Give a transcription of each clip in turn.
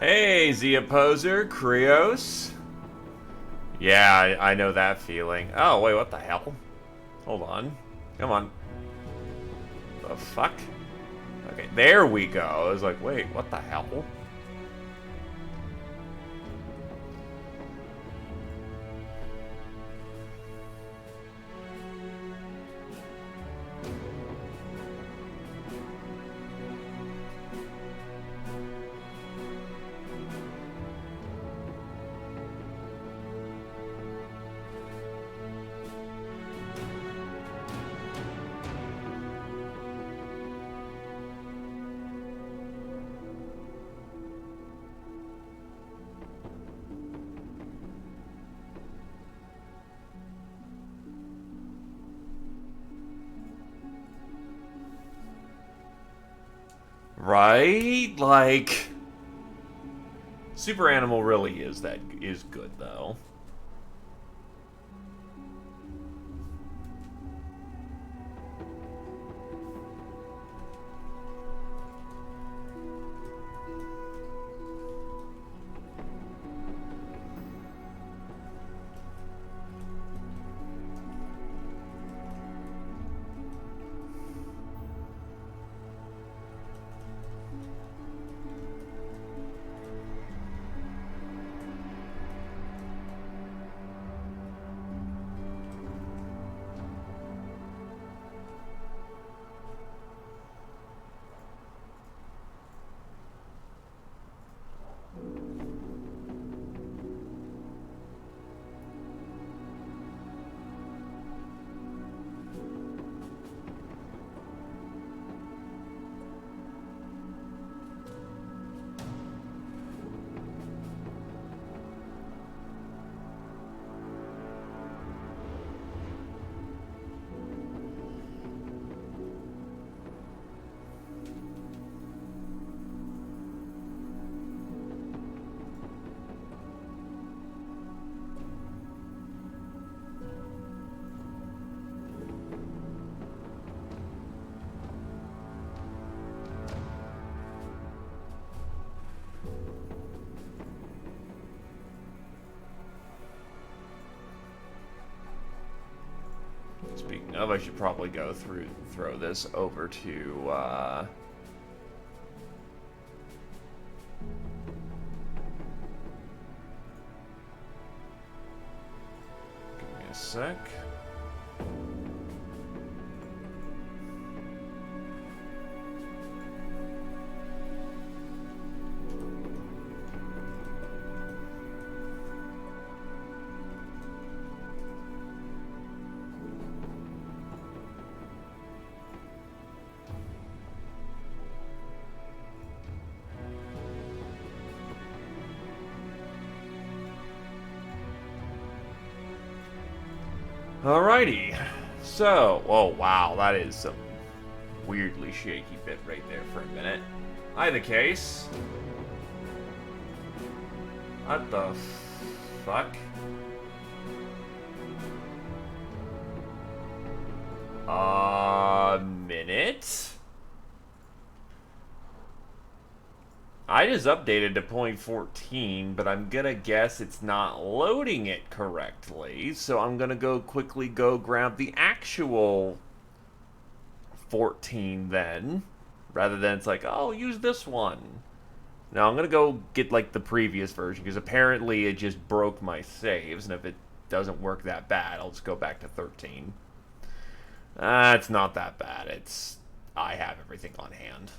Hey, Z Opposer, Krios. Yeah, I know that feeling. Oh, wait, what the hell? Hold on. Come on. The fuck? Okay, there we go. I was like, wait, what the hell? Right? Like, Super Animal really is good though. Speaking of, I should probably throw this over to, give me a sec. Alrighty. So, oh wow, that is some weirdly shaky bit right there for a minute. Either case. What the fuck? A minute? I just updated to 0.14, but I'm gonna guess it's not loading it correctly, so I'm gonna quickly go grab the actual 14 then, rather than it's like, oh, use this one. Now I'm gonna go get like the previous version, because apparently it just broke my saves, and if it doesn't work that bad, I'll just go back to 13. It's not that bad. I have everything on hand.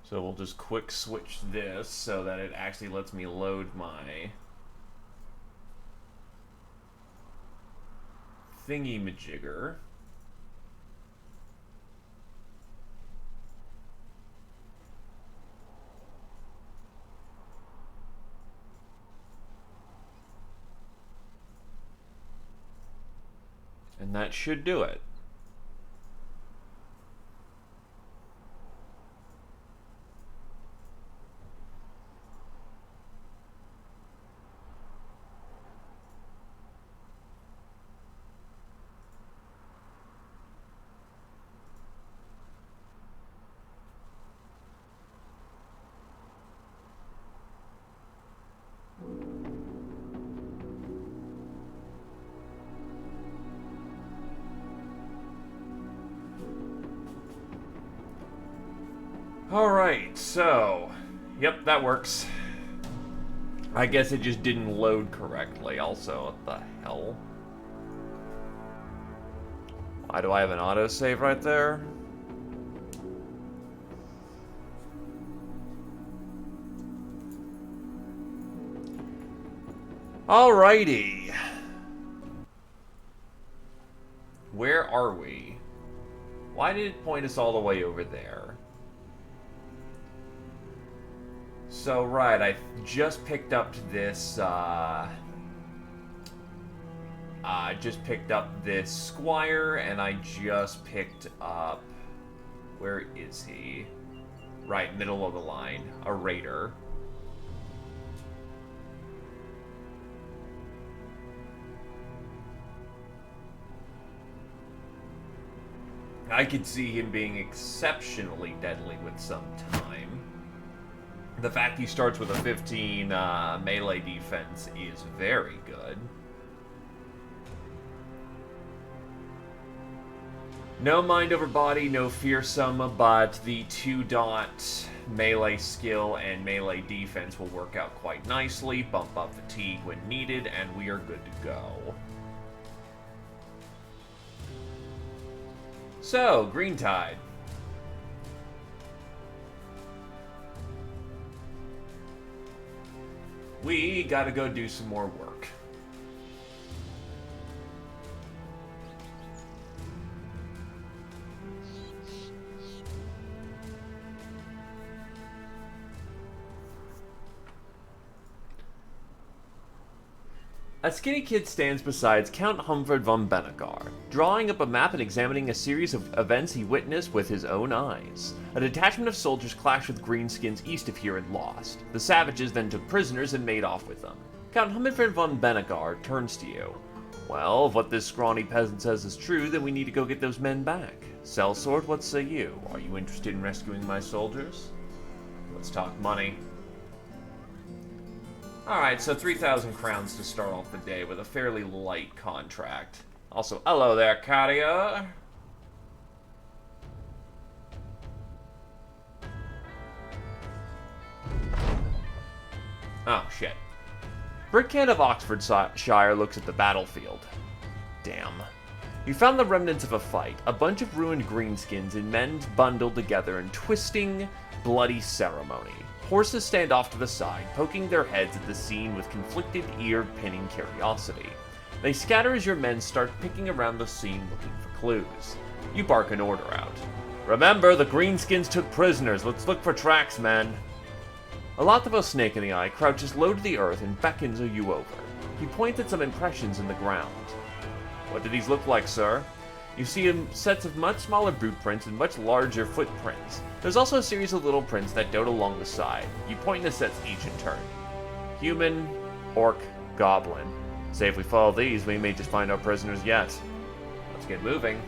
So we'll just quick switch this so that it actually lets me load my thingy-majigger. And that should do it. Alright, so... Yep, that works. I guess it just didn't load correctly also. What the hell? Why do I have an autosave right there? Alrighty. Where are we? Why did it point us all the way over there? So, right, I just picked up this, just picked up this Squire, and I just picked up... Where is he? Right, middle of the line. A Raider. I could see him being exceptionally deadly with some time. The fact he starts with a 15 melee defense is very good. No mind over body, no fearsome, but the 2-dot melee skill and melee defense will work out quite nicely, bump up fatigue when needed, and we are good to go. So, Green Tide. We gotta go do some more work. A skinny kid stands beside Count Humford von Benegar, drawing up a map and examining a series of events he witnessed with his own eyes. A detachment of soldiers clashed with greenskins east of here and lost. The savages then took prisoners and made off with them. Count Humford von Benegar turns to you. Well, if what this scrawny peasant says is true, then we need to go get those men back. Sellsword, what say you? Are you interested in rescuing my soldiers? Let's talk money. Alright, so 3,000 crowns to start off the day with a fairly light contract. Also, hello there, Katia. Oh, shit. Brickhead of Oxfordshire looks at the battlefield. Damn. You found the remnants of a fight, a bunch of ruined greenskins and men bundled together in twisting, bloody ceremony. Horses stand off to the side, poking their heads at the scene with conflicted, ear-pinning curiosity. They scatter as your men start picking around the scene looking for clues. You bark an order out. Remember, the greenskins took prisoners. Let's look for tracks, men. A Lothavo snake in the eye crouches low to the earth and beckons you over. He points at some impressions in the ground. What do these look like, sir? You see sets of much smaller boot prints and much larger footprints. There's also a series of little prints that dot along the side. You point to sets each in turn. Human, orc, goblin. Say if we follow these, we may just find our prisoners yet. Let's get moving.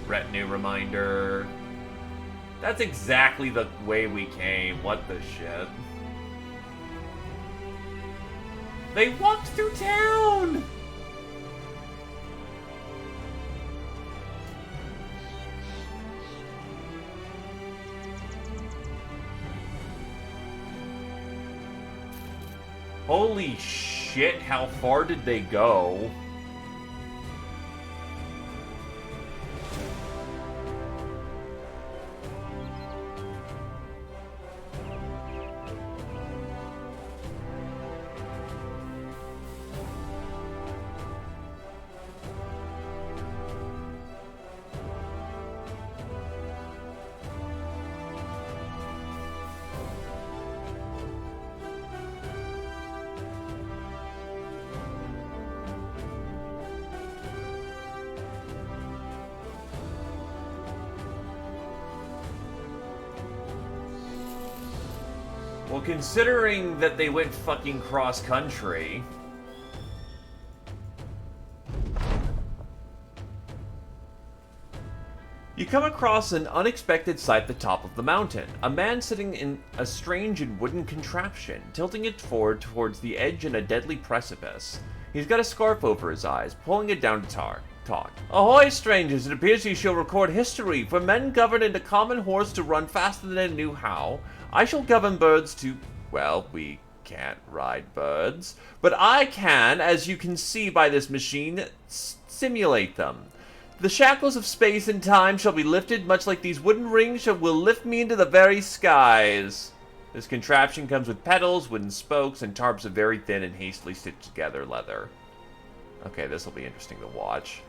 Retinue reminder. That's exactly the way we came. What the shit? They walked through town! Holy shit, how far did they go? considering that they went fucking cross-country... You come across an unexpected sight at the top of the mountain. A man sitting in a strange and wooden contraption, tilting it forward towards the edge in a deadly precipice. He's got a scarf over his eyes, pulling it down to talk. Ahoy, strangers! It appears you shall record history. For men governed in a common horse to run faster than they knew how, I shall govern birds to... Well, we can't ride birds. But I can, as you can see by this machine, simulate them. The shackles of space and time shall be lifted, much like these wooden rings will lift me into the very skies. This contraption comes with pedals, wooden spokes, and tarps of very thin and hastily stitched together leather. Okay, this will be interesting to watch.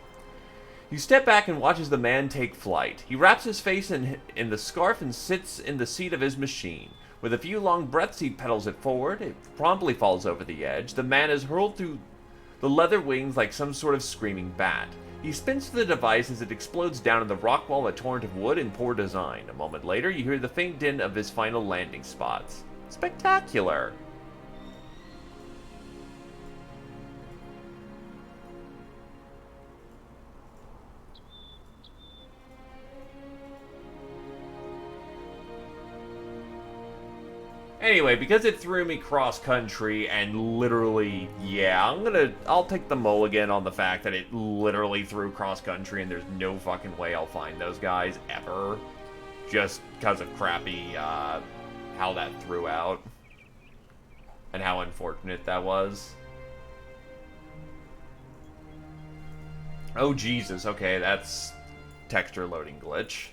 You step back and watch as the man take flight. He wraps his face in the scarf and sits in the seat of his machine. With a few long breaths, he pedals it forward. It promptly falls over the edge. The man is hurled through the leather wings like some sort of screaming bat. He spins the device as it explodes down in the rock wall, a torrent of wood in poor design. A moment later, you hear the faint din of his final landing spots. Spectacular! Anyway, because it threw me cross-country and literally, yeah, I'll take the mulligan on the fact that it literally threw cross-country and there's no fucking way I'll find those guys, ever. Just because of crappy, how that threw out. And how unfortunate that was. Oh, Jesus, okay, that's texture loading glitch.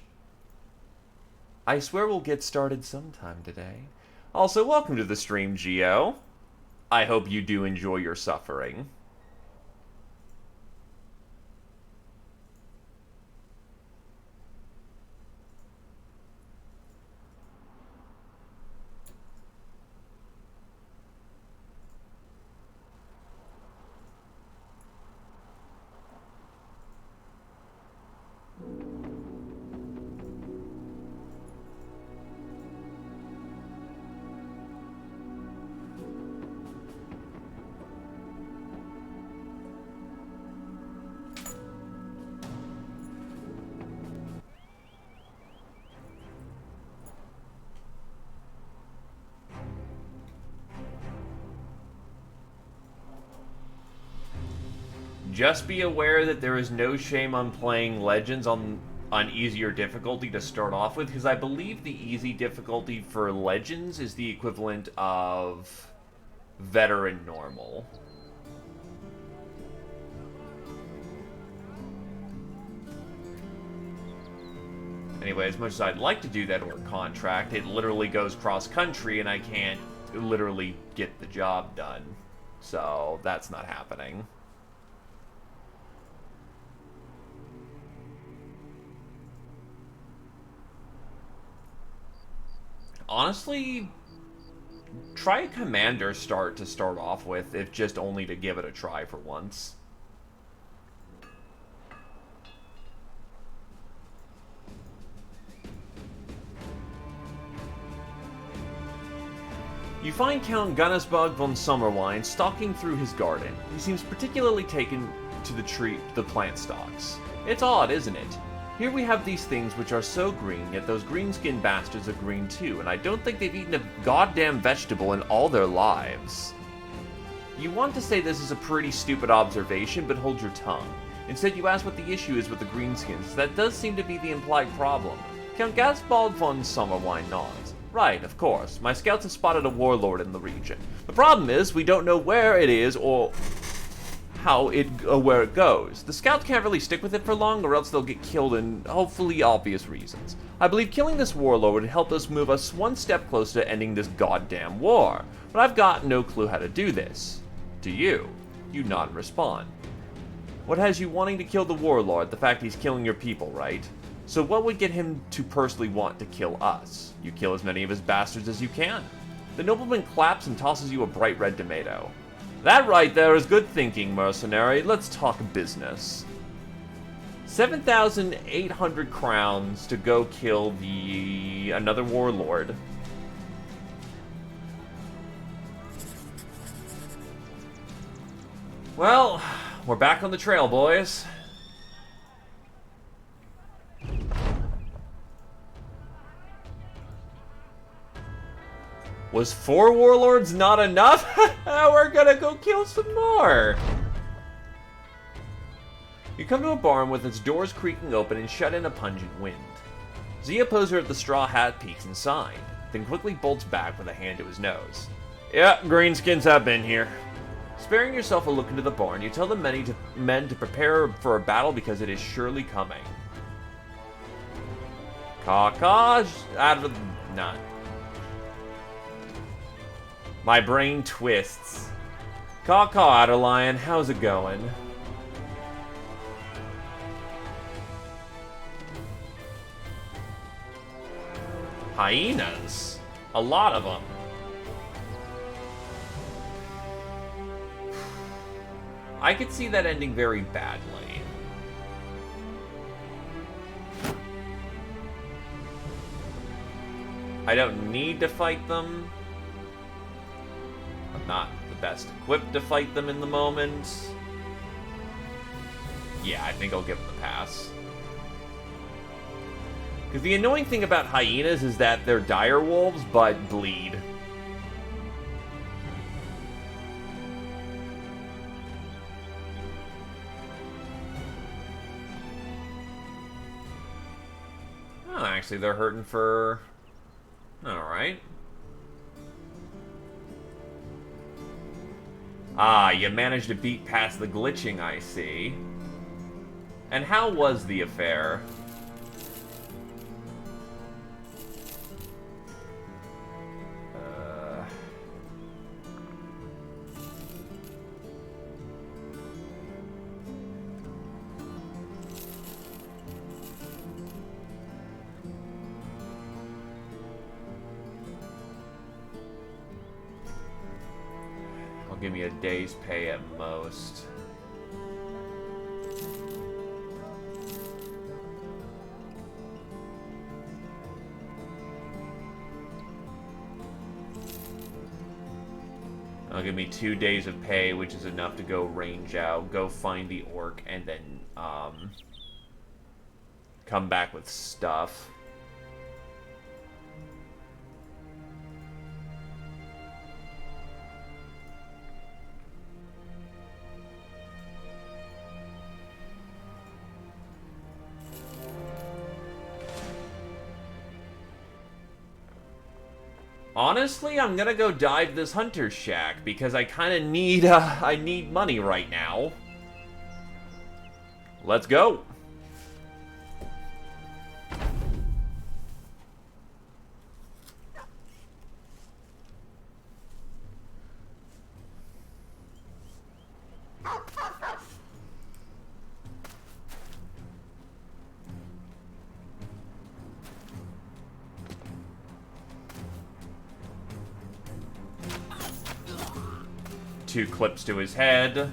I swear we'll get started sometime today. Also, welcome to the stream, Geo. I hope you do enjoy your suffering. Just be aware that there is no shame on playing Legends on easier difficulty to start off with, because I believe the easy difficulty for Legends is the equivalent of Veteran Normal. Anyway, as much as I'd like to do that or contract, it literally goes cross-country and I can't literally get the job done. So, that's not happening. Honestly, try a Commander start to start off with, if just only to give it a try for once. You find Count Gunnisbog von Sommerwein stalking through his garden. He seems particularly taken to the plant stalks. It's odd, isn't it? Here we have these things which are so green, yet those green-skinned bastards are green too, and I don't think they've eaten a goddamn vegetable in all their lives. You want to say this is a pretty stupid observation, but hold your tongue. Instead, you ask what the issue is with the greenskins. That does seem to be the implied problem. Count Gaspard von Sommerwein nods. Right, of course. My scouts have spotted a warlord in the region. The problem is, we don't know where it is or where it goes. The scouts can't really stick with it for long, or else they'll get killed in hopefully obvious reasons. I believe killing this warlord would help us move us one step closer to ending this goddamn war, but I've got no clue how to do this. Do you? You nod and respond. What has you wanting to kill the warlord? The fact he's killing your people, right? So what would get him to personally want to kill us? You kill as many of his bastards as you can. The nobleman claps and tosses you a bright red tomato. That right there is good thinking, mercenary. Let's talk business. 7,800 crowns to go kill another warlord. Well, we're back on the trail, boys. Was 4 warlords not enough? We're gonna go kill some more. You come to a barn with its doors creaking open and shut in a pungent wind. Zia Poser at the straw hat peeks inside, then quickly bolts back with a hand to his nose. Yeah, greenskins have been here. Sparing yourself a look into the barn, you tell the men to prepare for a battle because it is surely coming. Caw-caw, out of the... None. My brain twists. Caw-caw, Adderlion, how's it going? Hyenas. A lot of them. I could see that ending very badly. I don't need to fight them. I'm not the best equipped to fight them in the moment. Yeah, I think I'll give them the pass. Because the annoying thing about hyenas is that they're dire wolves, but bleed. Oh, actually, they're hurting for... Alright. Ah, you managed to beat past the glitching, I see. And how was the affair? Give me a day's pay at most. I'll give me 2 days of pay, which is enough to go range out, go find the orc, and then come back with stuff. Honestly, I'm gonna go dive this hunter's shack because I kind of need I need money right now. Let's go. Two clips to his head.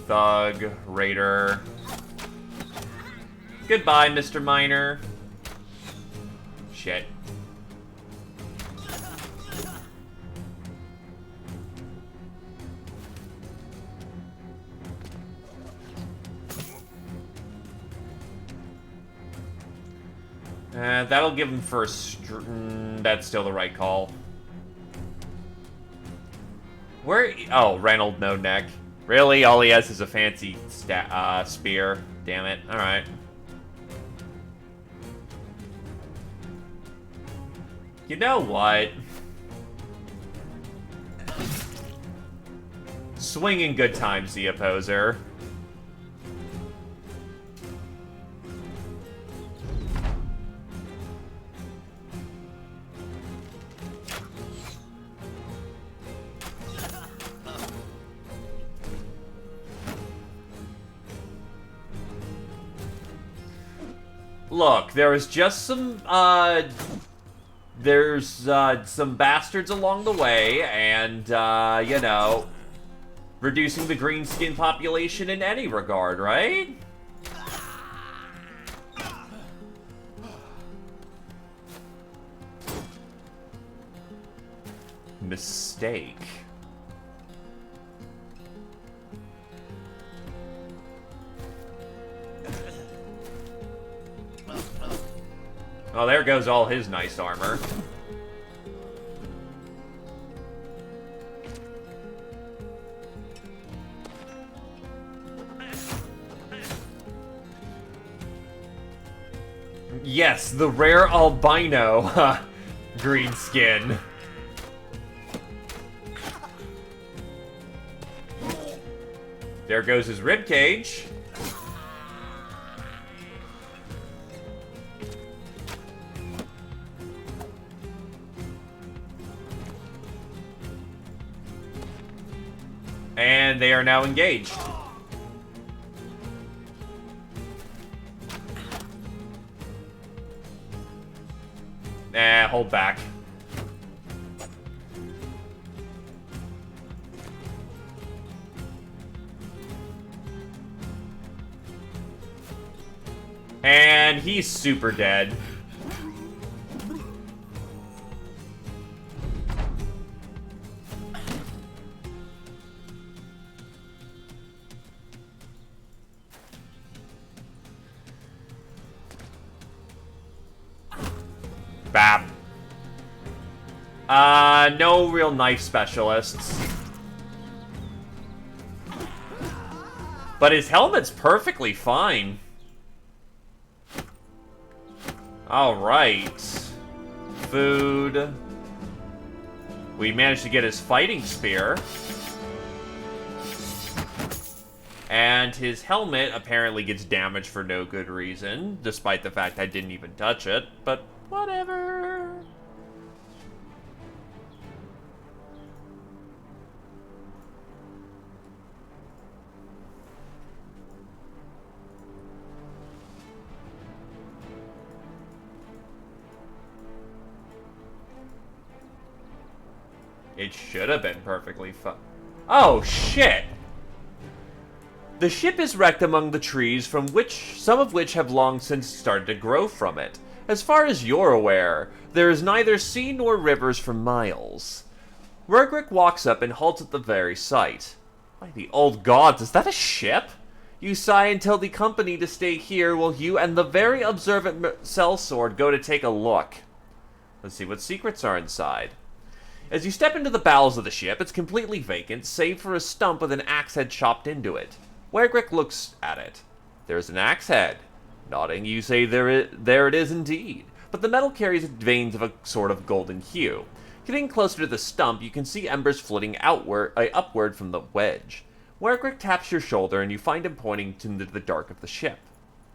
Thug, Raider. Goodbye, Mr. Miner. Shit. That'll give him first. That's still the right call. Where? Oh, Reynold No Neck. Really? All he has is a fancy spear. Damn it. Alright. You know what? Swinging good times, the opposer. Look, there was just some, There's some bastards along the way, and, you know, reducing the green skin population in any regard, right? Mistake. Oh, there goes all his nice armor. Yes, the rare albino green skin. There goes his ribcage. And they are now engaged. Hold back. And he's super dead. Bap. No real knife specialists. But his helmet's perfectly fine. Alright. Food. We managed to get his fighting spear. And his helmet apparently gets damaged for no good reason, despite the fact I didn't even touch it, but whatever. It should have been perfectly fine. Oh, shit! The ship is wrecked among the trees, from which some of which have long since started to grow from it. As far as you're aware, there is neither sea nor rivers for miles. Rurgrick walks up and halts at the very sight. By the old gods, is that a ship? You sigh and tell the company to stay here while you and the very observant sellsword go to take a look. Let's see what secrets are inside. As you step into the bowels of the ship, it's completely vacant, save for a stump with an axe head chopped into it. Wergrick looks at it. There's an axe head. Nodding, you say there it is indeed, but the metal carries veins of a sort of golden hue. Getting closer to the stump, you can see embers flitting upward from the wedge. Wergrick taps your shoulder and you find him pointing into the dark of the ship.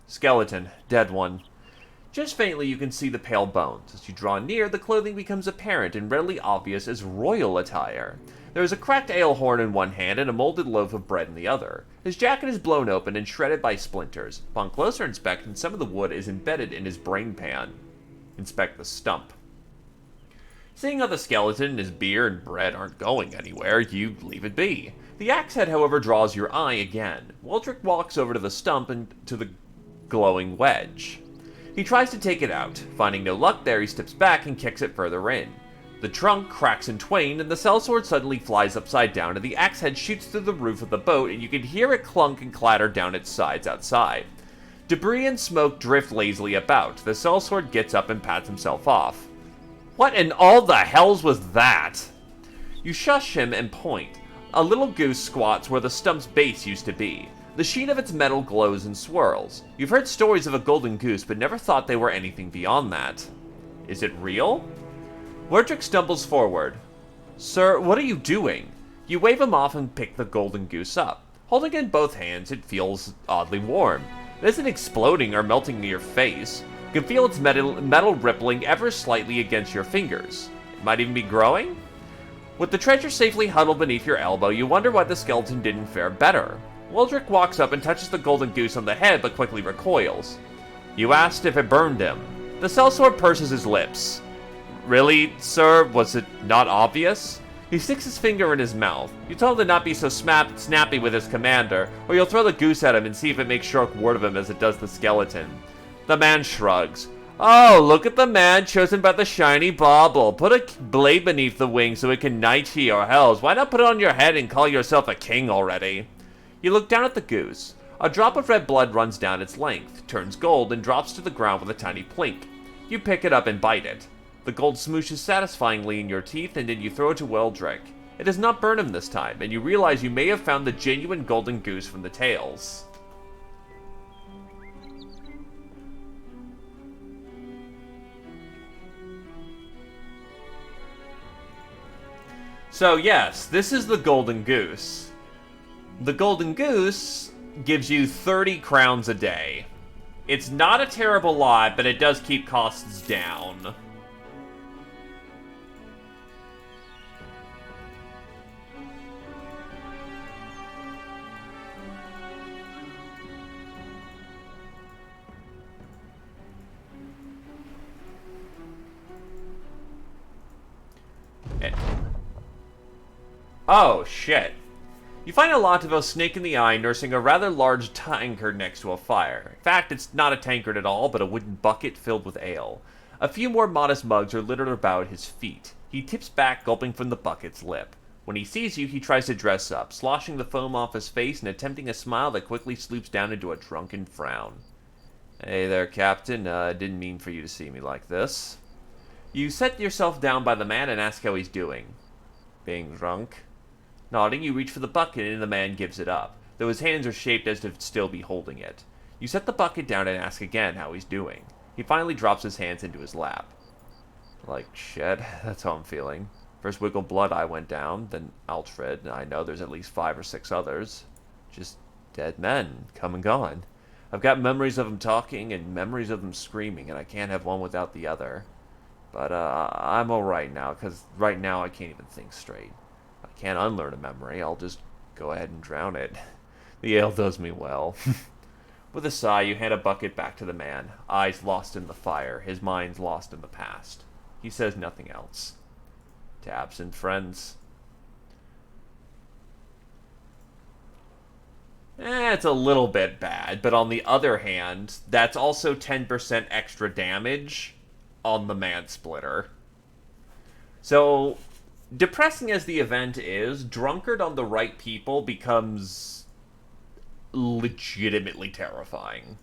Skeleton, dead one. Just faintly you can see the pale bones. As you draw near, the clothing becomes apparent and readily obvious as royal attire. There is a cracked ale horn in one hand and a molded loaf of bread in the other. His jacket is blown open and shredded by splinters. Upon closer inspection, some of the wood is embedded in his brain pan. Inspect the stump. Seeing how the skeleton and his beer and bread aren't going anywhere, you leave it be. The axe head, however, draws your eye again. Waldrick walks over to the stump and to the glowing wedge. He tries to take it out. Finding no luck there, he steps back and kicks it further in. The trunk cracks in twain, and the sellsword suddenly flies upside down, and the axe head shoots through the roof of the boat, and you can hear it clunk and clatter down its sides outside. Debris and smoke drift lazily about. The sellsword gets up and pats himself off. What in all the hells was that? You shush him and point. A little goose squats where the stump's base used to be. The sheen of its metal glows and swirls. You've heard stories of a golden goose, but never thought they were anything beyond that. Is it real? Werdrick stumbles forward. Sir, what are you doing? You wave him off and pick the golden goose up. Holding it in both hands, it feels oddly warm. It isn't exploding or melting near your face. You can feel its metal rippling ever slightly against your fingers. It might even be growing? With the treasure safely huddled beneath your elbow, you wonder why the skeleton didn't fare better. Waldrick walks up and touches the golden goose on the head, but quickly recoils. You asked if it burned him. The sellsword purses his lips. Really, sir? Was it not obvious? He sticks his finger in his mouth. You tell him to not be so snappy with his commander, or you'll throw the goose at him and see if it makes short work of him as it does the skeleton. The man shrugs. Oh, look at the man chosen by the shiny bauble. Put a blade beneath the wing so it can knight ye or hells. Why not put it on your head and call yourself a king already? You look down at the goose. A drop of red blood runs down its length, turns gold, and drops to the ground with a tiny plink. You pick it up and bite it. The gold smooshes satisfyingly in your teeth, and then you throw it to Wildrick. It does not burn him this time, and you realize you may have found the genuine golden goose from the tales. So yes, this is the golden goose. The golden goose gives you 30 crowns a day. It's not a terrible lot, but it does keep costs down. Oh, shit. You find a Lativo snake in the eye nursing a rather large tankard next to a fire. In fact, it's not a tankard at all, but a wooden bucket filled with ale. A few more modest mugs are littered about his feet. He tips back, gulping from the bucket's lip. When he sees you, he tries to dress up, sloshing the foam off his face and attempting a smile that quickly sloops down into a drunken frown. Hey there, Captain. Didn't mean for you to see me like this. You set yourself down by the man and ask how he's doing. Being drunk? Nodding, you reach for the bucket and the man gives it up, though his hands are shaped as to still be holding it. You set the bucket down and ask again how he's doing. He finally drops his hands into his lap. Like shit, that's how I'm feeling. First Wiggle Blood Eye went down, then Alfred, and I know there's at least 5 or 6 others. Just dead men, come and gone. I've got memories of them talking and memories of them screaming, and I can't have one without the other. But I'm alright now, because right now I can't even think straight. I can't unlearn a memory, I'll just go ahead and drown it. The ale does me well. With a sigh, you hand a bucket back to the man, eyes lost in the fire, his mind lost in the past. He says nothing else. To absent friends. It's a little bit bad, but on the other hand, that's also 10% extra damage on the Mansplitter. So, depressing as the event is, Drunkard on the right people becomes legitimately terrifying.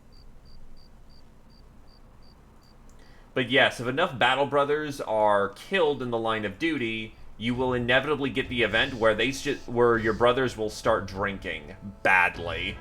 But yes, if enough Battle Brothers are killed in the line of duty, you will inevitably get the event where your brothers will start drinking badly.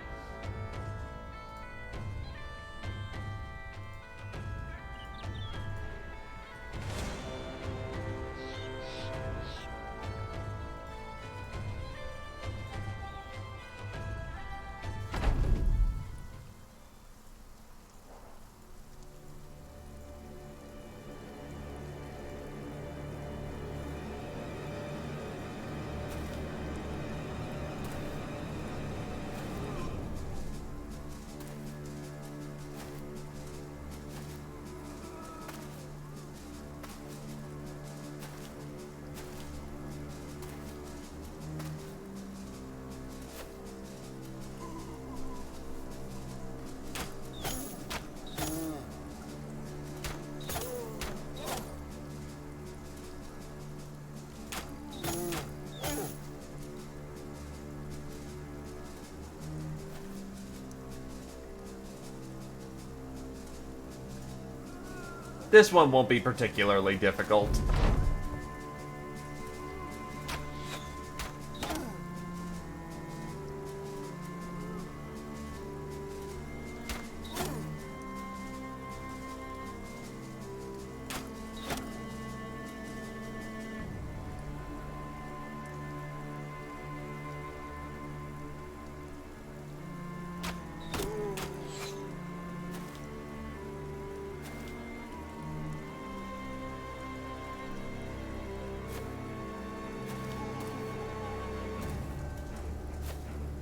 This one won't be particularly difficult.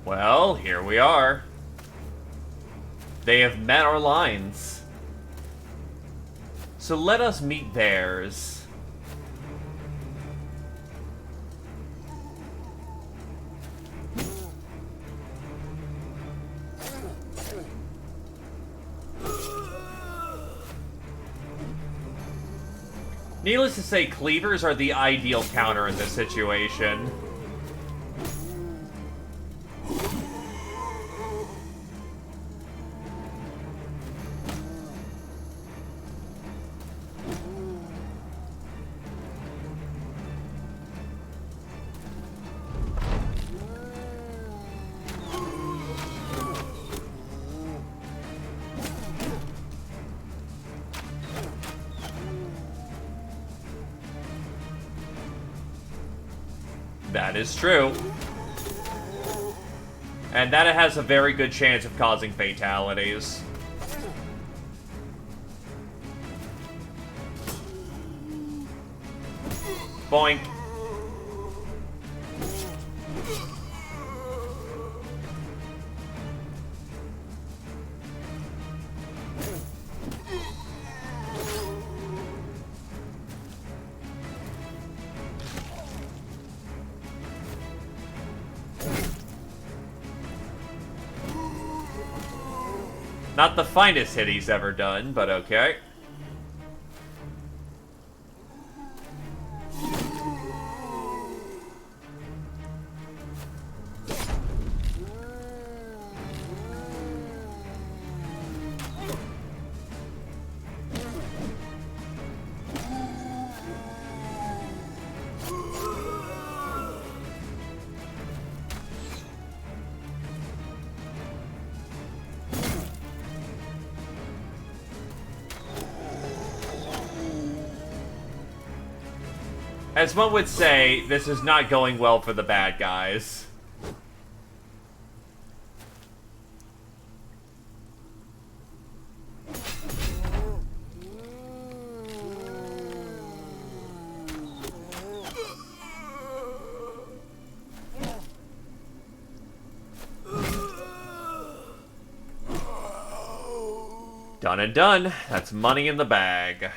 Well, here we are. They have met our lines. So let us meet theirs. Needless to say, cleavers are the ideal counter in this situation. That is true. And that it has a very good chance of causing fatalities. Boink. Not the finest hit he's ever done, but okay. As one would say, this is not going well for the bad guys. Done and done. That's money in the bag.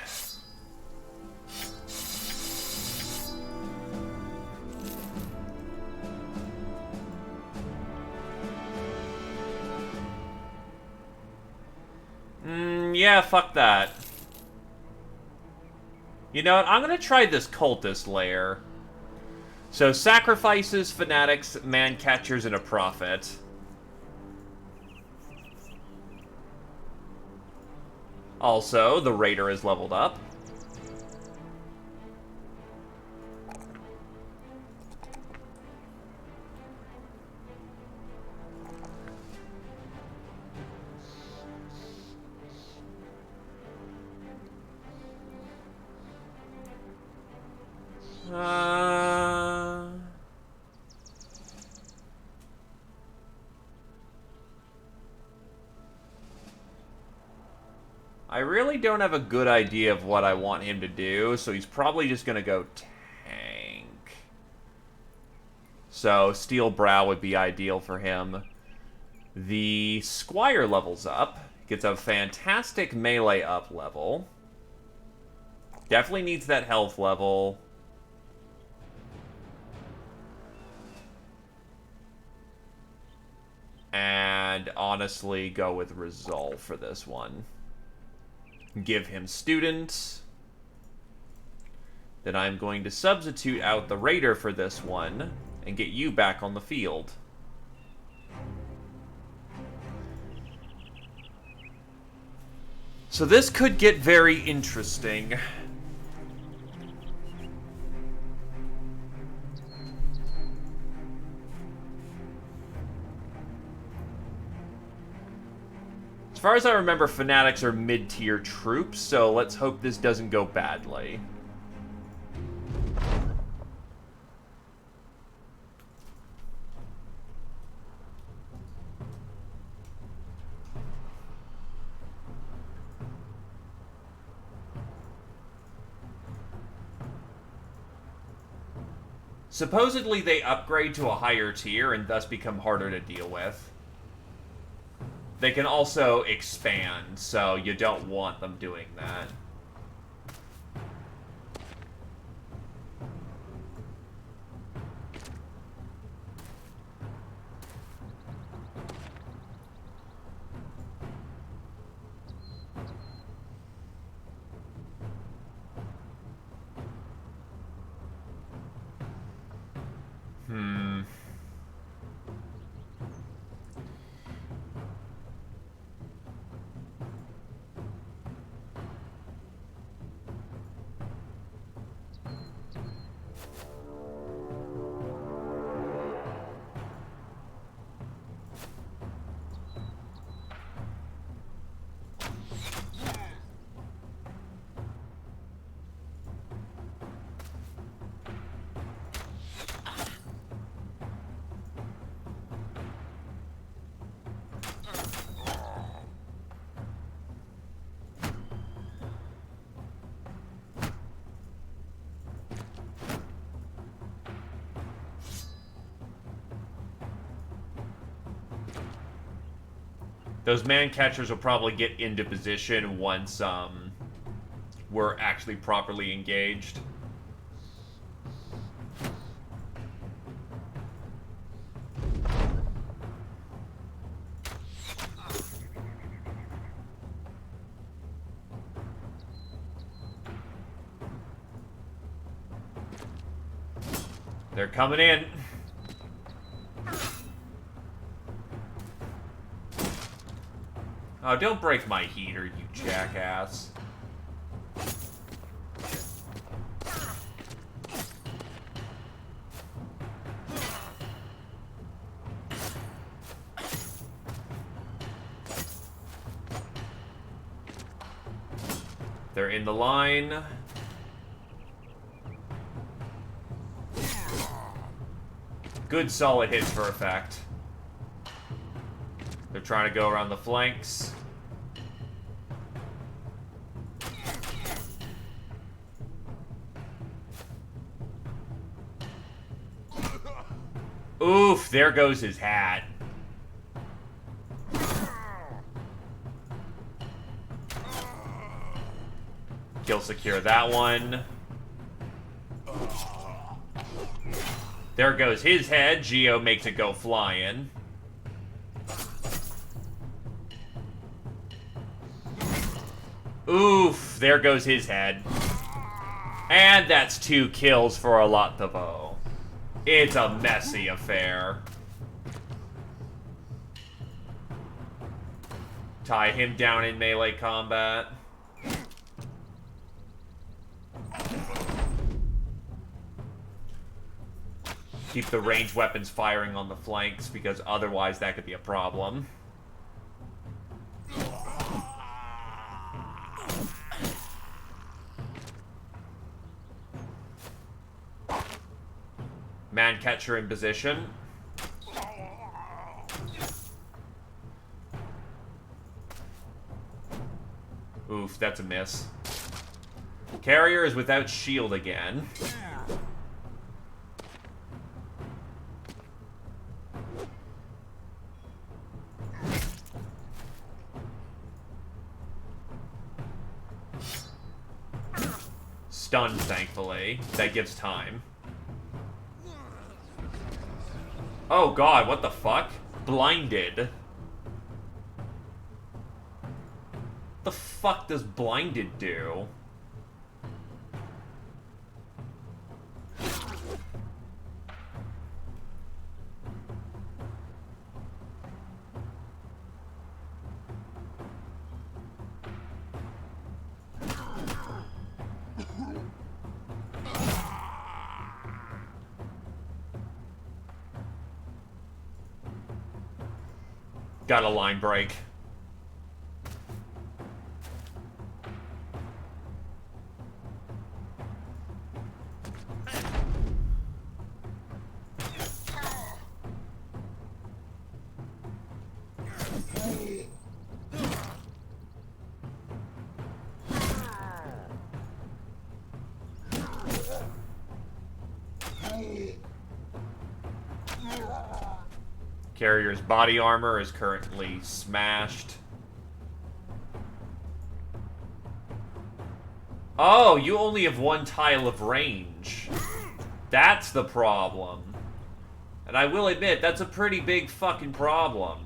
Yeah, fuck that. You know what? I'm gonna try this cultist lair. So, sacrifices, fanatics, man-catchers, and a prophet. Also, the raider is leveled up. I really don't have a good idea of what I want him to do, so he's probably just gonna go tank. So, Steel Brow would be ideal for him. The Squire levels up, gets a fantastic melee up level. Definitely needs that health level. And honestly, go with Resolve for this one. Give him Student. Then I'm going to substitute out the Raider for this one and get you back on the field. So this could get very interesting. As far as I remember, Fanatics are mid-tier troops, so let's hope this doesn't go badly. Supposedly they upgrade to a higher tier and thus become harder to deal with. They can also expand, so you don't want them doing that. Those man catchers will probably get into position once we're actually properly engaged. They're coming in. Oh, don't break my heater, you jackass. They're in the line. Good solid hits for effect. They're trying to go around the flanks. Oof, there goes his hat. Kill secure that one. There goes his head. Geo makes it go flying. Oof, there goes his head. And that's 2 kills for Alatavo. It's a messy affair. Tie him down in melee combat. Keep the ranged weapons firing on the flanks, because otherwise that could be a problem. Man catcher in position. Oof, that's a miss. Carrier is without shield again. Stunned, thankfully. That gives time. Oh god, what the fuck? Blinded. The fuck does blinded do? Got a line break. Carrier's body armor is currently smashed. Oh, you only have 1 tile of range. That's the problem. And I will admit, that's a pretty big fucking problem.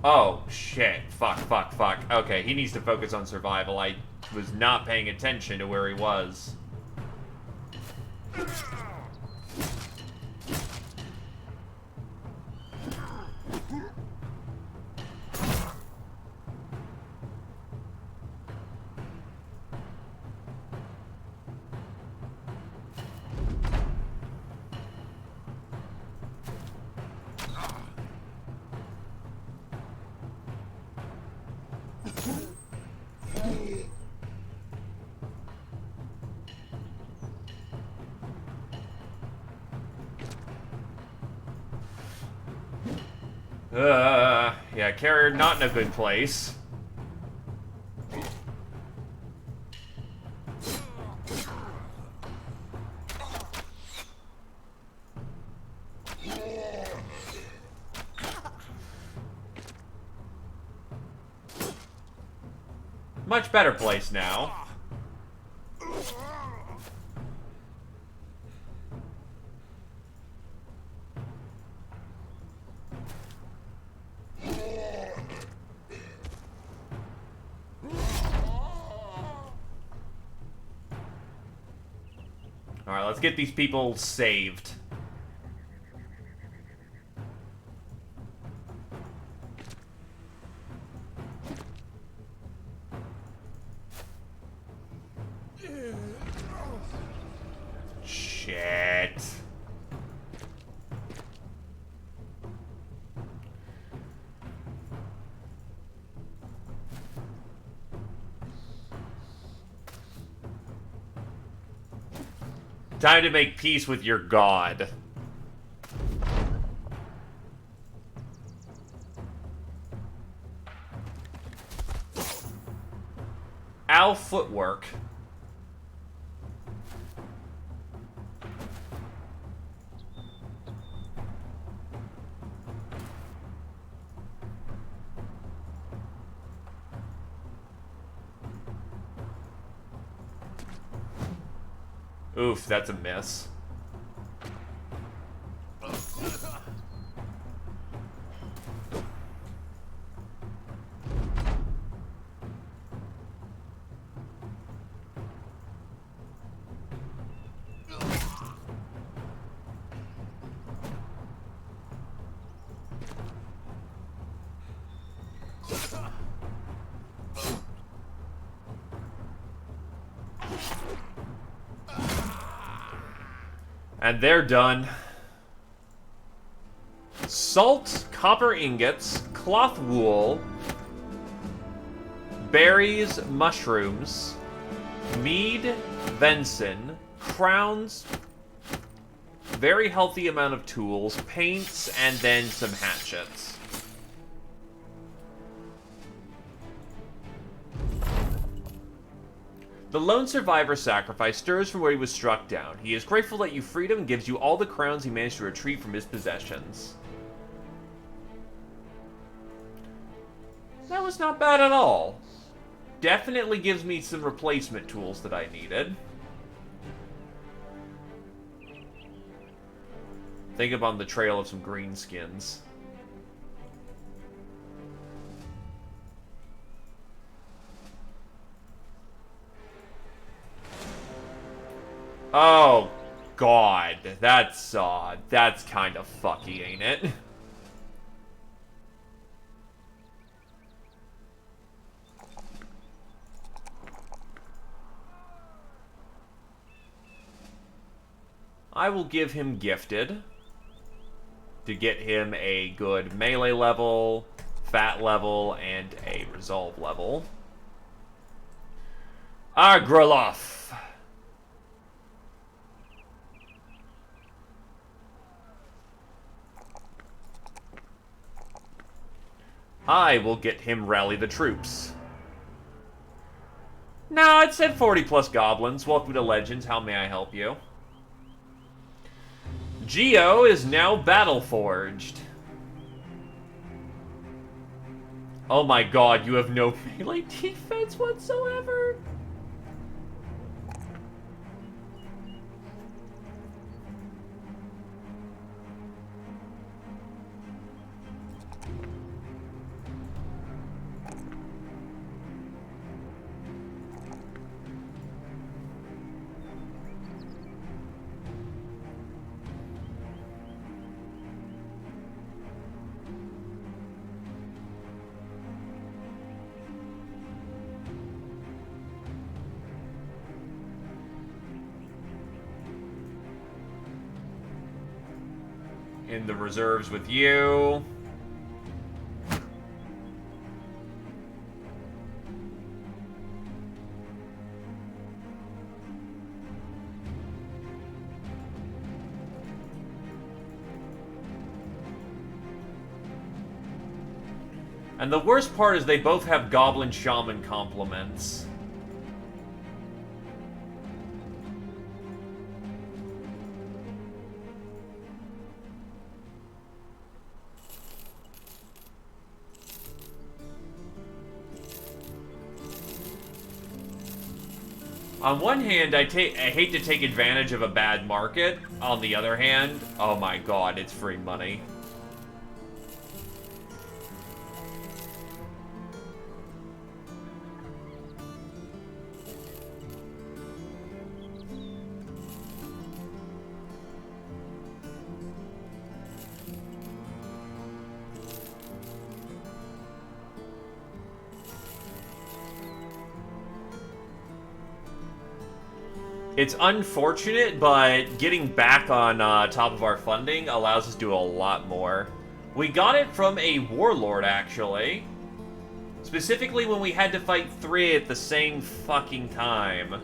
Oh, shit. Fuck, fuck, fuck. Okay, he needs to focus on survival. I was not paying attention to where he was. Yeah, carrier not in a good place. Much better place now. Alright, let's get these people saved. Shit. Time to make peace with your god. Ow, footwork. Oof, that's a miss. And they're done. Salt, copper ingots, cloth wool, berries, mushrooms, mead, venison, crowns, very healthy amount of tools, paints, and then some hatchets. The lone survivor sacrifice stirs from where he was struck down. He is grateful that you freed him and gives you all the crowns he managed to retrieve from his possessions. That was not bad at all. Definitely gives me some replacement tools that I needed. Think I'm on the trail of some greenskins. Oh, God. That's kind of fucky, ain't it? I will give him gifted to get him a good melee level, fat level, and a resolve level. Agraloth. I will get him rally the troops. No, it said 40 plus goblins. Welcome to Legends. How may I help you? Geo is now battle forged. Oh my god, you have no melee defense whatsoever. In the reserves with you. And the worst part is they both have Goblin Shaman compliments. On one hand, I hate to take advantage of a bad market. On the other hand, oh my god, it's free money. It's unfortunate, but getting back on top of our funding allows us to do a lot more. We got it from a warlord, actually. Specifically when we had to fight 3 at the same fucking time.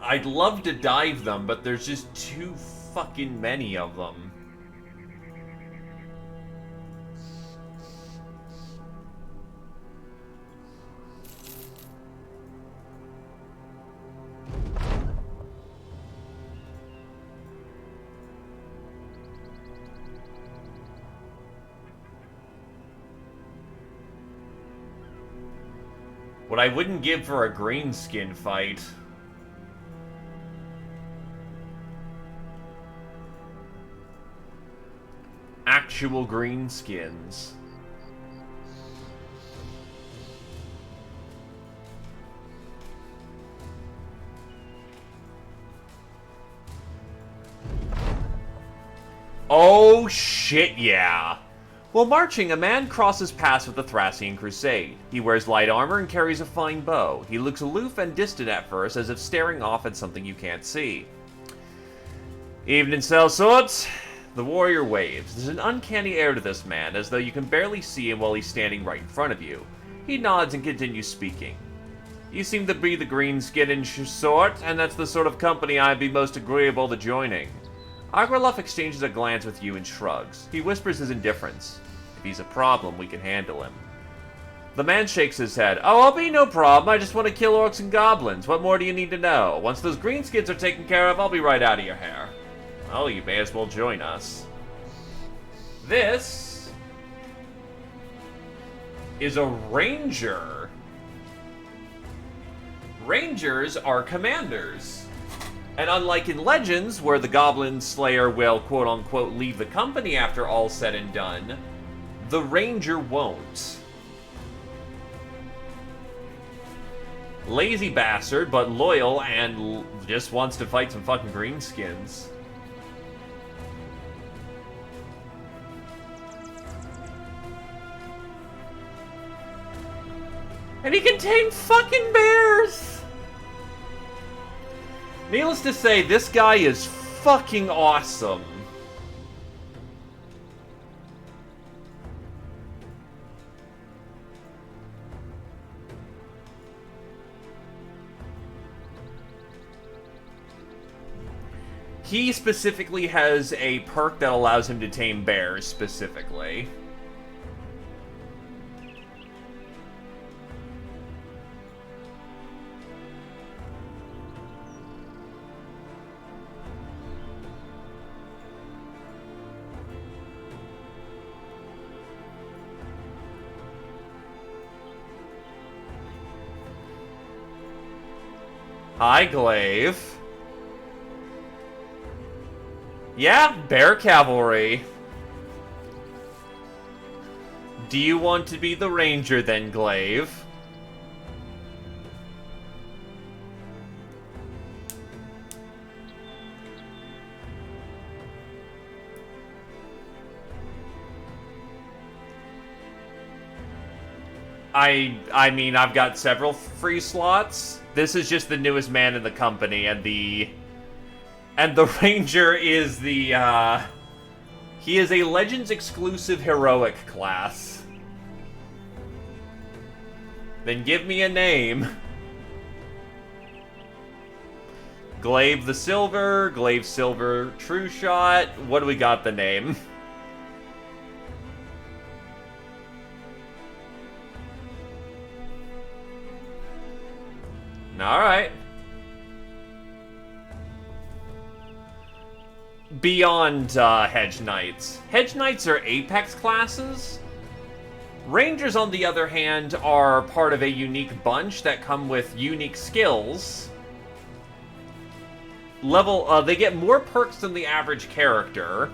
I'd love to dive them, but there's just too fucking many of them. What I wouldn't give for a greenskin fight. Actual greenskins. Oh shit, yeah. While marching, a man crosses paths with the Thracian Crusade. He wears light armor and carries a fine bow. He looks aloof and distant at first, as if staring off at something you can't see. Evening, sellswords. The warrior waves. There's an uncanny air to this man, as though you can barely see him while he's standing right in front of you. He nods and continues speaking. You seem to be the green-skinned sort, and that's the sort of company I'd be most agreeable to joining. Agreluf exchanges a glance with you and shrugs. He whispers his indifference. If he's a problem, we can handle him. The man shakes his head. Oh, I'll be no problem. I just want to kill orcs and goblins. What more do you need to know? Once those greenskins are taken care of, I'll be right out of your hair. Oh, you may as well join us. This is a ranger. Rangers are commanders. And unlike in Legends, where the Goblin Slayer will quote-unquote leave the company after all's said and done, the Ranger won't. Lazy bastard, but loyal and just wants to fight some fucking greenskins. And he can tame fucking bears! Needless to say, this guy is fucking awesome. He specifically has a perk that allows him to tame bears, specifically. Hi, Glaive. Yeah, bear cavalry. Do you want to be the ranger then, Glaive? I mean, I've got several free slots. This is just the newest man in the company, and the ranger is the He is a Legends exclusive heroic class. Then give me a name. Glaive the Silver, Glaive Silver True Shot. What do we got the name? Alright. Beyond Hedge Knights. Hedge Knights are Apex classes. Rangers, on the other hand, are part of a unique bunch that come with unique skills. They get more perks than the average character.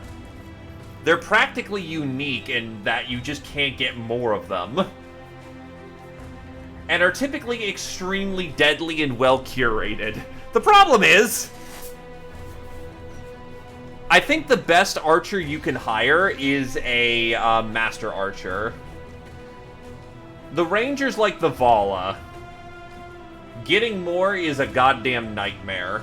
They're practically unique in that you just can't get more of them. And are typically extremely deadly and well curated. The problem is, I think the best archer you can hire is a master archer. The Rangers like the Vala. Getting more is a goddamn nightmare.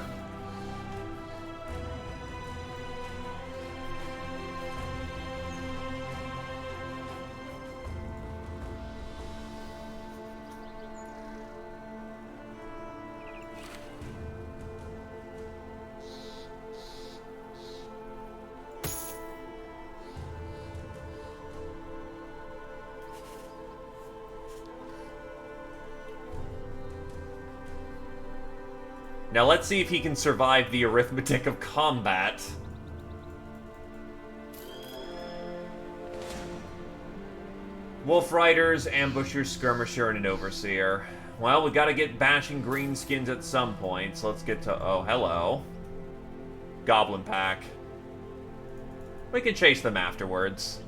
Now let's see if he can survive the arithmetic of combat. Wolf Riders, Ambusher, Skirmisher, and an Overseer. Well, we gotta get bashing greenskins at some point, so let's get to... Oh, hello. Goblin Pack. We can chase them afterwards.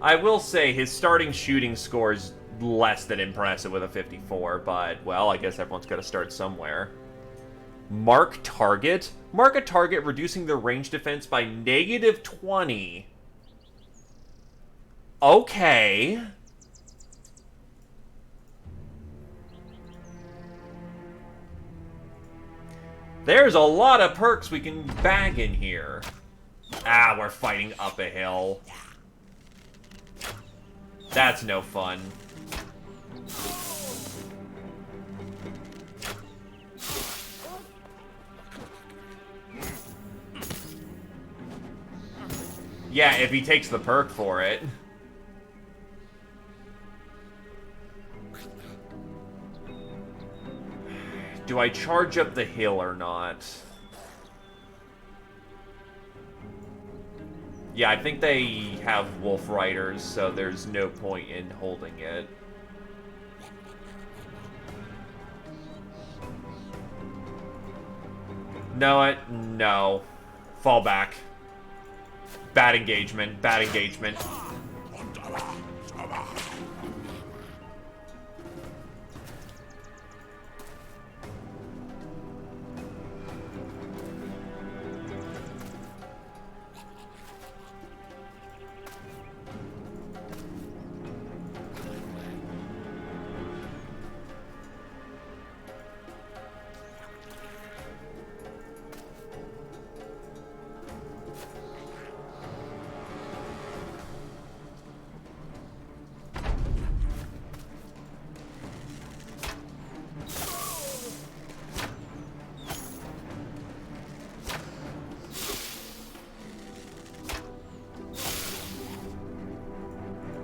I will say, his starting shooting score is less than impressive with a 54, but, well, I guess everyone's got to start somewhere. Mark target? Mark a target, reducing their range defense by -20. Okay. There's a lot of perks we can bag in here. Ah, we're fighting up a hill. That's no fun. Yeah, if he takes the perk for it. Do I charge up the hill or not? Yeah, I think they have Wolf Riders, so there's no point in holding it. No. Fall back. Bad engagement, bad engagement.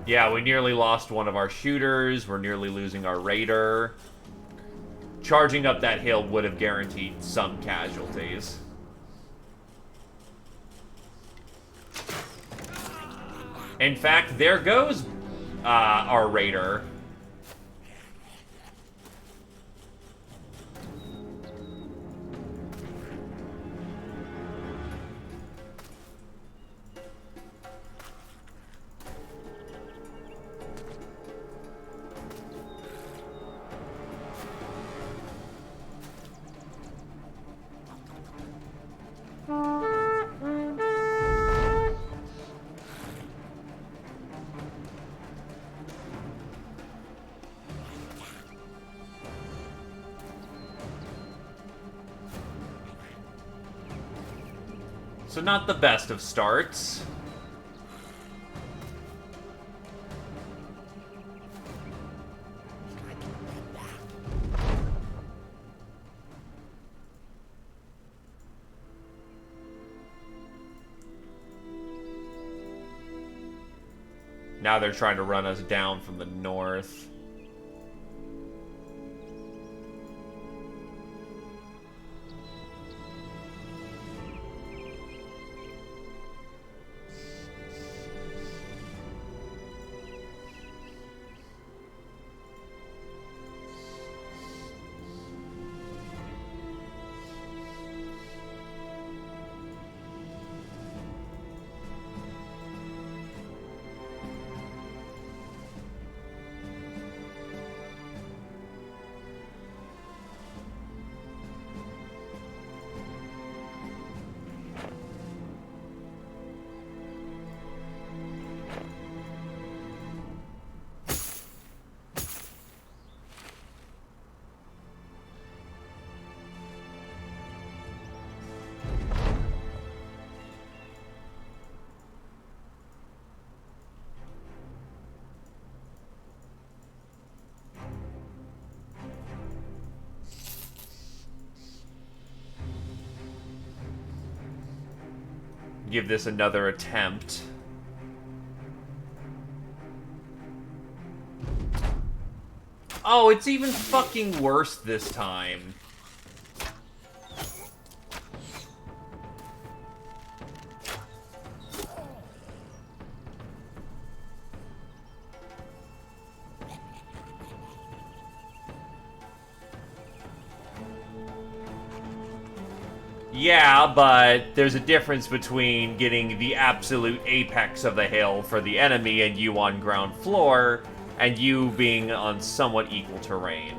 Yeah, we nearly lost one of our shooters. We're nearly losing our raider. Charging up that hill would have guaranteed some casualties. In fact, there goes our raider. So not the best of starts. Now they're trying to run us down from the north. Give this another attempt. Oh, it's even fucking worse this time. Yeah, but there's a difference between getting the absolute apex of the hill for the enemy and you on ground floor, and you being on somewhat equal terrain.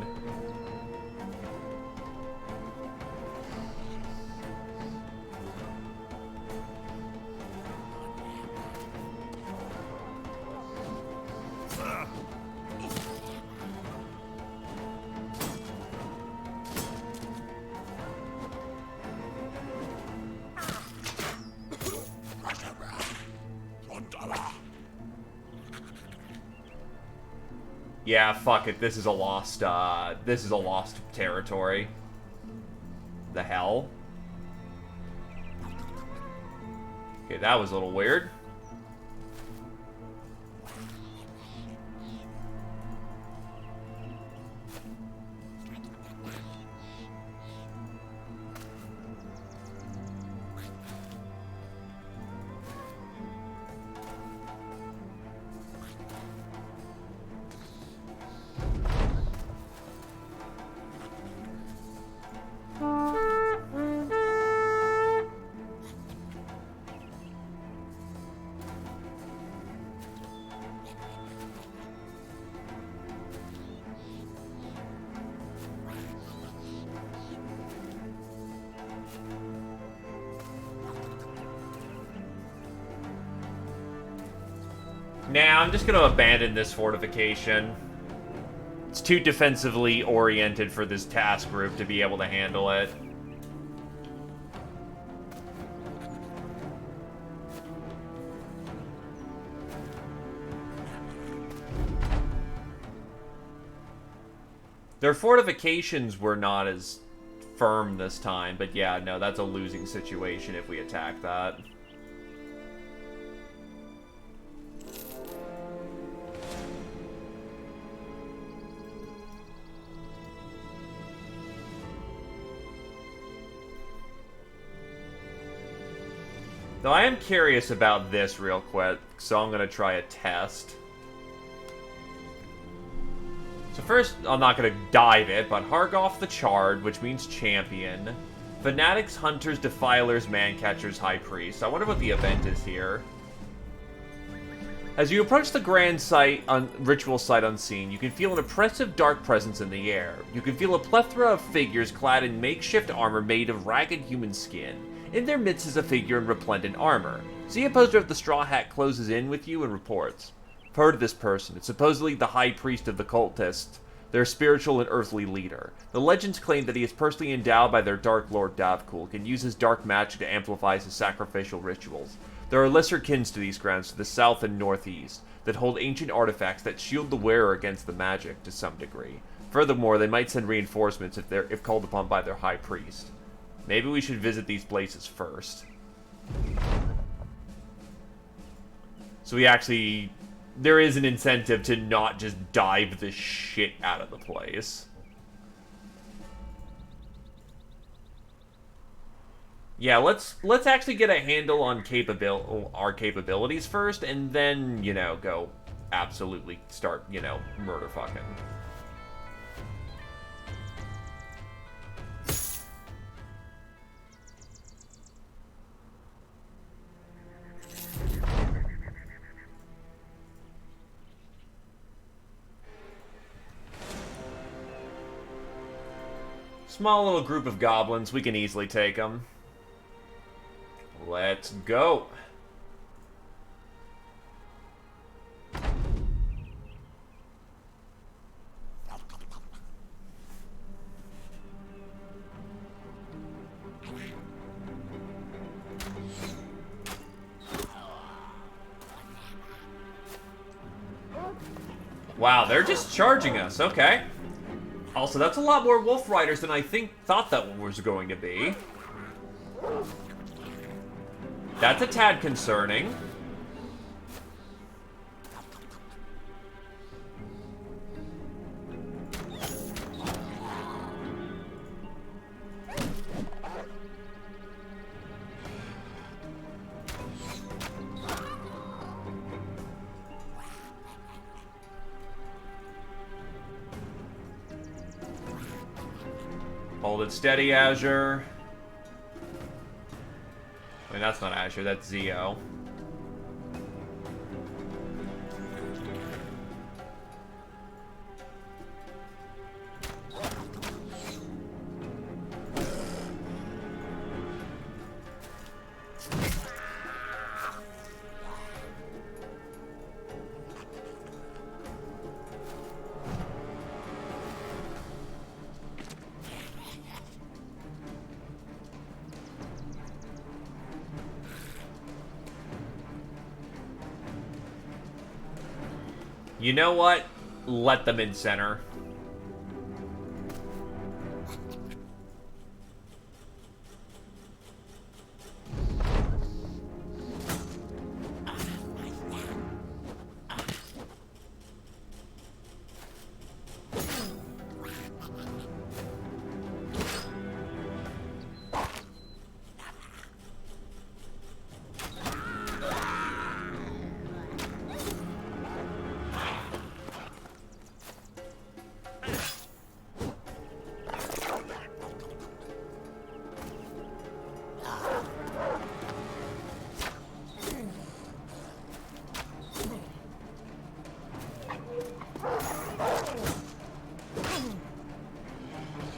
Yeah, fuck it. This is a lost territory. The hell? Okay, that was a little weird. Nah, I'm just going to abandon this fortification. It's too defensively oriented for this task group to be able to handle it. Their fortifications were not as firm this time, but yeah, no, that's a losing situation if we attack that. Though I am curious about this real quick, so I'm going to try a test. So first, I'm not going to dive it, but Hargoff the Charred, which means champion. Fanatics, Hunters, Defilers, Mancatchers, High Priest. I wonder what the event is here. As you approach the grand ritual site unseen, you can feel an oppressive dark presence in the air. You can feel a plethora of figures clad in makeshift armor made of ragged human skin. In their midst is a figure in resplendent armor. See a poster of the Straw Hat closes in with you and reports. I've heard of this person. It's supposedly the High Priest of the cultists. their spiritual and earthly leader. The legends claim that he is personally endowed by their Dark Lord Davkul, can use his dark magic to amplify his sacrificial rituals. There are lesser kins to these grounds to the south and northeast that hold ancient artifacts that shield the wearer against the magic to some degree. Furthermore, they might send reinforcements if called upon by their high priest. Maybe we should visit these places first. So we actually... There is an incentive to not just dive the shit out of the place. Yeah, let's actually get a handle on our capabilities first, and then, you know, go absolutely start, you know, murder fucking. Small little group of goblins, we can easily take them. Let's go. Wow, they're just charging us, okay. Also, that's a lot more wolf riders than I thought that was going to be. That's a tad concerning. Hold it steady, Azure. I mean, that's not Azure, that's Zeo. You know what? Let them in center.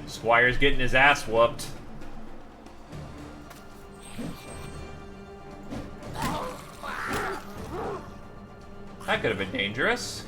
Squire's getting his ass whooped. That could have been dangerous.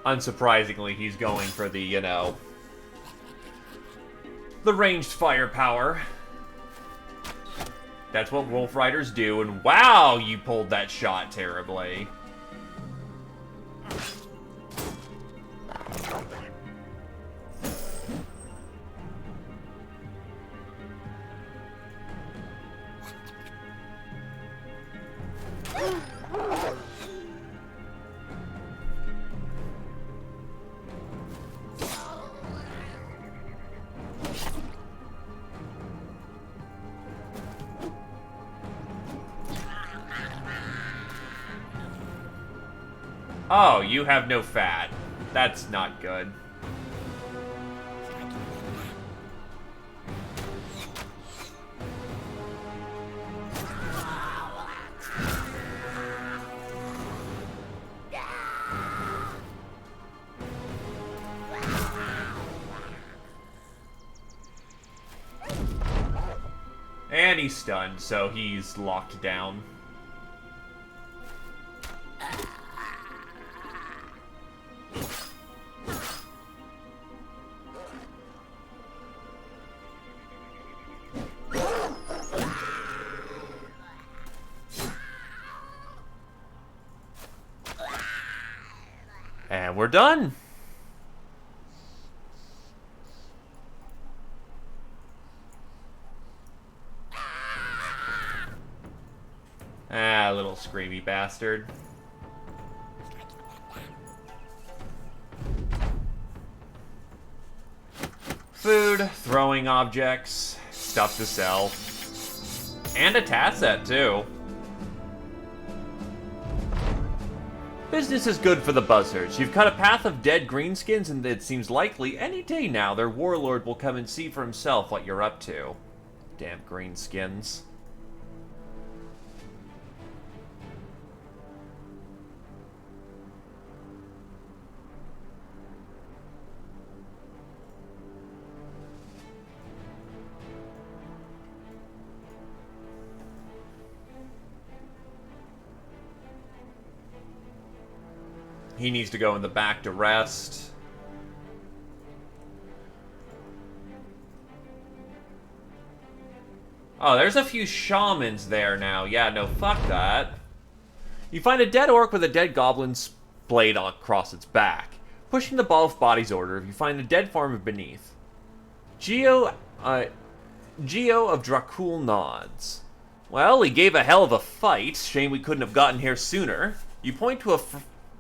Unsurprisingly, he's going for the, you know, the ranged firepower. That's what Wolf Riders do, and wow, you pulled that shot terribly. Oh, you have no fat. That's not good. And he's stunned, so he's locked down. And we're done. Ah, little screamy bastard. Food, throwing objects, stuff to sell. And a task set, too. Business is good for the buzzards. You've cut a path of dead greenskins, and it seems likely any day now their warlord will come and see for himself what you're up to. Damn greenskins. He needs to go in the back to rest. Oh, there's a few shamans there now. Yeah, no, fuck that. You find a dead orc with a dead goblin's blade across its back. Pushing the body's order, you find a dead farmer beneath. Geo of Dracul nods. Well, he gave a hell of a fight. Shame we couldn't have gotten here sooner. You point to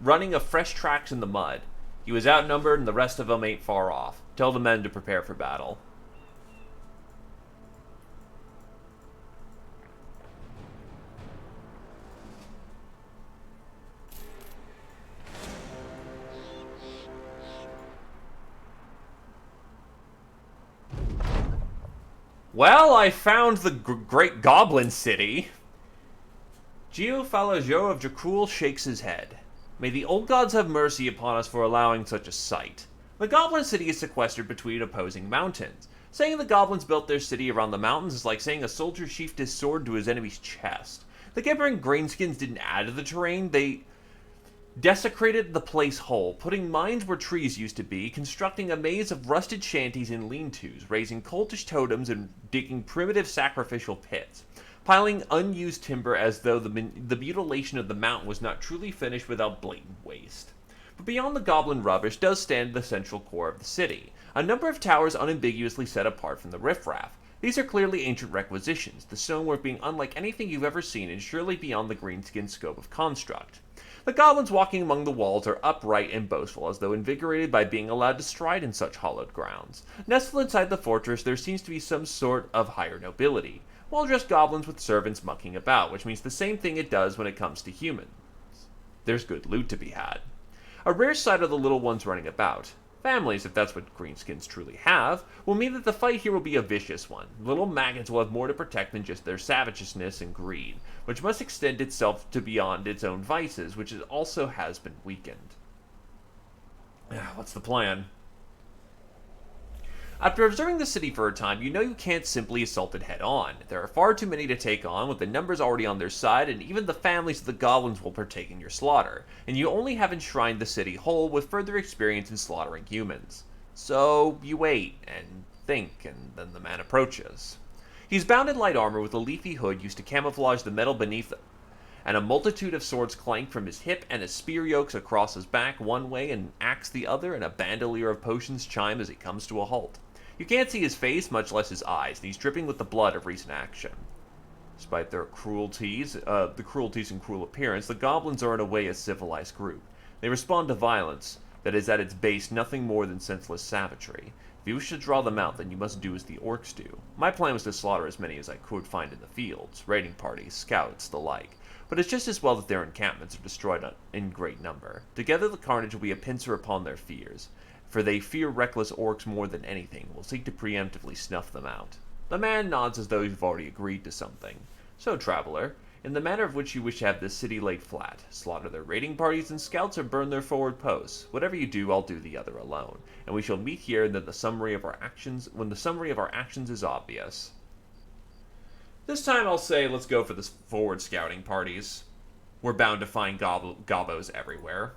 running of fresh tracks in the mud. He was outnumbered and the rest of them ain't far off. Tell the men to prepare for battle. Well, I found the great goblin city. Geo Falajo of Dracul shakes his head. May the old gods have mercy upon us for allowing such a sight. The goblin city is sequestered between opposing mountains. Saying the goblins built their city around the mountains is like saying a soldier sheathed his sword to his enemy's chest. The gibbering greenskins didn't add to the terrain, they desecrated the place whole, putting mines where trees used to be, constructing a maze of rusted shanties and lean-tos, raising cultish totems and digging primitive sacrificial pits, piling unused timber as though the mutilation of the mountain was not truly finished without blatant waste. But beyond the goblin rubbish does stand the central core of the city, a number of towers unambiguously set apart from the riffraff. These are clearly ancient requisitions, the stonework being unlike anything you've ever seen and surely beyond the greenskin scope of construct. The goblins walking among the walls are upright and boastful, as though invigorated by being allowed to stride in such hallowed grounds. Nestled inside the fortress, there seems to be some sort of higher nobility. Well-dressed goblins with servants mucking about, which means the same thing it does when it comes to humans. There's good loot to be had. A rare sight of the little ones running about. Families, if that's what greenskins truly have, will mean that the fight here will be a vicious one. Little maggots will have more to protect than just their savageness and greed, which must extend itself to beyond its own vices, which it also has been weakened. What's the plan? After observing the city for a time, you know you can't simply assault it head-on. There are far too many to take on, with the numbers already on their side, and even the families of the goblins will partake in your slaughter, and you only have enshrined the city whole with further experience in slaughtering humans. So, you wait, and think, and then the man approaches. He's bound in light armor with a leafy hood used to camouflage the metal beneath it, and a multitude of swords clank from his hip, and his spear yokes across his back one way and an axe the other, and a bandolier of potions chime as he comes to a halt. You can't see his face, much less his eyes, and he's dripping with the blood of recent action. Despite their cruelties, and cruel appearance, the goblins are in a way a civilized group. They respond to violence that is at its base nothing more than senseless savagery. If you wish to draw them out, then you must do as the orcs do. My plan was to slaughter as many as I could find in the fields, raiding parties, scouts, the like. But it's just as well that their encampments are destroyed in great number. Together the carnage will be a pincer upon their fears, for they fear reckless orcs more than anything, and will seek to preemptively snuff them out. The man nods as though you've already agreed to something. So, traveler, in the manner of which you wish to have this city laid flat, slaughter their raiding parties and scouts or burn their forward posts. Whatever you do, I'll do the other alone, and we shall meet here and then when the summary of our actions is obvious. This time I'll say let's go for the forward scouting parties. We're bound to find gobbos everywhere.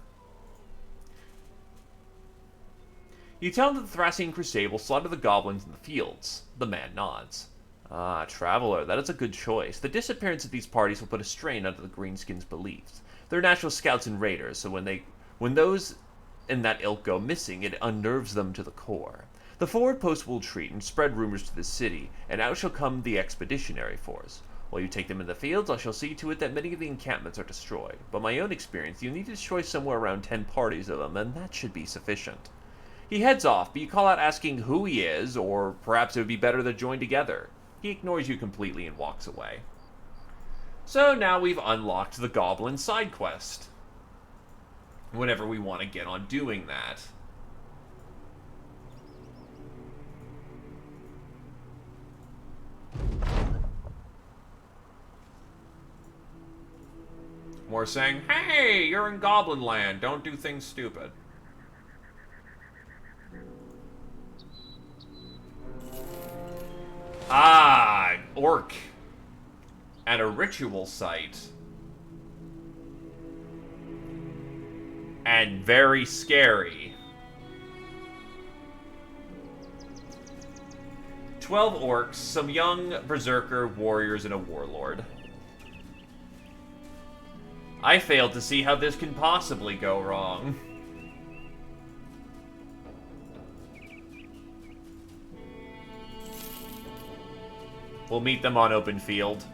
You tell him that the Thracian Crusade will slaughter the goblins in the fields. The man nods. Ah, traveler, that is a good choice. The disappearance of these parties will put a strain onto the greenskins' beliefs. They're natural scouts and raiders, so when those in that ilk go missing, it unnerves them to the core. The forward post will retreat and spread rumors to the city, and out shall come the expeditionary force. While you take them in the fields, I shall see to it that many of the encampments are destroyed. By my own experience, you need to destroy somewhere around 10 parties of them, and that should be sufficient. He heads off, but you call out asking who he is, or perhaps it would be better to join together. He ignores you completely and walks away. So now we've unlocked the Goblin side quest. Whenever we want to get on doing that. More saying, hey, you're in Goblin Land, don't do things stupid. Ah, orc. And a ritual site. And very scary. 12 orcs, some young berserker warriors, and a warlord. I failed to see how this can possibly go wrong. We'll meet them on open field.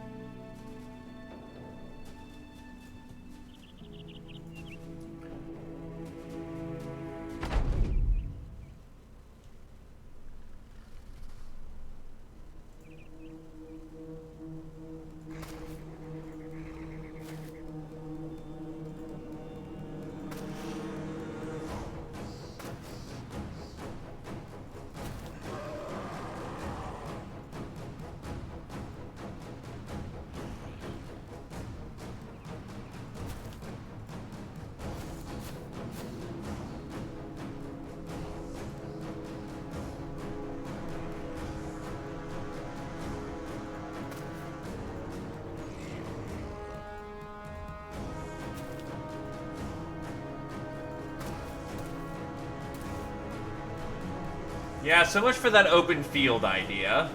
Yeah, so much for that open field idea.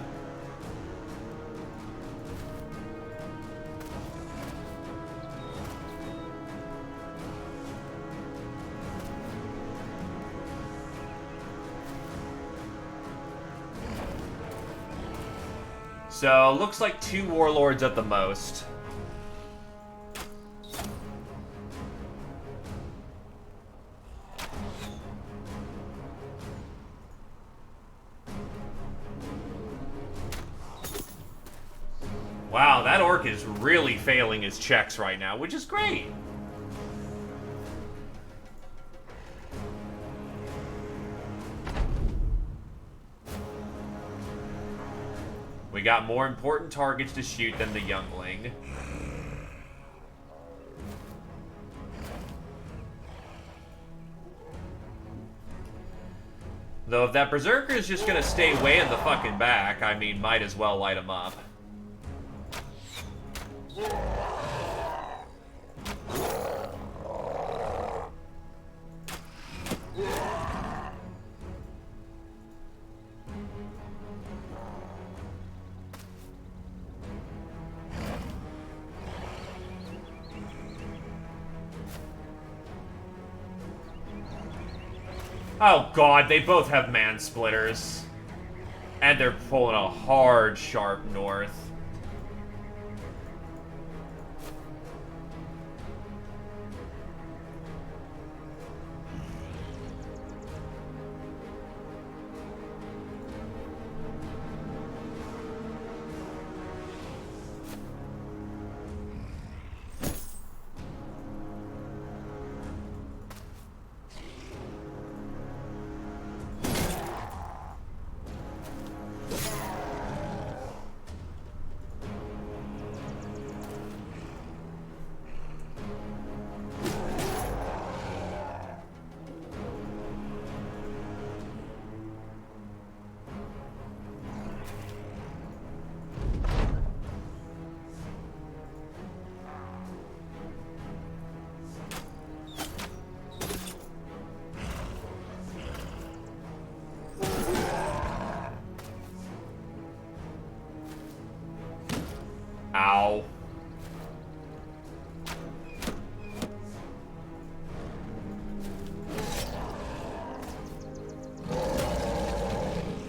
So, looks like 2 warlords at the most. Wow, that orc is really failing his checks right now, which is great. We got more important targets to shoot than the youngling. Though if that berserker is just gonna stay way in the fucking back, I mean, might as well light him up. Oh god, they both have man-splitters. And they're pulling a hard, sharp north.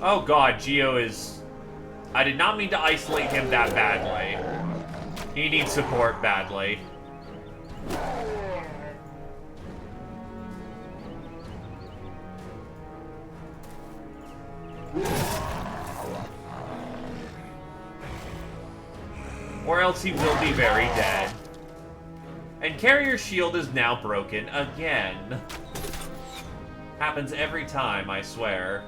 Oh god, Geo is... I did not mean to isolate him that badly. He needs support badly. Or else he will be very dead. And Carrier's shield is now broken again. Happens every time, I swear.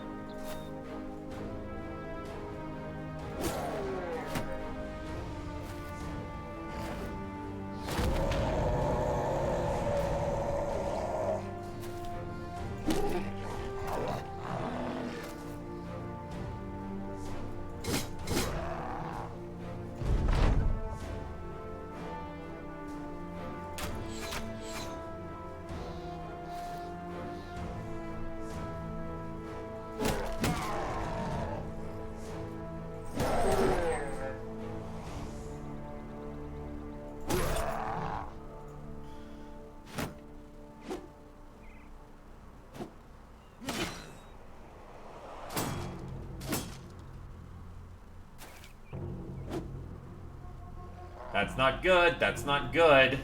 That's not good. That's not good.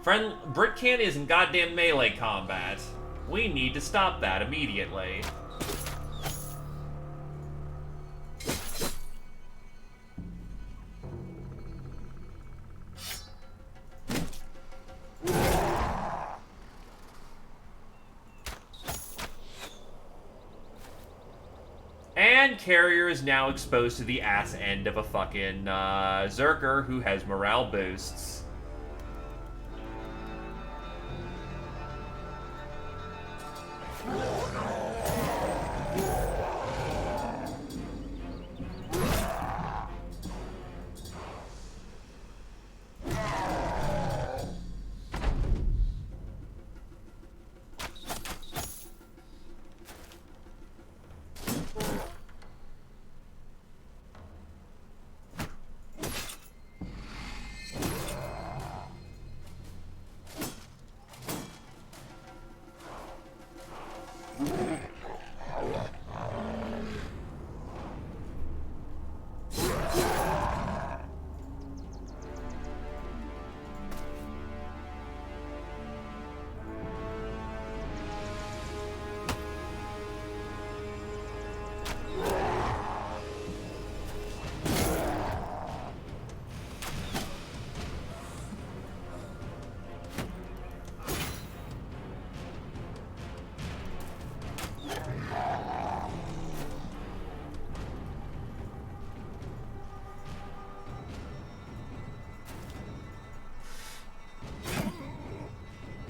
Britcan is in goddamn melee combat. We need to stop that immediately. And Carrier is now exposed to the ass end of a fucking Zerker who has morale boosts.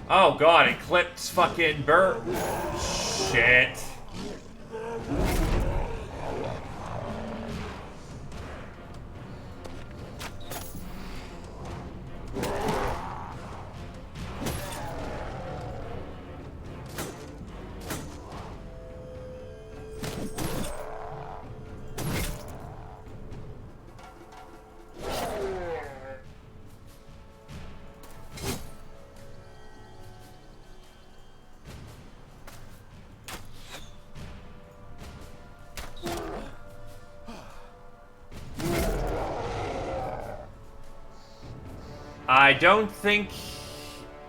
Oh god, Eclipse fucking shit. I don't think...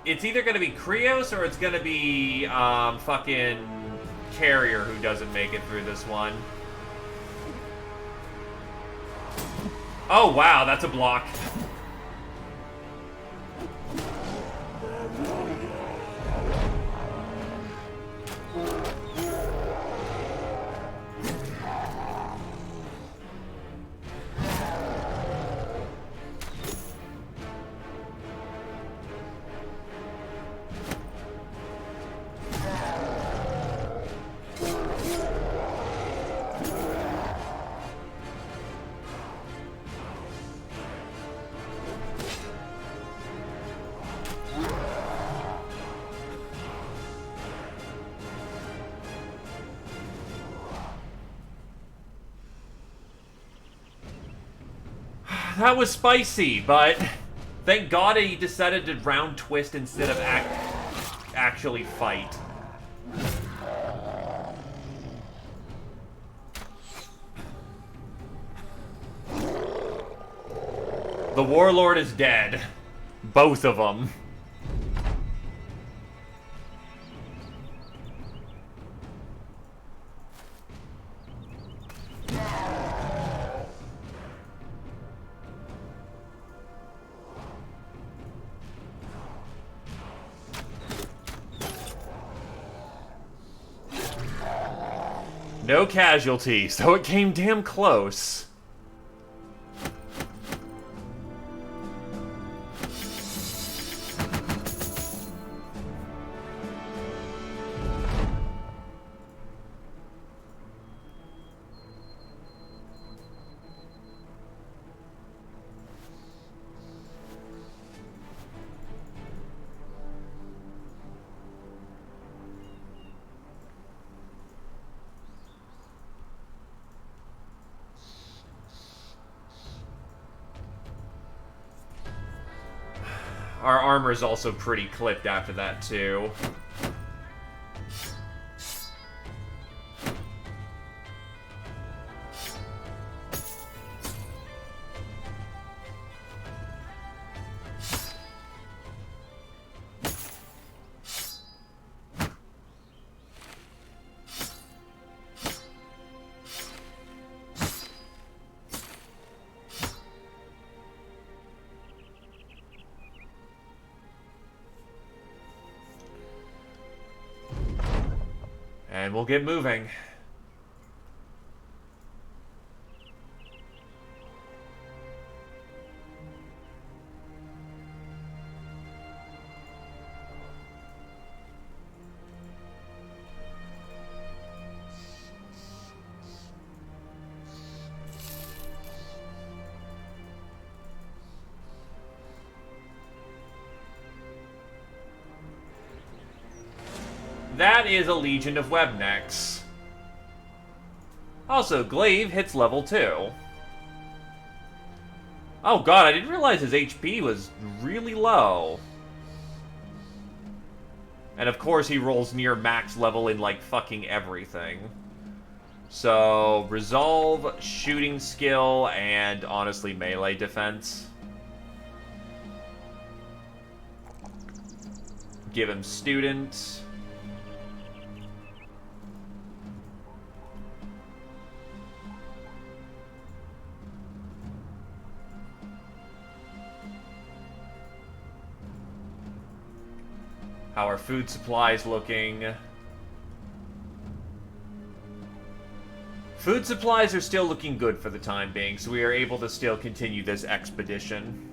It's either going to be Krios or it's going to be fucking Carrier who doesn't make it through this one. Oh, wow, that's a block. That was spicy, but thank God he decided to round twist instead of actually fight. The warlord is dead. Both of them. No casualties, though it came damn close. Our armor is also pretty clipped after that, too. And we'll get moving. That is a legion of webnecks. Also, Glaive hits level 2. Oh god, I didn't realize his HP was really low. And of course he rolls near max level in, like, fucking everything. So, resolve, shooting skill, and honestly melee defense. Give him student. How are food supplies looking? Food supplies are still looking good for the time being, so we are able to still continue this expedition.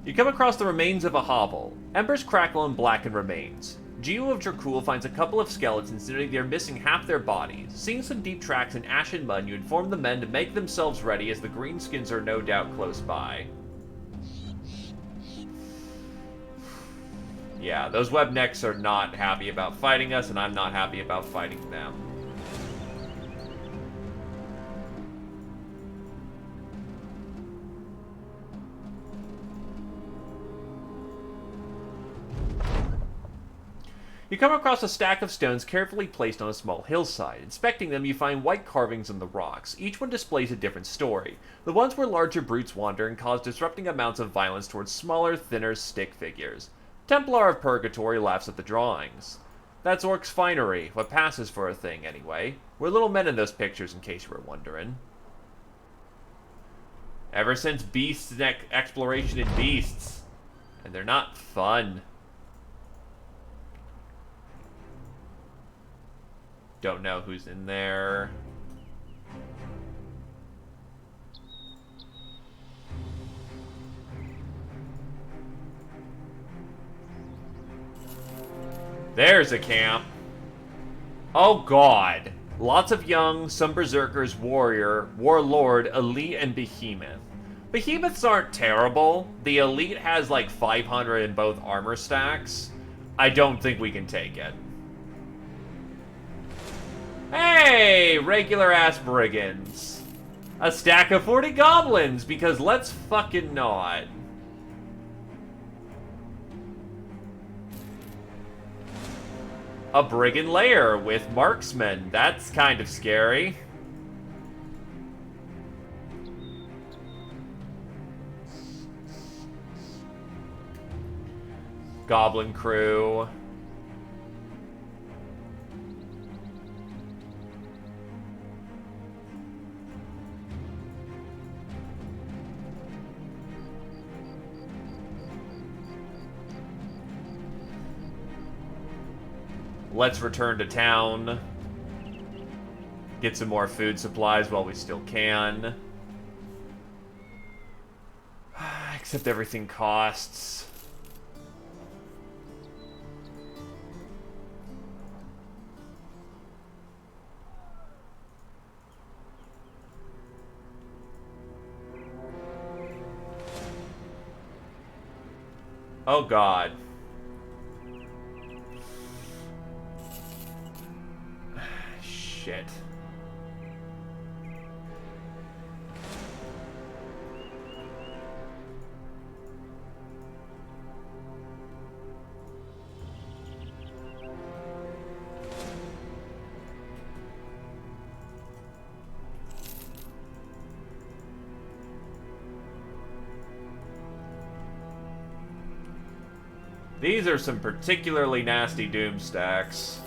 You come across the remains of a hovel. Embers crackle and blacken remains. Geo of Dracul finds a couple of skeletons noting they are missing half their bodies. Seeing some deep tracks in ashen mud, you inform the men to make themselves ready as the greenskins are no doubt close by. Yeah, those webnecks are not happy about fighting us, and I'm not happy about fighting them. You come across a stack of stones carefully placed on a small hillside. Inspecting them, you find white carvings on the rocks. Each one displays a different story. The ones where larger brutes wander and cause disrupting amounts of violence towards smaller, thinner stick figures. Templar of Purgatory laughs at the drawings. That's Orc's finery, what passes for a thing, anyway. We're little men in those pictures, in case you were wondering. Ever since Beasts and Exploration in Beasts. And they're not fun. Don't know who's in there. There's a camp. Oh god. Lots of young, some berserkers, warrior, warlord, elite, and behemoth. Behemoths aren't terrible. The elite has like 500 in both armor stacks. I don't think we can take it. Hey, regular ass brigands. A stack of 40 goblins, because let's fucking not. A brigand lair with marksmen. That's kind of scary. Goblin crew. Let's return to town. Get some more food supplies while we still can. Except everything costs. Oh god. Shit. These are some particularly nasty doom stacks.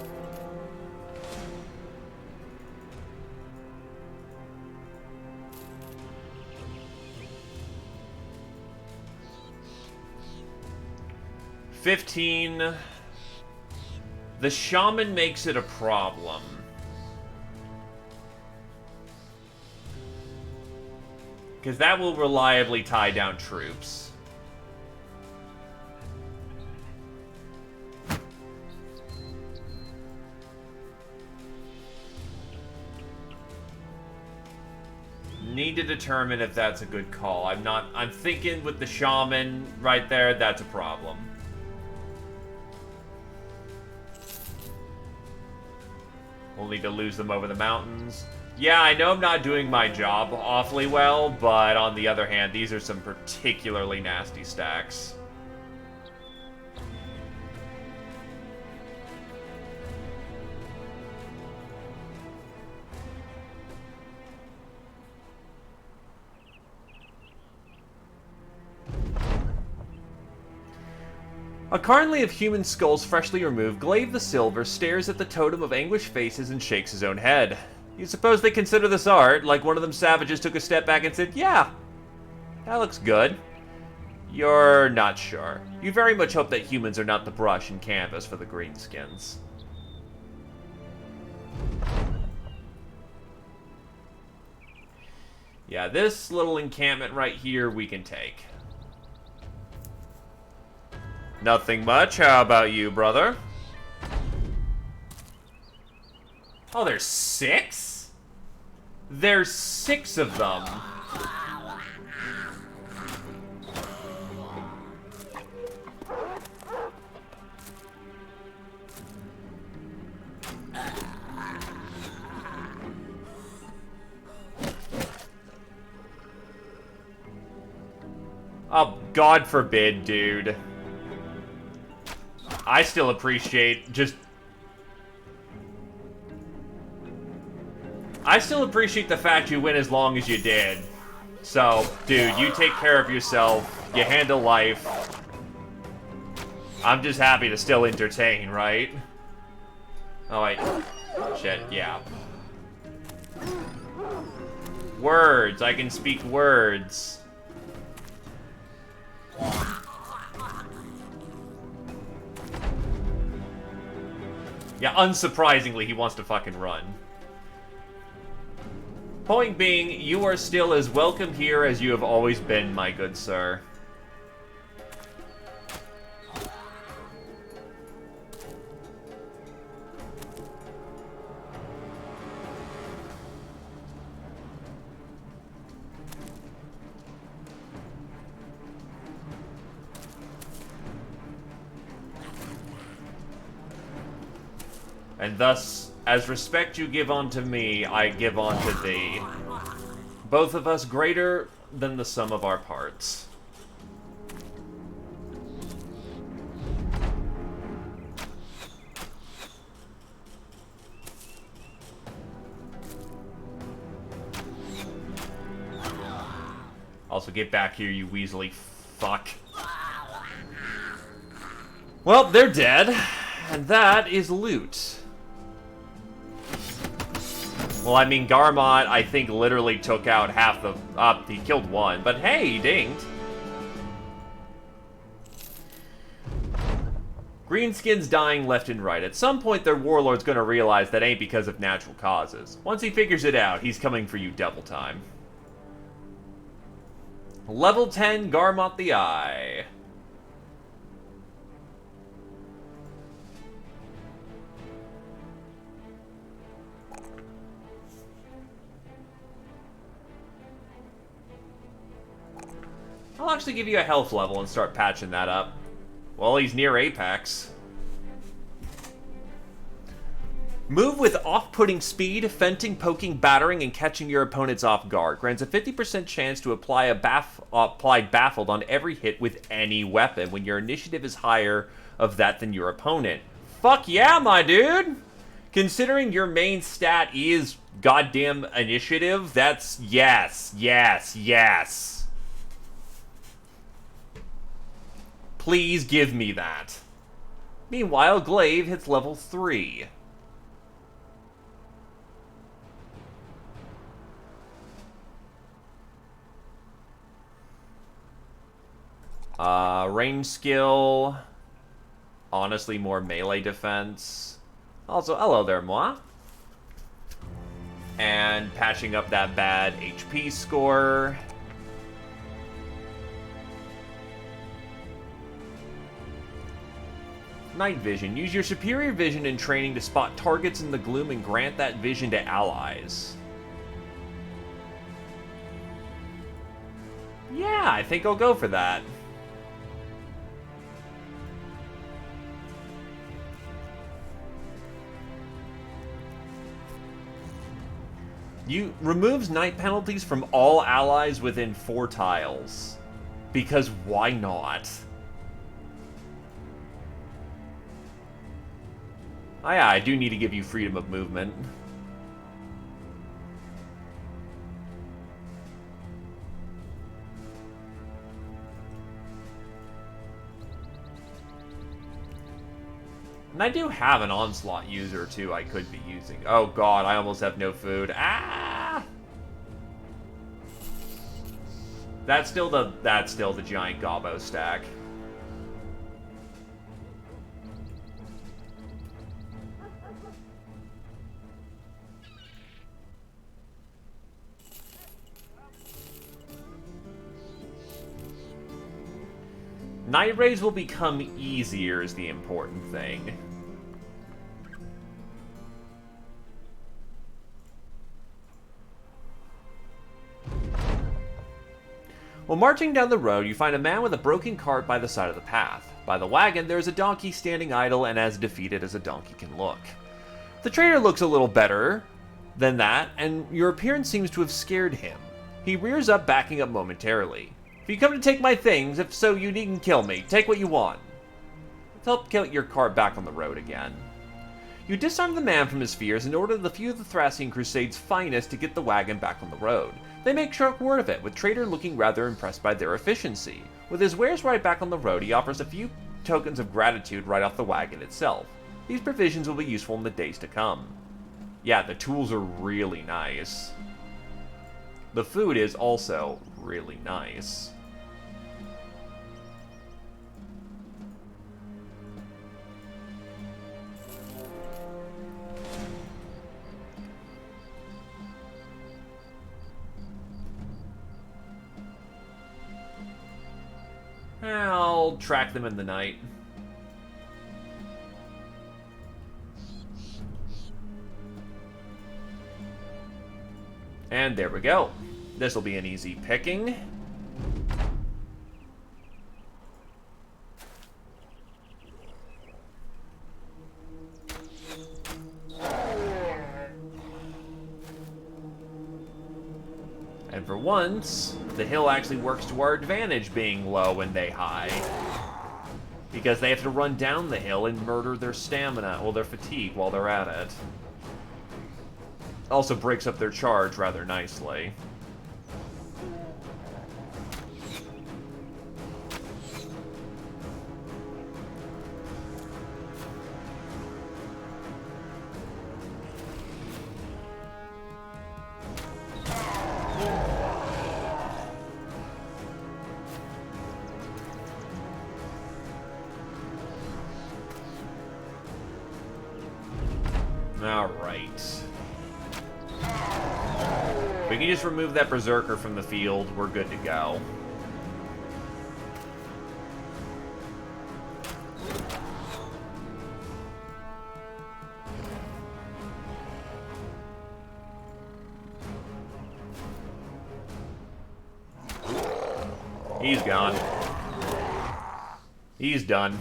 $15. The shaman makes it a problem. Because that will reliably tie down troops. Need to determine if that's a good call. I'm thinking with the shaman right there, that's a problem. We'll need to lose them over the mountains. Yeah, I know I'm not doing my job awfully well, but on the other hand, these are some particularly nasty stacks. A carnley of human skulls freshly removed, Glaive the Silver stares at the totem of anguished faces and shakes his own head. You suppose they consider this art? Like one of them savages took a step back and said, yeah, that looks good. You're not sure. You very much hope that humans are not the brush and canvas for the greenskins. Yeah, this little encampment right here we can take. Nothing much. How about you, brother? Oh, there's 6? There's 6 of them. Oh, God forbid, dude. I still appreciate just... I still appreciate the fact you went as long as you did. So, dude, you take care of yourself. You handle life. I'm just happy to still entertain, right? Oh, wait. Shit, yeah. Words. I can speak words. Yeah, unsurprisingly, he wants to fucking run. Point being, you are still as welcome here as you have always been, my good sir. And thus, as respect you give unto me, I give unto thee. Both of us greater than the sum of our parts. Also, get back here, you weaselly fuck. Well, they're dead. And that is loot. Well, I mean, Garmot, I think, literally took out half the... he killed one. But hey, he dinged. Greenskin's dying left and right. At some point, their warlord's gonna realize that ain't because of natural causes. Once he figures it out, he's coming for you double time. Level 10, Garmot the Eye. I'll actually give you a health level and start patching that up. Well, he's near Apex. Move with off-putting speed, feinting, poking, battering, and catching your opponents off guard. Grants a 50% chance to apply baffled on every hit with any weapon when your initiative is higher of that than your opponent. Fuck yeah, my dude! Considering your main stat is goddamn initiative, that's yes, yes, yes. Please give me that. Meanwhile, Glaive hits level 3. Range skill. Honestly, more melee defense. Also, hello there, moi. And patching up that bad HP score. Night vision. Use your superior vision and training to spot targets in the gloom and grant that vision to allies. Yeah, I think I'll go for that. Removes night penalties from all allies within 4 tiles. Because why not? Oh yeah, I do need to give you freedom of movement. And I do have an Onslaught user, too, I could be using. Oh god, I almost have no food. Ah! That's still the giant gobbo stack. Night raids will become easier is the important thing. While marching down the road, you find a man with a broken cart by the side of the path. By the wagon, there is a donkey standing idle and as defeated as a donkey can look. The trader looks a little better than that, and your appearance seems to have scared him. He rears up, backing up momentarily. If you come to take my things, if so, you needn't kill me. Take what you want. Let's help get your cart back on the road again. You disarm the man from his fears and order the few of the Thracian Crusade's finest to get the wagon back on the road. They make short work of it, with Trader looking rather impressed by their efficiency. With his wares right back on the road, he offers a few tokens of gratitude right off the wagon itself. These provisions will be useful in the days to come. Yeah, the tools are really nice. The food is also really nice. I'll track them in the night. And there we go. This will be an easy picking. For once, the hill actually works to our advantage being low and they high. Because they have to run down the hill and murder their stamina, or their fatigue while they're at it. Also breaks up their charge rather nicely. Alright. We can just remove that Berserker from the field. We're good to go. He's gone. He's done.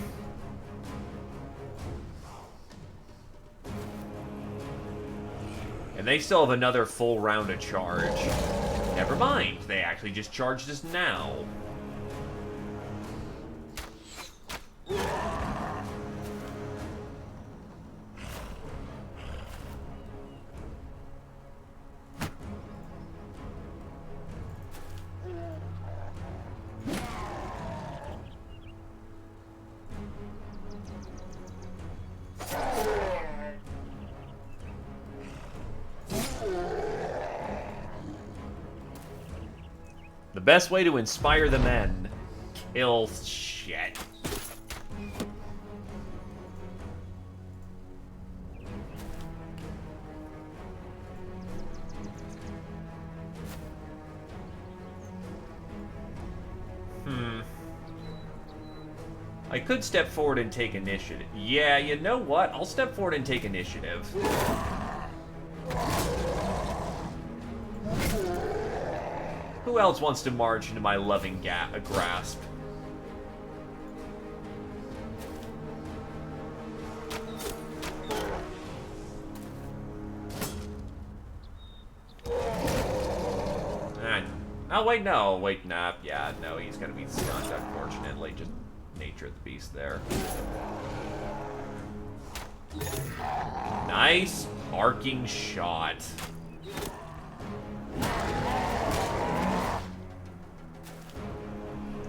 And they still have another full round of charge. Never mind, they actually just charged us now. The best way to inspire the men. Kill shit. I could step forward and take initiative. Yeah, you know what? I'll step forward and take initiative. Who else wants to march into my loving grasp? Oh, wait, no. Wait, nah. Yeah, no, he's gonna be stunned, unfortunately. Just nature of the beast there. Nice arcing shot.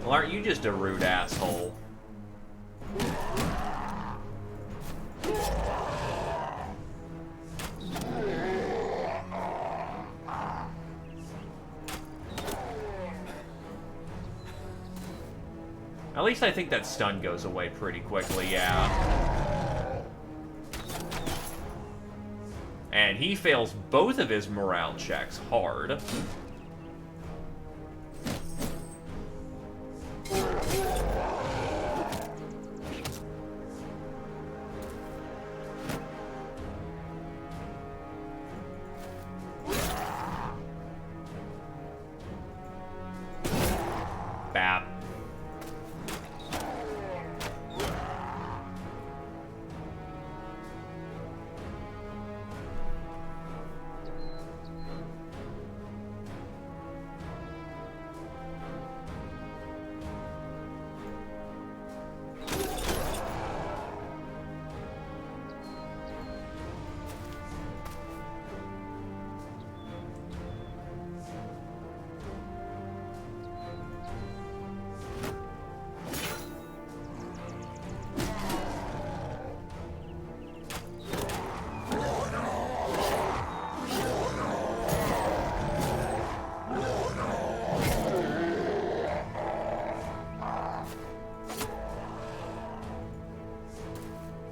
Well, aren't you just a rude asshole? At least I think that stun goes away pretty quickly, yeah. And he fails both of his morale checks hard. Bap.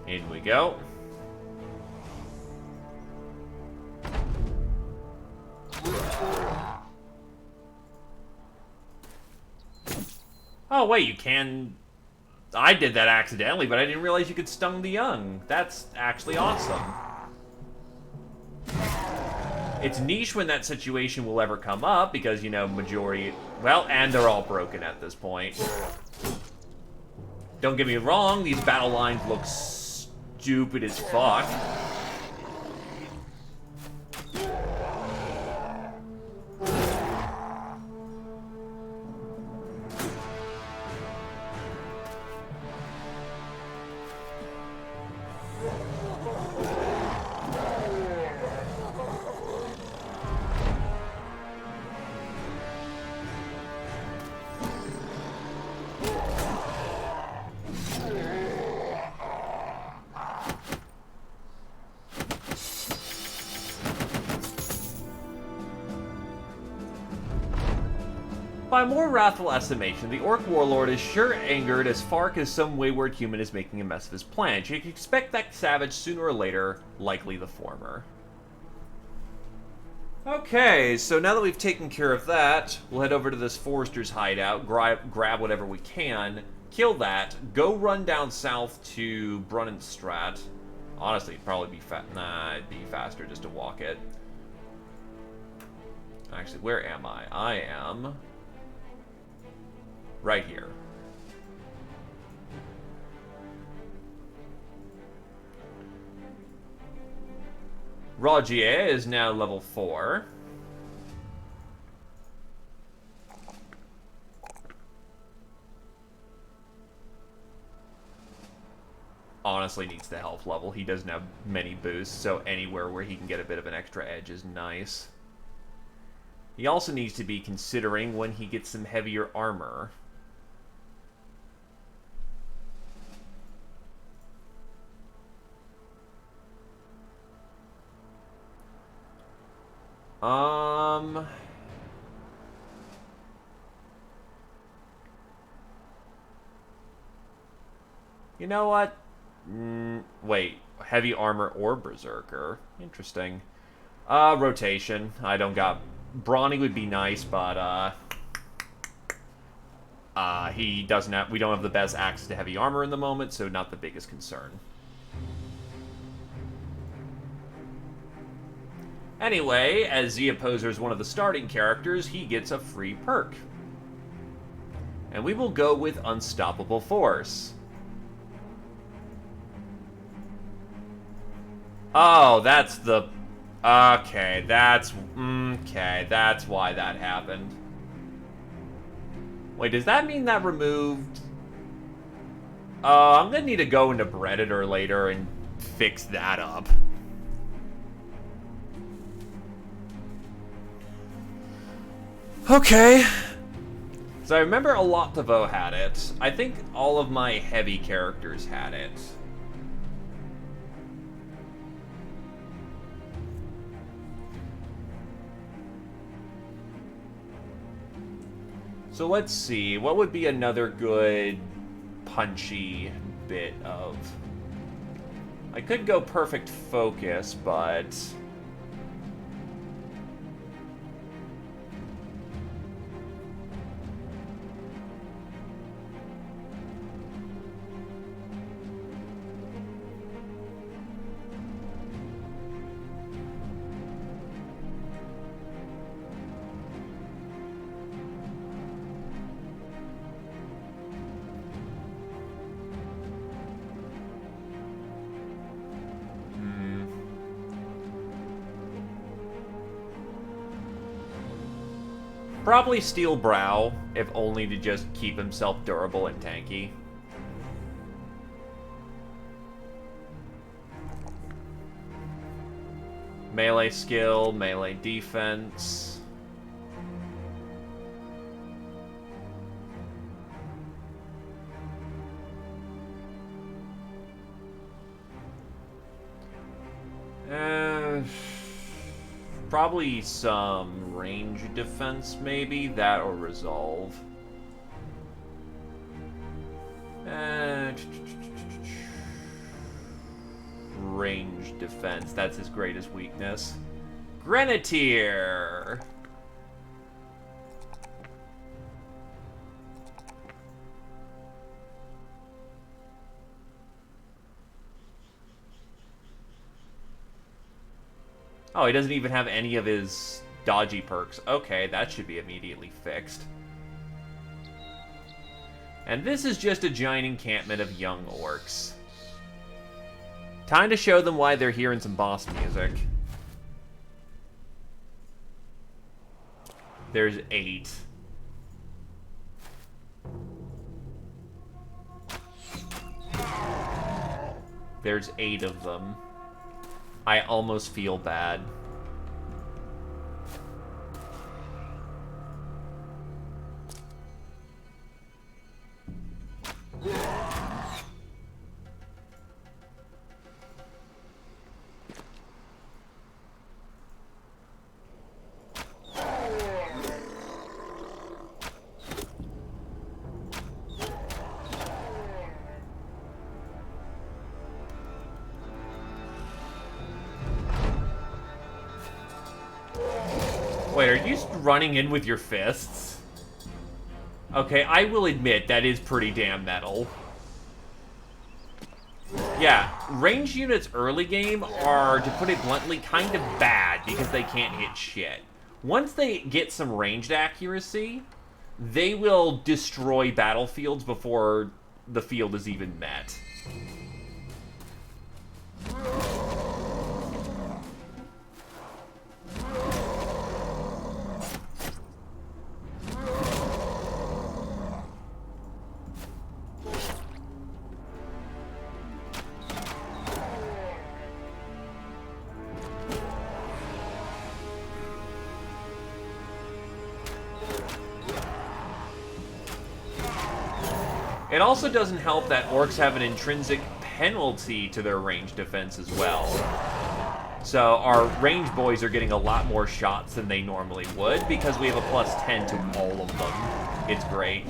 In we go. Oh, wait, you can... I did that accidentally, but I didn't realize you could stun the young. That's actually awesome. It's niche when that situation will ever come up, because, you know, majority... Well, and they're all broken at this point. Don't get me wrong, these battle lines look stupid as fuck. By more wrathful estimation, the Orc Warlord is sure angered as far as some wayward human is making a mess of his plans. You can expect that savage sooner or later, likely the former. Okay, so now that we've taken care of that, we'll head over to this Forester's hideout, grab whatever we can, kill that, go run down south to Brunnenstrat. Honestly, it'd probably be it'd be faster just to walk it. Actually, where am I? I am right here. Rogier is now level 4. Honestly needs the health level. He doesn't have many boosts, so anywhere where he can get a bit of an extra edge is nice. He also needs to be considering when he gets some heavier armor. You know what? Wait, heavy armor or berserker? Interesting. Rotation. I don't got... Brawny would be nice, but, he doesn't have... We don't have the best access to heavy armor in the moment, so not the biggest concern. Anyway, as Z-Opposer is one of the starting characters, he gets a free perk. And we will go with Unstoppable Force. Oh, that's the... Okay, that's why that happened. Wait, does that mean that removed... I'm gonna need to go into Predator later and fix that up. Okay. So I remember a lot of O had it. I think all of my heavy characters had it. So let's see, what would be another good punchy bit of... I could go Perfect Focus, but... Probably Steel Brow, if only to just keep himself durable and tanky. Melee skill, melee defense. Probably some range defense, maybe? That or resolve. Range defense, that's his greatest weakness. Grenadier! Oh, he doesn't even have any of his dodgy perks. Okay, that should be immediately fixed. And this is just a giant encampment of young orcs. Time to show them why they're hearing some boss music. There's 8. There's 8 of them. I almost feel bad. Wait, are you just running in with your fists? Okay, I will admit, that is pretty damn metal. Yeah, ranged units early game are, to put it bluntly, kind of bad because they can't hit shit. Once they get some ranged accuracy, they will destroy battlefields before the field is even met. It also doesn't help that orcs have an intrinsic penalty to their ranged defense as well. So our range boys are getting a lot more shots than they normally would because we have a plus 10 to all of them. It's great.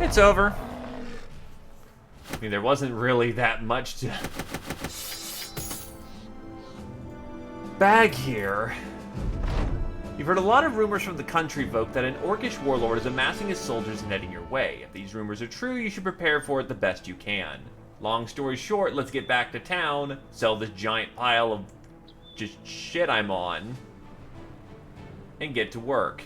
It's over. I mean, there wasn't really that much to bag here. You've heard a lot of rumors from the country folk that an orcish warlord is amassing his soldiers and heading your way. If these rumors are true, you should prepare for it the best you can. Long story short, let's get back to town, sell this giant pile of just shit I'm on, and get to work.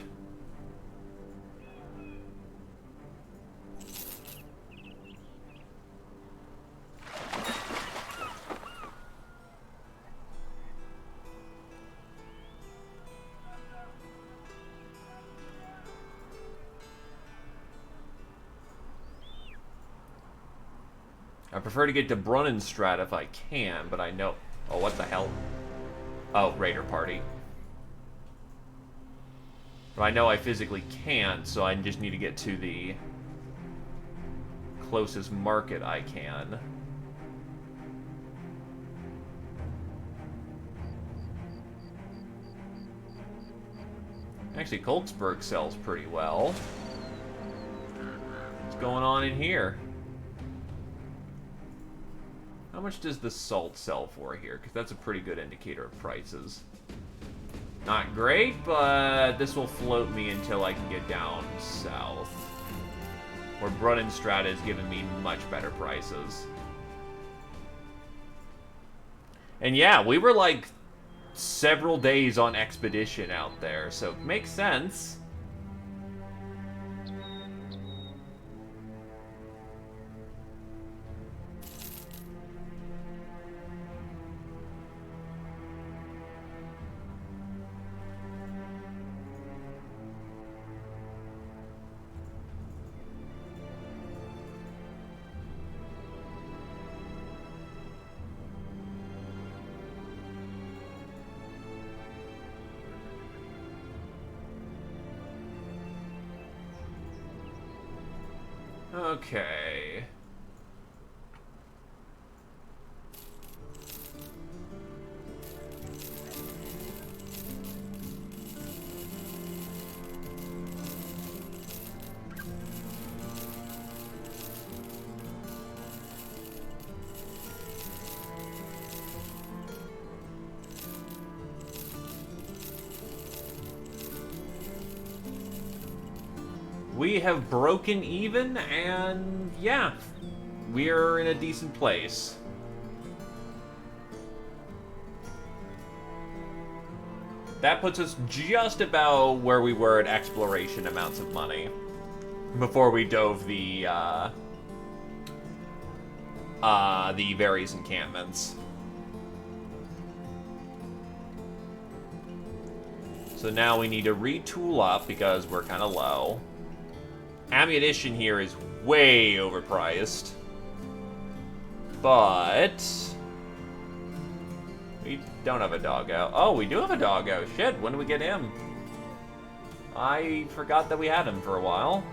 I prefer to get to Brunnenstrat if I can, but I know... Oh, what the hell? Oh, Raider Party. But I know I physically can't, so I just need to get to the closest market I can. Actually, Kolksberg sells pretty well. What's going on in here? How much does the salt sell for here? Because that's a pretty good indicator of prices. Not great, but this will float me until I can get down south. Where Brunnenstrat is giving me much better prices. And yeah, we were like several days on expedition out there, so it makes sense. Okay. We have broken even, and yeah, we're in a decent place. That puts us just about where we were at exploration amounts of money before we dove the various encampments. So now we need to retool up because we're kind of low. Ammunition here is way overpriced. But We don't have a doggo. Oh, we do have a doggo. Shit, when do we get him? I forgot that we had him for a while.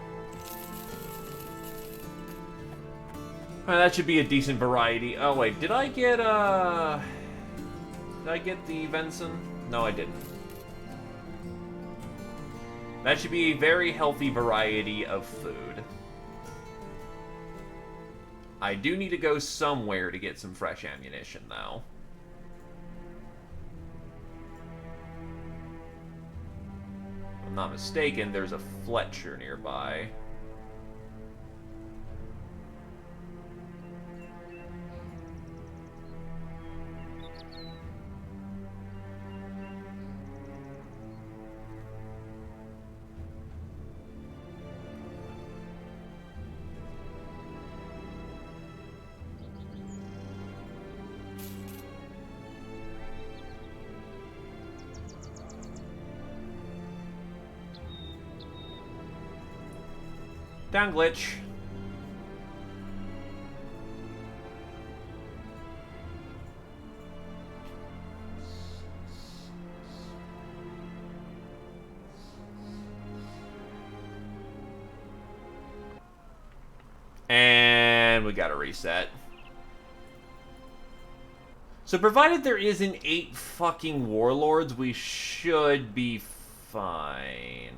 That should be a decent variety. Oh, wait, did I get the venison? No, I didn't. That should be a very healthy variety of food. I do need to go somewhere to get some fresh ammunition, though. If I'm not mistaken, there's a Fletcher nearby. Down glitch. And we gotta reset. So provided there isn't 8 fucking warlords, we should be fine.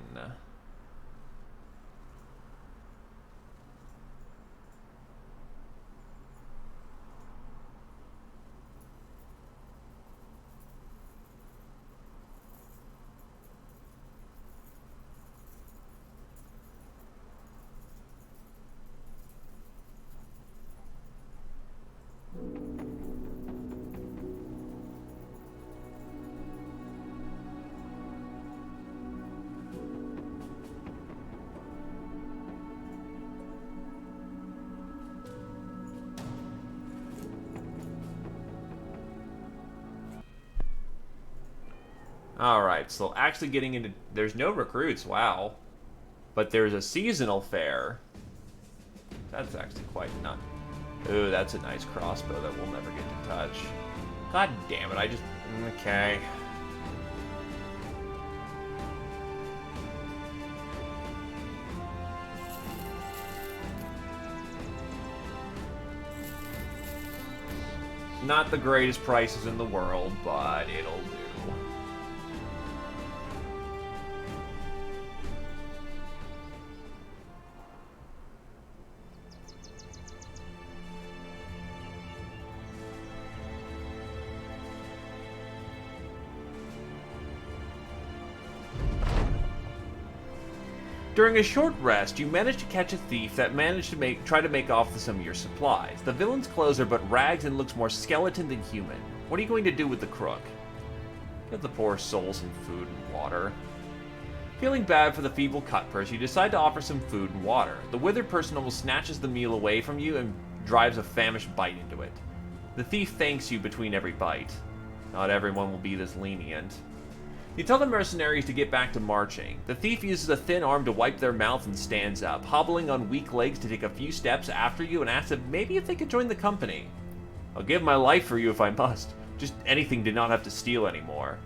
Alright, so actually getting into... There's no recruits, wow. But there's a seasonal fair. That's actually quite not... Ooh, that's a nice crossbow that we'll never get to touch. God damn it, I just... Okay. Not the greatest prices in the world, but it'll do. During a short rest, you manage to catch a thief that managed to try to make off with some of your supplies. The villain's clothes are but rags and looks more skeleton than human. What are you going to do with the crook? Give the poor soul some food and water. Feeling bad for the feeble cutpurse, you decide to offer some food and water. The withered person almost snatches the meal away from you and drives a famished bite into it. The thief thanks you between every bite. Not everyone will be this lenient. You tell the mercenaries to get back to marching. The thief uses a thin arm to wipe their mouth and stands up, hobbling on weak legs to take a few steps after you and asks maybe if they could join the company. I'll give my life for you if I must. Just anything to not have to steal anymore.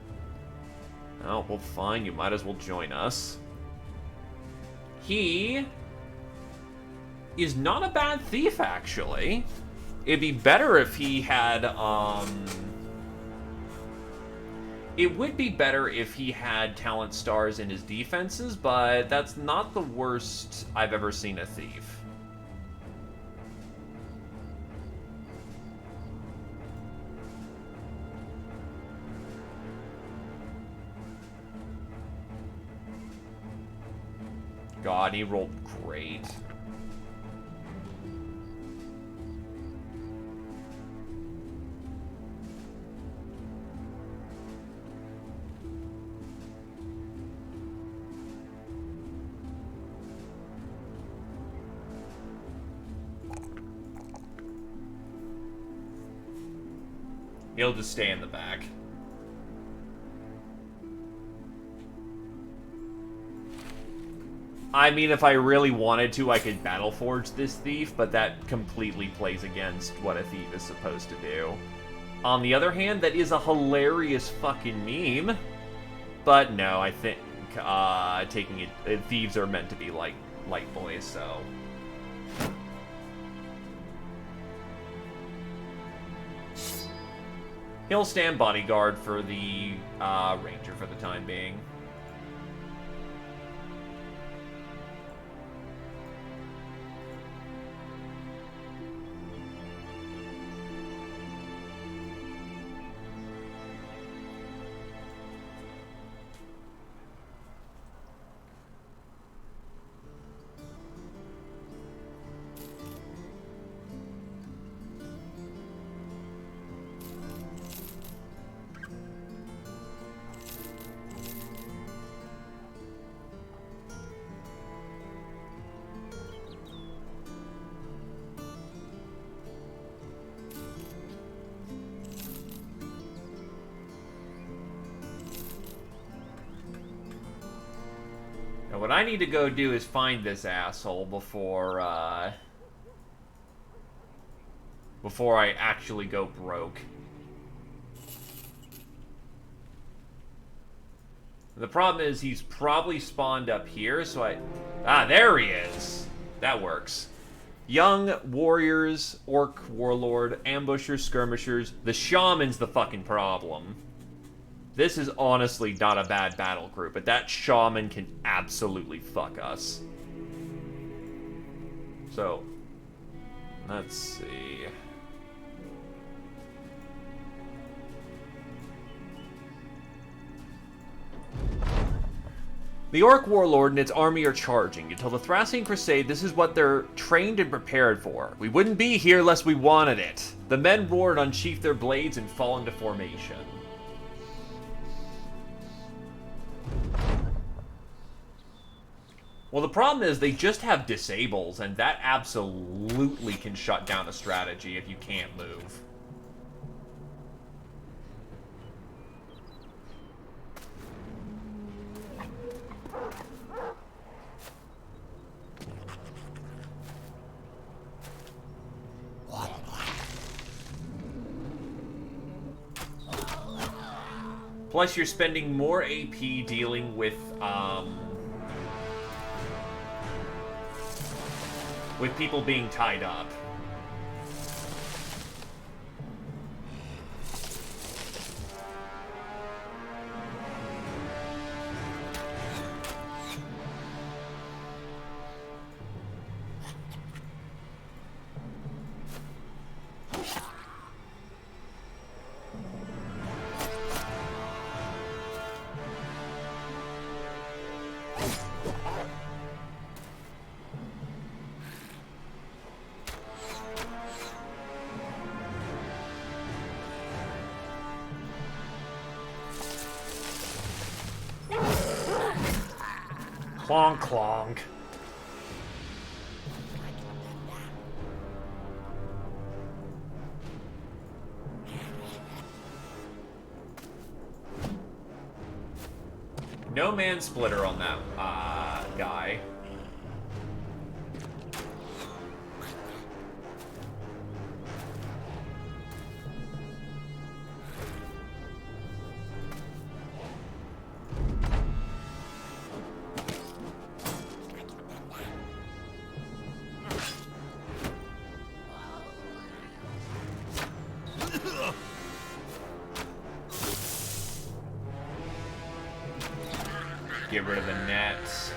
Oh, well fine, you might as well join us. He is not a bad thief, actually. It'd be better if he had, It would be better if he had talent stars in his defenses, but that's not the worst I've ever seen a thief. God, he rolled great. He'll just stay in the back. I mean, if I really wanted to, I could Battleforge this thief, but that completely plays against what a thief is supposed to do. On the other hand, that is a hilarious fucking meme. But no, I think taking it, thieves are meant to be like light boys, so. He'll stand bodyguard for the ranger for the time being. What I need to go do is find this asshole before I actually go broke. The problem is he's probably spawned up here, so there he is. That works. Young warriors, orc warlord, ambushers, skirmishers. The shaman's the fucking problem. This is honestly not a bad battle group, but that shaman can absolutely fuck us. So, let's see. The Orc Warlord and its army are charging. Until the Thracian Crusade, this is what they're trained and prepared for. We wouldn't be here unless we wanted it. The men roared, unsheath their blades, and fall into formation. Well, the problem is they just have disables, and that absolutely can shut down a strategy if you can't move. Plus, you're spending more AP dealing with people being tied up. Clonk, clonk. No man splitter on that guy. Get rid of the nets.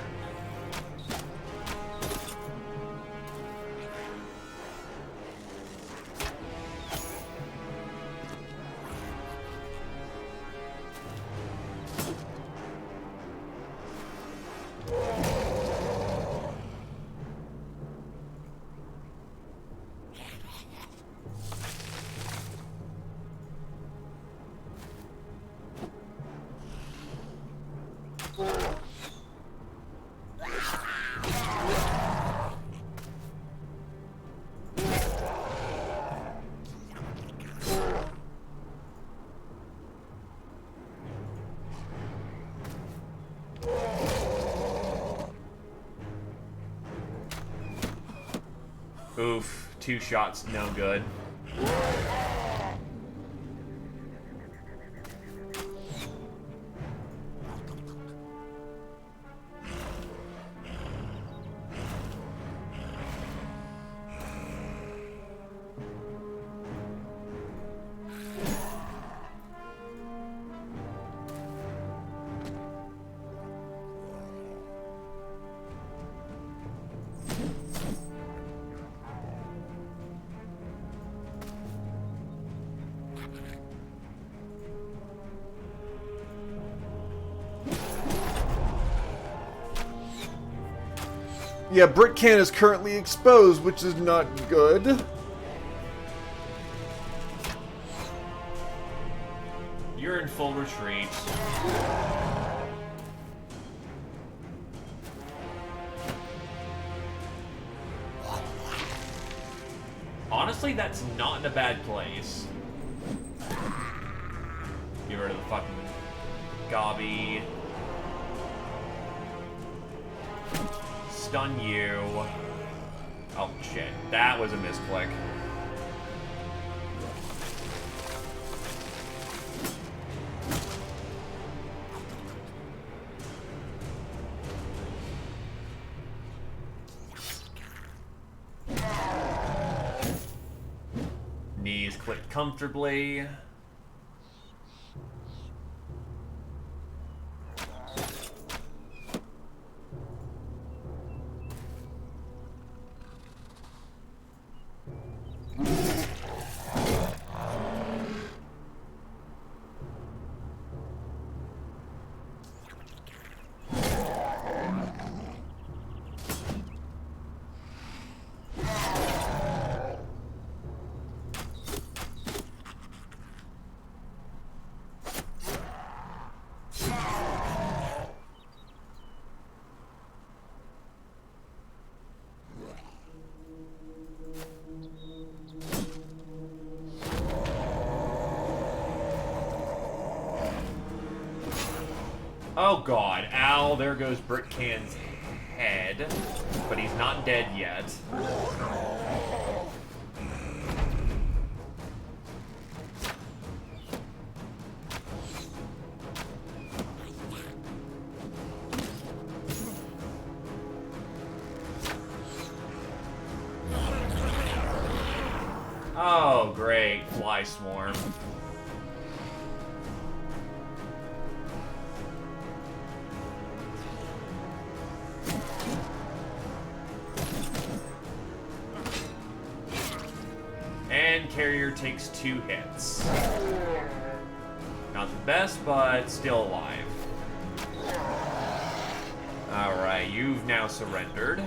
Oof, 2 shots, no good. Yeah, Brick Can is currently exposed, which is not good. You're in full retreat. Honestly, that's not in a bad place. Get rid of the fucking gobby. Stun you. Oh, shit. That was a misclick. Knees clicked comfortably. Oh god, ow, there goes Brick Can's head. But he's not dead yet. Oh, great, Fly Swarm. And Carrier takes 2 hits. Not the best, but still alive. Alright, you've now surrendered.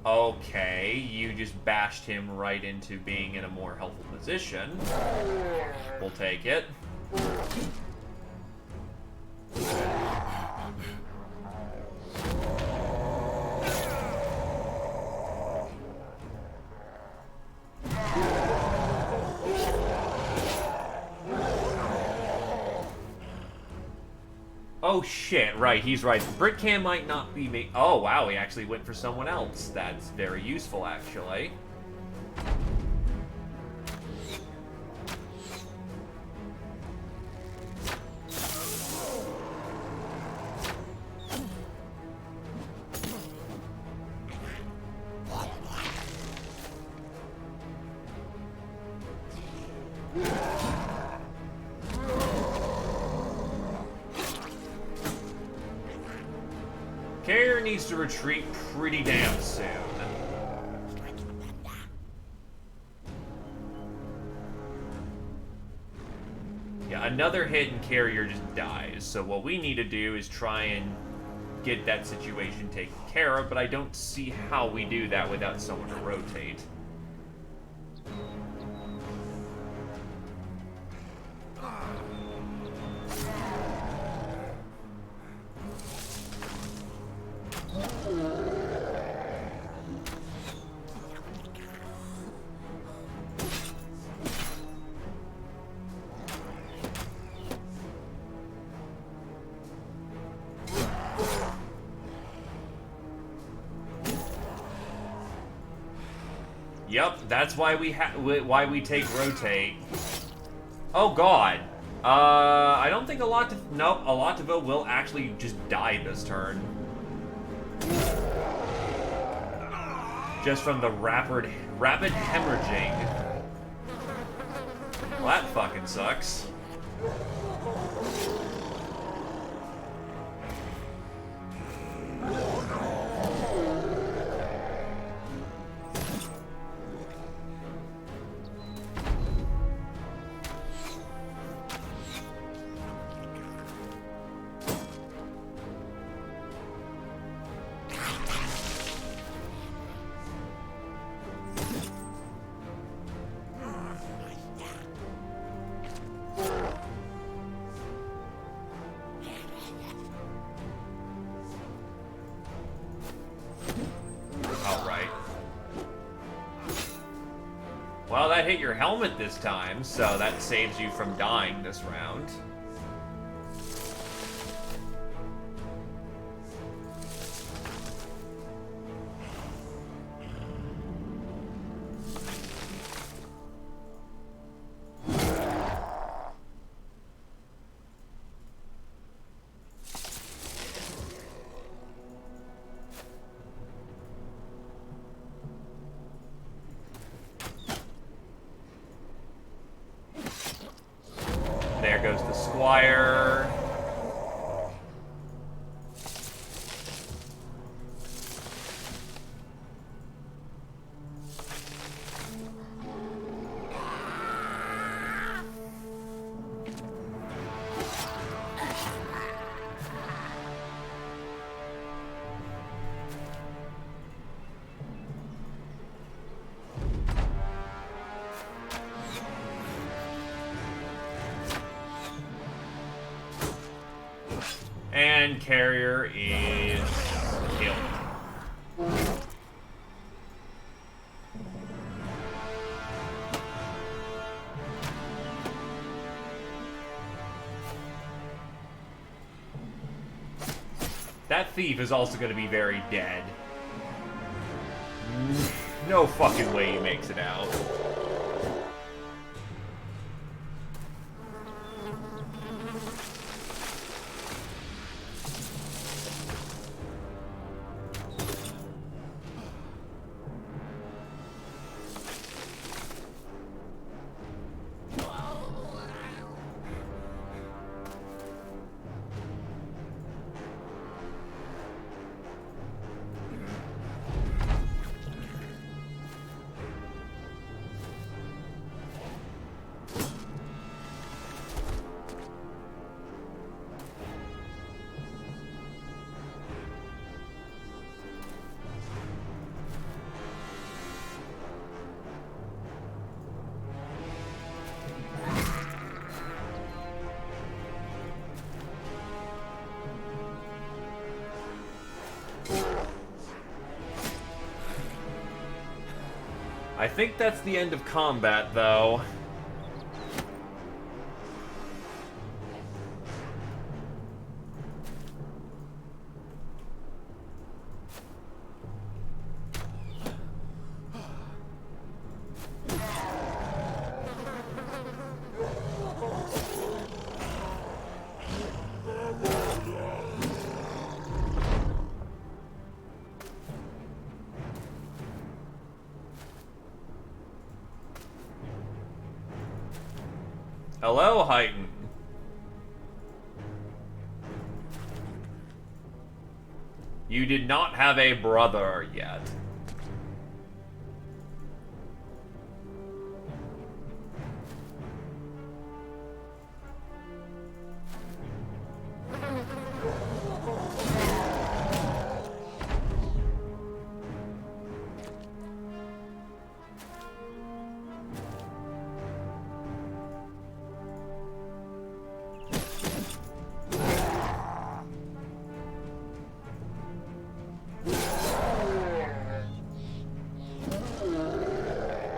Okay, you just bashed him right into being in a more helpful position. We'll take it. Oh shit, right, he's right. Brick Can might not be me. Oh wow, he actually went for someone else. That's very useful, actually. Carrier needs to retreat pretty damn soon. Yeah, another hit and Carrier just dies. So what we need to do is try and get that situation taken care of, but I don't see how we do that without someone to rotate. Yep, that's why we take rotate. Oh god. I don't think nope, Alativo will actually just die this turn. Just from the rapid hemorrhaging. Well, that fucking sucks. Well, that hit your helmet this time, so that saves you from dying this round. There goes the Squire. And Carrier is killed. That thief is also going to be very dead. No fucking way he makes it out. I think that's the end of combat, though. Hello, Heighton. You did not have a brother yet.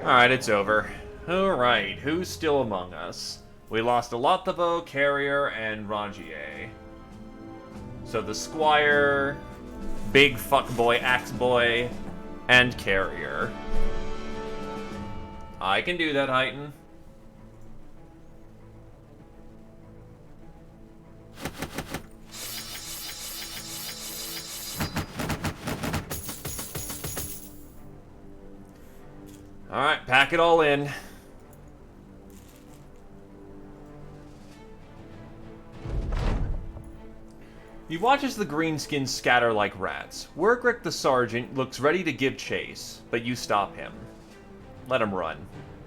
Alright, it's over. Alright, who's still among us? We lost Alativo, Carrier, and Rangier. So the Squire, Big Fuckboy, Axeboy, and Carrier. I can do that, Heighton. Alright, pack it all in. You watch as the greenskins scatter like rats. Wergrick the sergeant looks ready to give chase, but you stop him. Let him run.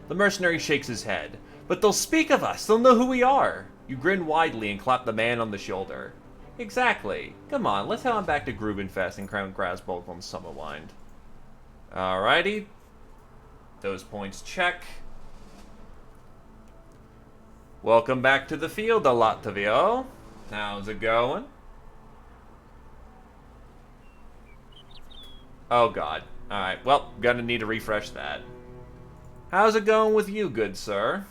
The mercenary shakes his head. But they'll speak of us, they'll know who we are. You grin widely and clap the man on the shoulder. Exactly. Come on, let's head on back to Grubenfest and crown Grasbolg on Summerwind. Alrighty. Those points check. Welcome back to the field, Alattavio. How's it going? Oh god. Alright, well, gonna need to refresh that. How's it going with you, good sir?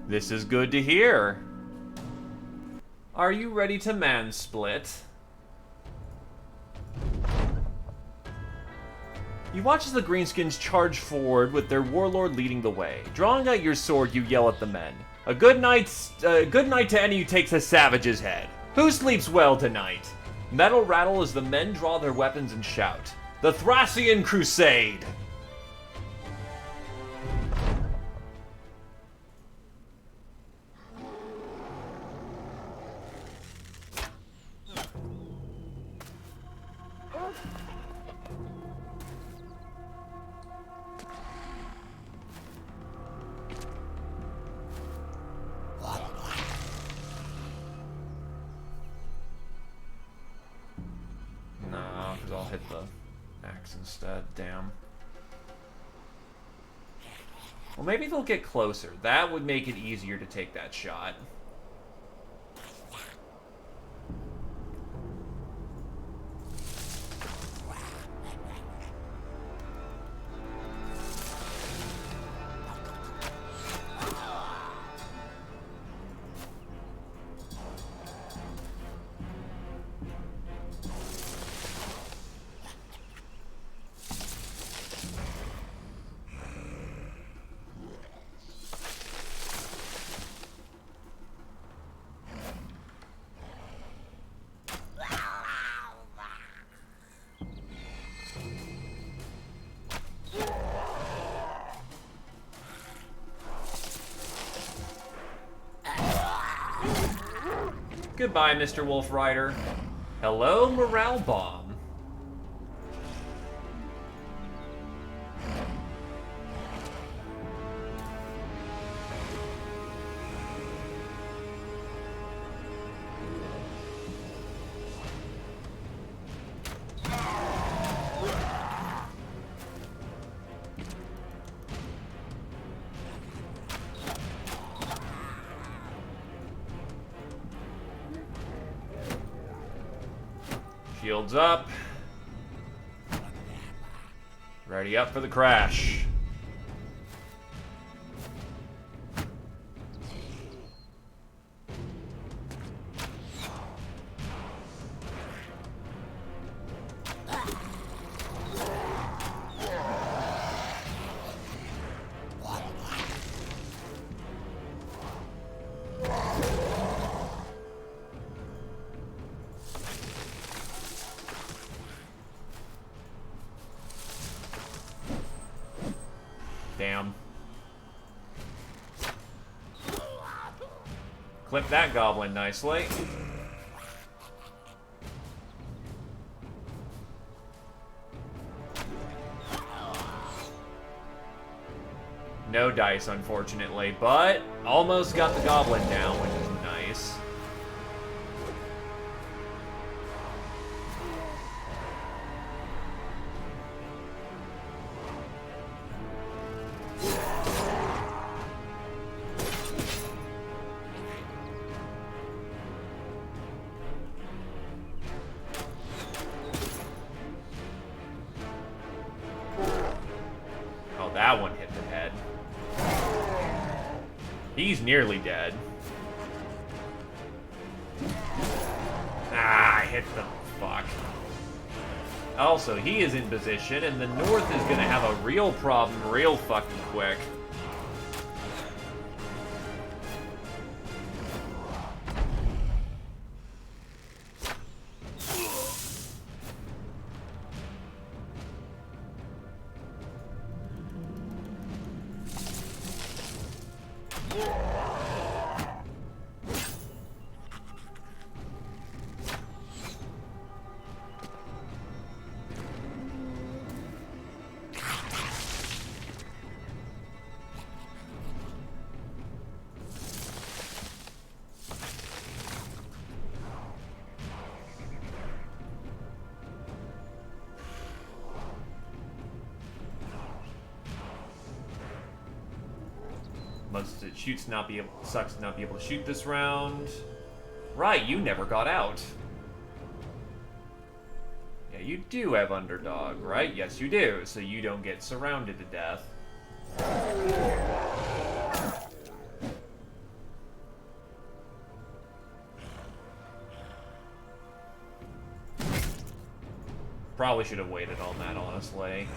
This is good to hear. Are you ready to man-split? You watch as the Greenskins charge forward with their warlord leading the way. Drawing out your sword, you yell at the men. A good night to any who takes a savage's head. Who sleeps well tonight? Metal rattle as the men draw their weapons and shout. The Thracian Crusade! I'll hit the axe instead. Damn. Well, maybe they'll get closer. That would make it easier to take that shot. Goodbye, Mr. Wolf Rider. Hello, Morale Bomb. Shields up. Ready up for the crash. Damn. Clip that goblin nicely. No dice, unfortunately, but almost got the goblin down, which is nice. He's nearly dead. Ah, I hit the fuck. Also, he is in position, and the North is gonna have a real problem real fucking quick. Sucks to not be able to shoot this round. Right, you never got out. Yeah, you do have underdog, right? Yes, you do. So you don't get surrounded to death. Probably should have waited on that, honestly.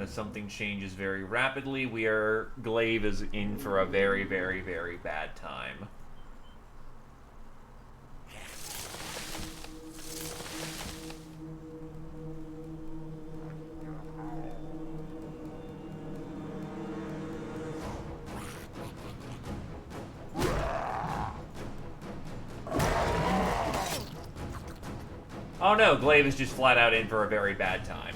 Something changes very rapidly, Glaive is in for a very, very, very bad time. Oh no, Glaive is just flat out in for a very bad time.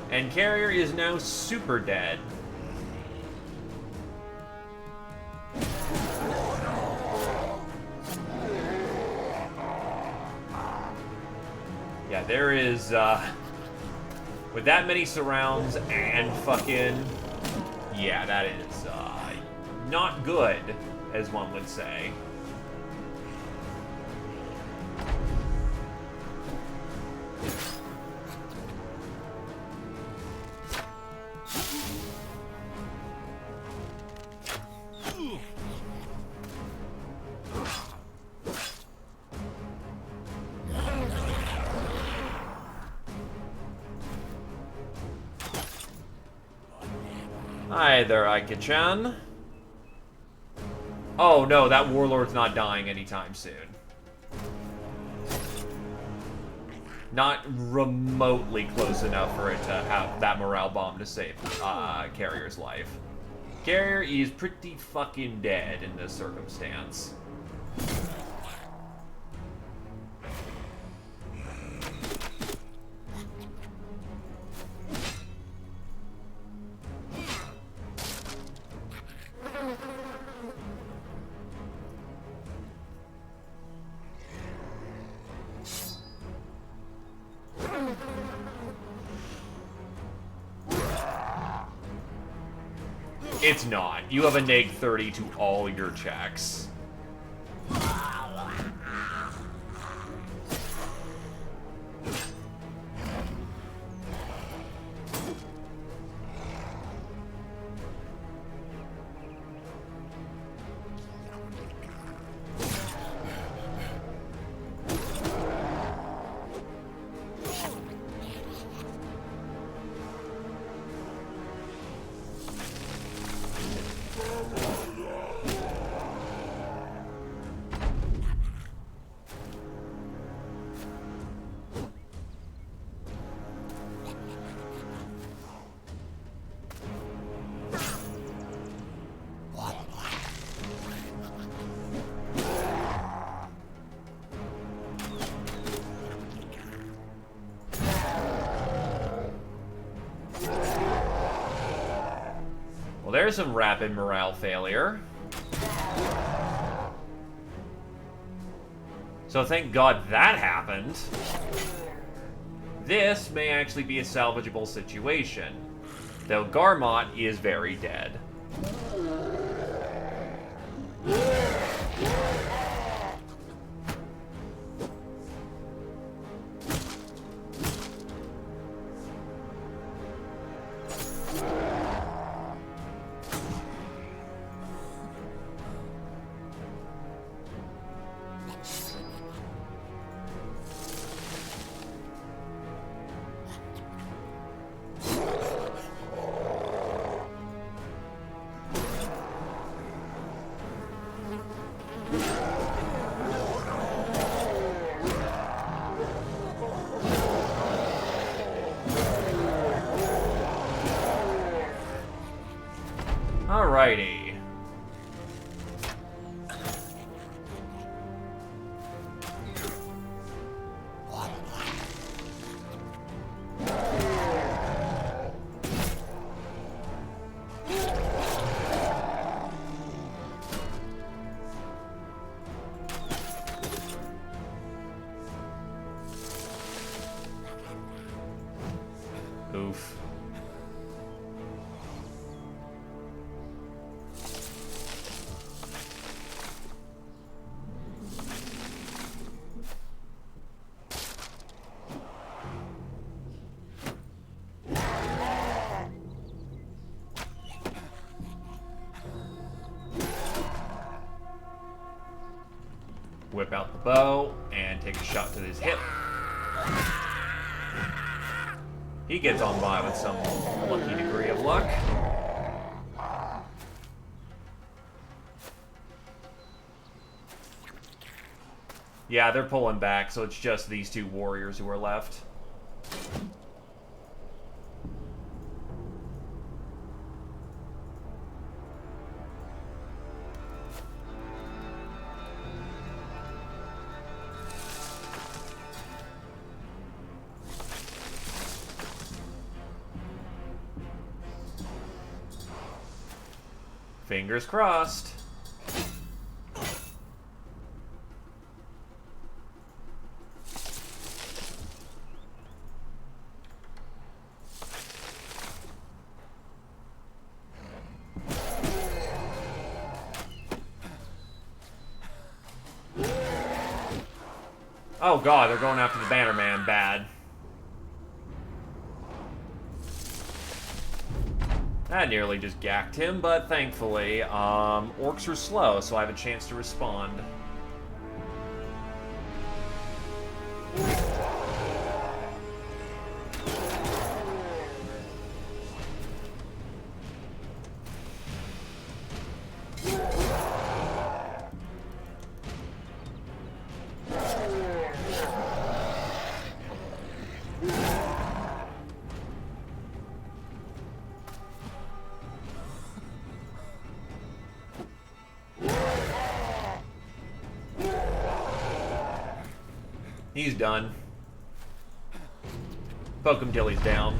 And Carrier is now super dead. Yeah, there is, with that many surrounds and fucking... Yeah, that is, not good, as one would say. Hi there, Ike-chan. Oh no, that Warlord's not dying anytime soon. Not remotely close enough for it to have that morale bomb to save Carrier's life. Carrier is pretty fucking dead in this circumstance. It's not. You have a neg 30 to all your checks. there's some rapid morale failure. So thank God that happened. This may actually be a salvageable situation, though Garmot is very dead. Alrighty. Oof. Whip out the bow and take a shot to his hip. He gets on by with some lucky degree of luck. Yeah, they're pulling back, so it's just these two warriors who are left. Fingers crossed. Oh god, they're going after the Bannerman. Bad. That nearly just gacked him, but thankfully, orcs are slow, so I have a chance to respond. He's done. Poke him till he's down.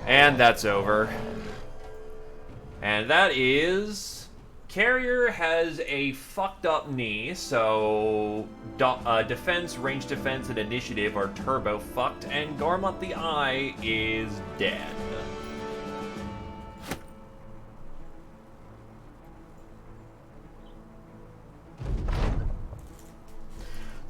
And that's over. And that is... Carrier has a fucked up knee, so defense, range defense, and initiative are turbo fucked, and Garmot the Eye is dead.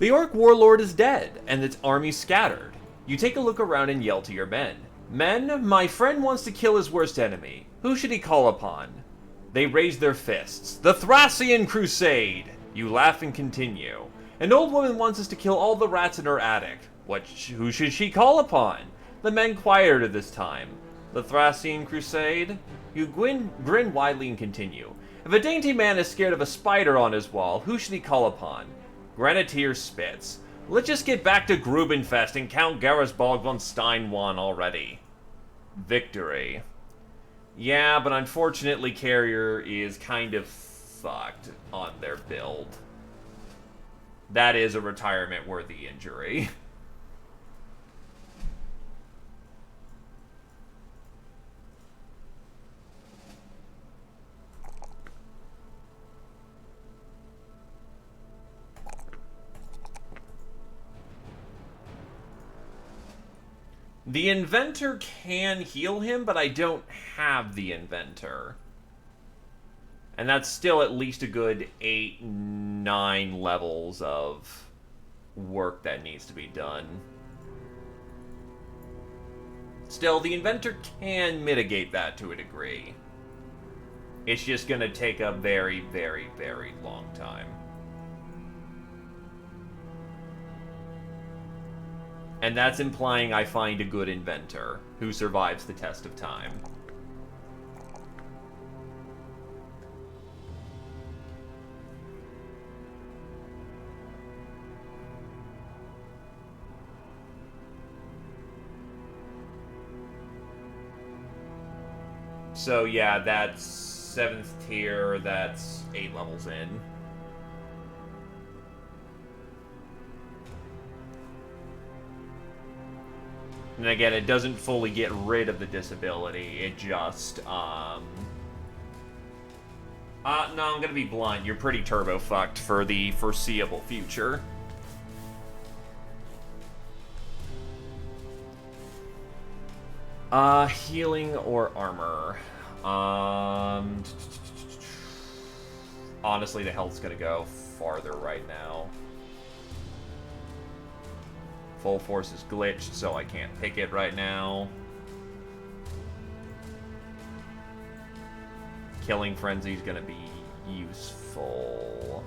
The Orc Warlord is dead, and its army scattered. You take a look around and yell to your men. Men, my friend wants to kill his worst enemy. Who should he call upon? They raise their fists. The Thracian Crusade! You laugh and continue. An old woman wants us to kill all the rats in her attic. Who should she call upon? The men quieter this time. The Thracian Crusade? You grin widely and continue. If a dainty man is scared of a spider on his wall, who should he call upon? Grenadier spits. Let's just get back to Grubenfest and Count Gerasborg von Stein won already. Victory. Yeah, but unfortunately Carrier is kind of fucked on their build. That is a retirement-worthy injury. The Inventor can heal him, but I don't have the Inventor. And that's still at least a good 8, 9 levels of work that needs to be done. Still, the Inventor can mitigate that to a degree. It's just going to take a very, very, very long time. And that's implying I find a good Inventor who survives the test of time. So yeah, that's 7th tier, that's 8 levels in. And again, it doesn't fully get rid of the disability, it just, no, I'm gonna be blunt, you're pretty turbo-fucked for the foreseeable future. Healing or armor? Honestly, the health's gonna go farther right now. Full force is glitched, so I can't pick it right now. Killing Frenzy is gonna be useful.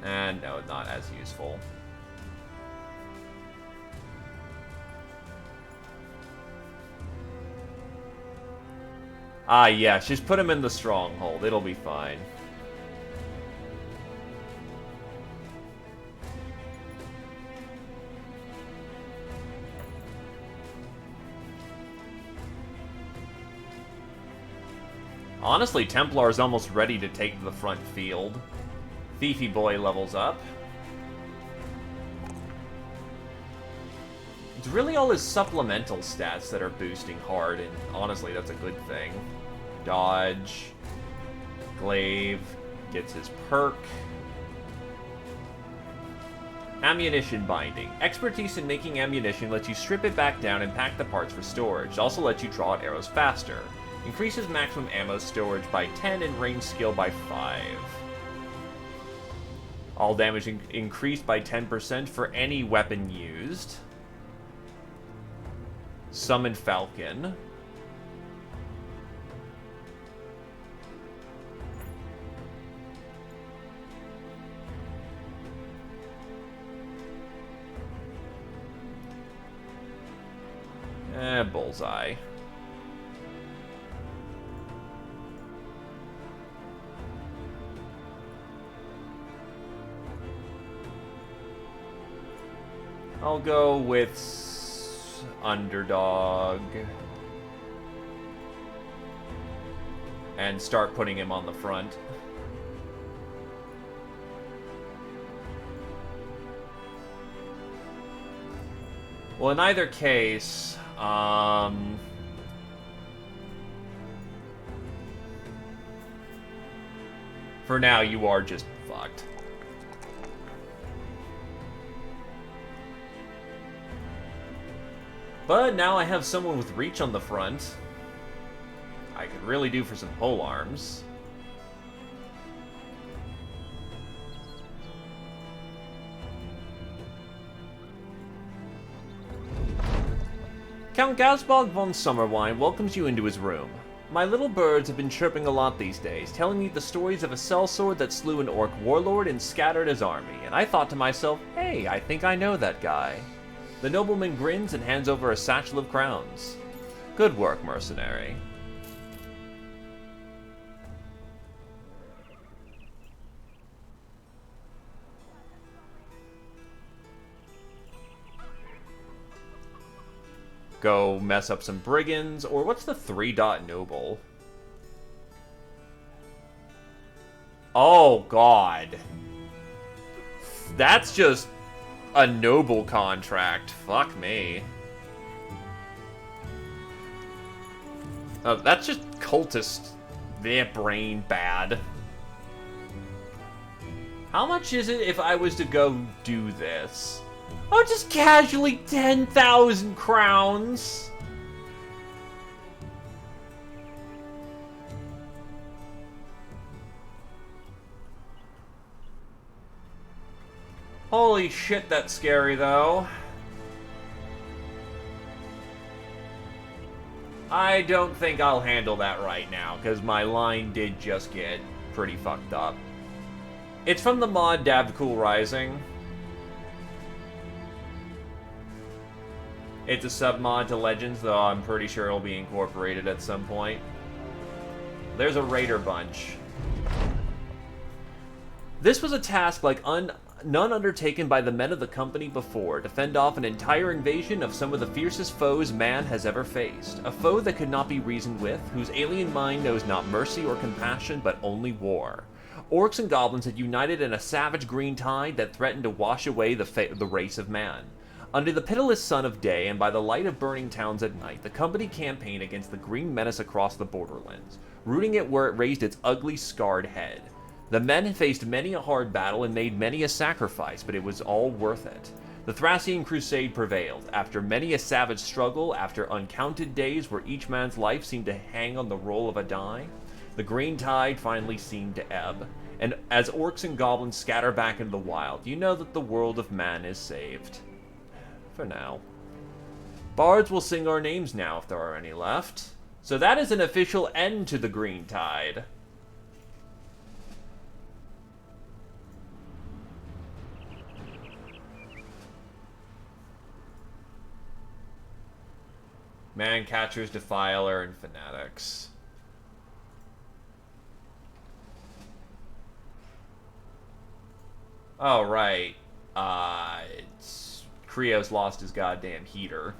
And no, not as useful. Ah, yeah, just put him in the stronghold. It'll be fine. Honestly, Templar's almost ready to take the front field. Thiefy Boy levels up. It's really all his supplemental stats that are boosting hard, and honestly, that's a good thing. Dodge. Glaive gets his perk. Ammunition binding. Expertise in making ammunition lets you strip it back down and pack the parts for storage. It also lets you draw out arrows faster. Increases maximum ammo storage by 10 and range skill by 5. All damage increased by 10% for any weapon used. Summon Falcon. Bullseye. I'll go with Underdog. And start putting him on the front. Well, in either case, for now, you are just fucked. But now I have someone with reach on the front. I could really do for some pole arms. Count Gaspard von Sommerwein welcomes you into his room. My little birds have been chirping a lot these days, telling me the stories of a sellsword that slew an orc warlord and scattered his army, and I thought to myself, hey, I think I know that guy. The nobleman grins and hands over a satchel of crowns. Good work, mercenary. Go mess up some brigands, or what's the 3-dot noble? Oh, God. That's just a noble contract. Fuck me. That's just cultist. Their brain bad. How much is it if I was to go do this? Oh, just casually 10,000 crowns. Holy shit, that's scary, though. I don't think I'll handle that right now, because my line did just get pretty fucked up. It's from the mod Dabbed Cool Rising. It's a sub-mod to Legends, though I'm pretty sure it'll be incorporated at some point. There's a raider bunch. This was a task like none undertaken by the men of the company before, to fend off an entire invasion of some of the fiercest foes man has ever faced. A foe that could not be reasoned with, whose alien mind knows not mercy or compassion, but only war. Orcs and goblins had united in a savage green tide that threatened to wash away the race of man. Under the pitiless sun of day and by the light of burning towns at night, the company campaigned against the green menace across the borderlands, rooting it where it raised its ugly, scarred head. The men faced many a hard battle and made many a sacrifice, but it was all worth it. The Thracian Crusade prevailed, after many a savage struggle, after uncounted days where each man's life seemed to hang on the roll of a die. The green tide finally seemed to ebb, and as orcs and goblins scatter back into the wild, you know that the world of man is saved. For now. Bards will sing our names now if there are any left. So that is an official end to the green tide. Man-catchers, Defiler, and Fanatics. Oh, right. Creo's lost his goddamn heater.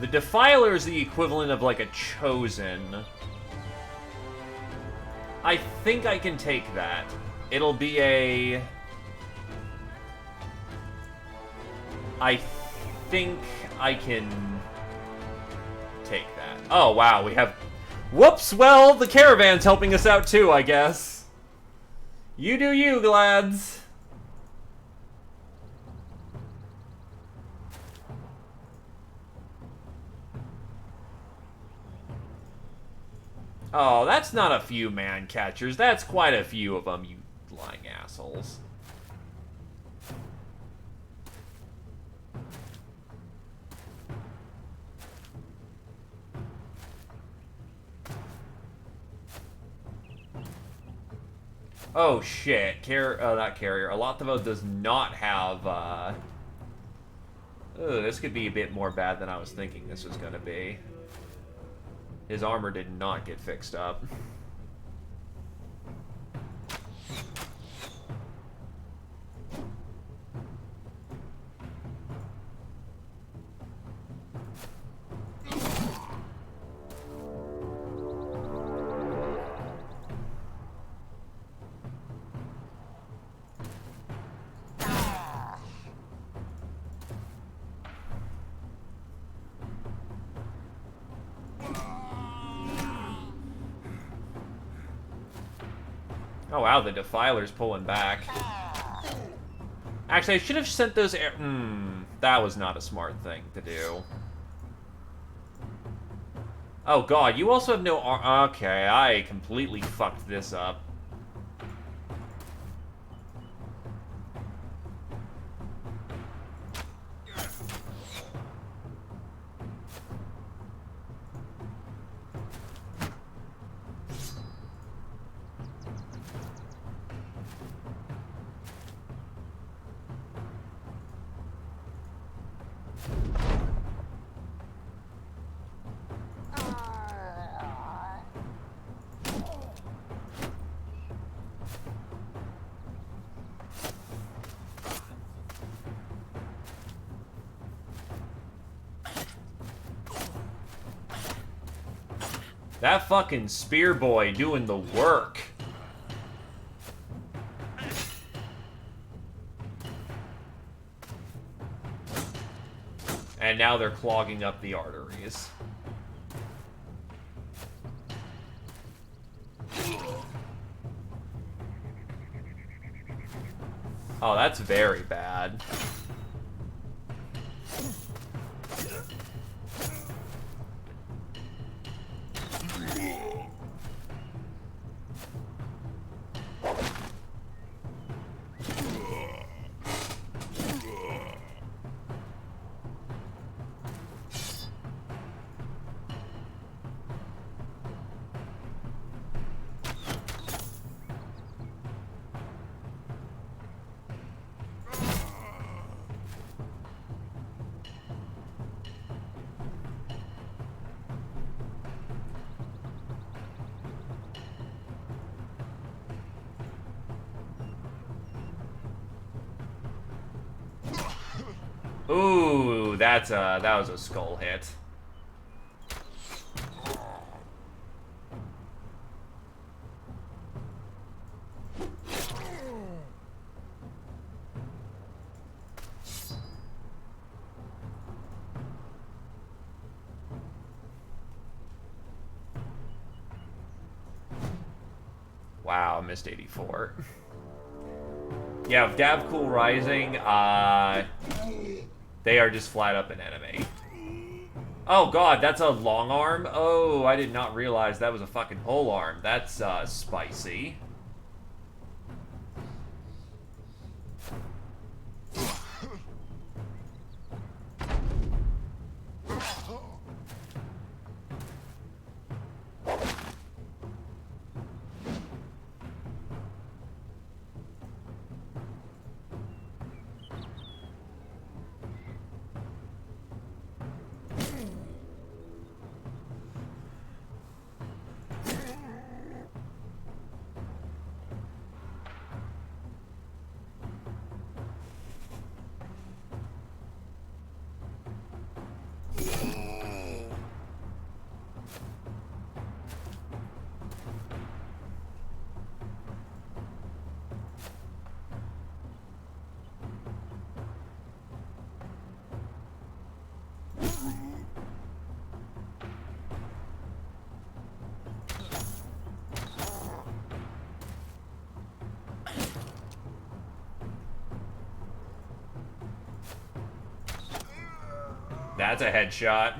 The Defiler is the equivalent of, like, a Chosen. I think I can take that. It'll be a... I think I can take that. Oh, wow, we have... Whoops, well, the caravan's helping us out too, I guess. You do you, Glads. Oh, that's not a few man-catchers. That's quite a few of them, you lying assholes. Oh, shit. Not Carrier. Alatovo does not have, Oh, this could be a bit more bad than I was thinking this was gonna be. His armor did not get fixed up. Oh wow, the Defiler's pulling back. Actually, I should have sent those air... that was not a smart thing to do. Oh god, you also have no okay, I completely fucked this up. That fucking spear boy doing the work. And now they're clogging up the arteries. Oh, that's very bad. Ooh, that was a skull hit. Wow, missed 84. Yeah, with Gavcool Rising, they are just flat up an enemy. Oh god, that's a long arm? Oh, I did not realize that was a fucking pole arm. That's, spicy. That's a headshot.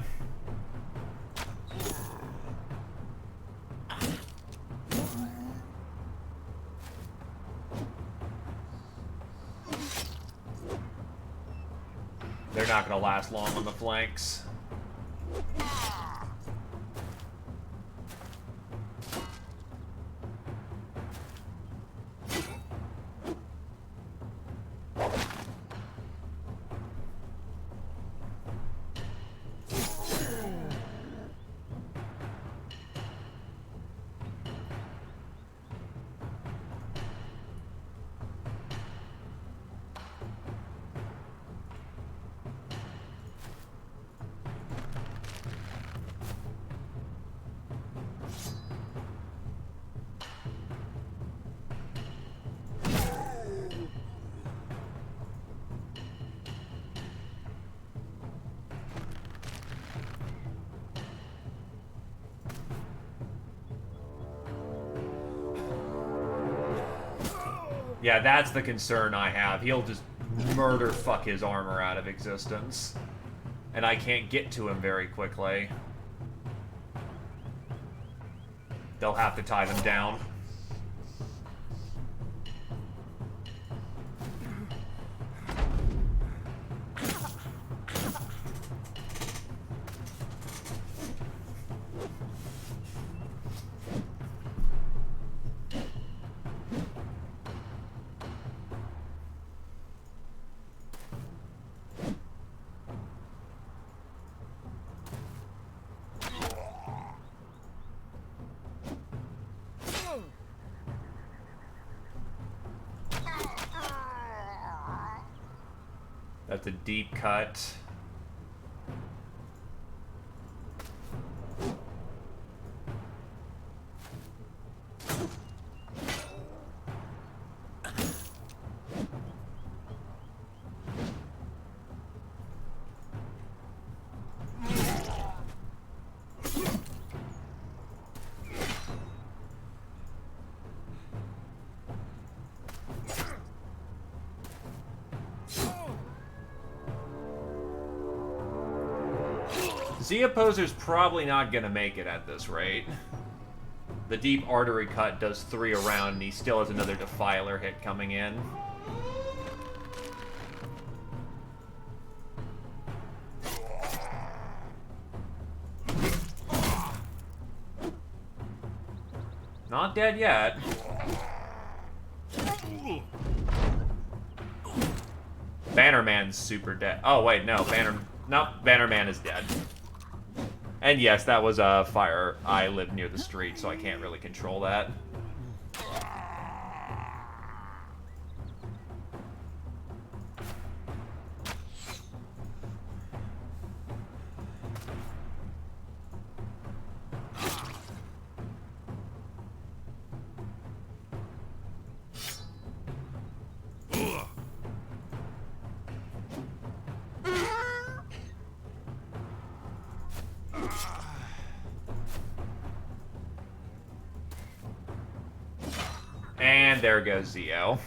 They're not gonna last long on the flanks. Yeah, that's the concern I have. He'll just murder fuck his armor out of existence. And I can't get to him very quickly. They'll have to tie them down. That's a deep cut. Zia Poser's probably not gonna make it at this rate. The deep artery cut does 3 around, and he still has another Defiler hit coming in. Not dead yet. Bannerman's super dead. Oh, wait, no. Bannerman is dead. And yes, that was a fire. I live near the street, so I can't really control that. And there goes Zio.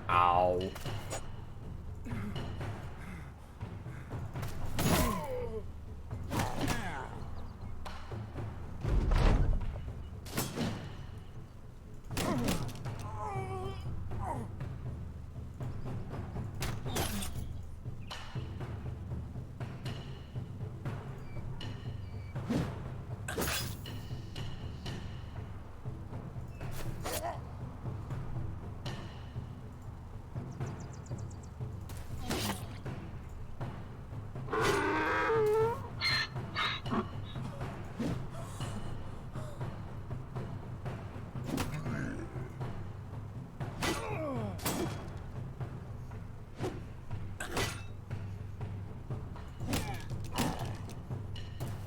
Ow.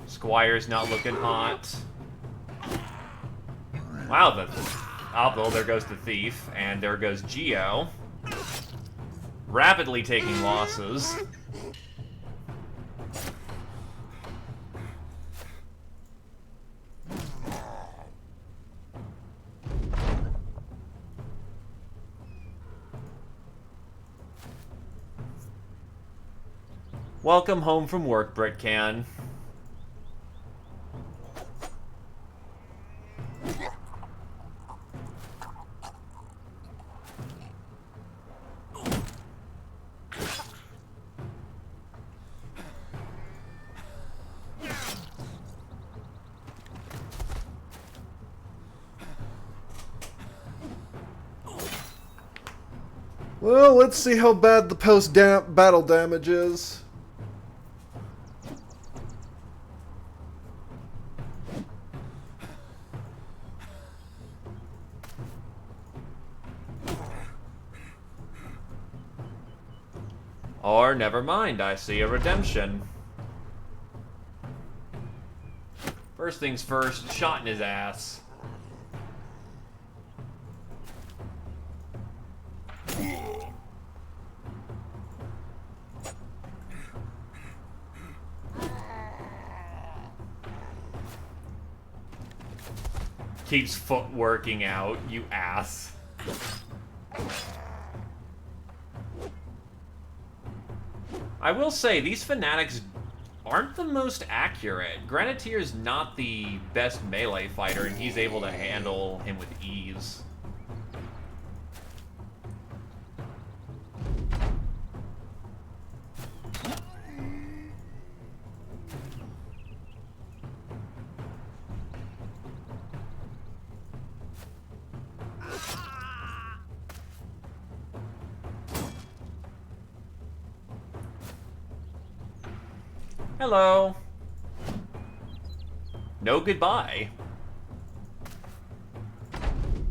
Squire's not looking hot. Wow, well, there goes the Thief, and there goes Geo. Rapidly taking losses. Welcome home from work, Britcan. Well, let's see how bad the post-battle damage is. Or, never mind, I see a redemption. First things first, shot in his ass. Keeps foot working out, you ass. I will say, these fanatics aren't the most accurate. Grenadier's not the best melee fighter, and he's able to handle him with ease. Hello. No goodbye.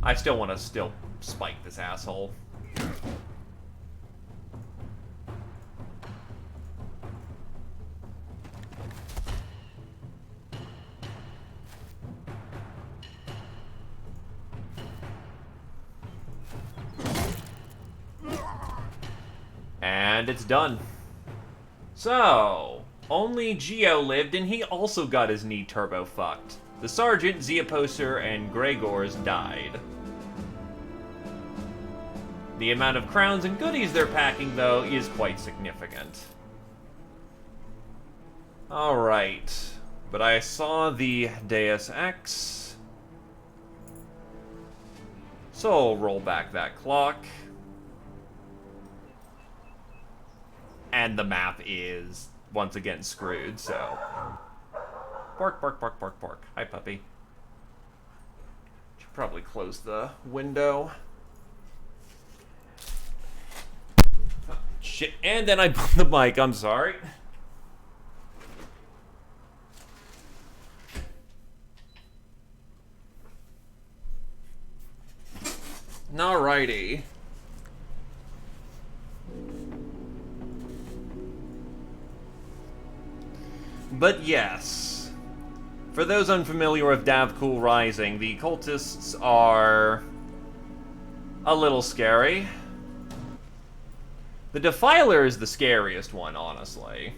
I still want to spike this asshole. And it's done. So, only Geo lived, and he also got his knee turbo fucked. The Sergeant, Zeoposer, and Gregors died. The amount of crowns and goodies they're packing, though, is quite significant. Alright. But I saw the Deus Ex. So I'll roll back that clock. And the map is once again screwed, so. Bark, bark, bark, bark, bark. Hi, puppy. Should probably close the window. Oh, shit, and then I bumped the mic, I'm sorry. Alrighty. But yes, for those unfamiliar with Davkul Rising, the cultists are a little scary. The Defiler is the scariest one, honestly.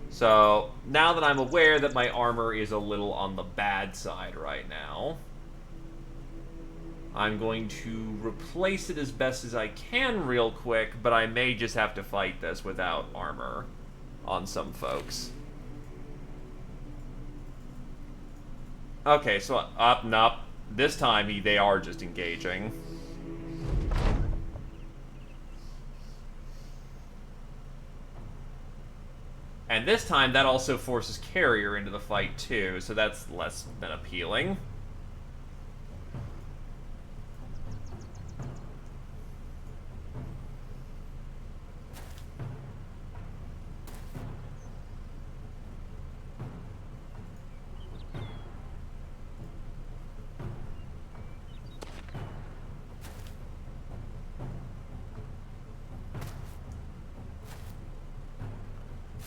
So, now that I'm aware that my armor is a little on the bad side right now, I'm going to replace it as best as I can real quick, but I may just have to fight this without armor on some folks. Okay, so up and up. This time they are just engaging. And this time that also forces Carrier into the fight too, so that's less than appealing.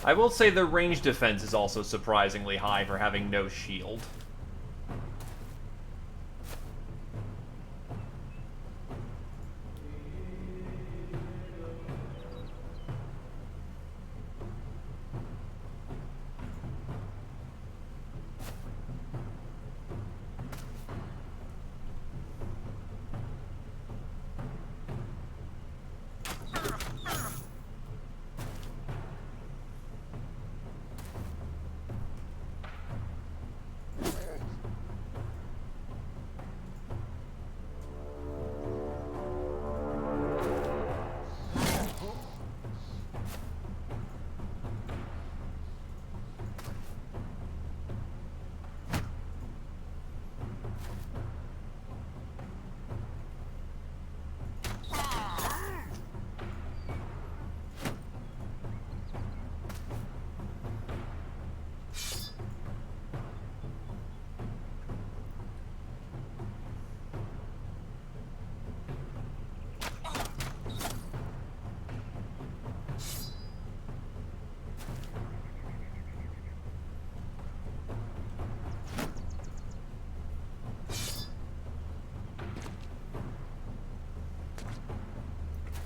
I will say their range defense is also surprisingly high for having no shield.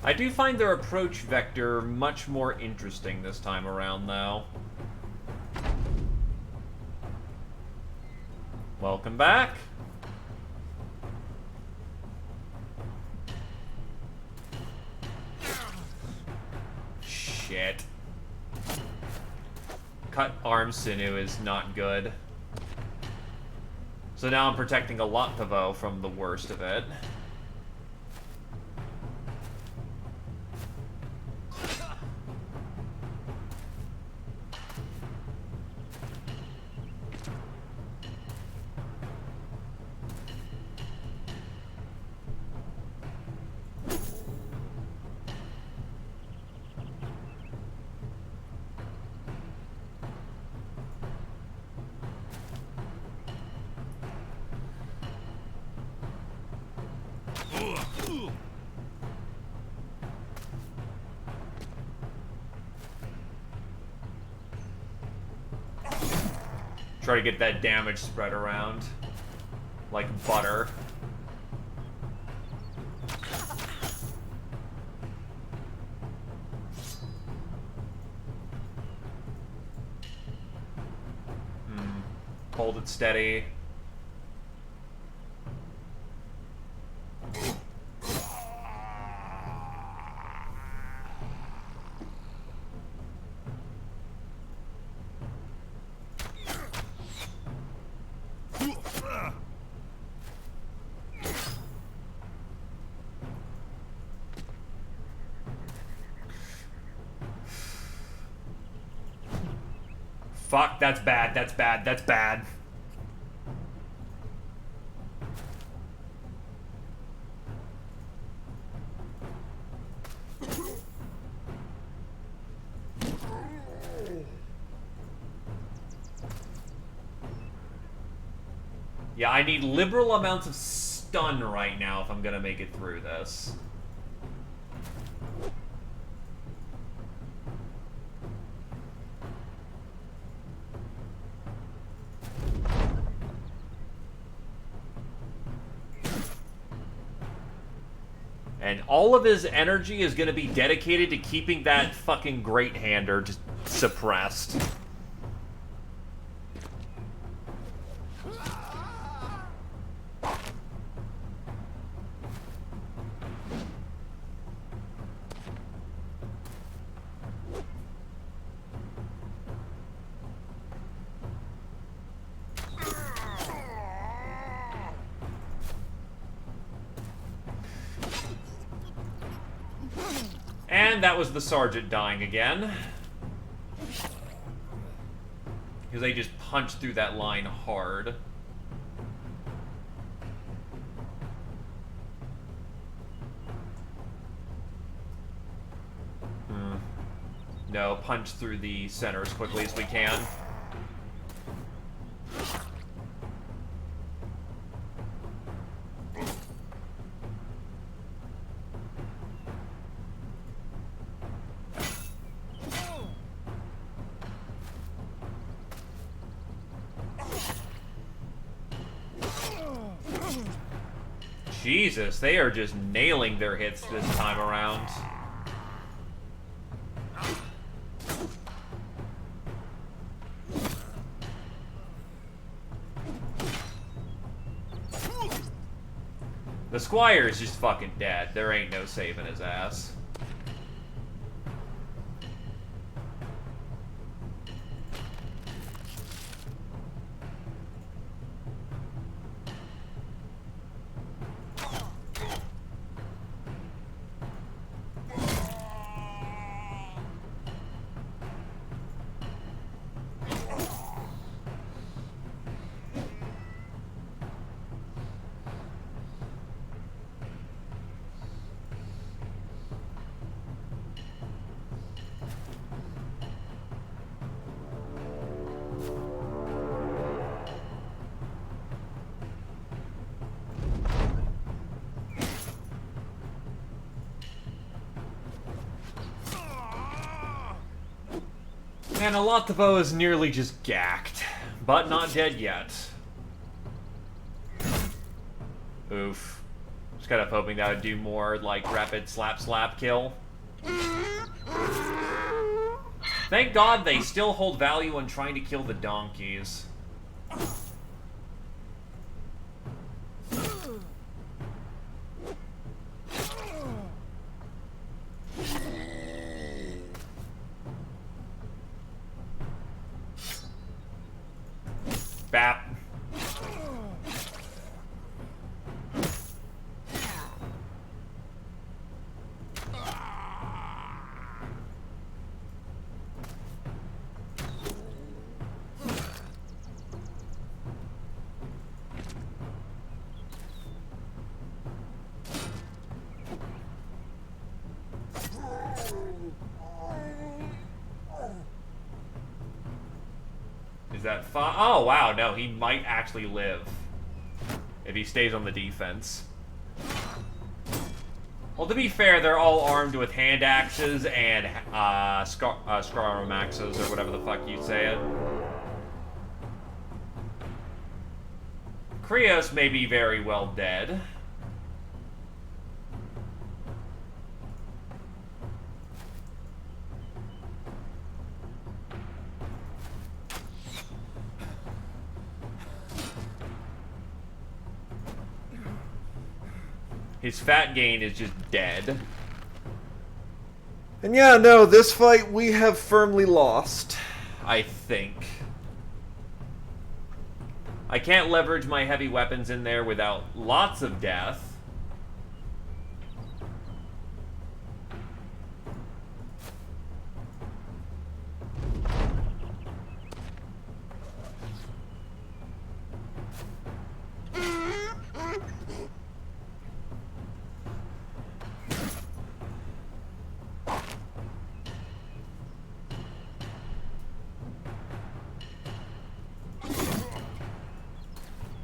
I do find their approach vector much more interesting this time around, though. Welcome back. Shit. Cut arm sinew is not good. So now I'm protecting a Lottavo from the worst of it. Try to get that damage spread around like butter. Hold it steady. Fuck, that's bad, that's bad, that's bad. Yeah, I need liberal amounts of stun right now if I'm gonna make it through this. And all of his energy is going to be dedicated to keeping that fucking Great Hander just suppressed. And that was the sergeant dying again. Because they just punched through that line hard. No, punch through the center as quickly as we can. Jesus, they are just nailing their hits this time around. The Squire is just fucking dead. There ain't no saving his ass. And Alativo is nearly just gacked, but not dead yet. Oof. Just kind of hoping that would do more, like, rapid slap kill. Thank God they still hold value on trying to kill the donkeys. Bap. Is that fine? Oh, wow, no, he might actually live. If he stays on the defense. Well, to be fair, they're all armed with hand axes and Scaromaxes, or whatever the fuck you say it. Krios may be very well dead. His fat gain is just dead. And yeah, no, this fight we have firmly lost. I think. I can't leverage my heavy weapons in there without lots of death.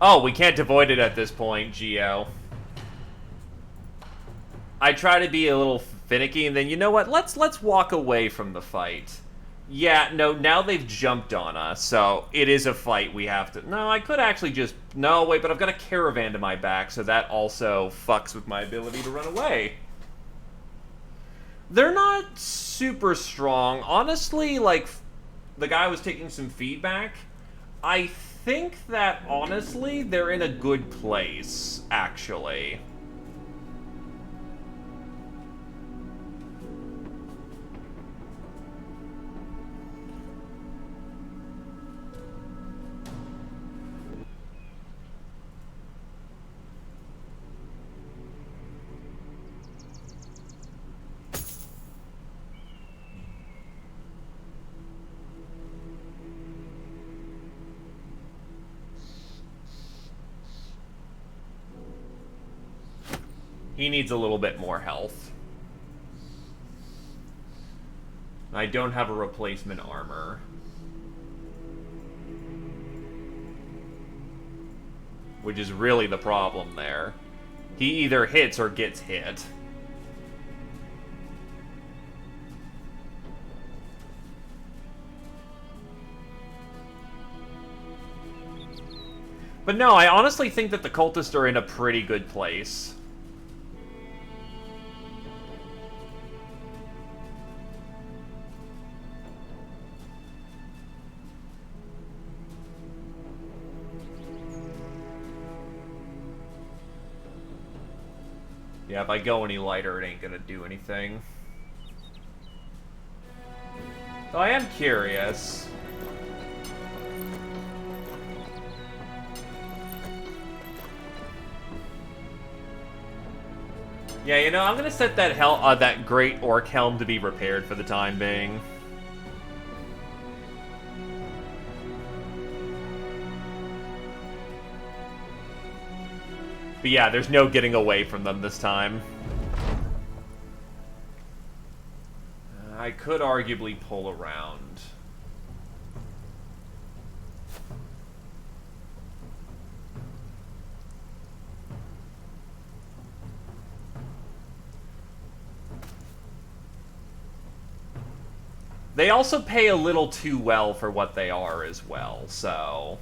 Oh, we can't avoid it at this point, Geo. I try to be a little finicky, and then, you know what? Let's walk away from the fight. Yeah, no, now they've jumped on us, so it is a fight we have to... No, I could actually just... No, wait, but I've got a caravan to my back, so that also fucks with my ability to run away. They're not super strong. Honestly, like, the guy was taking some feedback. I think that, honestly, they're in a good place, actually. He needs a little bit more health. I don't have a replacement armor. Which is really the problem there. He either hits or gets hit. But no, I honestly think that the cultists are in a pretty good place. Yeah, if I go any lighter, it ain't gonna do anything. So I am curious. Yeah, you know, I'm gonna set that that great orc helm to be repaired for the time being. But yeah, there's no getting away from them this time. I could arguably pull around. They also pay a little too well for what they are as well, so...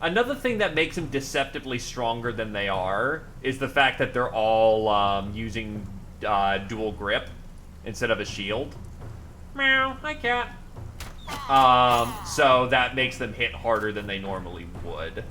Another thing that makes them deceptively stronger than they are is the fact that they're all using dual grip instead of a shield. Meow, hi cat. So that makes them hit harder than they normally would.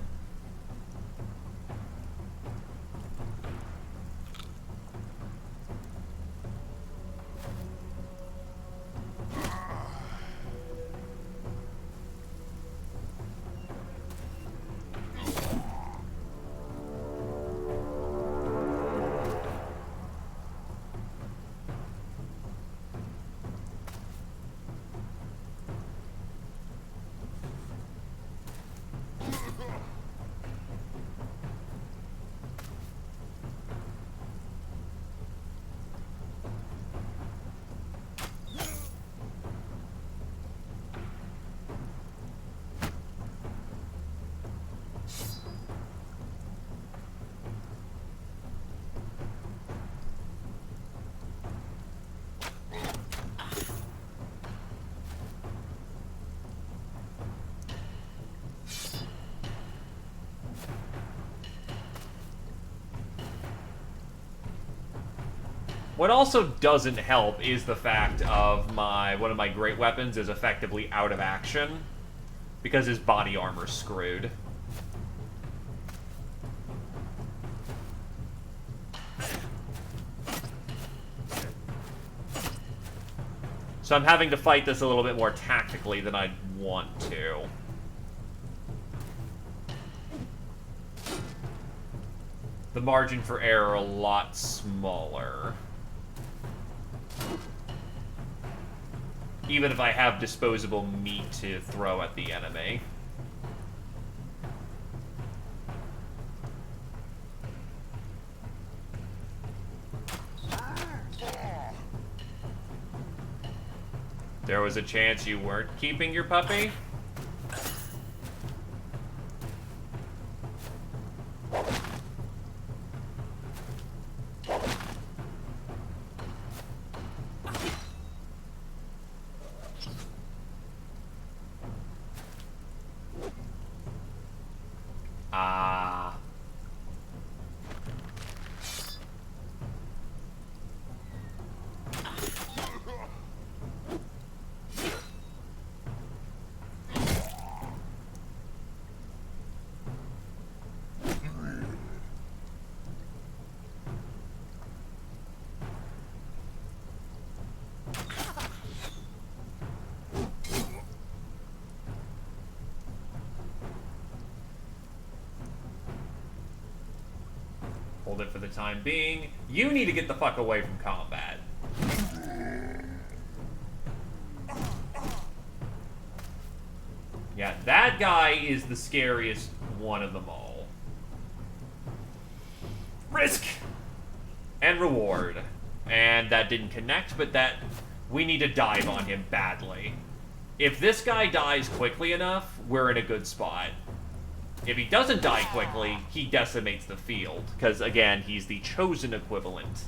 What also doesn't help is the fact of one of my great weapons is effectively out of action because his body armor's screwed. So I'm having to fight this a little bit more tactically than I'd want to. The margin for error a lot smaller. Even if I have disposable meat to throw at the enemy. There was a chance you weren't keeping your puppy? Ah. Hold it for the time being. You need to get the fuck away from combat. Yeah, that guy is the scariest one of them all. Risk! And reward. And that didn't connect, but that... we need to dive on him badly. If this guy dies quickly enough, we're in a good spot. If he doesn't die quickly, he decimates the field. Because, again, he's the chosen equivalent.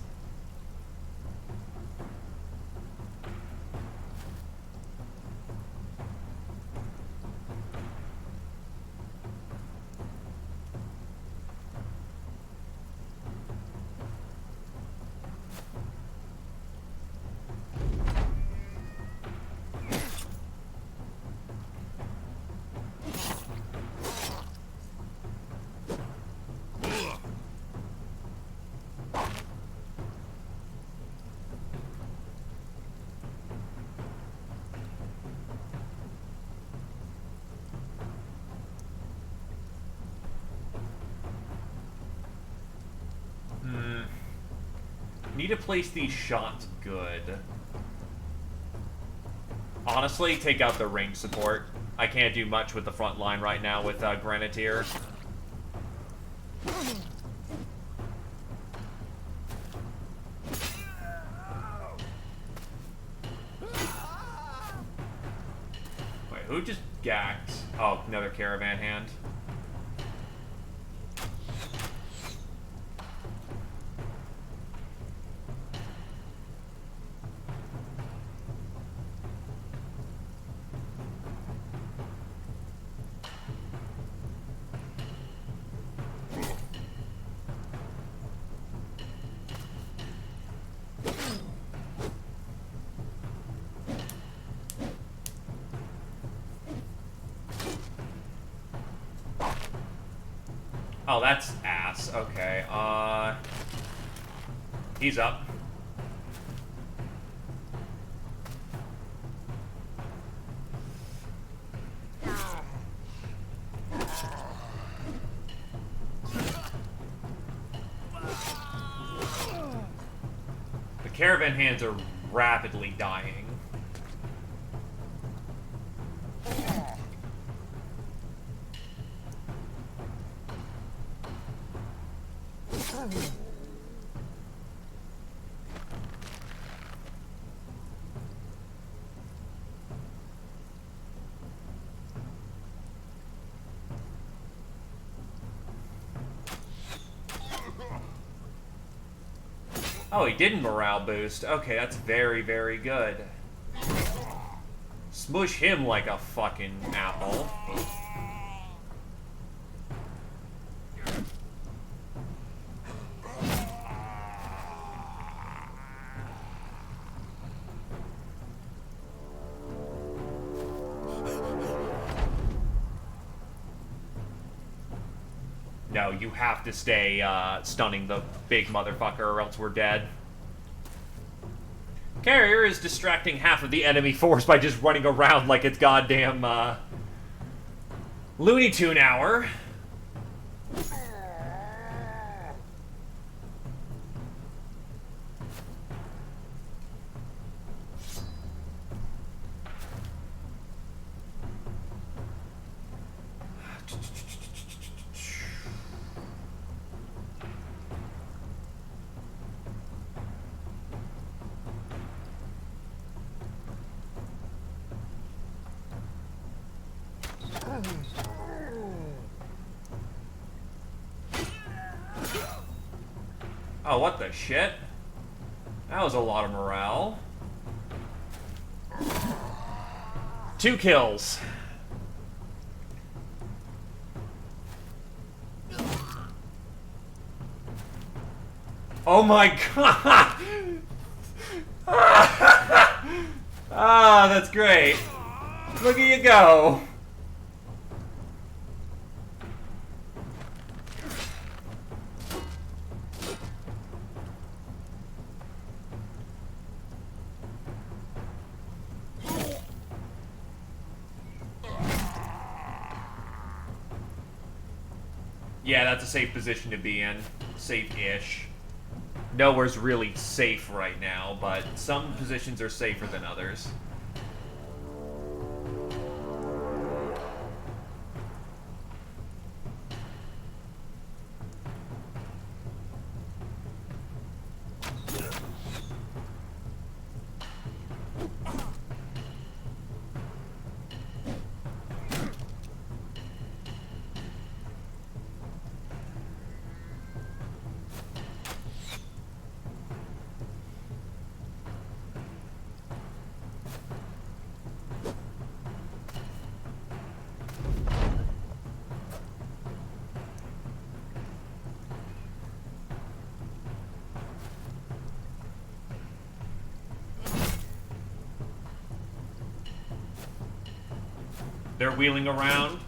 Need to place these shots good. Honestly, take out the range support. I can't do much with the front line right now with Grenadier. Wait, who just gacked? Oh, another caravan hand. Oh, that's ass. Okay, he's up. The caravan hands are rapidly dying. Oh, he didn't morale boost. Okay, that's very, very good. Smush him like a fucking apple. No, you have to stay stunning the big motherfucker or else we're dead. Carrier is distracting half of the enemy force by just running around like it's goddamn Looney Tune hour. Oh, what the shit? That was a lot of morale. 2 kills. Oh my god! Ah, that's great. Look at you go. Yeah, that's a safe position to be in. Safe-ish. Nowhere's really safe right now, but some positions are safer than others. They're wheeling around.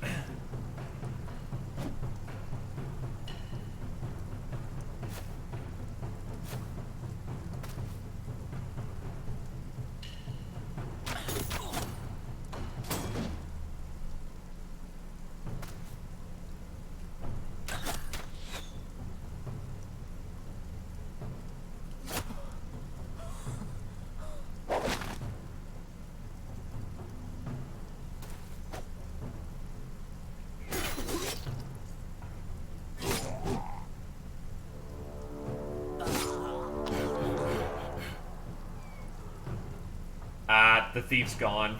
Ah, the thief's gone.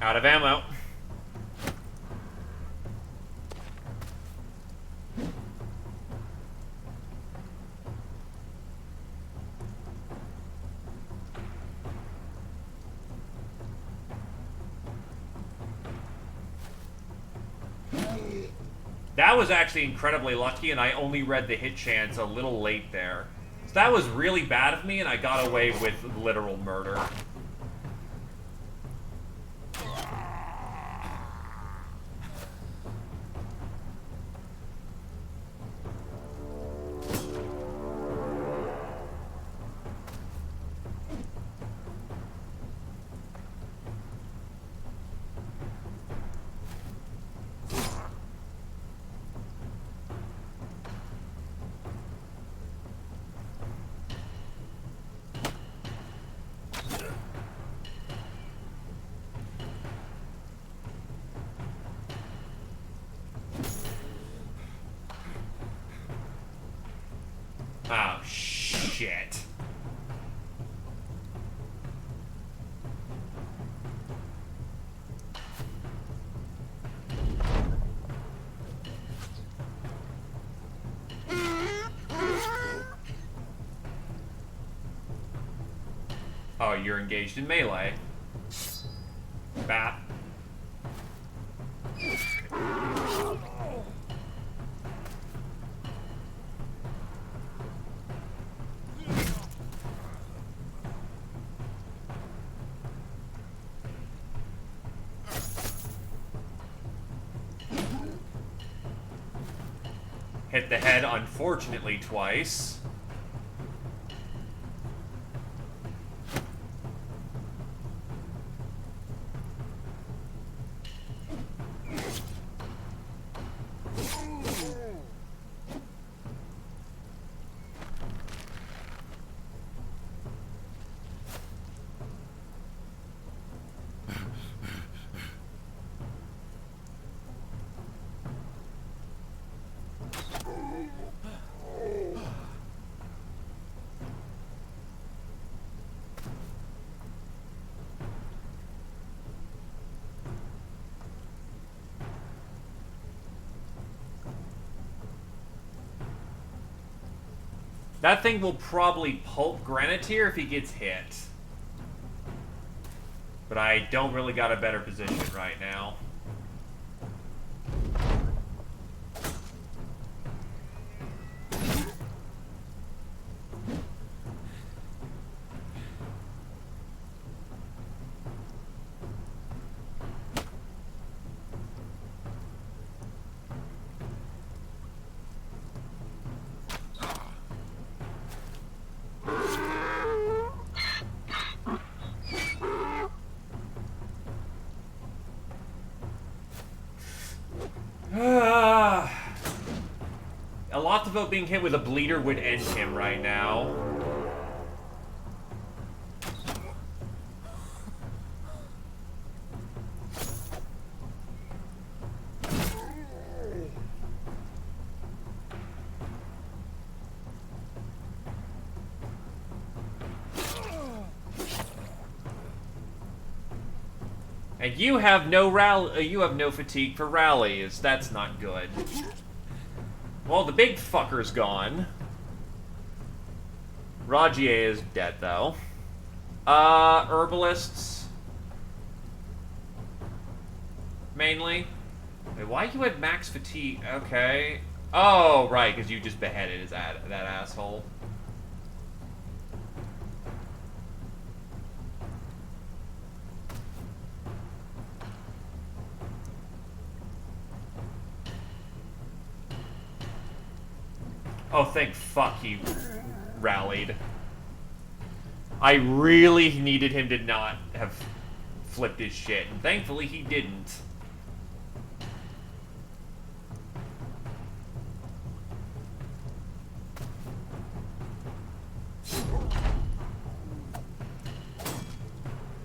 Out of ammo. That was actually incredibly lucky, and I only read the hit chance a little late there. So that was really bad of me, and I got away with literal murder. shit. Oh, you're engaged in melee. Bat. Hit the head, unfortunately, twice. That thing will probably pulp Grenadier if he gets hit. But I don't really got a better position right now. A lot of vote being hit with a bleeder would end him right now. And you have no fatigue for rallies. That's not good. Well, the big fucker's gone. Rajier is dead, though. Herbalists. Mainly. Wait, why you had max fatigue? Okay. Oh, right, because you just beheaded that asshole. Oh, thank fuck he rallied. I really needed him to not have flipped his shit, and thankfully he didn't.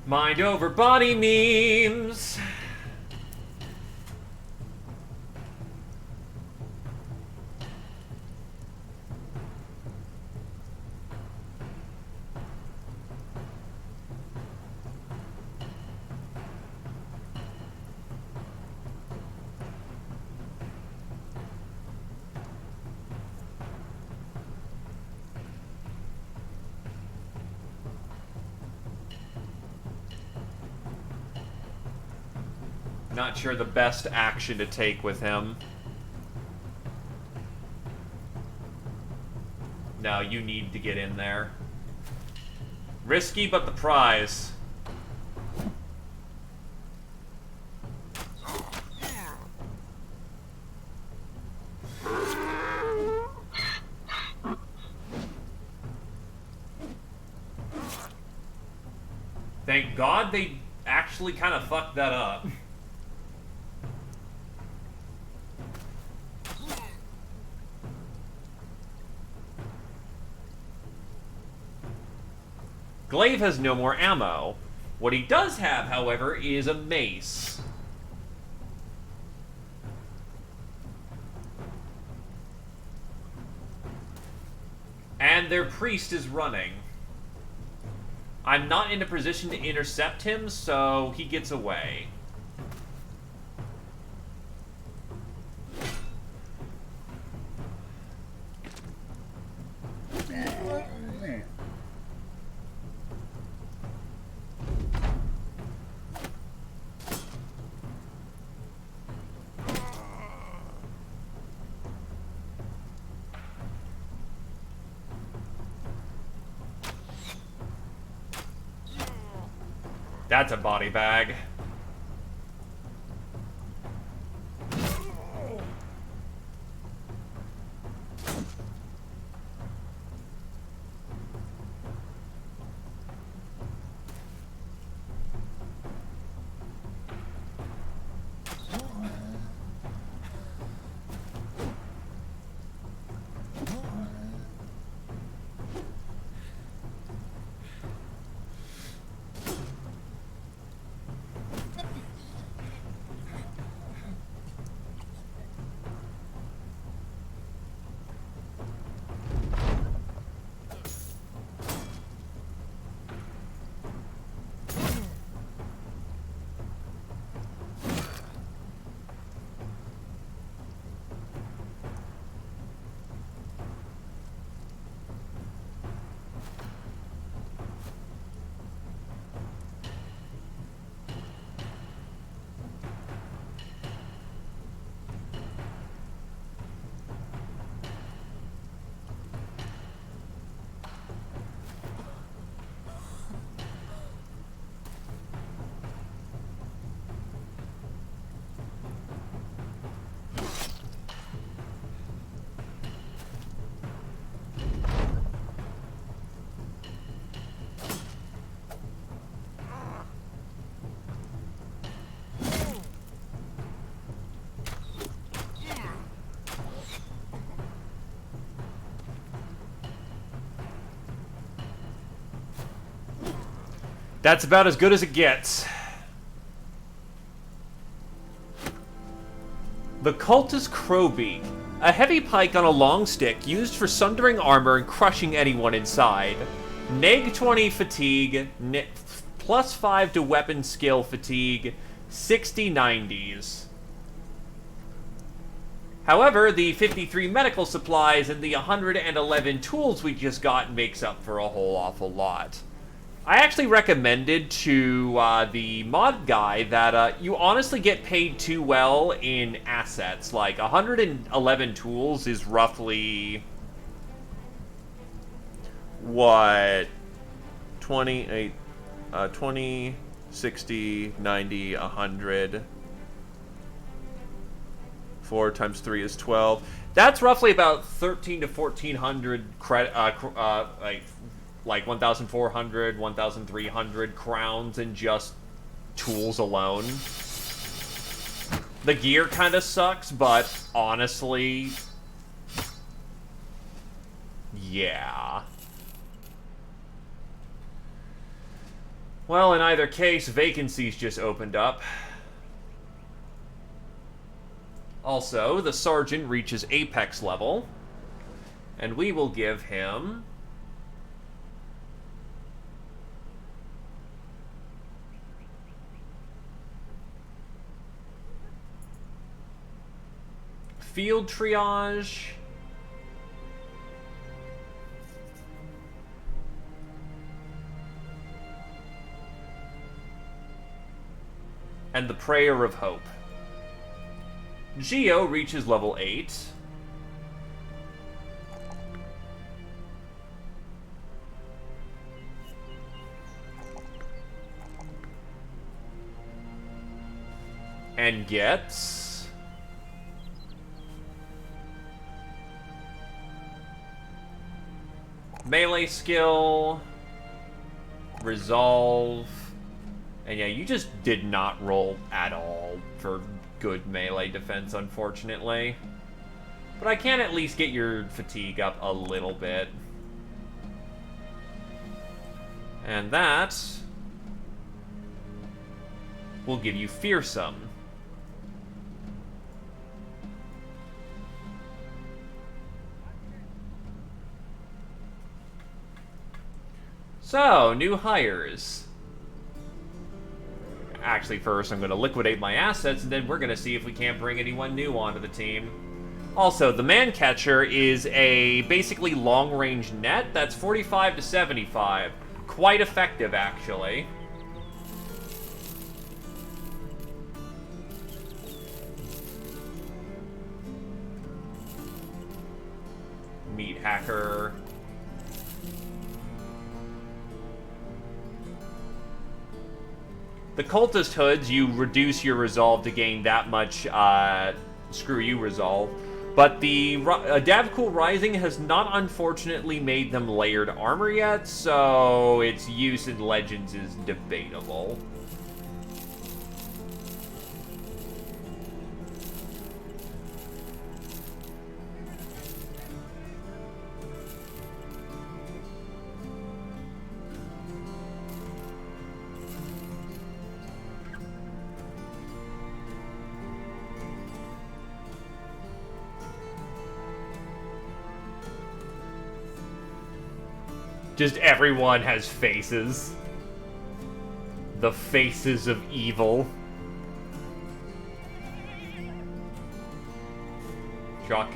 Mind over body memes. Not sure the best action to take with him. No, you need to get in there. Risky, but the prize. Thank God they actually kind of fucked that up. Glaive has no more ammo. What he does have, however, is a mace. And their priest is running. I'm not in a position to intercept him, so he gets away. That's a body bag. That's about as good as it gets. The Cultist Crowbeak. A heavy pike on a long stick used for sundering armor and crushing anyone inside. Neg 20 fatigue, plus 5 to weapon skill fatigue, 60 90s. However, the 53 medical supplies and the 111 tools we just got makes up for a whole awful lot. I actually recommended to the mod guy that you honestly get paid too well in assets. Like, 111 tools is roughly... what? 20, 60, 90, 100... 4 times 3 is 12. That's roughly about 13 to 1400 like 1,400, 1,300 crowns in just tools alone. The gear kind of sucks, but honestly, yeah. Well, in either case, vacancies just opened up. Also, the sergeant reaches apex level, and we will give him field triage, and the prayer of hope. Geo reaches level 8. And gets... melee skill, resolve, and yeah, you just did not roll at all for good melee defense, unfortunately. But I can at least get your fatigue up a little bit. And that will give you fearsome. So, new hires. Actually, first I'm going to liquidate my assets, and then we're going to see if we can't bring anyone new onto the team. Also, the man catcher is a basically long-range net that's 45 to 75. Quite effective, actually. Meat hacker. The cultist hoods, you reduce your resolve to gain that much, screw you resolve. But the Davkul Rising has not unfortunately made them layered armor yet, so its use in Legends is debatable. Just everyone has faces. The faces of evil. Jacques.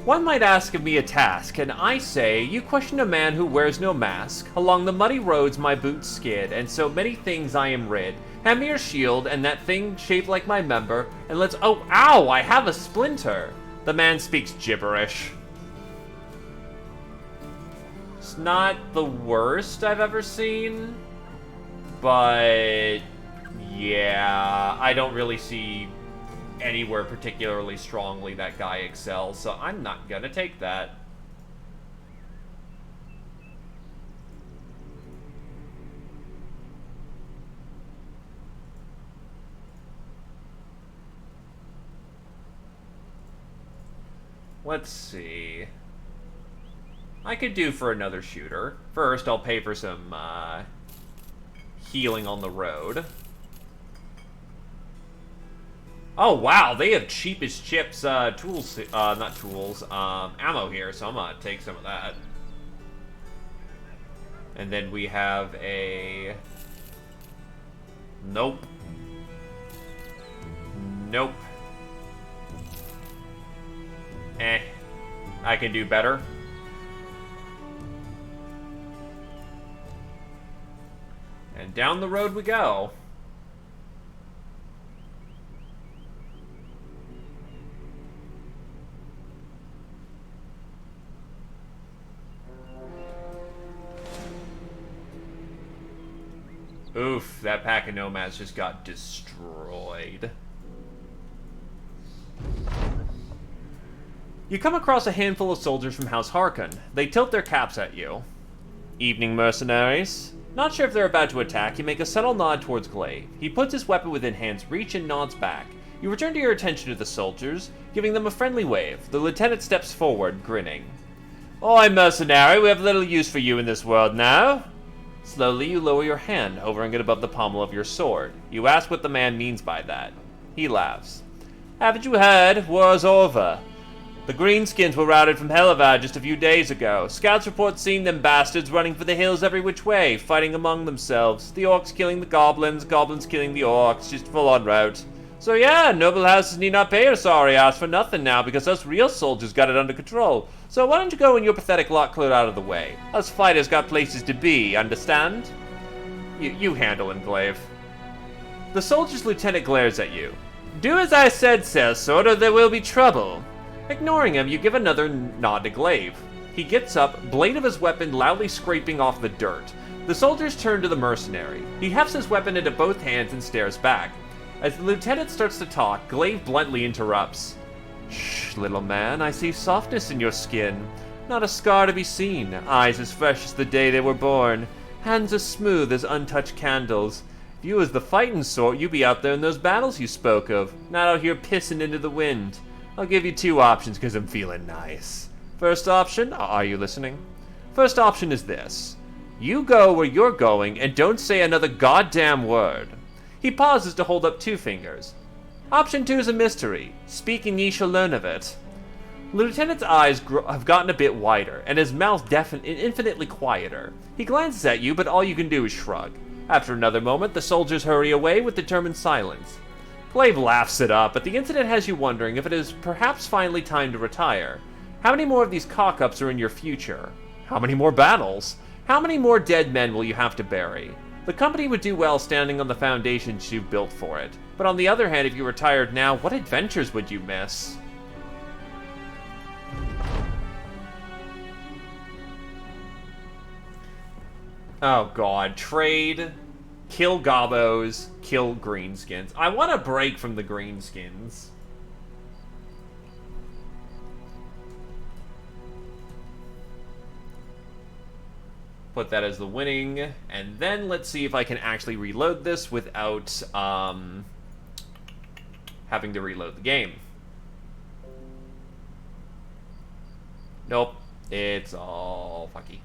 One might ask of me a task, and I say, you question a man who wears no mask. Along the muddy roads my boots skid, and so many things I am rid. Hand me your shield, and that thing shaped like my member, and let's— oh, ow, I have a splinter! The man speaks gibberish. It's not the worst I've ever seen, but yeah, I don't really see anywhere particularly strongly that guy excels, so I'm not gonna take that. Let's see. I could do for another shooter. First, I'll pay for some healing on the road. Oh wow, they have cheapest chips, tools, not tools, ammo here, so I'm gonna take some of that. And then we have a— nope. Nope. I can do better. And down the road we go. Oof, that pack of nomads just got destroyed. You come across a handful of soldiers from House Harkon. They tilt their caps at you. Evening, mercenaries. Not sure if they're about to attack, you make a subtle nod towards Glaive. He puts his weapon within hand's reach and nods back. You return to your attention to the soldiers, giving them a friendly wave. The lieutenant steps forward, grinning. Oi, mercenary, we have little use for you in this world now. Slowly, you lower your hand, hovering it above the pommel of your sword. You ask what the man means by that. He laughs. Haven't you heard? War's over. The Greenskins were routed from Hellevad just a few days ago. Scouts report seeing them bastards running for the hills every which way, fighting among themselves. The orcs killing the goblins, goblins killing the orcs, just full-on rout. So yeah, noble houses need not pay our sorry ass for nothing now, because us real soldiers got it under control. So why don't you go and your pathetic lot cleared out of the way? Us fighters got places to be, understand? You handle him, Glaive. The soldier's lieutenant glares at you. Do as I said, sellsword, or there will be trouble. Ignoring him, you give another nod to Glaive. He gets up, blade of his weapon loudly scraping off the dirt. The soldiers turn to the mercenary. He hefts his weapon into both hands and stares back. As the lieutenant starts to talk, Glaive bluntly interrupts. Shh, little man, I see softness in your skin. Not a scar to be seen, eyes as fresh as the day they were born, hands as smooth as untouched candles. If you was the fighting sort, you'd be out there in those battles you spoke of, not out here pissing into the wind. I'll give you two options because I'm feeling nice. First option, are you listening? First option is this. You go where you're going and don't say another goddamn word. He pauses to hold up two fingers. Option 2 is a mystery. Speak and ye shall learn of it. The lieutenant's eyes have gotten a bit wider, and his mouth infinitely quieter. He glances at you, but all you can do is shrug. After another moment, the soldiers hurry away with determined silence. Glaive laughs it up, but the incident has you wondering if it is perhaps finally time to retire. How many more of these cock-ups are in your future? How many more battles? How many more dead men will you have to bury? The company would do well standing on the foundations you've built for it. But on the other hand, if you retired now, what adventures would you miss? Oh god, trade, kill gobbos, kill greenskins. I want a break from the greenskins. Put that as the winning, and then let's see if I can actually reload this without having to reload the game. Nope, it's all fucky.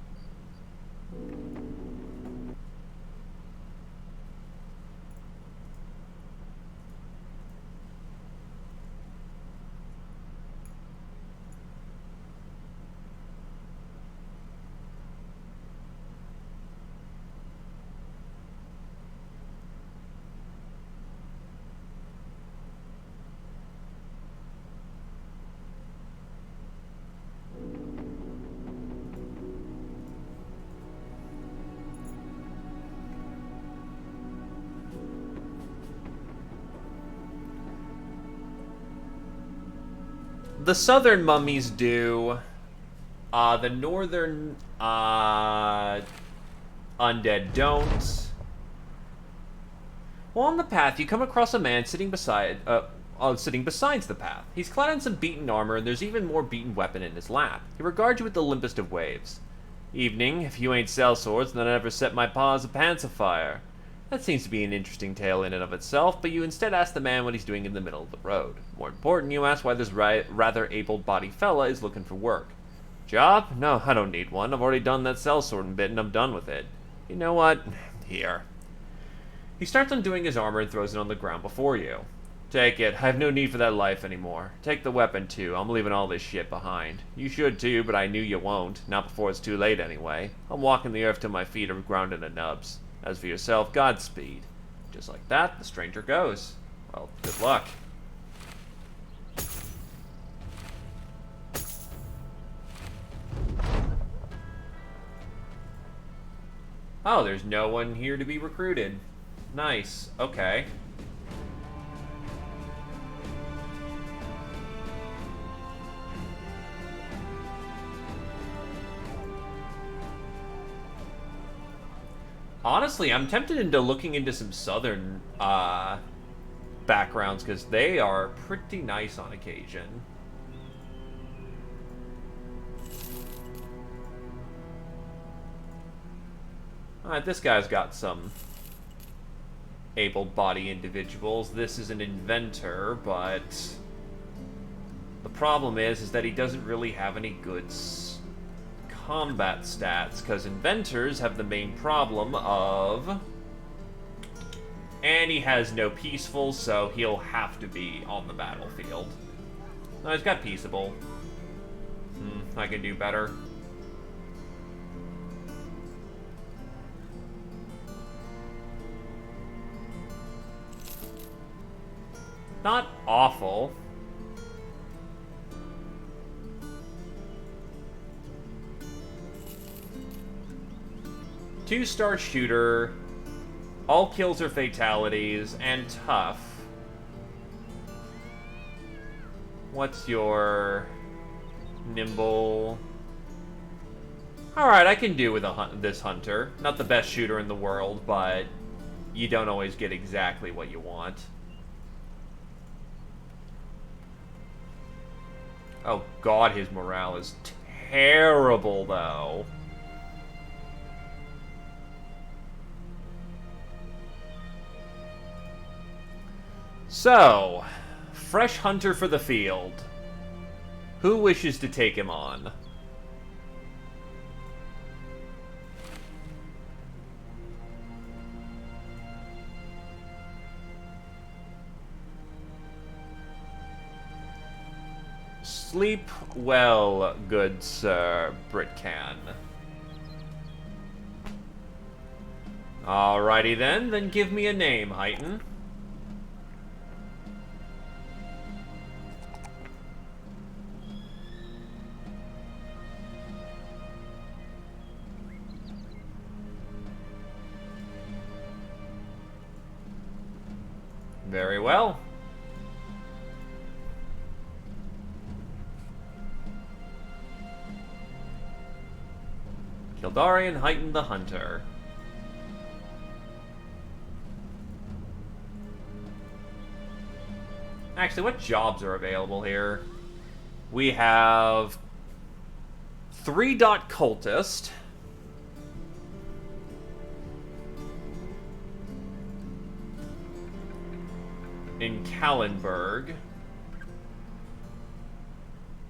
The southern mummies do. The northern undead don't. Well, on the path, you come across a man sitting besides the path. He's clad in some beaten armor, and there's even more beaten weapon in his lap. He regards you with the limpest of waves. Evening, if you ain't sellswords, then I never set my paws a pants afire. That seems to be an interesting tale in and of itself, but you instead ask the man what he's doing in the middle of the road. More important, you ask why this rather able-bodied fella is looking for work. Job? No, I don't need one. I've already done that sellswording bit and I'm done with it. You know what? Here. He starts undoing his armor and throws it on the ground before you. Take it. I have no need for that life anymore. Take the weapon, too. I'm leaving all this shit behind. You should, too, but I knew you won't. Not before it's too late, anyway. I'm walking the earth till my feet are grounded in nubs. As for yourself, Godspeed. Just like that, the stranger goes. Well, good luck. Oh, there's no one here to be recruited. Nice. Okay. Honestly, I'm tempted into looking into some southern backgrounds because they are pretty nice on occasion. Alright, this guy's got some able-bodied individuals. This is an inventor, but the problem is that he doesn't really have any good combat stats, because inventors have the main problem of... And he has no peaceful, so he'll have to be on the battlefield. No, he's got peaceable. I can do better. Not awful. Two-star shooter, all kills are fatalities, and tough. What's your nimble? Alright, I can do with this hunter. Not the best shooter in the world, but you don't always get exactly what you want. Oh god, his morale is terrible, though. So, fresh hunter for the field. Who wishes to take him on? Sleep well, good sir, Britcan. Alrighty then give me a name, Heighton. Very well. Kildarian Heighton the Hunter. Actually, what jobs are available here? We have 3-dot cultist. In Kallenberg.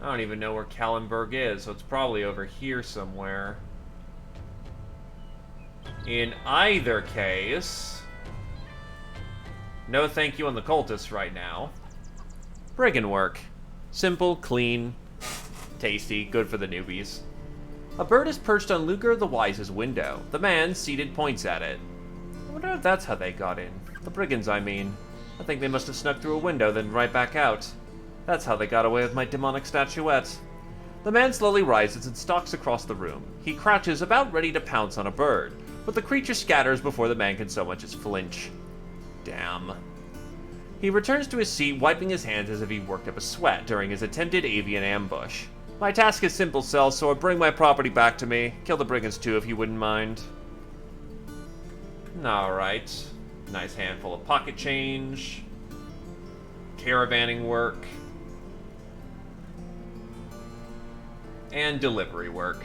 I don't even know where Kallenberg is, so it's probably over here somewhere. In either case... no thank you on the cultists right now. Brigand work. Simple, clean, tasty, good for the newbies. A bird is perched on Luger the Wise's window. The man, seated, points at it. I wonder if that's how they got in. The brigands, I mean. I think they must have snuck through a window, then right back out. That's how they got away with my demonic statuette. The man slowly rises and stalks across the room. He crouches, about ready to pounce on a bird, but the creature scatters before the man can so much as flinch. Damn. He returns to his seat, wiping his hands as if he worked up a sweat during his attempted avian ambush. My task is simple, Cell, so I bring my property back to me. Kill the brigands too, if you wouldn't mind. Alright. Nice handful of pocket change. Caravanning work. And delivery work.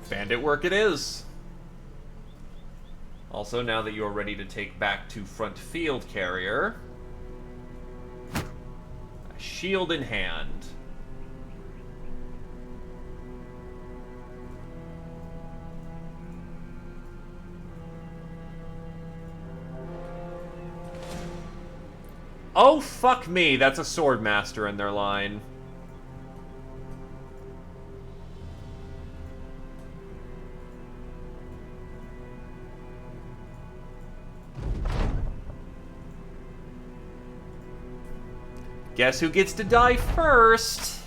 Bandit work it is. Also, now that you are ready to take back to front field carrier, a shield in hand. Oh, fuck me, that's a swordmaster in their line. Guess who gets to die first?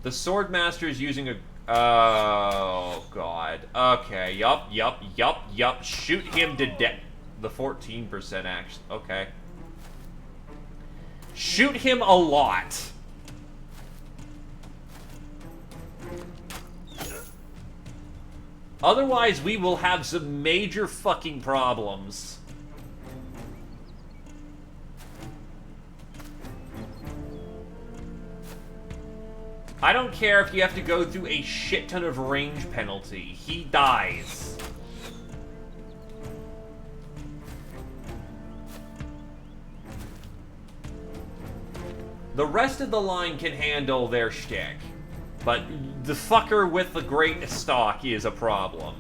The swordmaster is using a... oh, God. Okay, yup. Shoot him to death. The 14% action. Okay. Shoot him a lot. Otherwise, we will have some major fucking problems. I don't care if you have to go through a shit ton of range penalty. He dies. The rest of the line can handle their shtick. But the fucker with the great stock is a problem.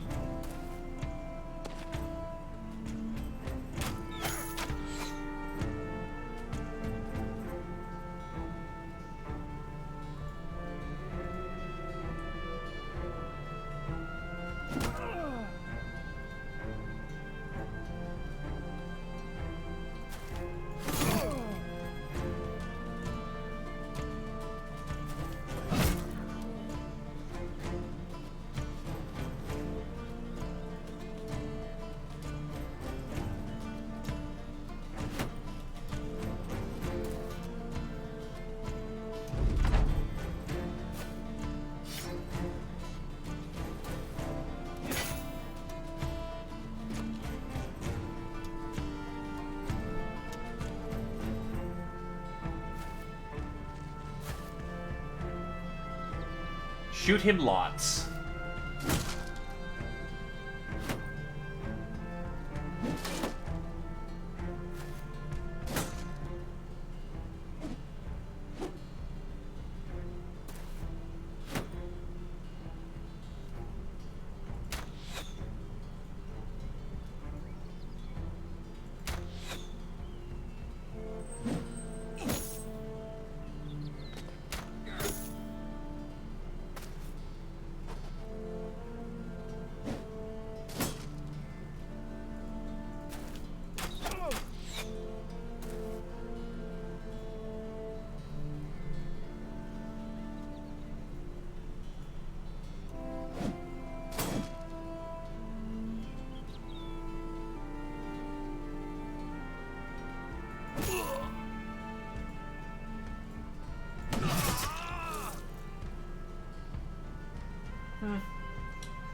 Shoot him lots.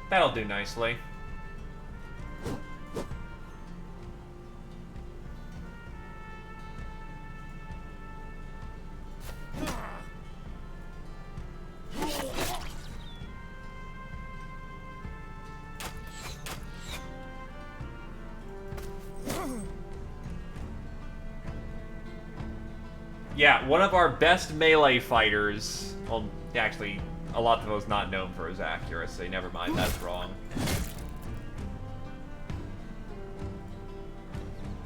That'll do nicely. Yeah, one of our best melee fighters. Well, actually, a lot of those not known for his accuracy. Never mind, that's wrong.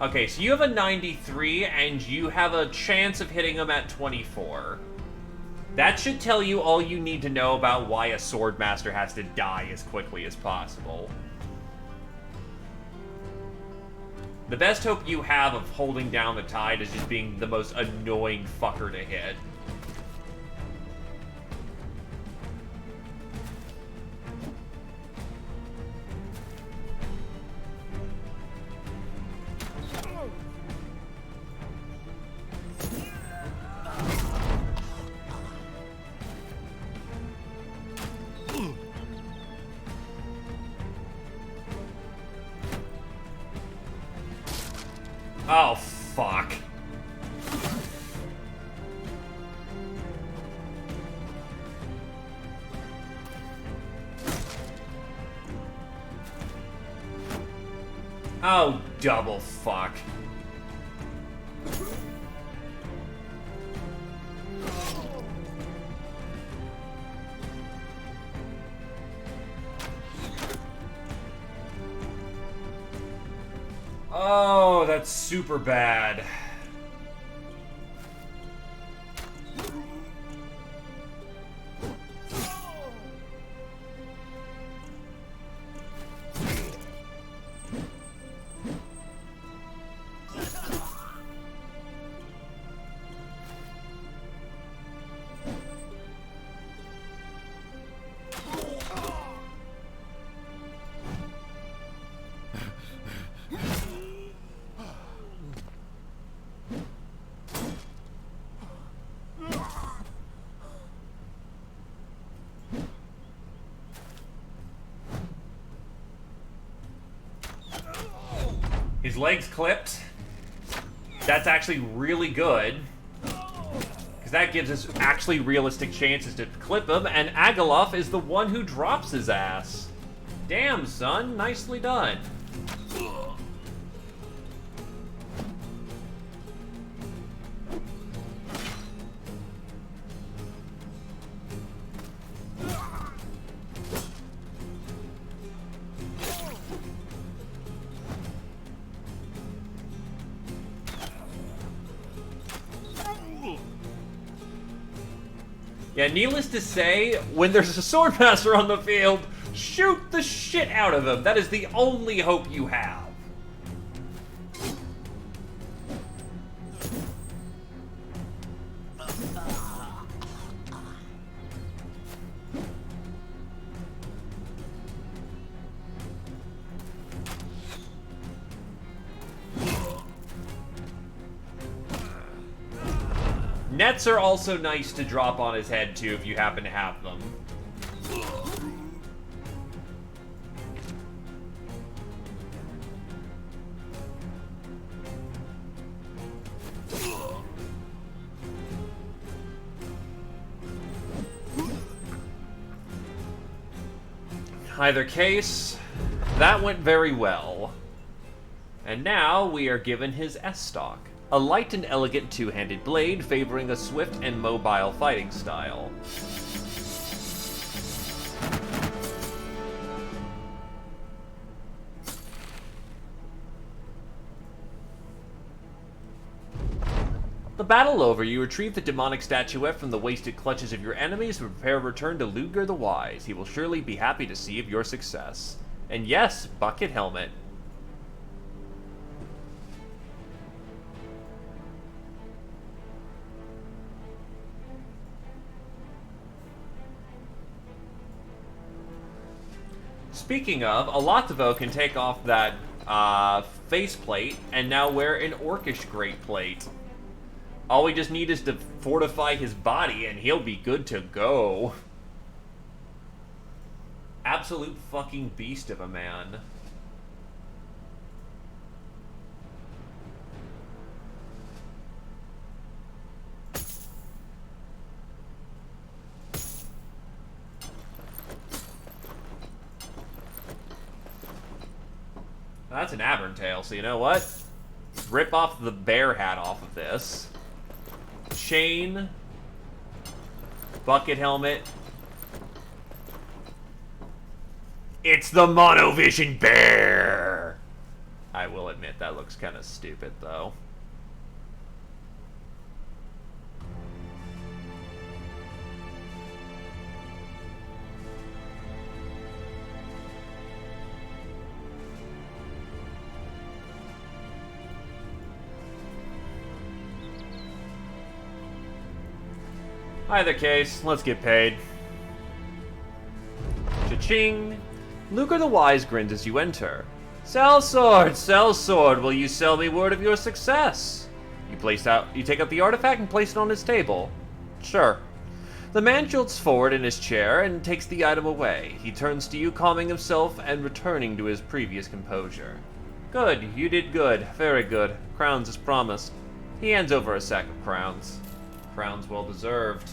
Okay, so you have a 93, and you have a chance of hitting him at 24. That should tell you all you need to know about why a Swordmaster has to die as quickly as possible. The best hope you have of holding down the tide is just being the most annoying fucker to hit. Oh, fuck. Oh, double fuck. Oh, that's super bad. His legs clipped. That's actually really good. Because that gives us actually realistic chances to clip him, and Agaloff is the one who drops his ass. Damn, son. Nicely done. Yeah, needless to say, when there's a Swordmaster on the field, shoot the shit out of him. That is the only hope you have. Nets are also nice to drop on his head, too, if you happen to have them. Either case, that went very well. And now we are given his S-Stock. A light and elegant two-handed blade favoring a swift and mobile fighting style. The battle over, you retrieve the demonic statuette from the wasted clutches of your enemies and prepare a return to Ludger the Wise. He will surely be happy to see of your success. And yes, bucket helmet. Speaking of, Alatovo can take off that faceplate and now wear an Orcish greatplate. All we just need is to fortify his body and he'll be good to go. Absolute fucking beast of a man. That's an Tail, so you know what? Rip off the bear hat off of this. Chain. Bucket helmet. It's the Monovision Bear! I will admit, that looks kind of stupid, though. Hi there, Case. Let's get paid. Cha-ching! Lucre the Wise grins as you enter. Sell sword, will you sell me word of your success? You take out the artifact and place it on his table. Sure. The man jolts forward in his chair and takes the item away. He turns to you, calming himself and returning to his previous composure. Good, you did good, very good. Crowns as promised. He hands over a sack of crowns. Crowns well deserved.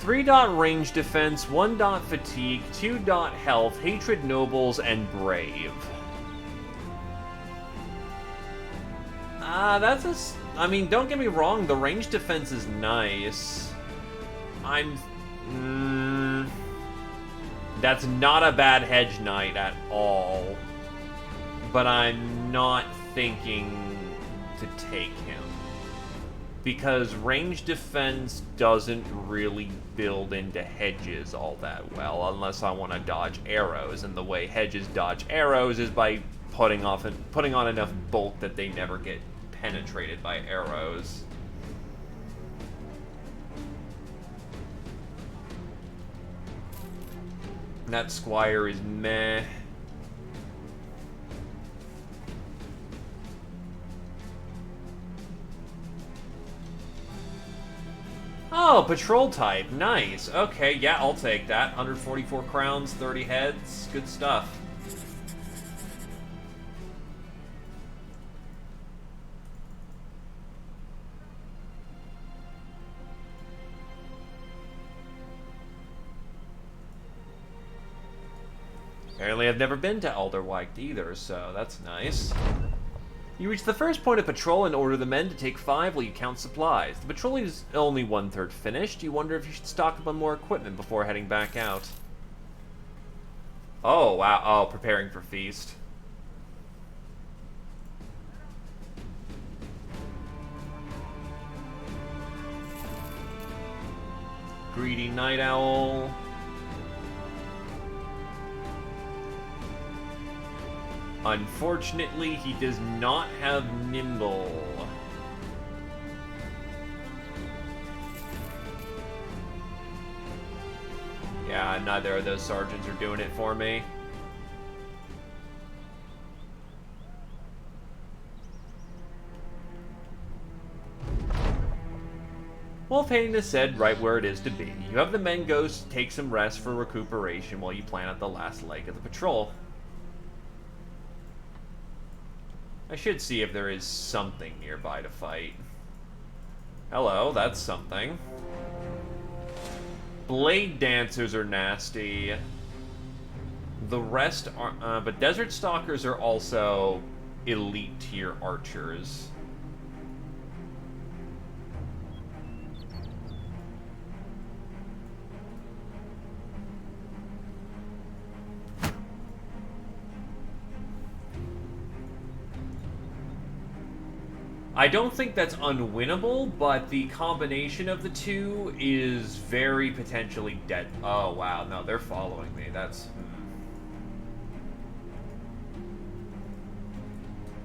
Three-dot range defense, 1-dot fatigue, 2-dot health, hatred nobles, and brave. I mean, don't get me wrong, the range defense is nice. That's not a bad hedge knight at all. But I'm not thinking to take him. Because range defense doesn't really build into hedges all that well, unless I want to dodge arrows, and the way hedges dodge arrows is by putting on enough bulk that they never get penetrated by arrows. That squire is meh. Oh, patrol type. Nice. Okay, yeah, I'll take that. 144 crowns, 30 heads. Good stuff. Apparently I've never been to Alderwyke either, so that's nice. You reach the first point of patrol and order the men to take 5 while you count supplies. The patrol is only 1/3 finished. You wonder if you should stock up on more equipment before heading back out. Oh, wow. Oh, preparing for feast. Greedy night owl. Unfortunately, he does not have nimble. Yeah, neither of those sergeants are doing it for me. Wolfhaven is said right where it is to be. You have the men go take some rest for recuperation while you plan out the last leg of the patrol. I should see if there is something nearby to fight. Hello, that's something. Blade Dancers are nasty. The rest are... but Desert Stalkers are also elite tier archers. I don't think that's unwinnable, but the combination of the two is very potentially dead. Oh, wow. No, they're following me. That's...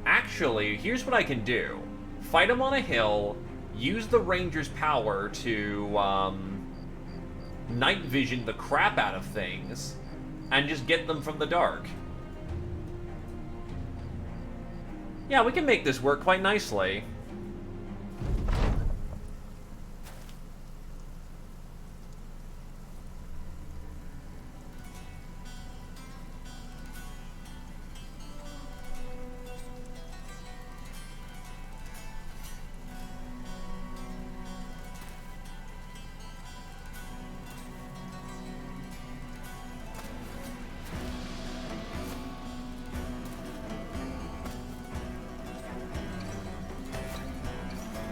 Actually, here's what I can do. fight them on a hill, use the ranger's power to night vision the crap out of things, and just get them from the dark. Yeah, we can make this work quite nicely.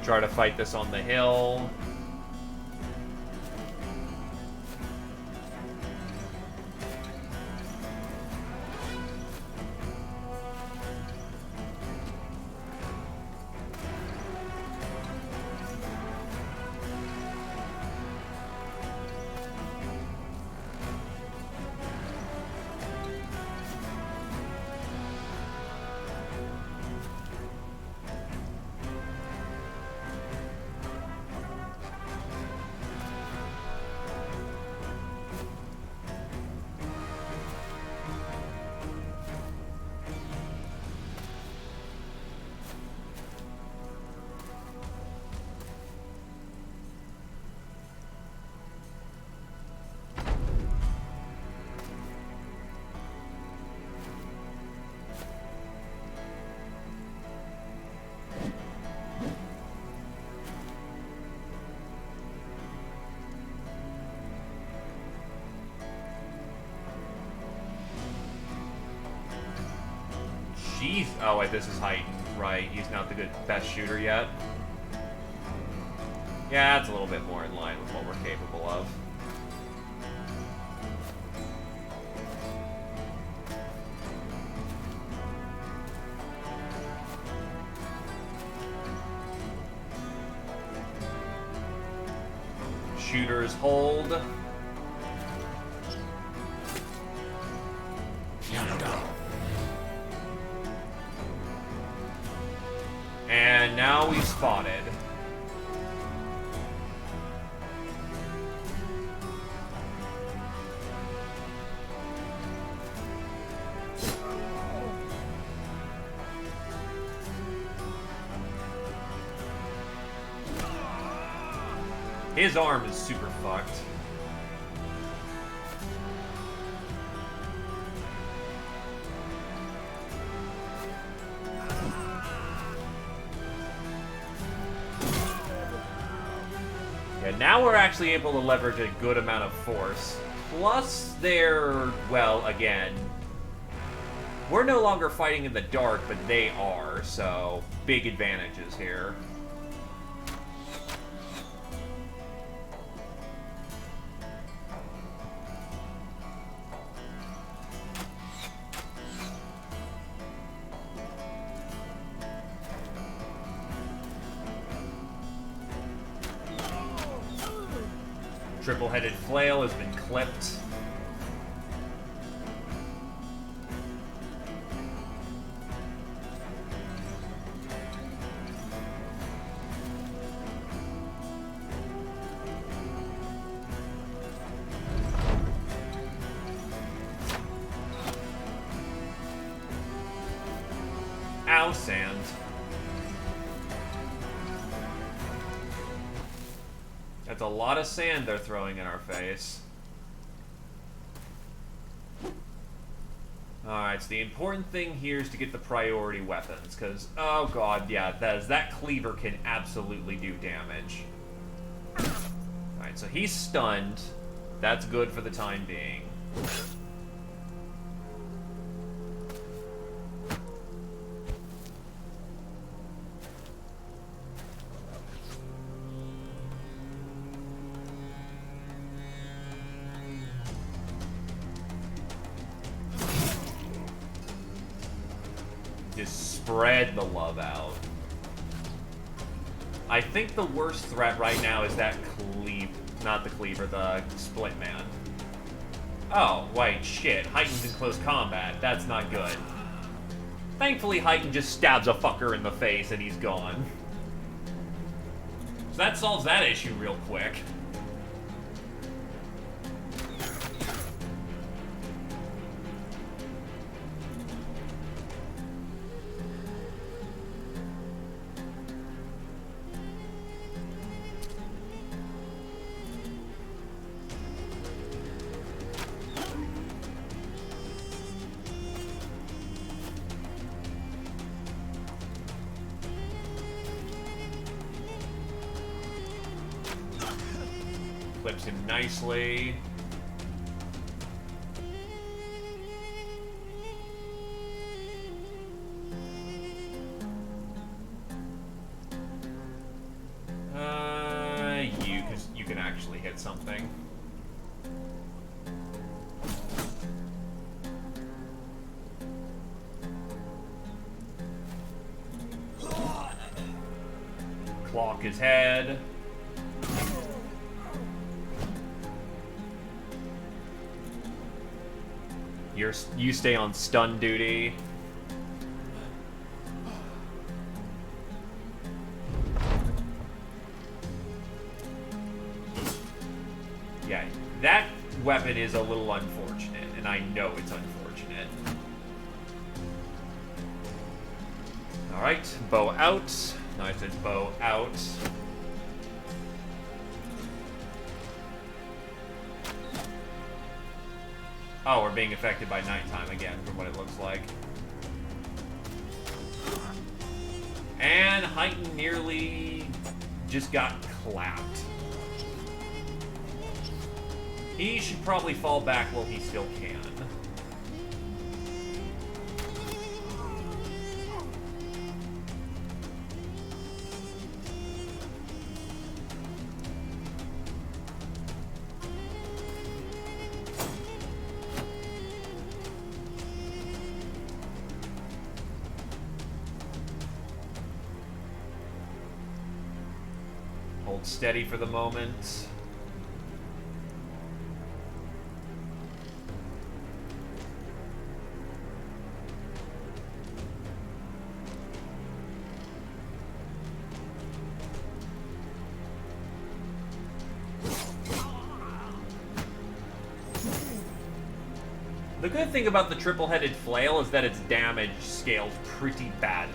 Try to fight this on the hill. Jeez. Oh, wait, this is heightened. Right, he's not the best shooter yet. Yeah, that's a little bit more in line with what we're capable of. Shooters hold. And now we've spotted. His arm is super fucked. Now we're actually able to leverage a good amount of force. Plus, they're, well, again, we're no longer fighting in the dark, but they are, so big advantages here. Triple-headed flail has been clipped. Ow, sand. That's a lot of sand they're throwing in our face. Alright, so the important thing here is to get the priority weapons, because, oh god, yeah, that cleaver can absolutely do damage. Alright, so he's stunned. That's good for the time being. Just spread the love out. I think the worst threat right now is that not the cleaver, the split man. Oh, wait, shit. Heighten's in close combat. That's not good. Thankfully, Heighten just stabs a fucker in the face and he's gone. So that solves that issue real quick. Clips him nicely. You can actually hit something. Clock his head. You stay on stun duty. Yeah, that weapon is a little unfortunate, and I know it's unfortunate. Alright, bow out. Nice, it's bow out. Oh, we're being affected by nighttime again, from what it looks like. And Heighten nearly just got clapped. He should probably fall back while he still can. Hold steady for the moment. The good thing about the triple-headed flail is that its damage scales pretty badly.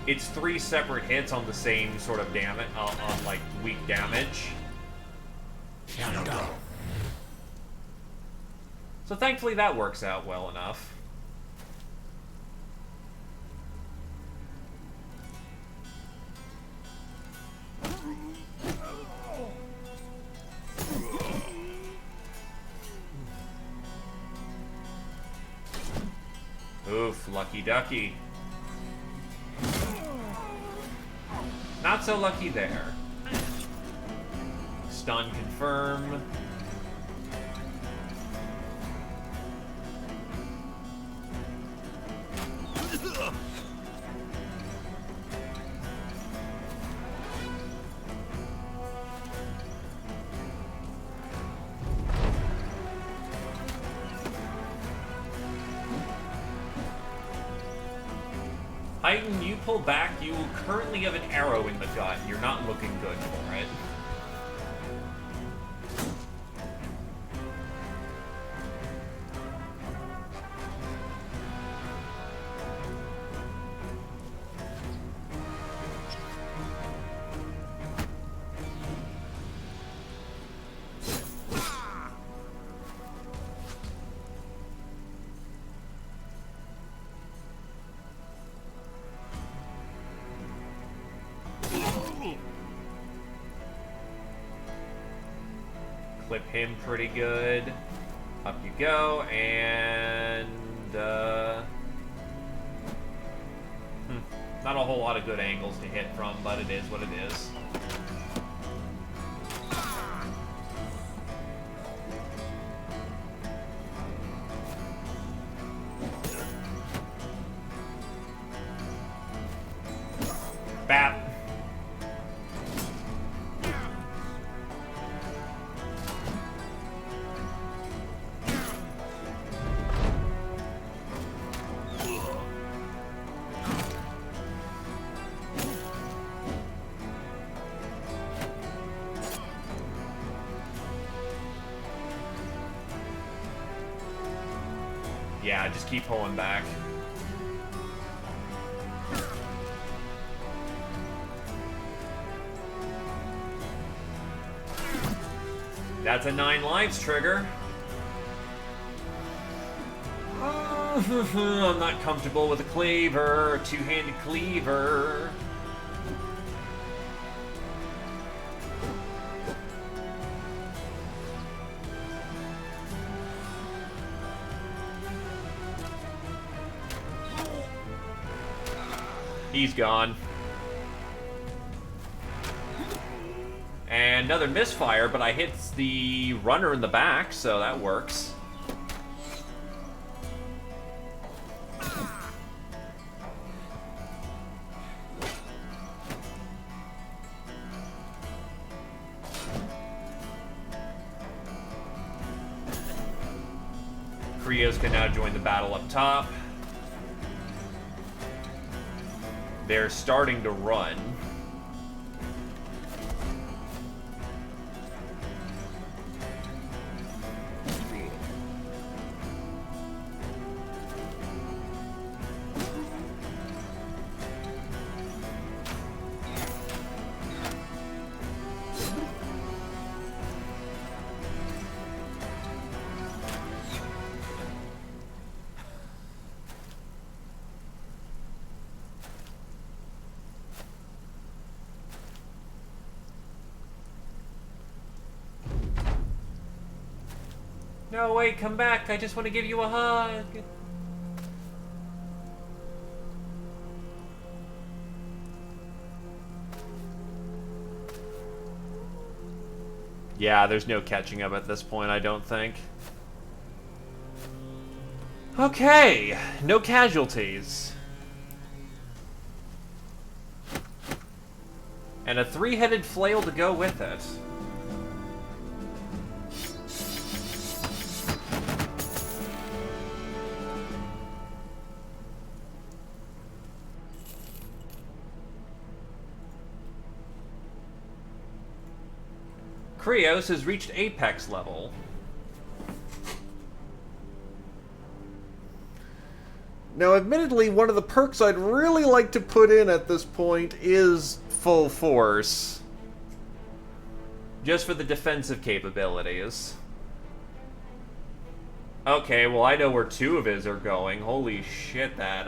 It's 3 separate hits on the same sort of damage, on like weak damage. So thankfully that works out well enough. Oof, lucky ducky. Not so lucky there. Stun confirm. Heighten, you pull back, you currently have an arrow in the gut. You're not looking good for it. Clip him pretty good. Up you go, and not a whole lot of good angles to hit from, but it is what it is. Bat. Yeah, just keep pulling back. That's a 9 lives trigger. I'm not comfortable with a cleaver, a two-handed cleaver. He's gone. And another misfire, but I hit the runner in the back, so that works. Krios can now join the battle up top. They're starting to run. No, wait, come back. I just want to give you a hug. Yeah, there's no catching up at this point, I don't think. Okay, no casualties. And a three-headed flail to go with it. Krios has reached apex level. Now, admittedly, one of the perks I'd really like to put in at this point is full force. Just for the defensive capabilities. Okay, well I know where two of his are going. Holy shit, that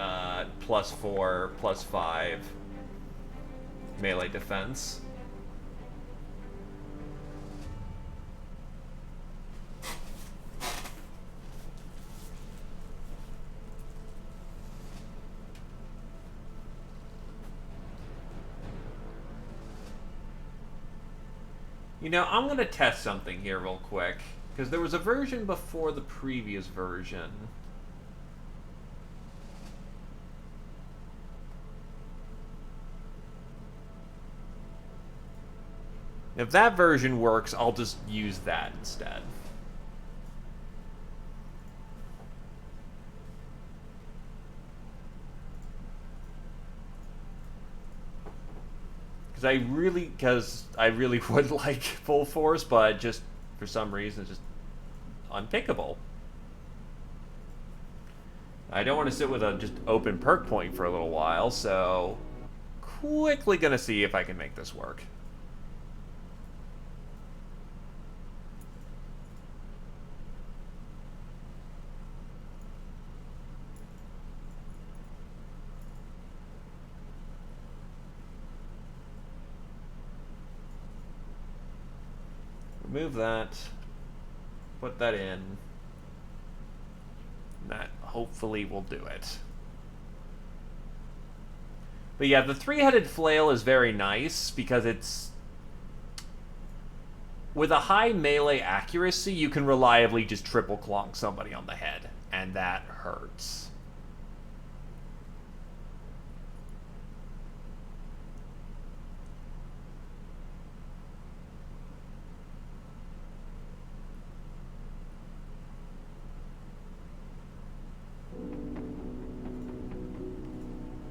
+4, +5 melee defense. You know, I'm going to test something here real quick, because there was a version before the previous version. If that version works, I'll just use that instead. Because I really would like full force, but just for some reason it's just unpickable. I don't want to sit with a just open perk point for a little while, so quickly gonna see if I can make this work. Remove that, put that in. That hopefully will do it. But yeah, the three-headed flail is very nice because it's... With a high melee accuracy, you can reliably just triple clonk somebody on the head, and that hurts.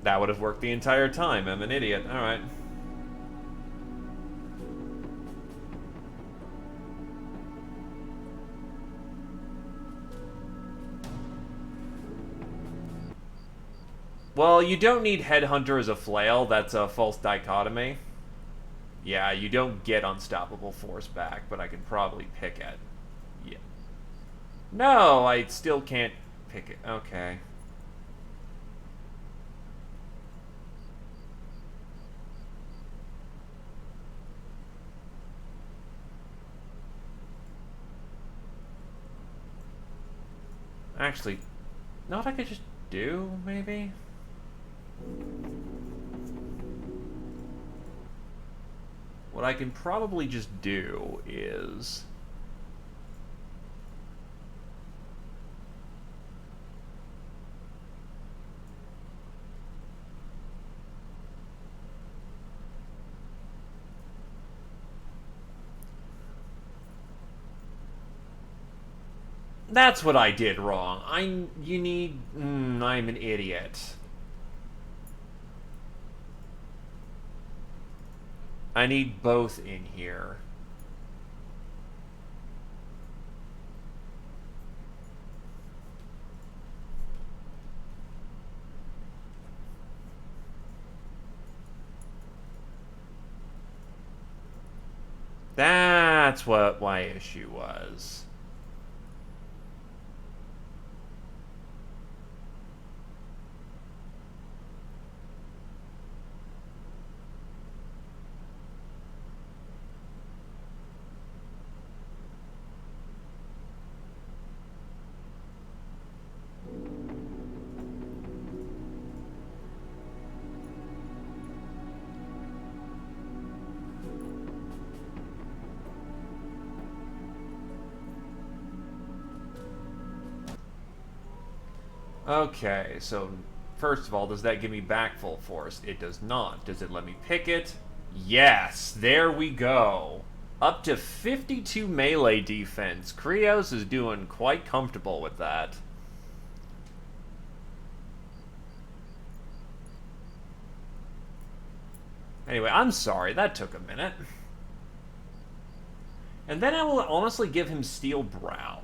That would have worked the entire time. I'm an idiot. Alright. Well, you don't need Headhunter as a flail. That's a false dichotomy. Yeah, you don't get Unstoppable Force back, but I can probably pick it. Yeah. No, I still can't pick it. Okay. Actually, know what I could just do, maybe? What I can probably just do is... That's what I did wrong. You need... I'm an idiot. I need both in here. That's what my issue was. Okay, so first of all, does that give me back full force? It does not. Does it let me pick it? Yes, there we go. Up to 52 melee defense. Krios is doing quite comfortable with that. Anyway, I'm sorry, that took a minute. And then I will honestly give him Steel Brow.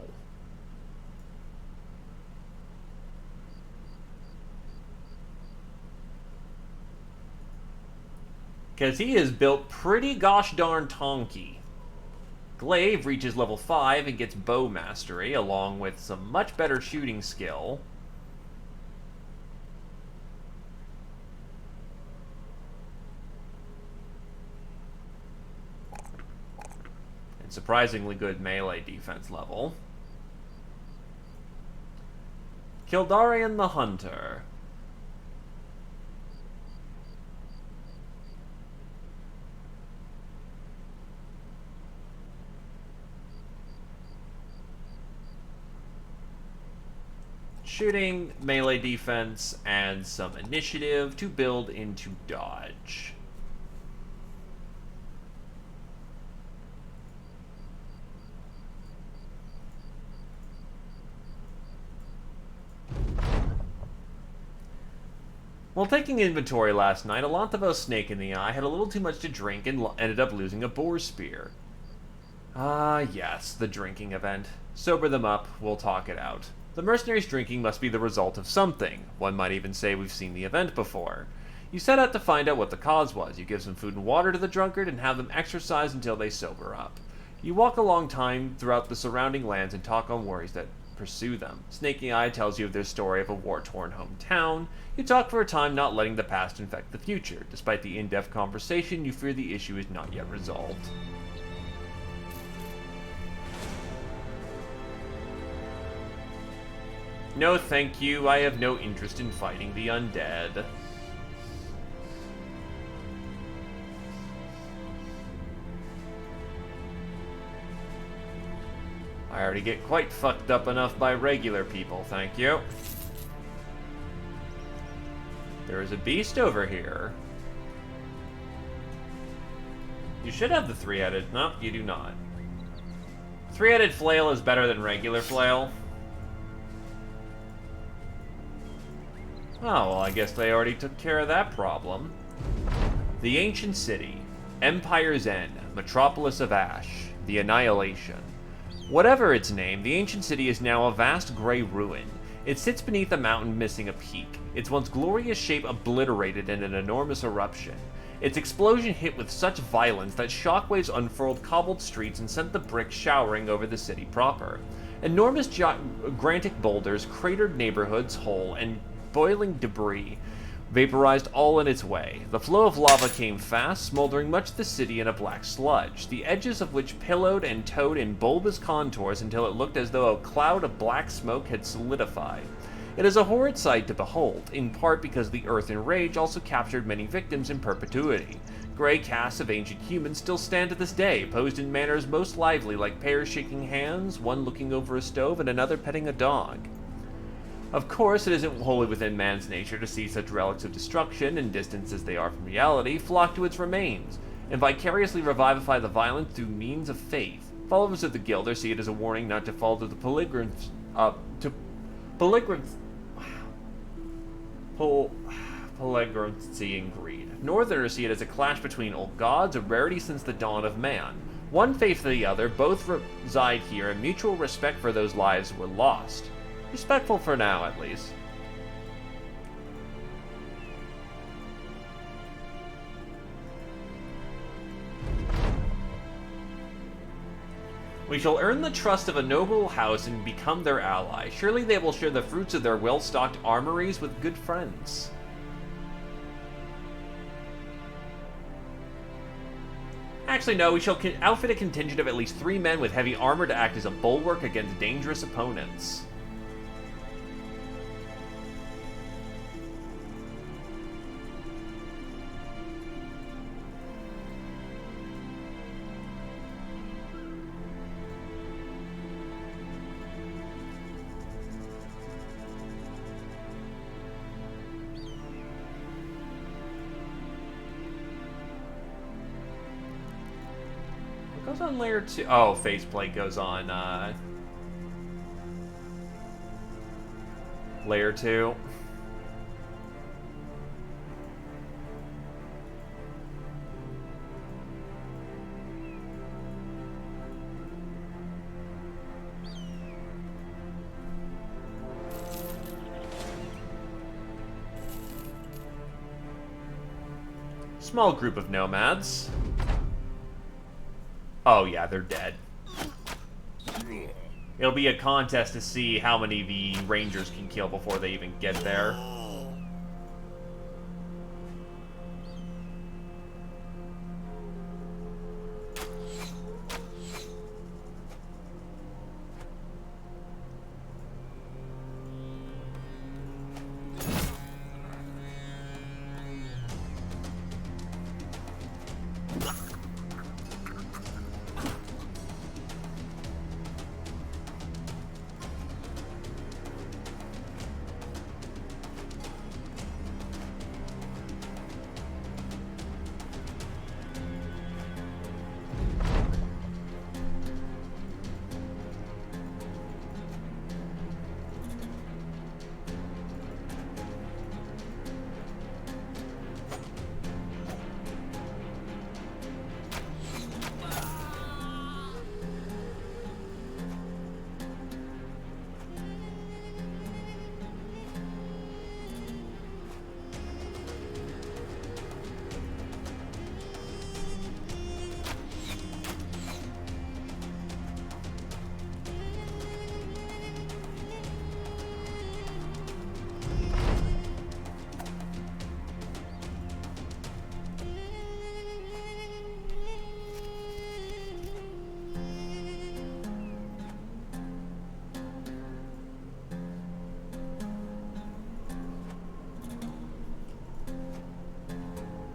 Because he is built pretty gosh darn tonky. Glaive reaches level 5 and gets bow mastery, along with some much better shooting skill. And surprisingly good melee defense level. Kildarian the Hunter. Shooting, melee defense, and some initiative to build into dodge. While taking inventory last night, Alanthavos Snake in the Eye had a little too much to drink and ended up losing a boar spear. Ah, yes, the drinking event. Sober them up, we'll talk it out. The mercenaries' drinking must be the result of something. One might even say we've seen the event before. You set out to find out what the cause was. You give some food and water to the drunkard and have them exercise until they sober up. You walk a long time throughout the surrounding lands and talk on worries that pursue them. Snaky Eye tells you of their story of a war-torn hometown. You talk for a time, not letting the past infect the future. Despite the in-depth conversation, you fear the issue is not yet resolved. No thank you, I have no interest in fighting the undead. I already get quite fucked up enough by regular people, thank you. There is a beast over here. You should have the three-headed. No, you do not. Three-headed flail is better than regular flail. Oh, well, I guess they already took care of that problem. The Ancient City. Empire's End. Metropolis of Ash. The Annihilation. Whatever its name, the Ancient City is now a vast gray ruin. It sits beneath a mountain missing a peak, its once glorious shape obliterated in an enormous eruption. Its explosion hit with such violence that shockwaves unfurled cobbled streets and sent the bricks showering over the city proper. Enormous granite boulders cratered neighborhoods whole, and boiling debris vaporized all in its way. The flow of lava came fast, smoldering much of the city in a black sludge, the edges of which pillowed and toed in bulbous contours until it looked as though a cloud of black smoke had solidified. It is a horrid sight to behold, in part because the earth-in rage also captured many victims in perpetuity. Gray casts of ancient humans still stand to this day, posed in manners most lively, like pairs shaking hands, one looking over a stove and another petting a dog. Of course, it isn't wholly within man's nature to see such relics of destruction, and distant as they are from reality, flock to its remains, and vicariously revivify the violent through means of faith. Followers of the Guilder see it as a warning not to fall to the Pilgrimcy and greed. Northerners see it as a clash between old gods, a rarity since the dawn of man. One faith to the other, both reside here, and mutual respect for those lives were lost. Respectful for now, at least. We shall earn the trust of a noble house and become their ally. Surely they will share the fruits of their well-stocked armories with good friends. Actually, no, we shall outfit a contingent of at least 3 men with heavy armor to act as a bulwark against dangerous opponents. Goes on layer 2. Oh, faceplate goes on layer 2. Small group of nomads. Oh yeah, they're dead. It'll be a contest to see how many the Rangers can kill before they even get there.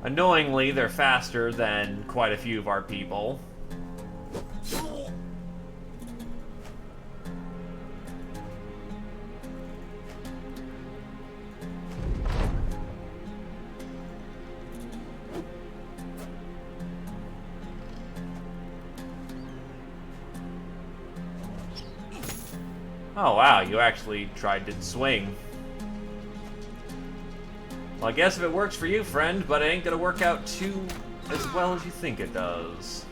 Annoyingly, they're faster than quite a few of our people. Oh wow, you actually tried to swing. Well, I guess if it works for you, friend, but it ain't gonna work out too as well as you think it does.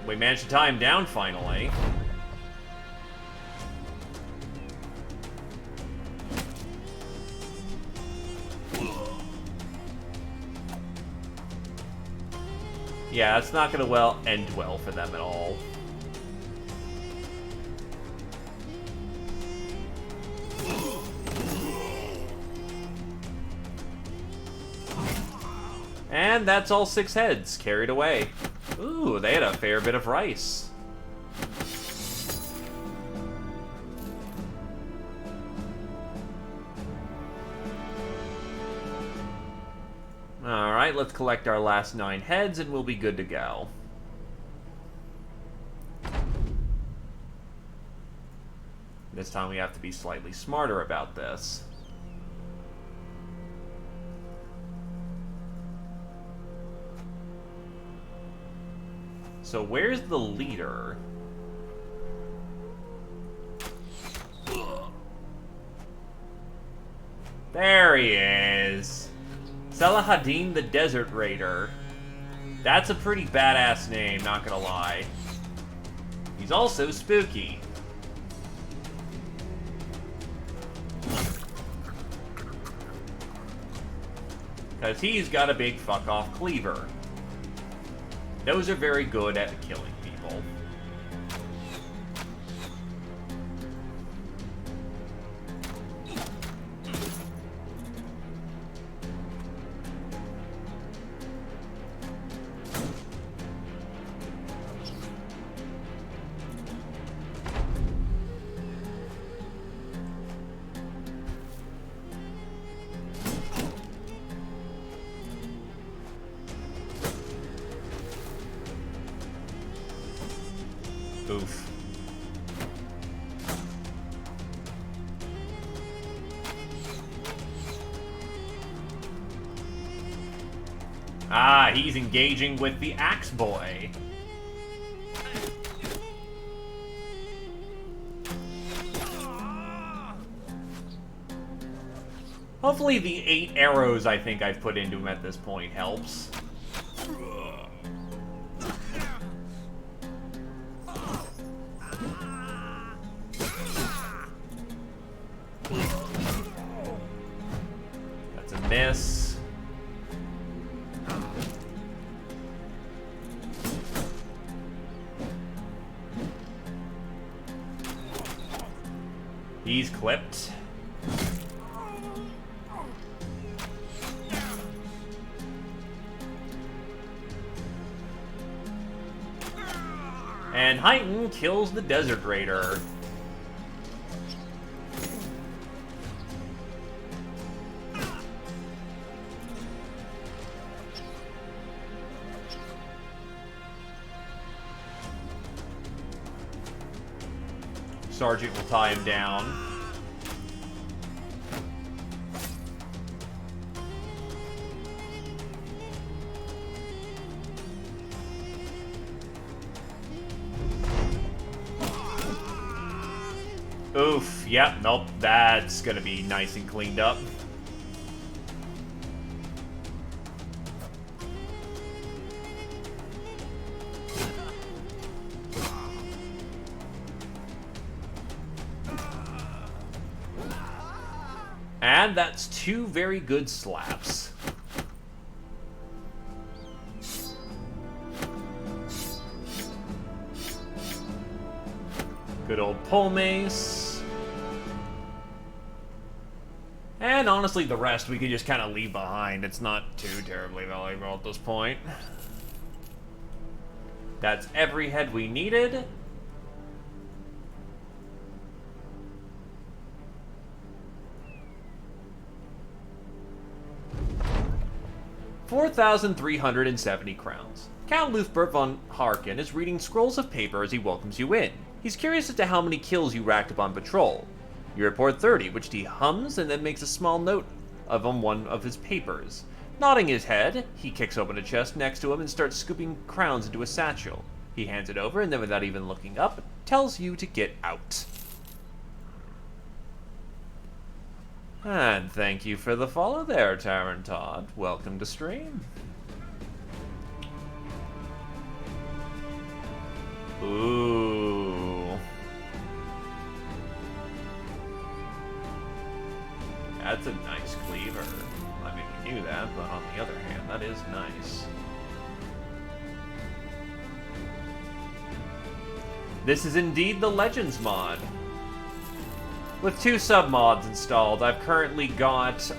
We managed to tie him down finally. Yeah, it's not gonna end well for them at all. And that's all 6 heads carried away. Ooh, they had a fair bit of rice. Alright, let's collect our last 9 heads and we'll be good to go. This time we have to be slightly smarter about this. So where's the leader? There he is. Salahadin the Desert Raider. That's a pretty badass name, not gonna lie. He's also spooky. Because he's got a big fuck-off cleaver. Those are very good at killing people. Oof. Ah, he's engaging with the Axe Boy. Hopefully the 8 arrows I think I've put into him at this point helps. That's a miss. He's clipped. And Heighton kills the Desert Raider. Sergeant will tie him down. Oof, yep, nope, that's gonna be nice and cleaned up. And that's 2 very good slaps. Good old pole mace. And honestly, the rest we can just kind of leave behind. It's not too terribly valuable at this point. That's every head we needed. $4,370 crowns. Count Luthbert von Harken is reading scrolls of paper as he welcomes you in. He's curious as to how many kills you racked up on patrol. You report 30, which he hums and then makes a small note of on one of his papers. Nodding his head, he kicks open a chest next to him and starts scooping crowns into a satchel. He hands it over and then, without even looking up, tells you to get out. And thank you for the follow there, Taron Todd. Welcome to stream. Ooh. That's a nice cleaver. I mean, we knew that, but on the other hand, that is nice. This is indeed the Legends mod. With 2 sub-mods installed, I've currently got,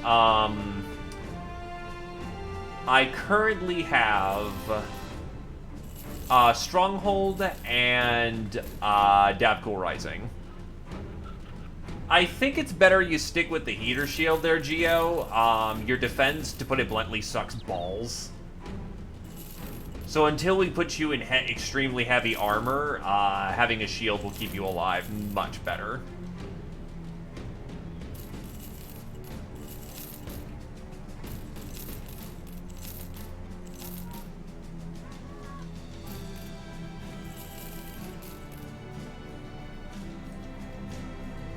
I currently have Stronghold and Davkul Rising. I think it's better you stick with the heater shield there, Geo. Your defense, to put it bluntly, sucks balls. So until we put you in extremely heavy armor, having a shield will keep you alive much better.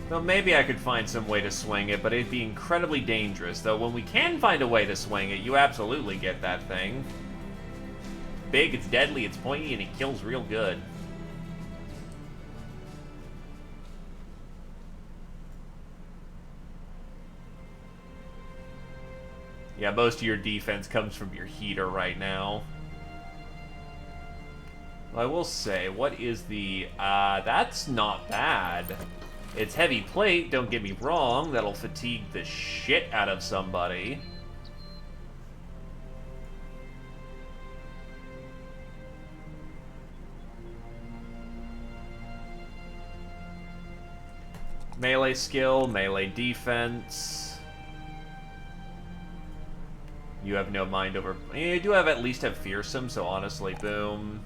Well, maybe I could find some way to swing it, but it'd be incredibly dangerous. Though when we can find a way to swing it, you absolutely get that thing. Big, it's deadly, it's pointy, and it kills real good. Yeah, most of your defense comes from your heater right now. Well, I will say, what is the... that's not bad. It's heavy plate, don't get me wrong. That'll fatigue the shit out of somebody. Melee skill, melee defense. You have no mind over... You do have at least have fearsome, so honestly, boom.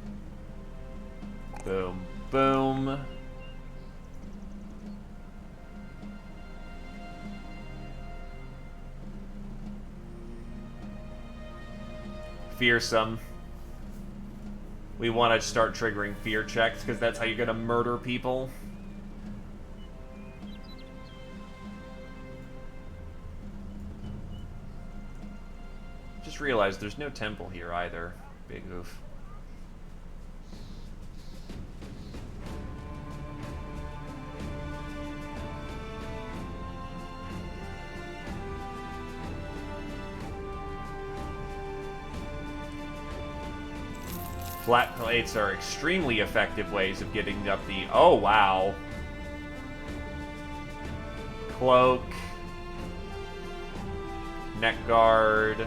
Boom. Boom. Fearsome. We want to start triggering fear checks, because that's how you're going to murder people. Just realized there's no temple here either. Big oof. Flat plates are extremely effective ways of getting up the... Oh, wow. Cloak. Neck guard.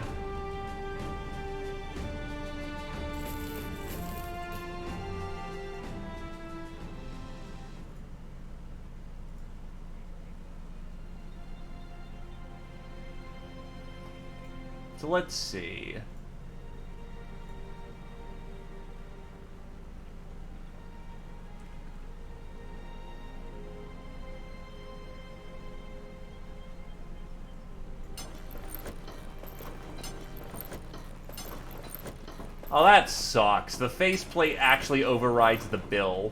So let's see. Oh, that sucks. The faceplate actually overrides the bill.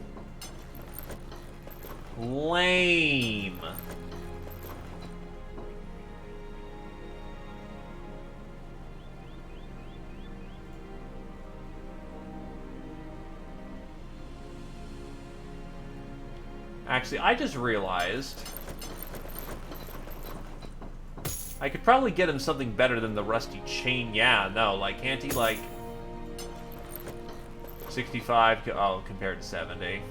Lame. Actually, I just realized I could probably get him something better than the rusty chain. Yeah, no, like, can't he, like... 65, oh, compared to 70.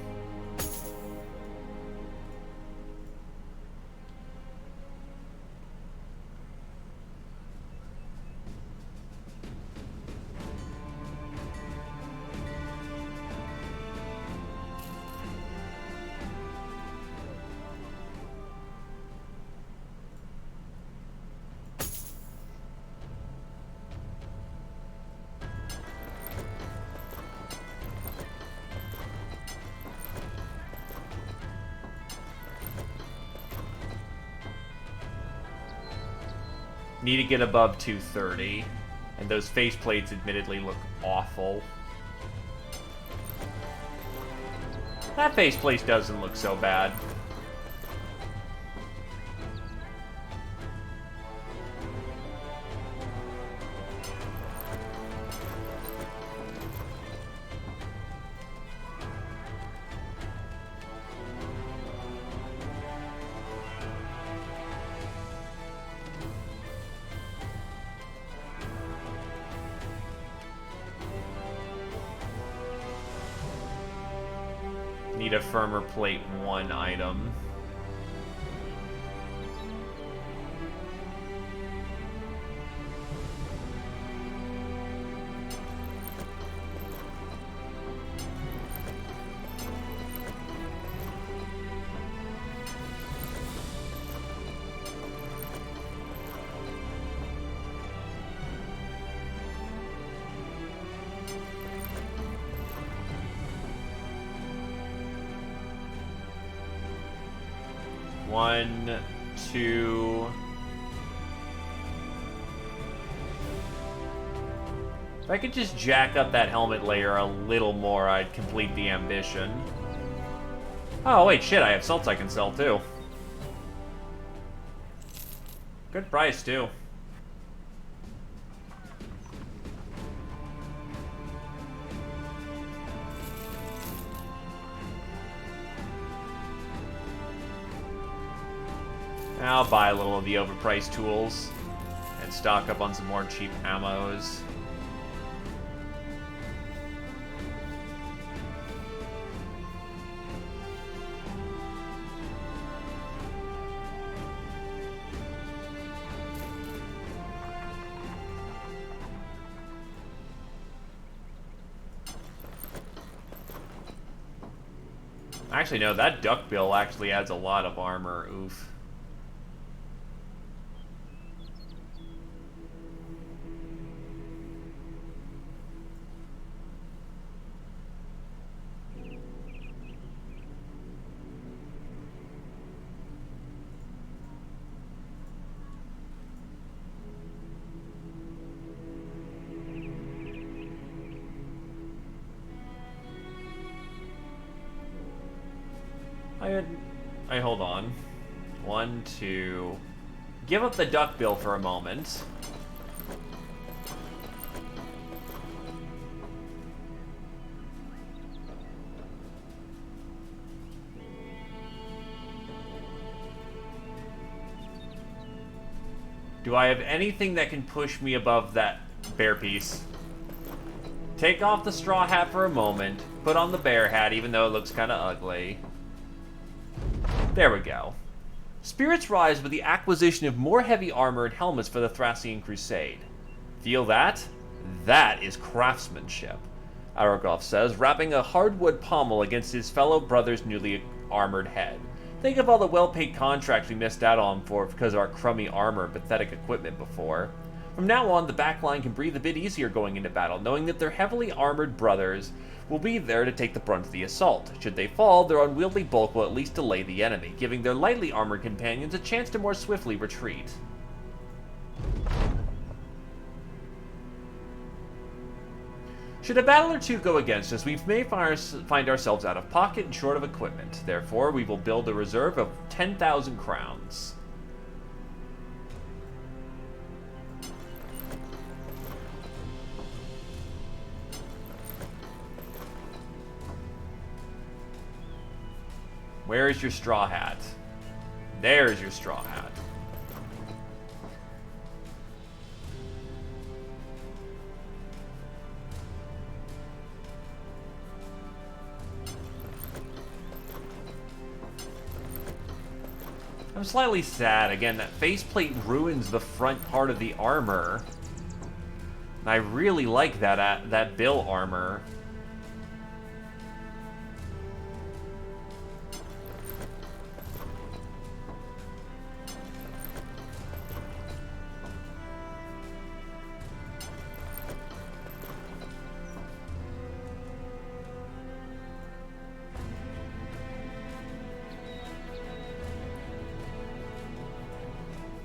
Need to get above 230, and those faceplates admittedly look awful. That faceplate doesn't look so bad. Need a firmer plate 1 item. One, two. If I could just jack up that helmet layer a little more, I'd complete the ambition. Oh, wait, shit, I have salts I can sell, too. Good price, too. I'll buy a little of the overpriced tools and stock up on some more cheap ammos. Actually, no, that duckbill actually adds a lot of armor. Oof. I hold on. 1, 2. Give up the duckbill for a moment. Do I have anything that can push me above that bear piece? Take off the straw hat for a moment. Put on the bear hat, even though it looks kind of ugly. There we go. Spirits rise with the acquisition of more heavy armor and helmets for the Thracian Crusade. Feel that? That is craftsmanship, Aragorn says, wrapping a hardwood pommel against his fellow brother's newly armored head. Think of all the well-paid contracts we missed out on because of our crummy armor and pathetic equipment before. From now on, the backline can breathe a bit easier going into battle, knowing that their heavily armored brothers will be there to take the brunt of the assault. Should they fall, their unwieldy bulk will at least delay the enemy, giving their lightly armored companions a chance to more swiftly retreat. Should a battle or two go against us, we may find ourselves out of pocket and short of equipment. Therefore, we will build a reserve of 10,000 crowns. Where is your straw hat? There's your straw hat. I'm slightly sad. Again, that faceplate ruins the front part of the armor. And I really like that bill armor.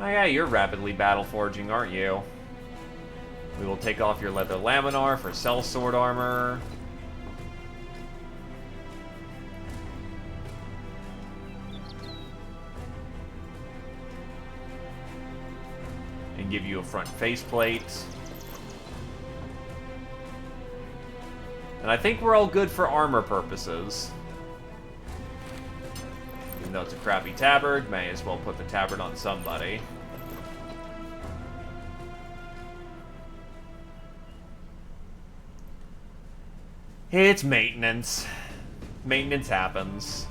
Oh yeah, you're rapidly battle forging, aren't you? We will take off your leather laminar for sellsword armor. And give you a front faceplate. And I think we're all good for armor purposes. Even though it's a crappy tabard, may as well put the tabard on somebody. It's maintenance. Maintenance happens.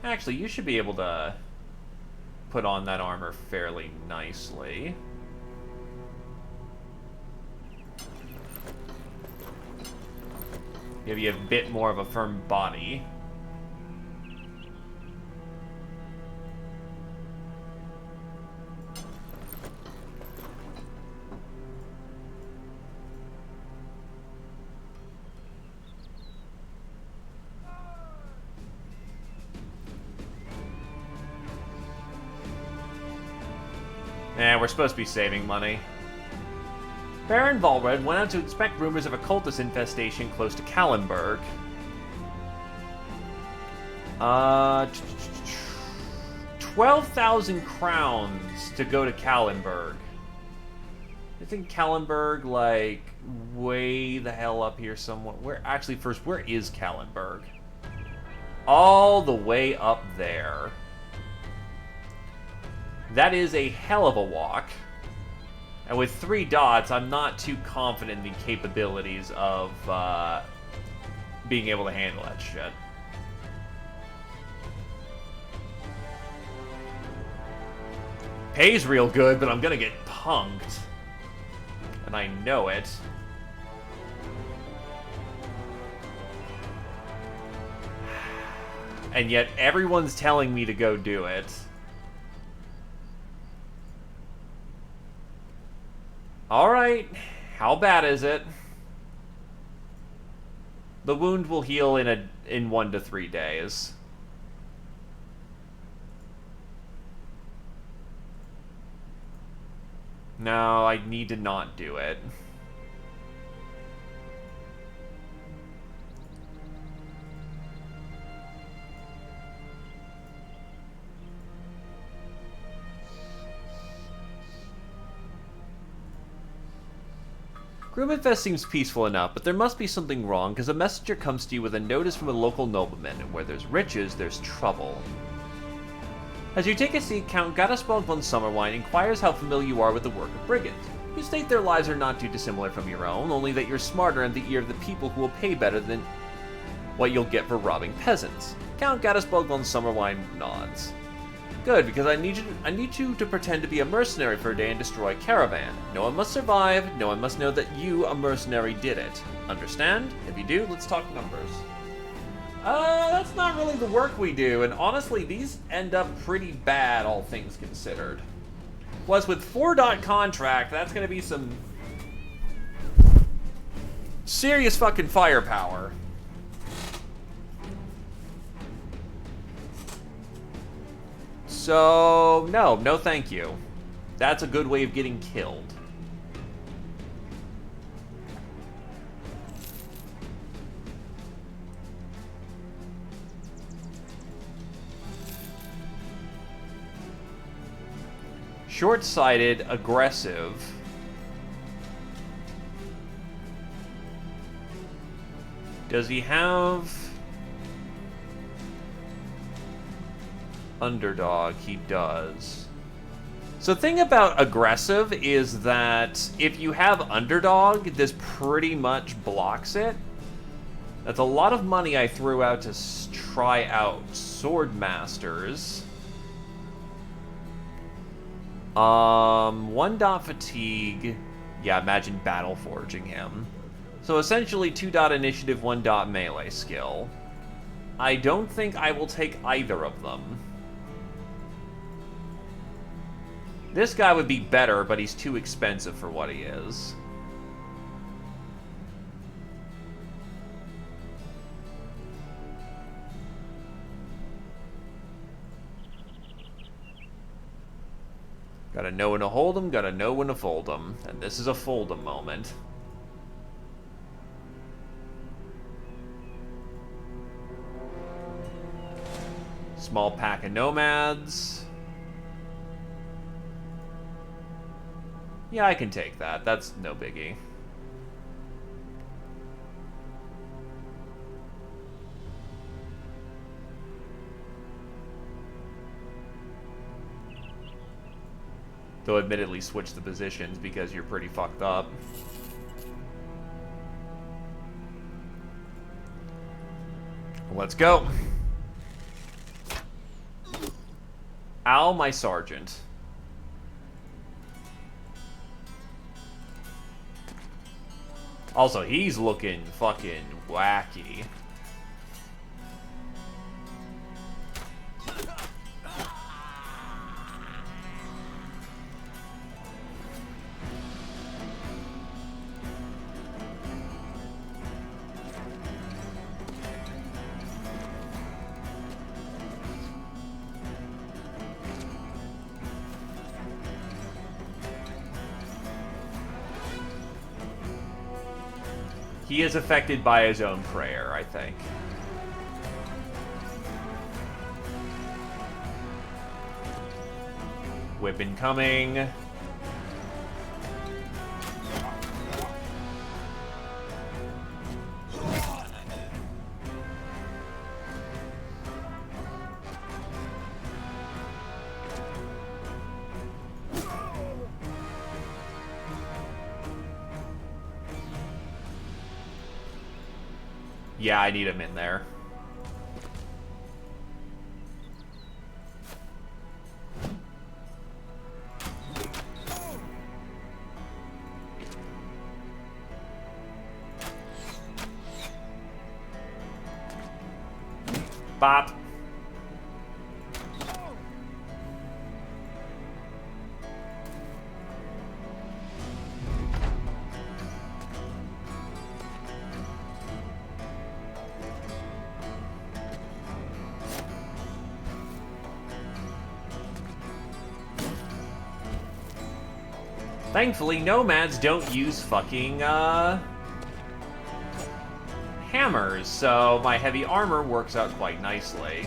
Actually, you should be able to put on that armor fairly nicely. Give you a bit more of a firm body. We're supposed to be saving money. Baron Volred went out to inspect rumors of a cultist infestation close to Kallenberg. 12,000 crowns to go to Kallenberg. I think Kallenberg, like, way the hell up here somewhat. Where, actually, first, where is Kallenberg? All the way up there. That is a hell of a walk. And with 3 dots, I'm not too confident in the capabilities of being able to handle that shit. Pays real good, but I'm gonna get punked. And I know it. And yet everyone's telling me to go do it. Alright, how bad is it? The wound will heal in 1 to 3 days. No, I need to not do it. Grubenfest seems peaceful enough, but there must be something wrong, because a messenger comes to you with a notice from a local nobleman, and where there's riches, there's trouble. As you take a seat, Count Gaddisbald von Sommerwein inquires how familiar you are with the work of brigands. You state their lives are not too dissimilar from your own, only that you're smarter and the ear of the people who will pay better than what you'll get for robbing peasants. Count Gaddisbald von Sommerwein nods. Good, because I need you to pretend to be a mercenary for a day and destroy a caravan. No one must survive, no one must know that you, a mercenary, did it. Understand? If you do, let's talk numbers. That's not really the work we do, and honestly, these end up pretty bad, all things considered. Plus, with 4-dot contract, that's gonna be some serious fucking firepower. So, no thank you. That's a good way of getting killed. Short-sighted, aggressive. Does he have... Underdog? He does. So the thing about aggressive is that if you have underdog, this pretty much blocks it. That's a lot of money I threw out to try out Swordmasters. 1-dot fatigue. Yeah, imagine battle forging him. So essentially 2-dot initiative, 1-dot melee skill. I don't think I will take either of them. This guy would be better, but he's too expensive for what he is. Gotta know when to hold him, gotta know when to fold him. And this is a fold him moment. Small pack of nomads. Yeah, I can take that. That's no biggie. Though admittedly switch the positions because you're pretty fucked up. Let's go. Al, my sergeant. Also, he's looking fucking wacky. He is affected by his own prayer, I think. Whip incoming. Yeah, I need him in there. Bop. Thankfully, nomads don't use fucking, hammers, so my heavy armor works out quite nicely.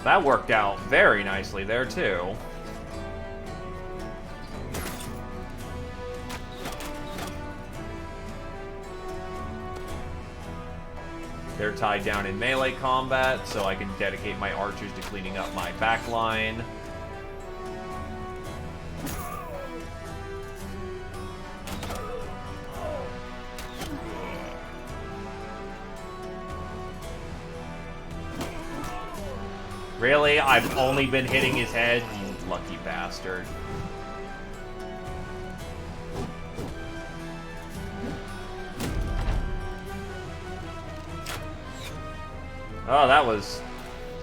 That worked out very nicely there, too. They're tied down in melee combat, so I can dedicate my archers to cleaning up my backline. Really? I've only been hitting his head? You lucky bastard. Oh, that was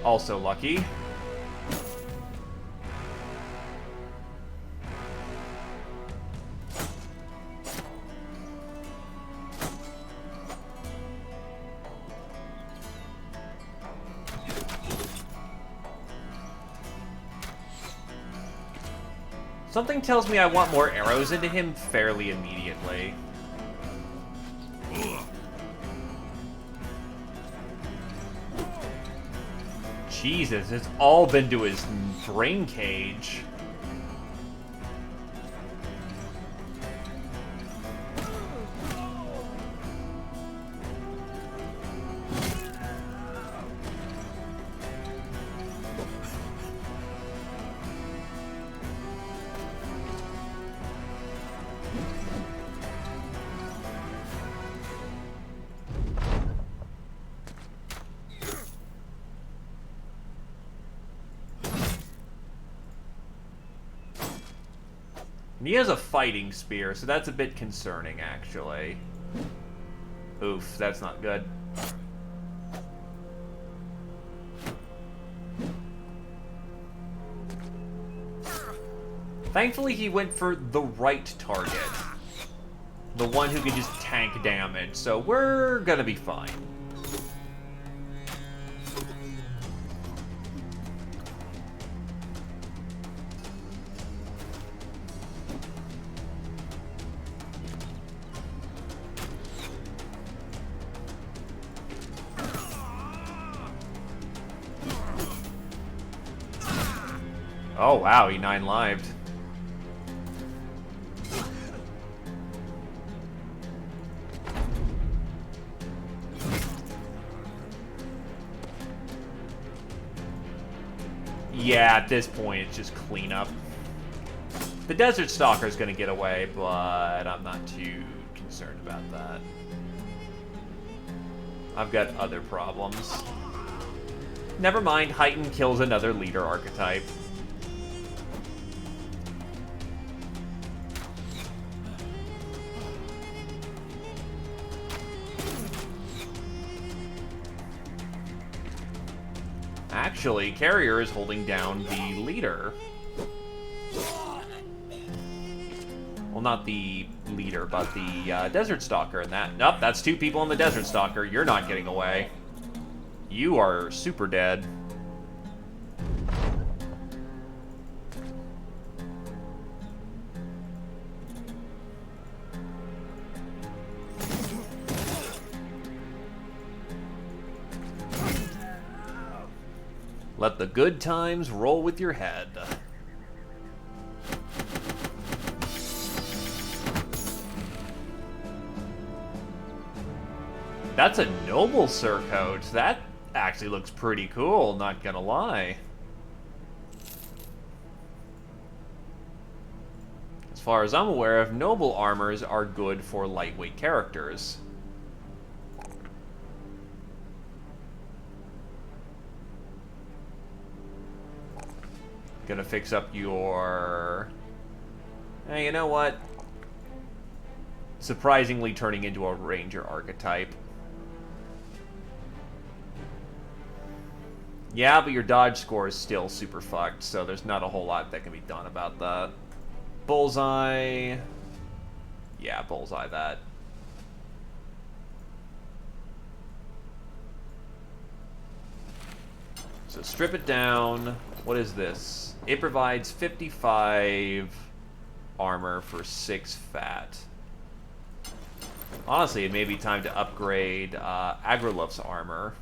also lucky. Something tells me I want more arrows into him fairly immediately. Jesus, it's all been to his brain cage. He has a fighting spear, so that's a bit concerning, actually. Oof, that's not good. Thankfully, he went for the right target. The one who can just tank damage, so we're gonna be fine. Oh wow, he 9-lived. Yeah, at this point, it's just cleanup. The Desert Stalker's gonna get away, but I'm not too concerned about that. I've got other problems. Never mind, Heighten kills another leader archetype. Actually, Carrier is holding down the leader. Well, not the leader, but the Desert Stalker. And that... Nope, that's 2 people on the Desert Stalker. You're not getting away. You are super dead. Let the good times roll with your head. That's a noble surcoat. That actually looks pretty cool, not gonna lie. As far as I'm aware of, noble armors are good for lightweight characters. Gonna fix up your... Hey, you know what? Surprisingly turning into a ranger archetype. Yeah, but your dodge score is still super fucked, so there's not a whole lot that can be done about that. Bullseye... Yeah, bullseye that. So strip it down. What is this? It provides 55 armor for 6 fat. Honestly, it may be time to upgrade Agroluf's armor.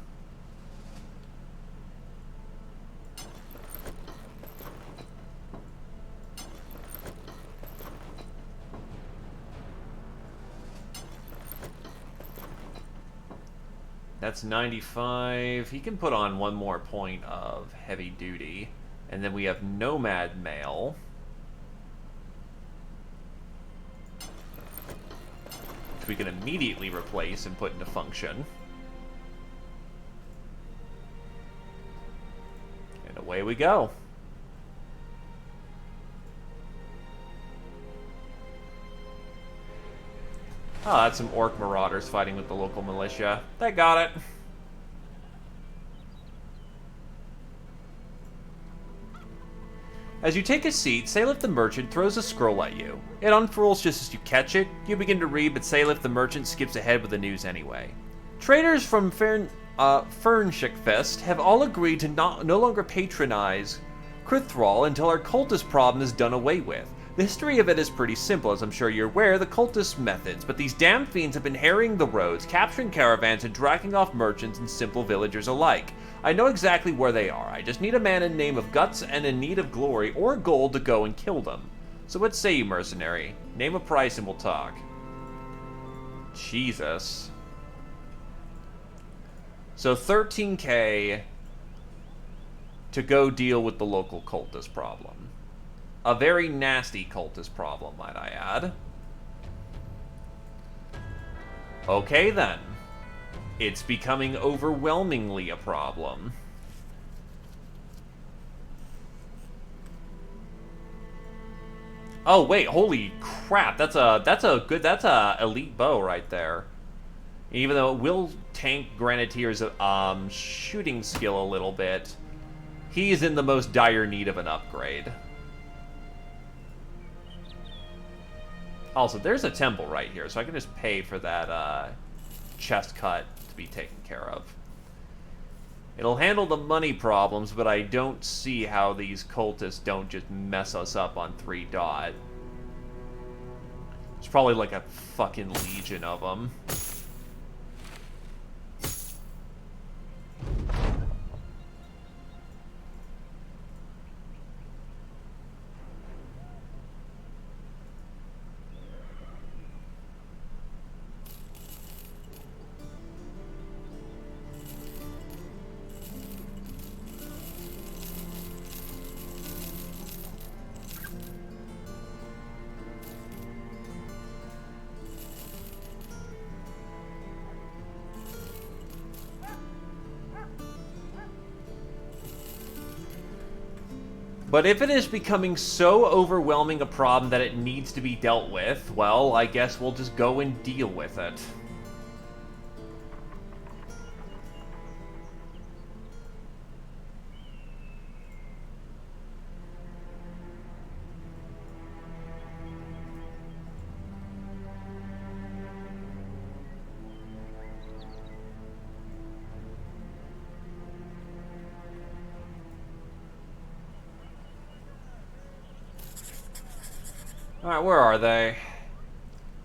That's 95. He can put on 1 more point of heavy duty. And then we have Nomad Mail. Which we can immediately replace and put into function. And away we go. Oh, that's some orc marauders fighting with the local militia. They got it. As you take a seat, Salif the Merchant throws a scroll at you. It unfurls just as you catch it. You begin to read, but Salif the Merchant skips ahead with the news anyway. Traders from Fernshikfest have all agreed to no longer patronize Krithral until our cultist problem is done away with. The history of it is pretty simple, as I'm sure you're aware, the cultist methods, but these damn fiends have been harrying the roads, capturing caravans, and dragging off merchants and simple villagers alike. I know exactly where they are. I just need a man in name of guts and in need of glory or gold to go and kill them. So what say you, mercenary? Name a price and we'll talk. Jesus. So 13k to go deal with the local cultist problem. A very nasty cultist problem, might I add. Okay then. It's becoming overwhelmingly a problem. Oh wait, holy crap! That's a elite bow right there. Even though it will tank Grenadier's shooting skill a little bit, he's in the most dire need of an upgrade. Also, there's a temple right here, so I can just pay for that chest cut to be taken care of. It'll handle the money problems, but I don't see how these cultists don't just mess us up on 3 dot. There's probably like a fucking legion of them. But if it is becoming so overwhelming a problem that it needs to be dealt with, well, I guess we'll just go and deal with it. Alright, where are they?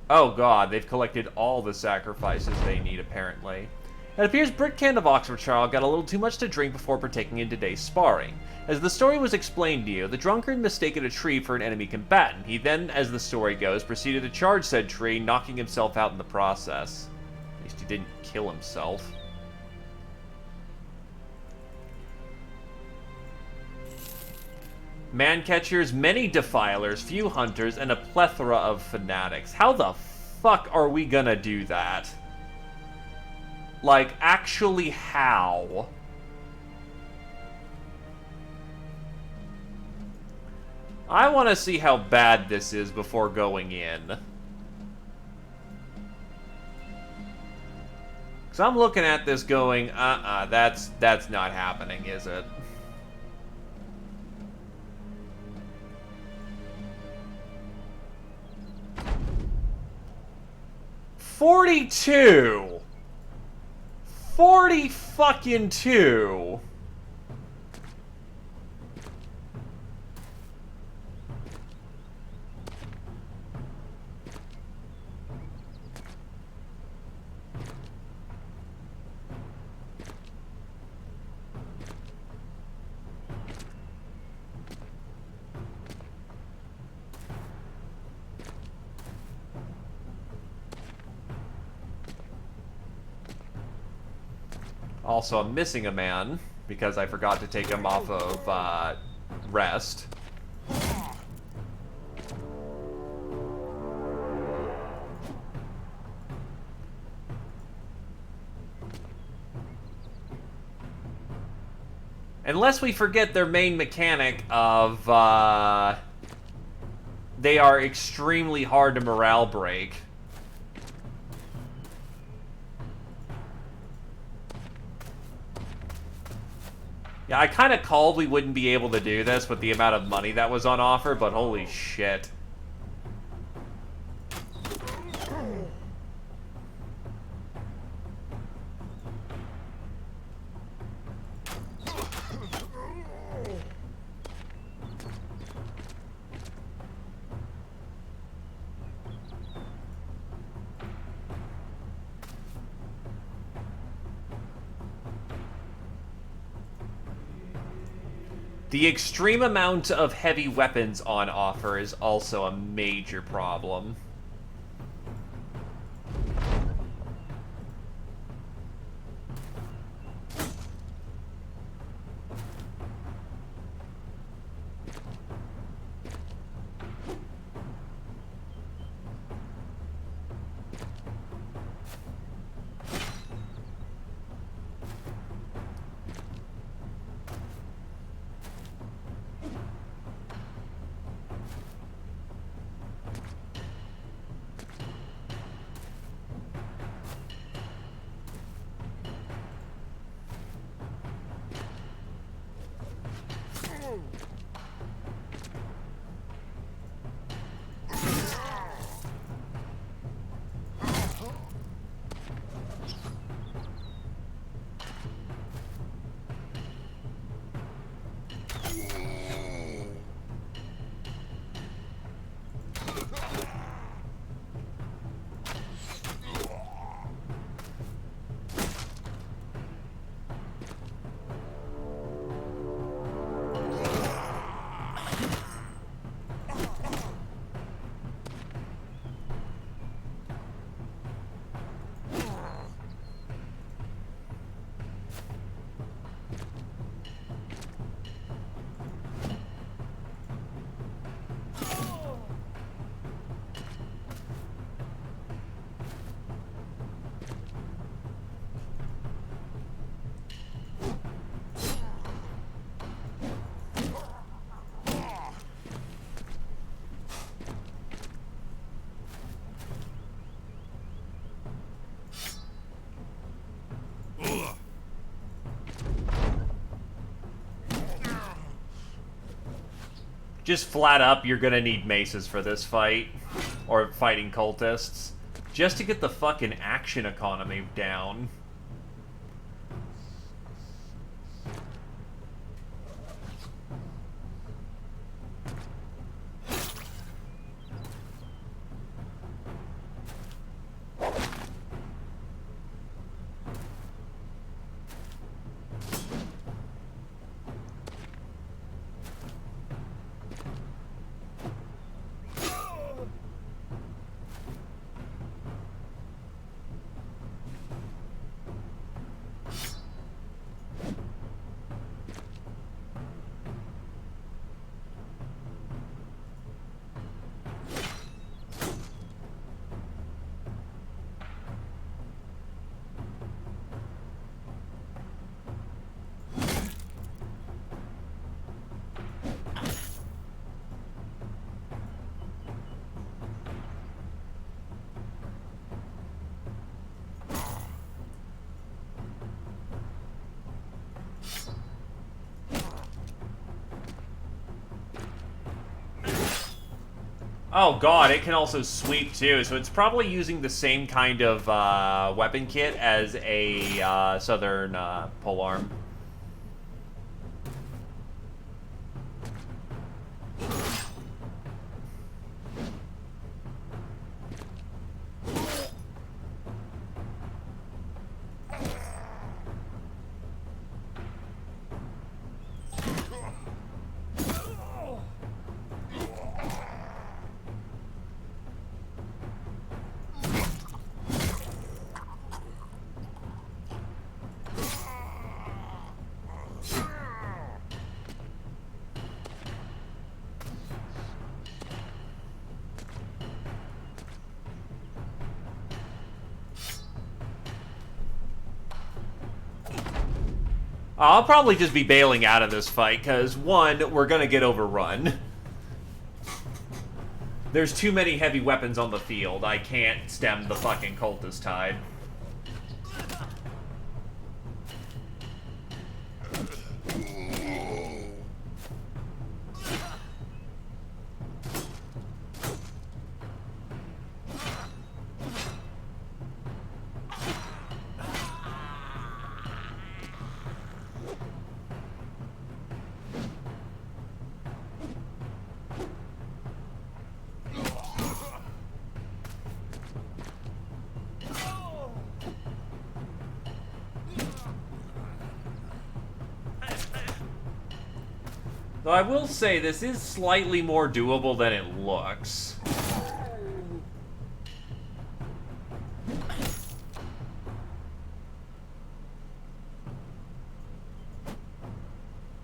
Oh god, they've collected all the sacrifices they need, apparently. It appears Brickcand of Oxfordshire got a little too much to drink before partaking in today's sparring. As the story was explained to you, the drunkard mistaken a tree for an enemy combatant. He then, as the story goes, proceeded to charge said tree, knocking himself out in the process. At least he didn't kill himself. Man-catchers, many defilers, few hunters, and a plethora of fanatics. How the fuck are we gonna do that? Like, actually how? I want to see how bad this is before going in. Because I'm looking at this going, that's not happening, is it? $42! 40 fucking 2! Also, I'm missing a man, because I forgot to take him off of, rest. Unless we forget their main mechanic of, they are extremely hard to morale break. Yeah, I kind of called we wouldn't be able to do this with the amount of money that was on offer, but holy shit. The extreme amount of heavy weapons on offer is also a major problem. Just flat up, you're gonna need maces for this fight. Or fighting cultists. Just to get the fucking action economy down. Oh god, it can also sweep too, so it's probably using the same kind of weapon kit as a southern polearm. I'll probably just be bailing out of this fight, because, one, we're gonna get overrun. There's too many heavy weapons on the field. I can't stem the fucking cultist tide. Though I will say, this is slightly more doable than it looks.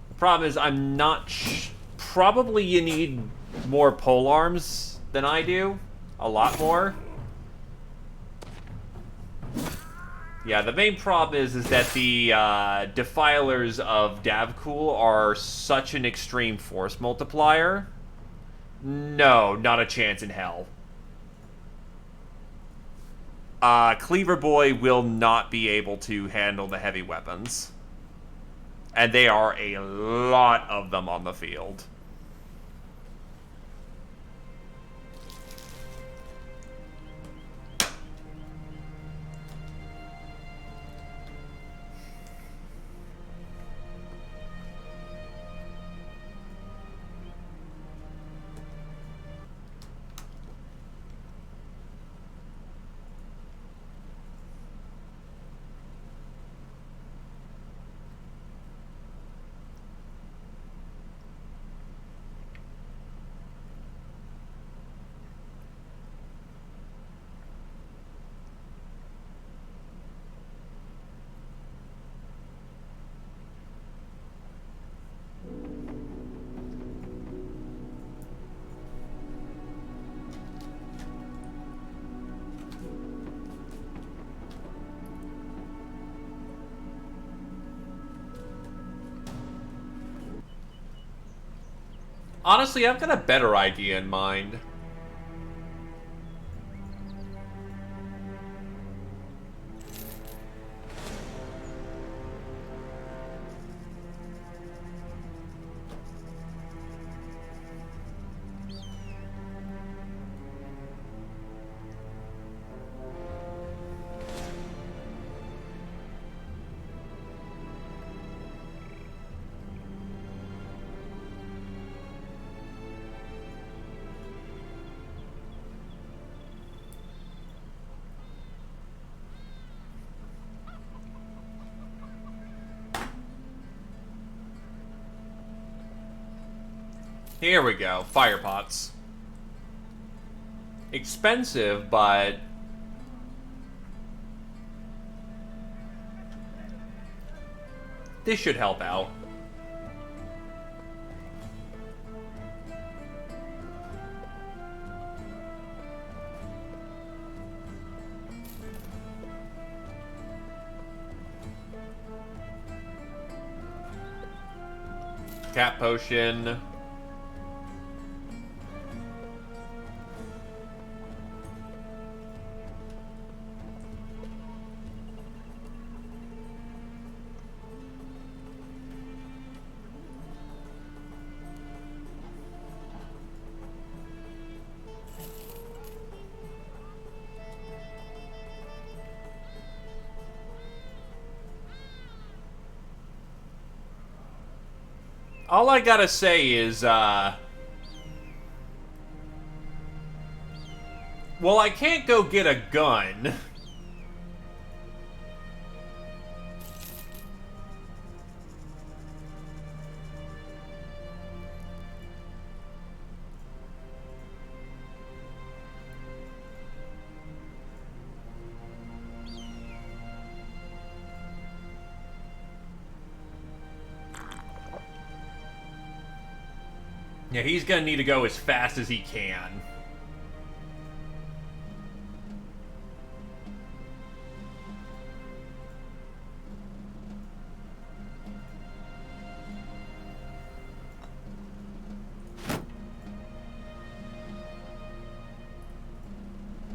The problem is, I'm not probably you need more polearms than I do. A lot more. Yeah, the main problem is that the Defilers of Davkul are such an extreme force multiplier. No, not a chance in hell. Cleaver Boy will not be able to handle the heavy weapons. And there are a lot of them on the field. Honestly, I've got a better idea in mind. Here we go. Fire pots. Expensive, but... this should help out. Cat potion. All I gotta say is, well, I can't go get a gun. Yeah, he's gonna need to go as fast as he can.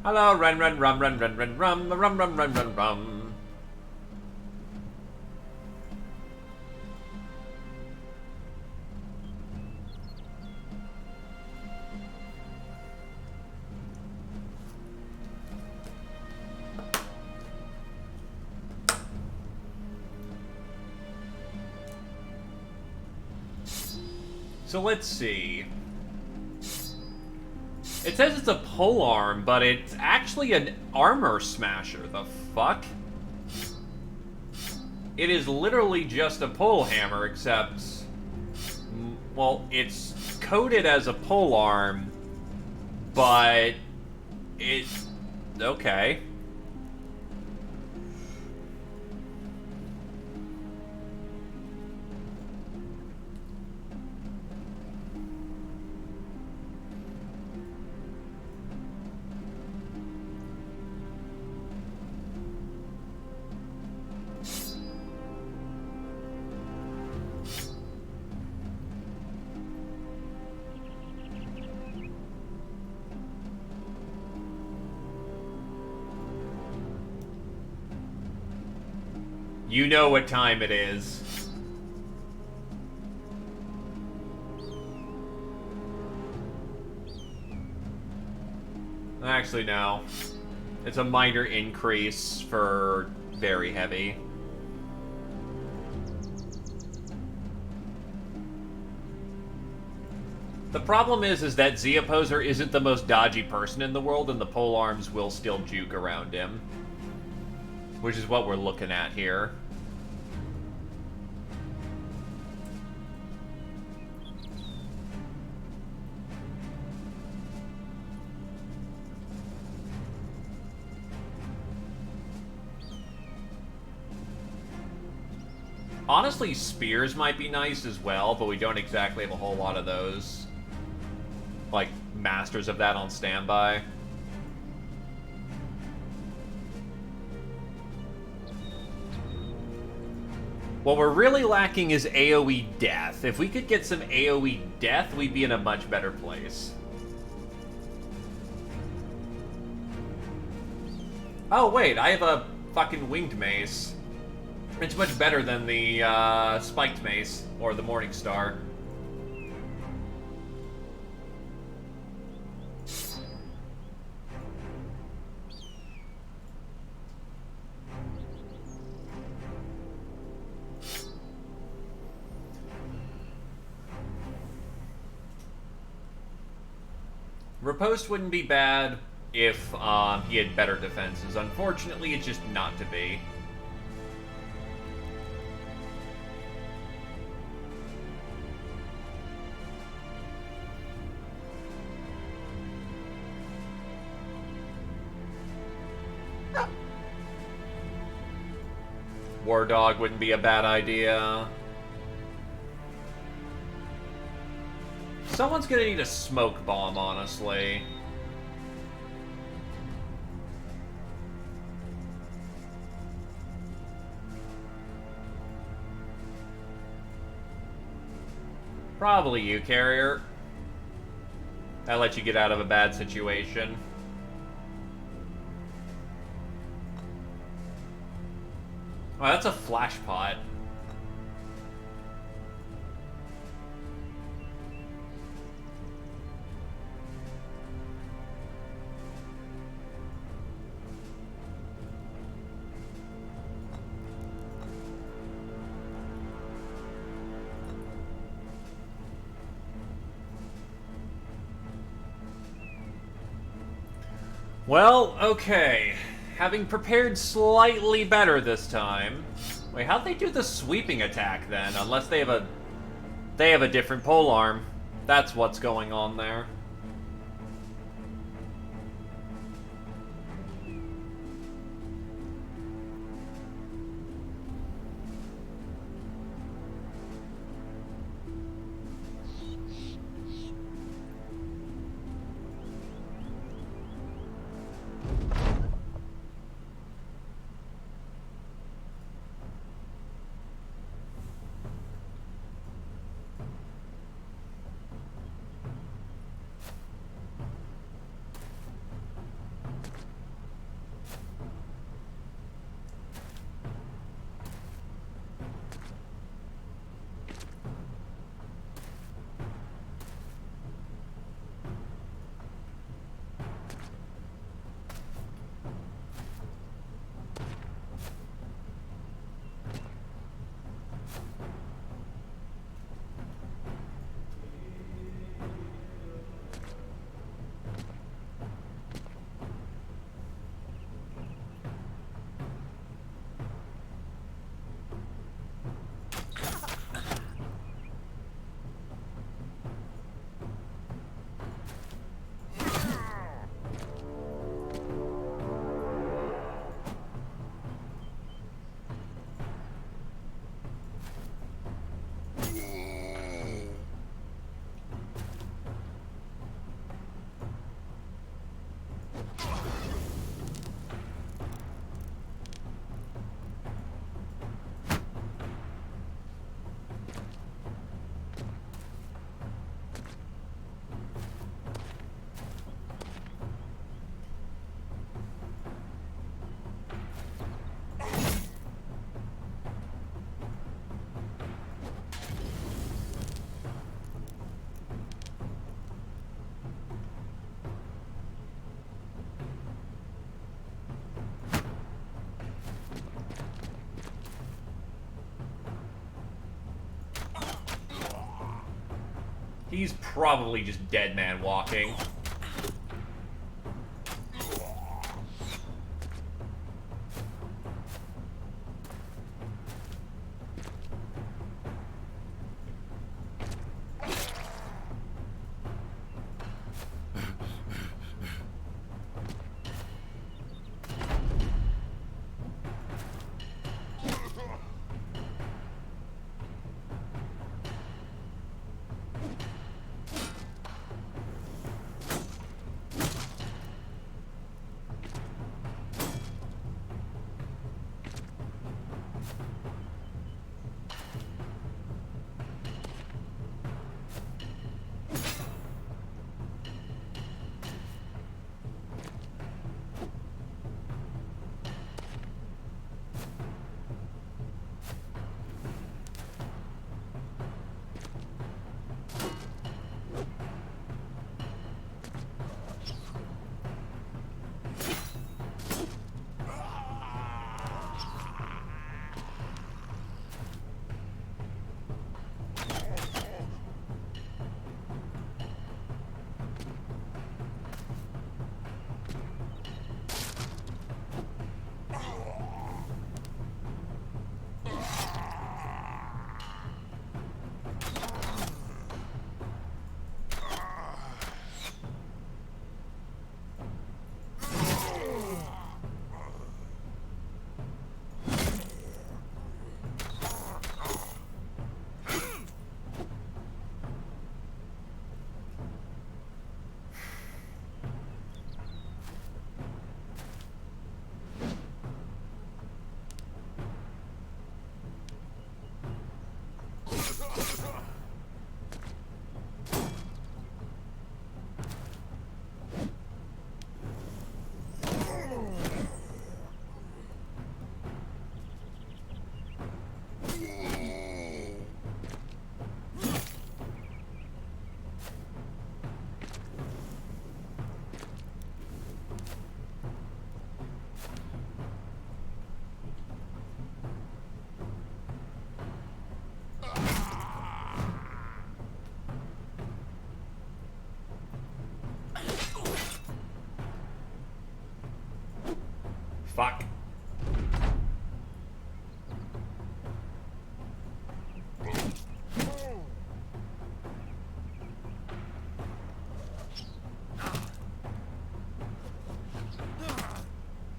Hello, run, run, rum, run, run, run, rum, rum, rum, run, run, rum. So let's see. It says it's a polearm, but it's actually an armor smasher. The fuck? It is literally just a pole hammer, except... well, it's coded as a polearm, but... it... okay. You know what time it is. Actually, no. It's a minor increase for very heavy. The problem is that Z-Opposer isn't the most dodgy person in the world, and the polearms will still juke around him. Which is what we're looking at here. Honestly, spears might be nice as well, but we don't exactly have a whole lot of those. Like, masters of that on standby. What we're really lacking is AoE death. If we could get some AoE death, we'd be in a much better place. Oh, wait, I have a fucking winged mace. It's much better than the spiked mace, or the Morning Star. Riposte wouldn't be bad if he had better defenses. Unfortunately, it's just not to be. War Dog wouldn't be a bad idea. Someone's gonna need a smoke bomb, honestly. Probably you, Carrier. That let you get out of a bad situation. Oh, that's a flash pot. Well, okay. Having prepared slightly better this time. Wait, how'd they do the sweeping attack then? Unless they have a different polearm. That's what's going on there. He's probably just dead man walking. Fuck.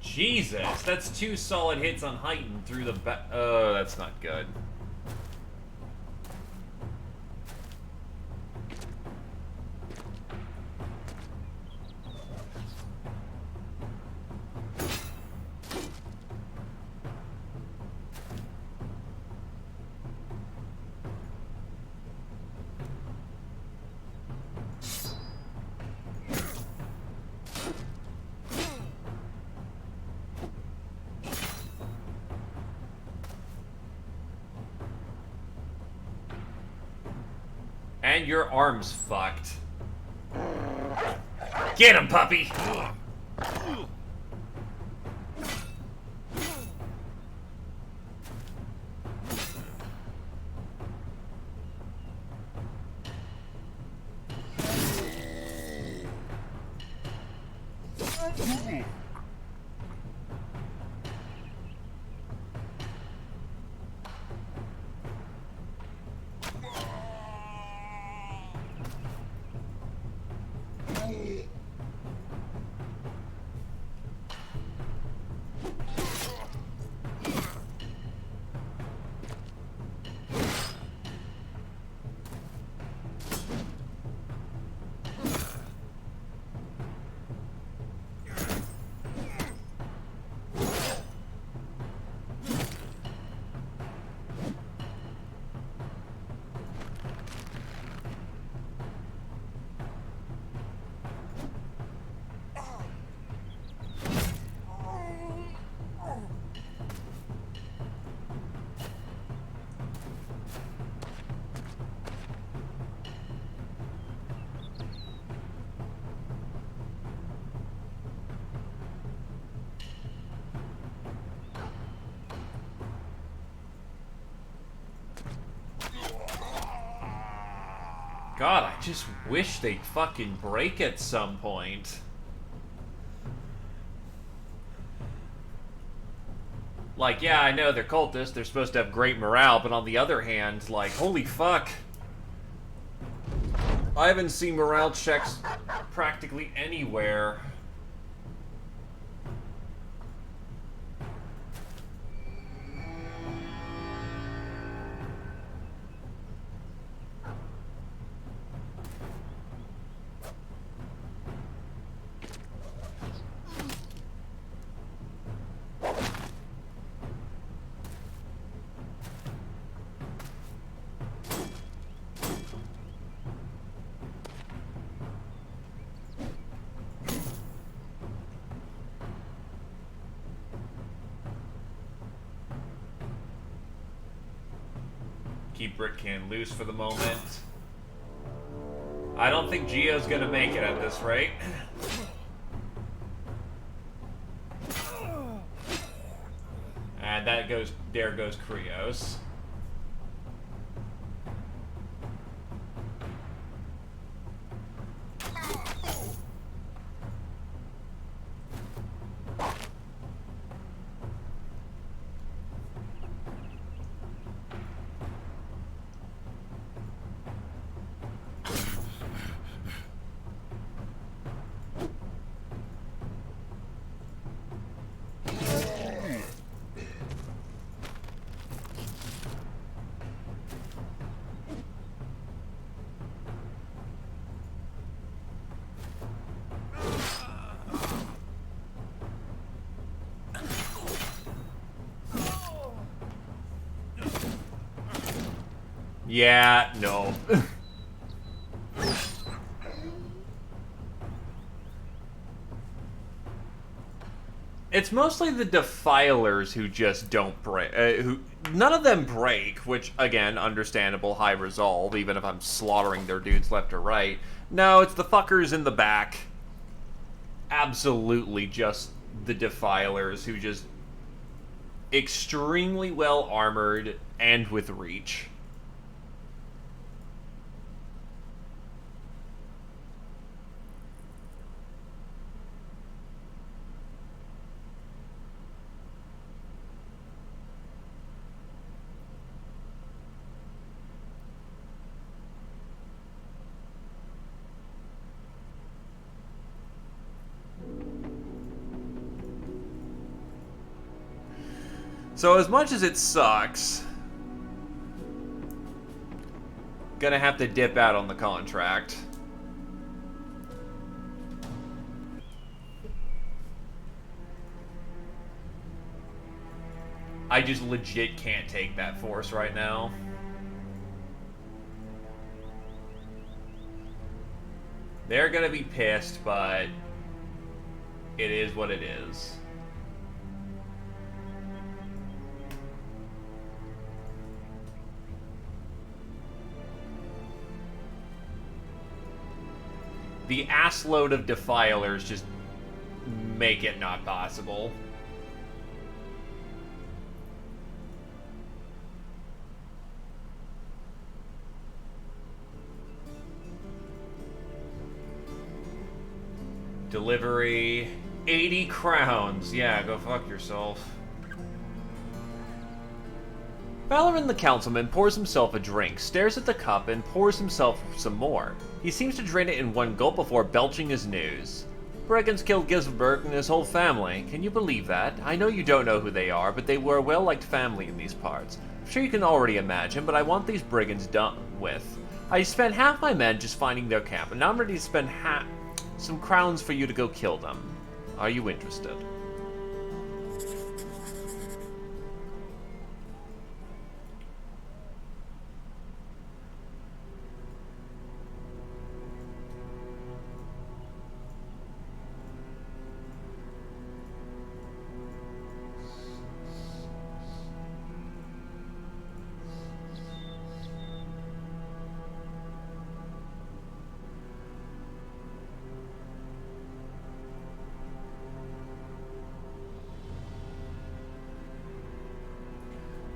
Jesus, that's 2 solid hits on heightened through the back. Oh, that's not good. And your arm's fucked. Get him, puppy! God, I just wish they'd fucking break at some point. Like, yeah, I know they're cultists, they're supposed to have great morale, but on the other hand, like, holy fuck. I haven't seen morale checks practically anywhere. Keep Brickcan loose for the moment. I don't think Gio's gonna make it at this rate. And that goes, there goes Krios. Yeah, no. It's mostly the defilers who just don't break. Who none of them break, which again, understandable, high resolve. Even if I'm slaughtering their dudes left or right. No, it's the fuckers in the back. Absolutely, just the defilers who just extremely well armored and with reach. So as much as it sucks, gonna have to dip out on the contract. I just legit can't take that force right now. They're gonna be pissed, but it is what it is. The assload of defilers just make it not possible. Delivery, 80 crowns. Yeah, go fuck yourself. Valoran the councilman pours himself a drink, stares at the cup, and pours himself some more. He seems to drain it in one gulp before belching his news. Brigands killed Gisbert and his whole family. Can you believe that? I know you don't know who they are, but they were a well-liked family in these parts. I'm sure you can already imagine, but I want these brigands done with. I spent half my men just finding their camp, and now I'm ready to spend some crowns for you to go kill them. Are you interested?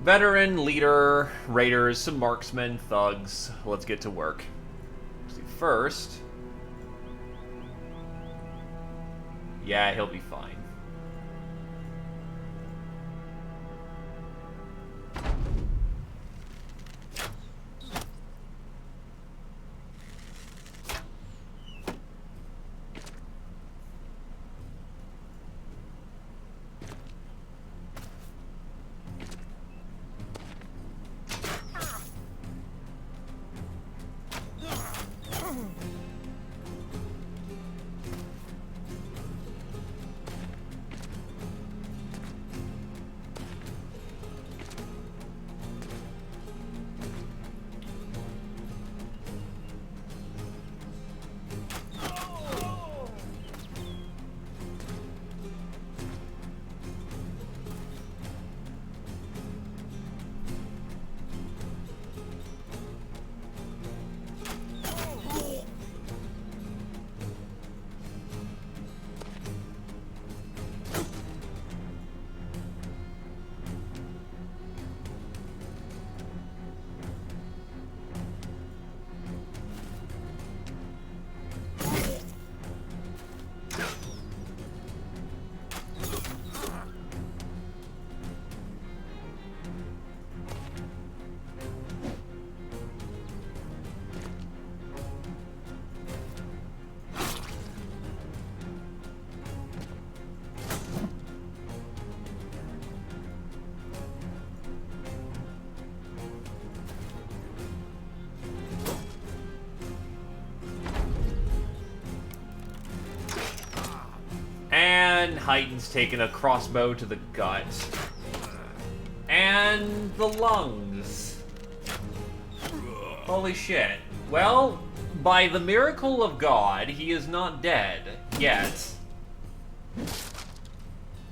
Veteran, leader, raiders, some marksmen, thugs. Let's get to work. See, first... Yeah, he'll be fine. And Heighton's taken a crossbow to the gut. And the lungs. Holy shit. Well, by the miracle of God, he is not dead yet.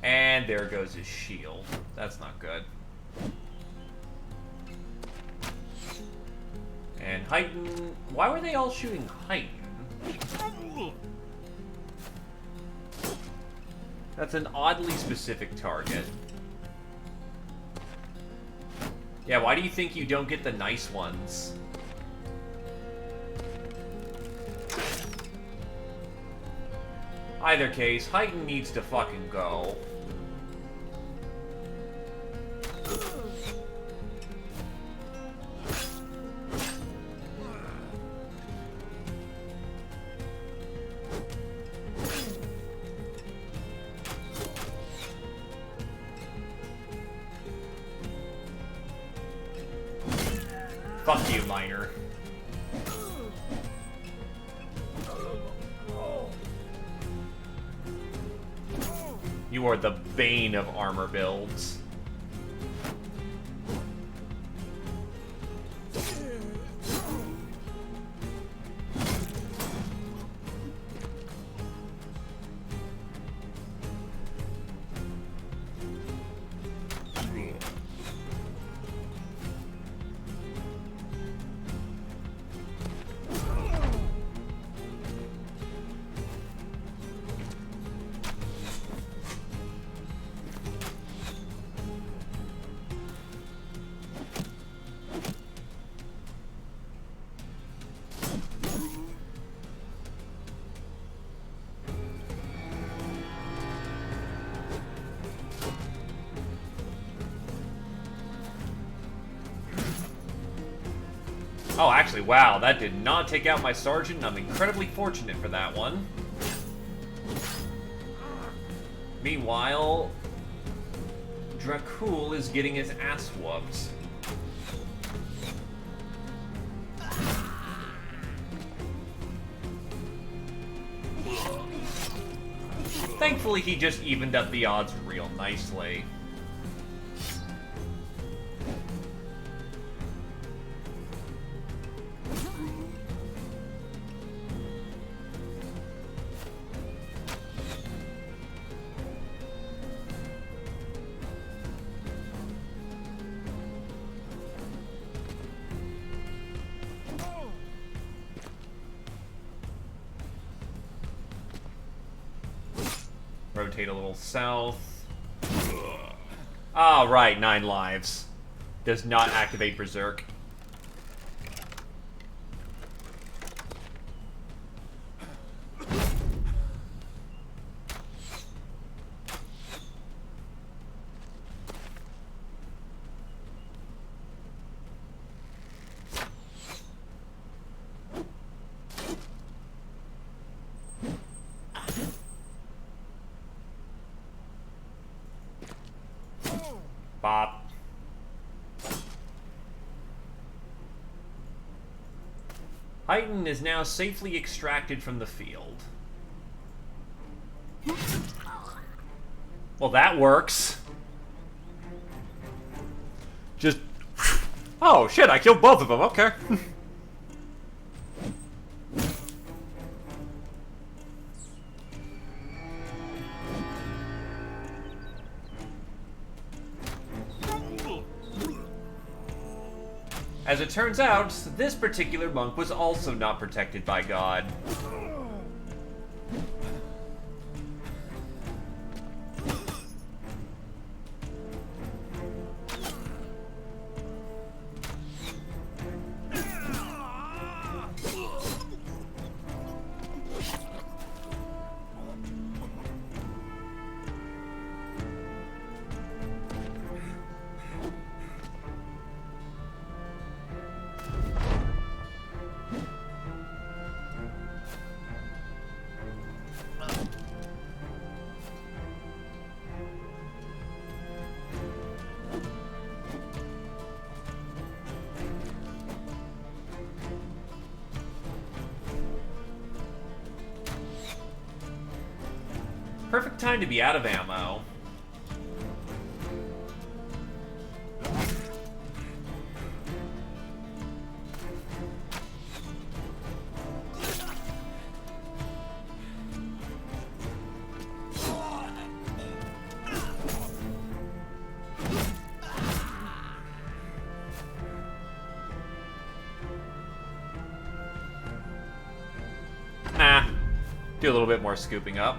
And there goes his shield. That's not good. And Heighton... Why were they all shooting Heighton? That's an oddly specific target. Yeah, why do you think you don't get the nice ones? Either case, Heighton needs to fucking go. Fuck you, Miner. You are the bane of armor builds. Oh, actually, wow, that did not take out my sergeant. I'm incredibly fortunate for that one. Meanwhile, Dracul is getting his ass whooped. Thankfully, he just evened up the odds real nicely. Rotate a little south. Ah, right, 9 lives. Does not activate Berserk. Bop. Titan is now safely extracted from the field. Well, that works. Just... Oh, shit, I killed both of them, okay. As it turns out, this particular monk was also not protected by God. Perfect time to be out of ammo. Nah. Do a little bit more scooping up.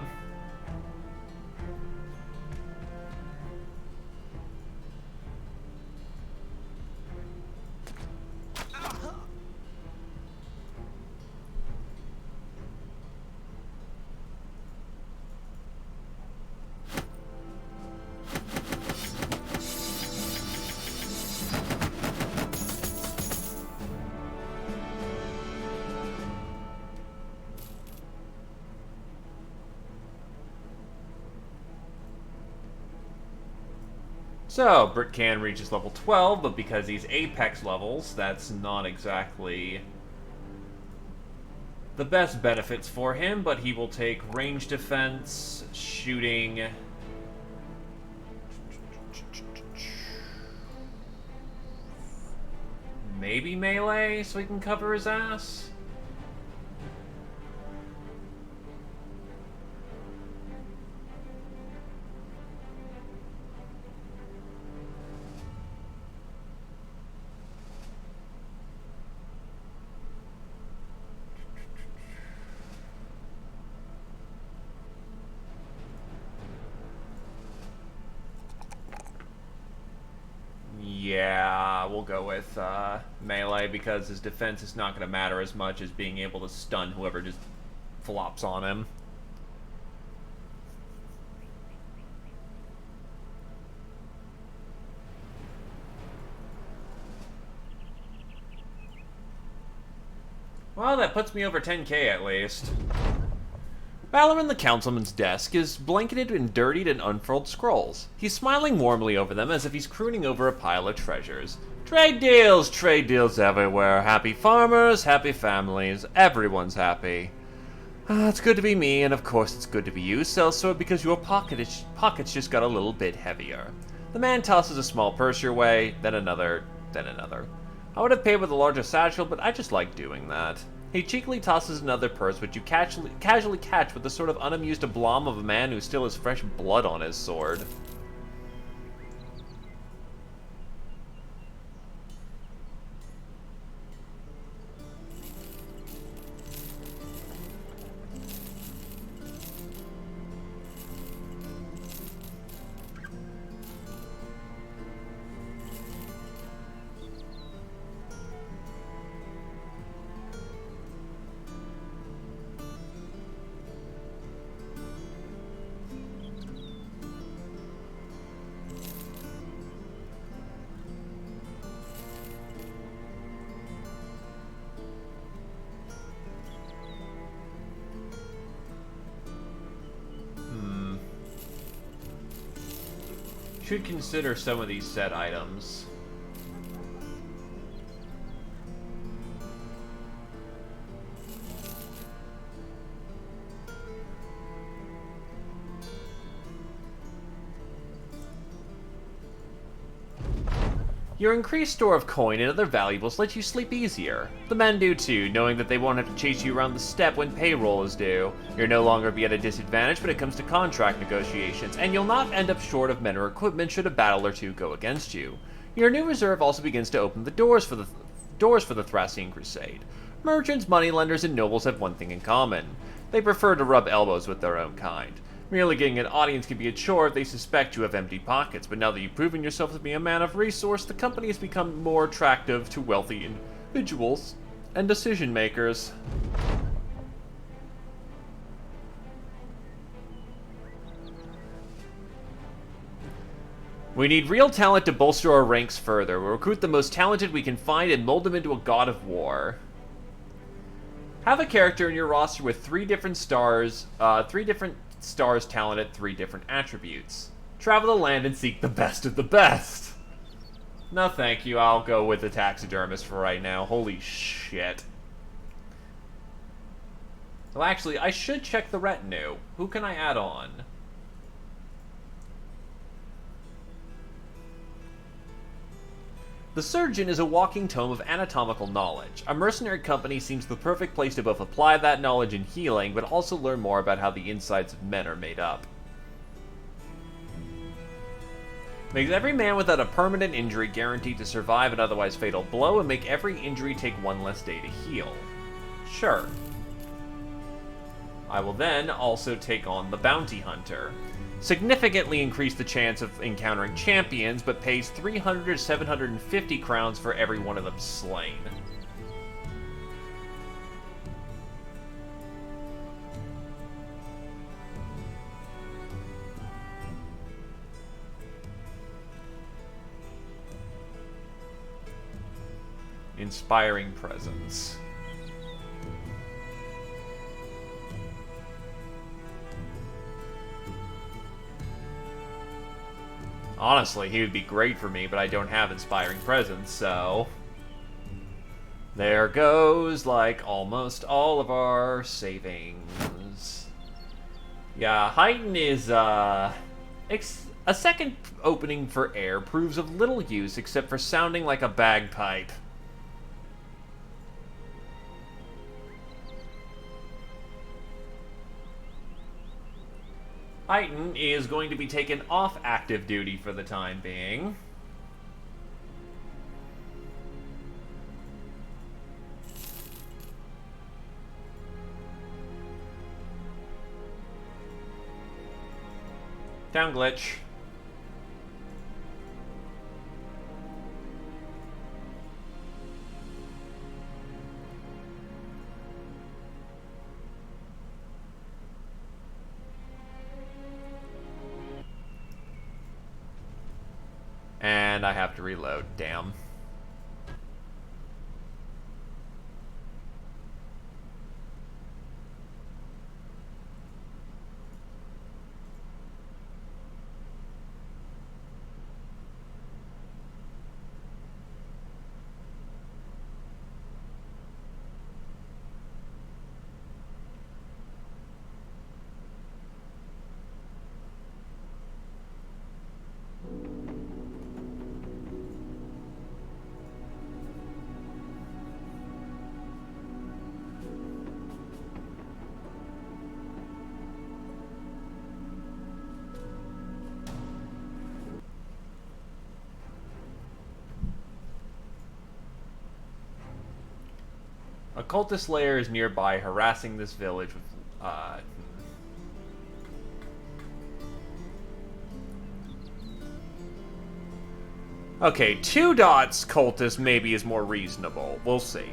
So, Brit can reaches level 12, but because he's Apex levels, that's not exactly the best benefits for him, but he will take range defense, shooting, maybe melee, so he can cover his ass? Yeah, we'll go with melee because his defense is not going to matter as much as being able to stun whoever just flops on him. Well, that puts me over 10k at least. Ballerin, the councilman's desk, is blanketed in dirtied and unfurled scrolls. He's smiling warmly over them as if he's crooning over a pile of treasures. Trade deals everywhere. Happy farmers, happy families, everyone's happy. It's good to be me, and of course it's good to be you, Sellsword, because your pockets just got a little bit heavier. The man tosses a small purse your way, then another, then another. I would have paid with a larger satchel, but I just like doing that. He cheekily tosses another purse, which you casually catch with the sort of unamused aplomb of a man who still has fresh blood on his sword. Should consider some of these set items. Your increased store of coin and other valuables lets you sleep easier. The men do too, knowing that they won't have to chase you around the steppe when payroll is due. You'll no longer be at a disadvantage when it comes to contract negotiations, and you'll not end up short of men or equipment should a battle or two go against you. Your new reserve also begins to open the doors for the Thracian Crusade. Merchants, moneylenders, and nobles have one thing in common. They prefer to rub elbows with their own kind. Merely getting an audience can be a chore if they suspect you have empty pockets, but now that you've proven yourself to be a man of resource, the company has become more attractive to wealthy individuals and decision makers. We need real talent to bolster our ranks further. We'll recruit the most talented we can find and mold them into a god of war. Have a character in your roster with three different stars talent at 3 different attributes. Travel the land and seek the best of the best. No thank you, I'll go with the taxidermist for right now. Holy shit. Well, actually, I should check the retinue. Who can I add on? The Surgeon is a walking tome of anatomical knowledge. A mercenary company seems the perfect place to both apply that knowledge in healing, but also learn more about how the insides of men are made up. Makes every man without a permanent injury guaranteed to survive an otherwise fatal blow, and make every injury take 1 less day to heal. Sure. I will then also take on the Bounty Hunter. Significantly increase the chance of encountering champions, but pays 300 to 750 crowns for every one of them slain. Inspiring presence. Honestly, he would be great for me, but I don't have Inspiring Presence, so... There goes, like, almost all of our savings. Yeah, Heighten is, a second opening for air proves of little use except for sounding like a bagpipe. Heighten is going to be taken off active duty for the time being. Down glitch. And I have to reload, damn. A cultist lair is nearby, harassing this village with, Okay, 2 dots cultist maybe is more reasonable. We'll see.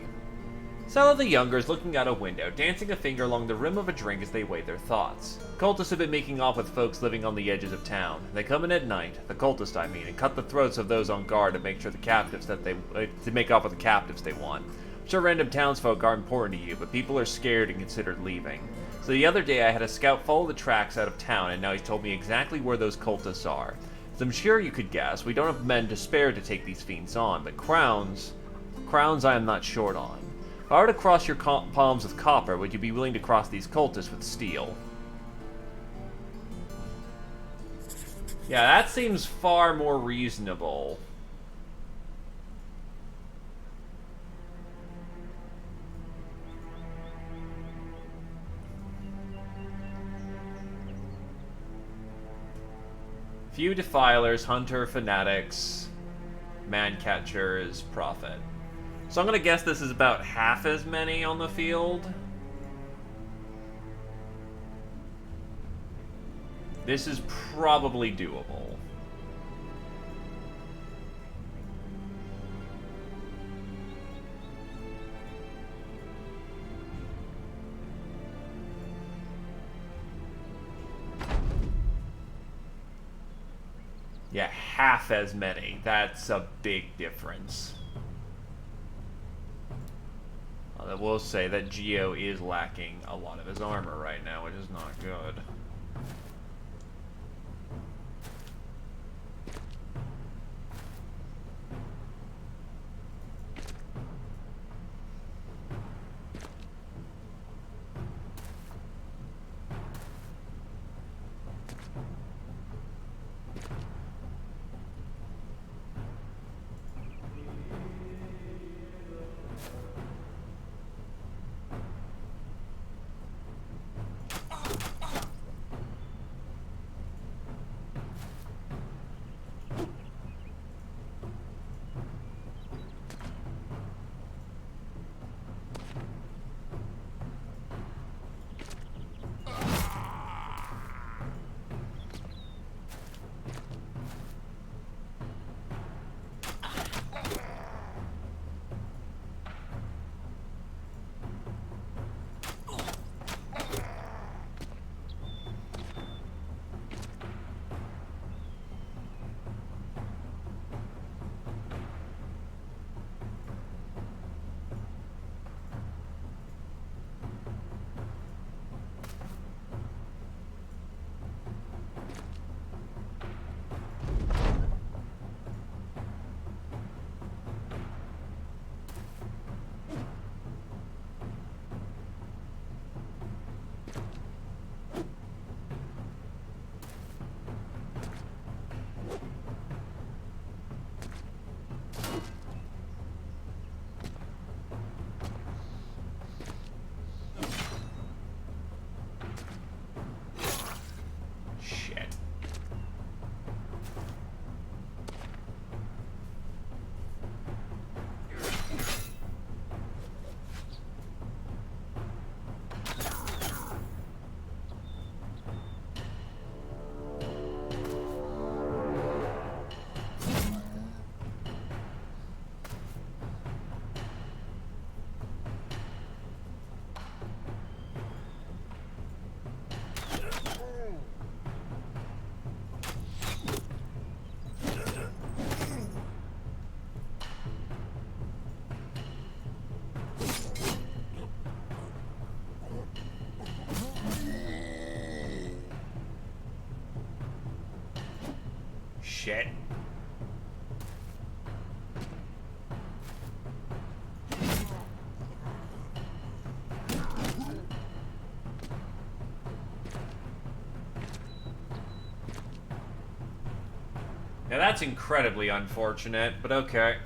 Sella the Younger is looking out a window, dancing a finger along the rim of a drink as they weigh their thoughts. Cultists have been making off with folks living on the edges of town. They come in at night, the cultists I mean, and cut the throats of those on guard to make sure the captives to make off with the captives they want. I'm sure random townsfolk are important to you, but people are scared and considered leaving. So the other day I had a scout follow the tracks out of town, and now he's told me exactly where those cultists are. As I'm sure you could guess, we don't have men to spare to take these fiends on, but crowns I am not short on. If I were to cross your palms with copper, would you be willing to cross these cultists with steel? Yeah, that seems far more reasonable. Few defilers, hunter, fanatics, man-catchers, prophet. So I'm gonna guess this is about half as many on the field. This is probably doable. Yeah, half as many. That's a big difference. I will say that Geo is lacking a lot of his armor right now, which is not good. shit. Now that's incredibly unfortunate, but okay.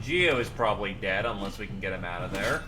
Geo is probably dead unless we can get him out of there.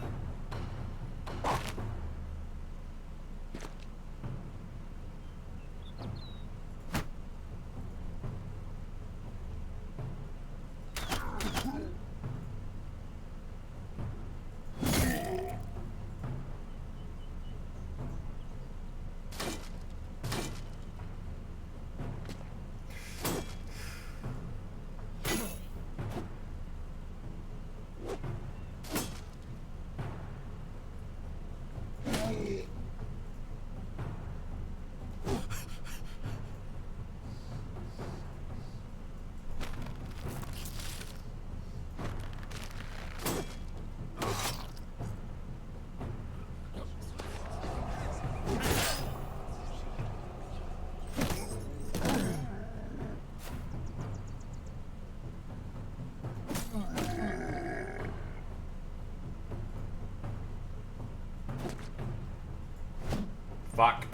Fuck.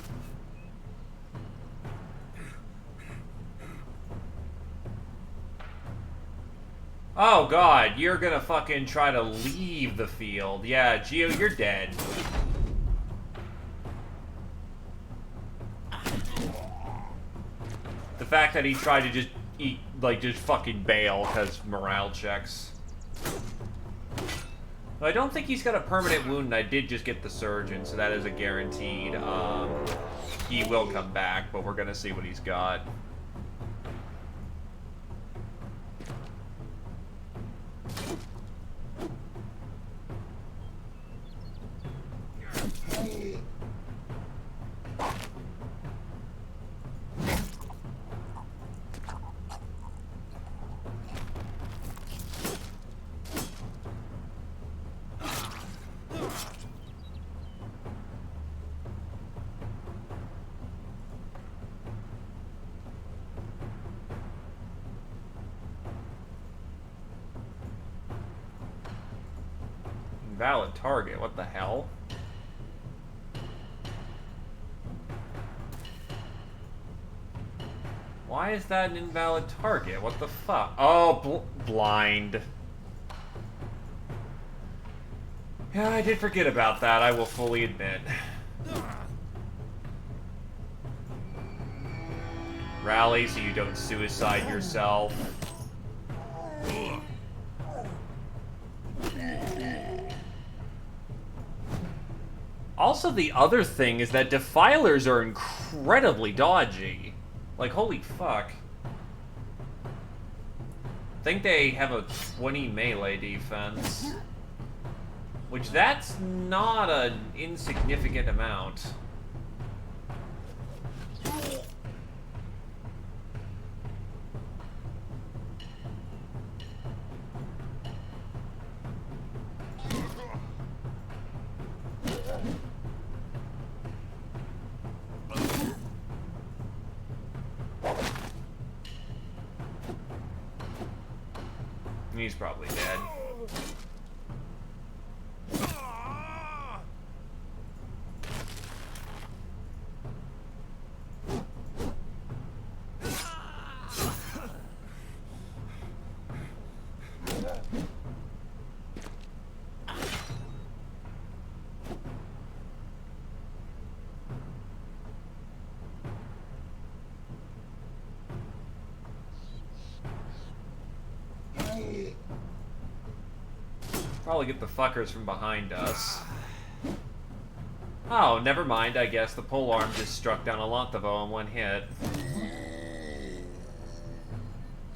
Oh god, you're gonna fucking try to leave the field. Yeah, Geo, you're dead. The fact that he tried to just eat, like, just fucking bail because morale checks. I don't think he's got a permanent wound, and I did just get the surgeon, so that is a guaranteed. He will come back, but we're gonna see what he's got. Invalid target, what the hell? Why is that an invalid target? What the fuck? Oh, blind. Yeah, I did forget about that, I will fully admit. Rally so you don't suicide yourself. Also, the other thing is that defilers are incredibly dodgy. Like, holy fuck. I think they have a 20 melee defense. Which, that's not an insignificant amount. He's probably dead. Probably get the fuckers from behind us. Oh, never mind, I guess. The polearm just struck down a Lontavo in one hit.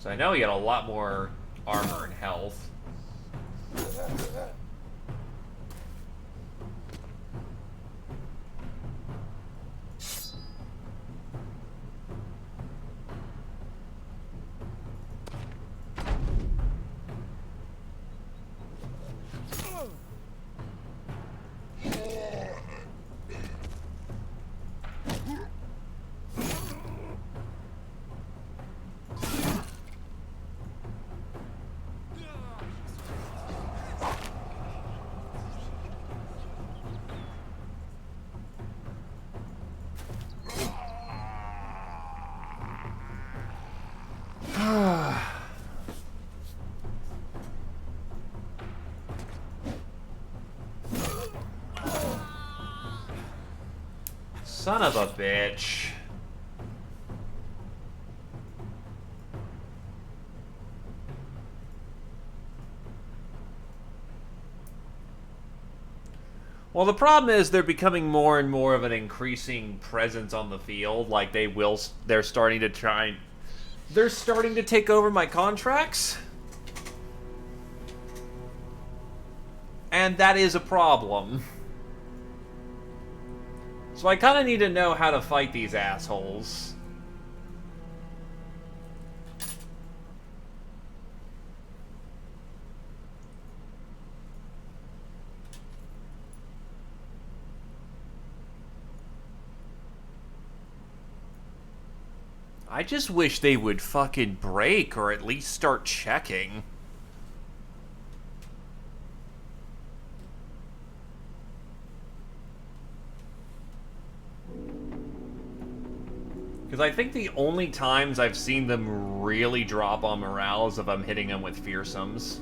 So I know he had a lot more armor and health. Son of a bitch. Well, the problem is they're becoming more and more of an increasing presence on the field. Like they're starting to try. They're starting to take over my contracts. And that is a problem. So I kind of need to know how to fight these assholes. I just wish they would fucking break or at least start checking. Because I think the only times I've seen them really drop on morale is if I'm hitting them with fearsomes.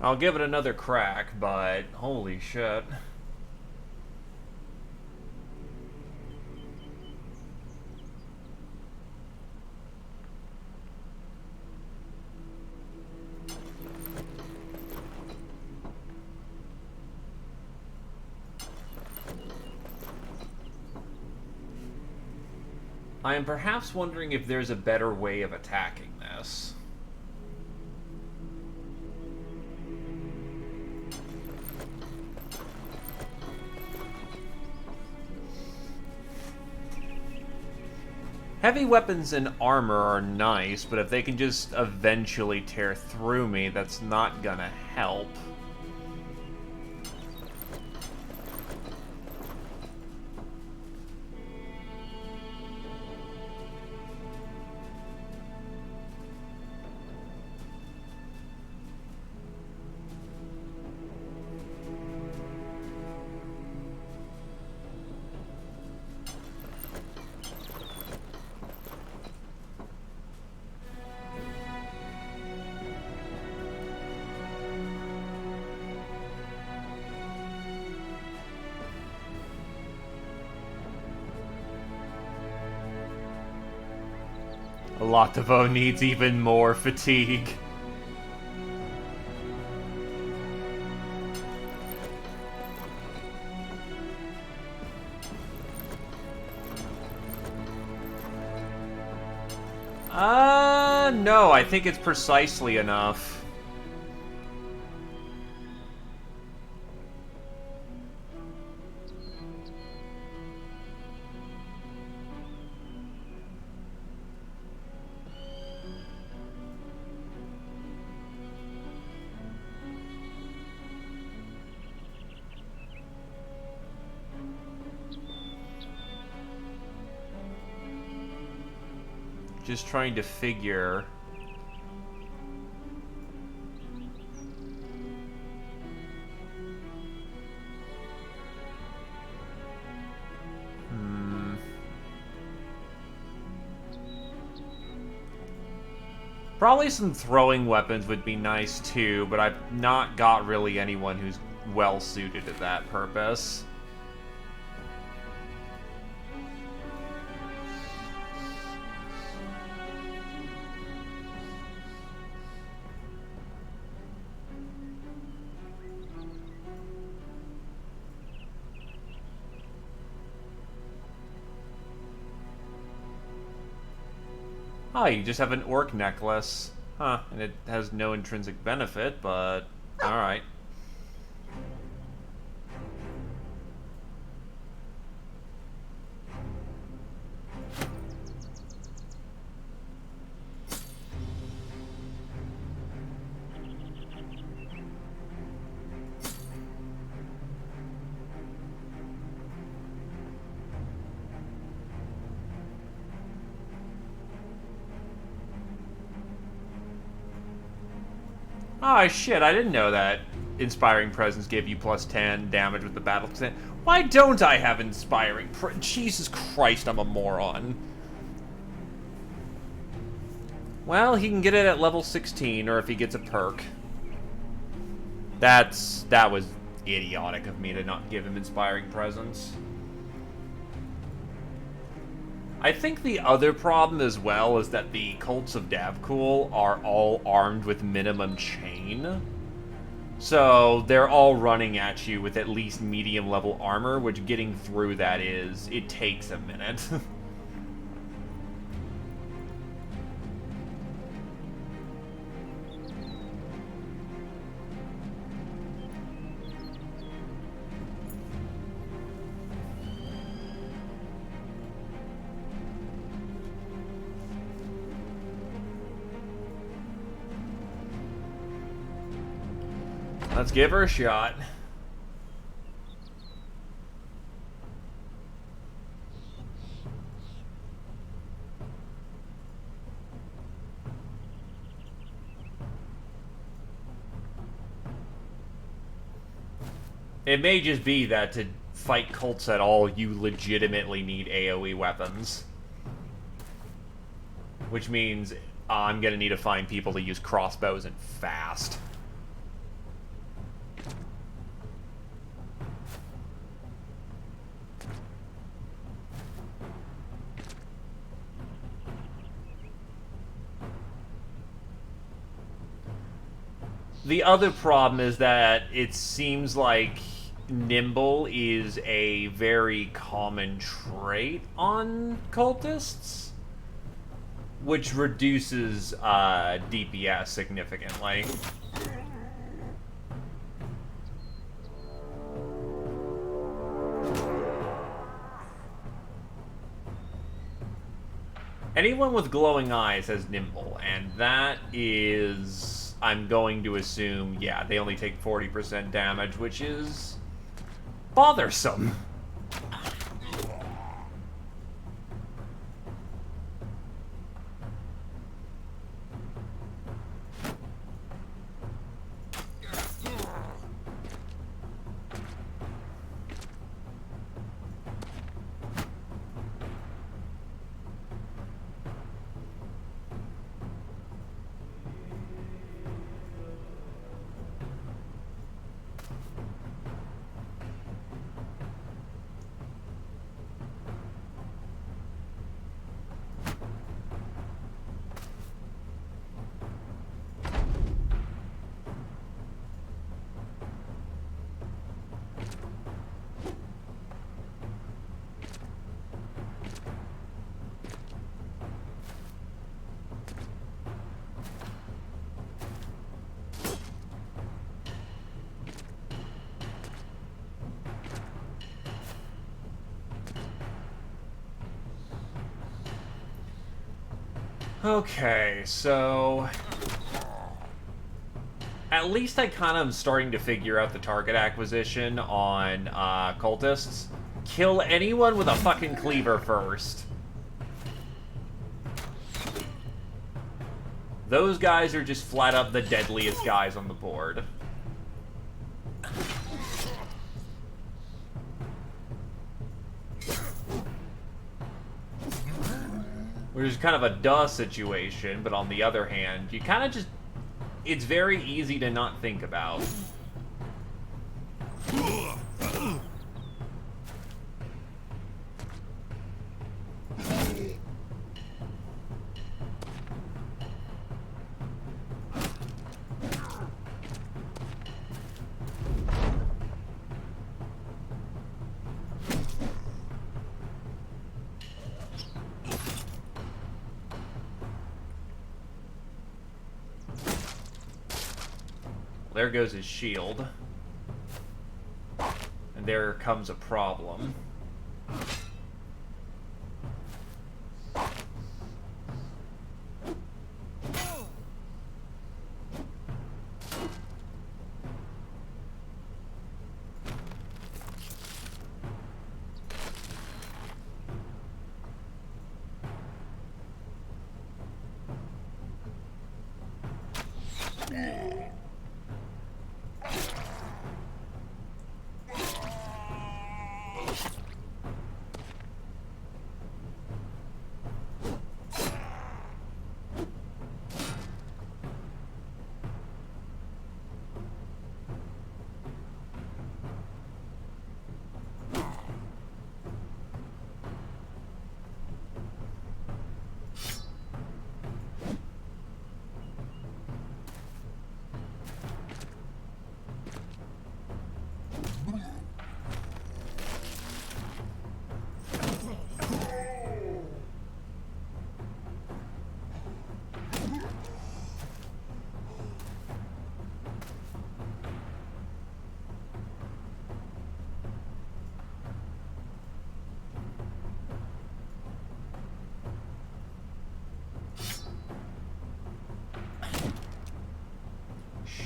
I'll give it another crack, but holy shit. I am perhaps wondering if there's a better way of attacking this. Heavy weapons and armor are nice, but if they can just eventually tear through me, that's not gonna help. Lotavo needs even more fatigue. No, I think it's precisely enough. Just trying to figure... Probably some throwing weapons would be nice too, but I've not got really anyone who's well suited to that purpose. Oh, you just have an orc necklace. Huh, and it has no intrinsic benefit, but... Alright. Oh shit, I didn't know that Inspiring Presence gave you plus 10 damage with the battle percent. Why don't I have Jesus Christ, I'm a moron. Well, he can get it at level 16, or if he gets a perk. That was idiotic of me to not give him Inspiring Presence. I think the other problem as well is that the Cults of Davkul are all armed with minimum chain. So they're all running at you with at least medium level armor, which getting through that it takes a minute. Let's give her a shot. It may just be that to fight cults at all, you legitimately need AoE weapons. Which means I'm gonna need to find people to use crossbows and fast. The other problem is that it seems like nimble is a very common trait on cultists, which reduces DPS significantly. Anyone with glowing eyes has nimble, and that is, I'm going to assume, yeah, they only take 40% damage, which is bothersome. Okay, so at least I kind of am starting to figure out the target acquisition on cultists. Kill anyone with a fucking cleaver first. Those guys are just flat up the deadliest guys on the board. Which is kind of a duh situation, but on the other hand, you kind of just... It's very easy to not think about. There goes his shield. And there comes a problem.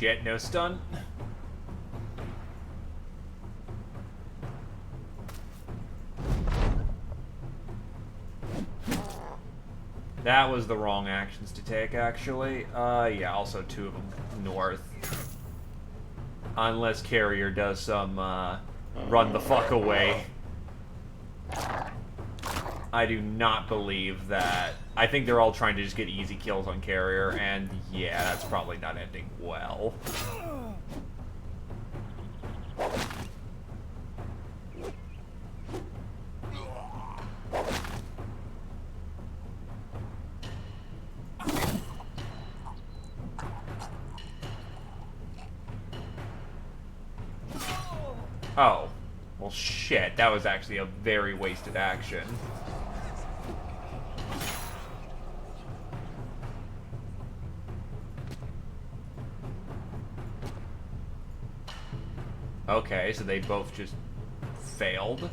shit, no stun. That was the wrong actions to take, actually. Yeah, also 2 of them north. Unless Carrier does some, run the fuck away. I do not believe that. I think they're all trying to just get easy kills on Carrier, and yeah, that's probably not ending well. Oh. Well, shit. That was actually a very wasted action. Okay, so they both just failed.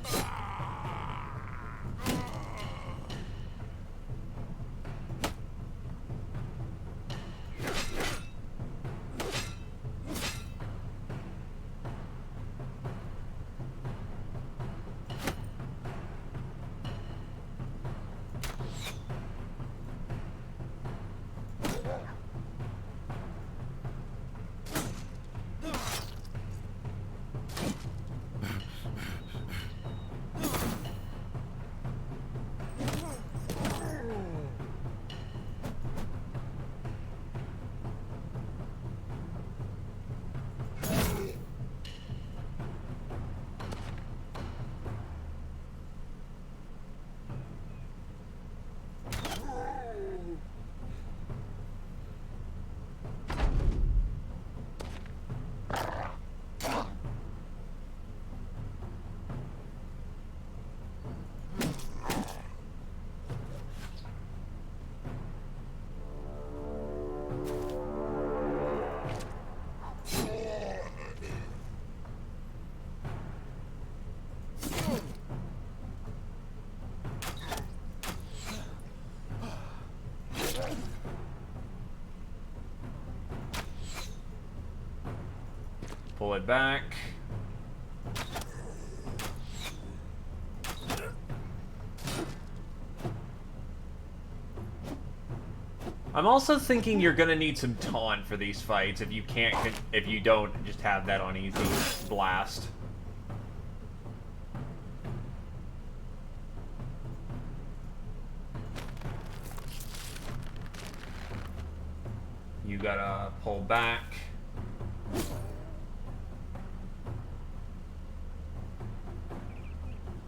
Pull it back. I'm also thinking you're gonna need some taunt for these fights if you can't, if you don't just have that on easy blast. You gotta pull back.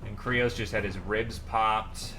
And Krios just had his ribs popped.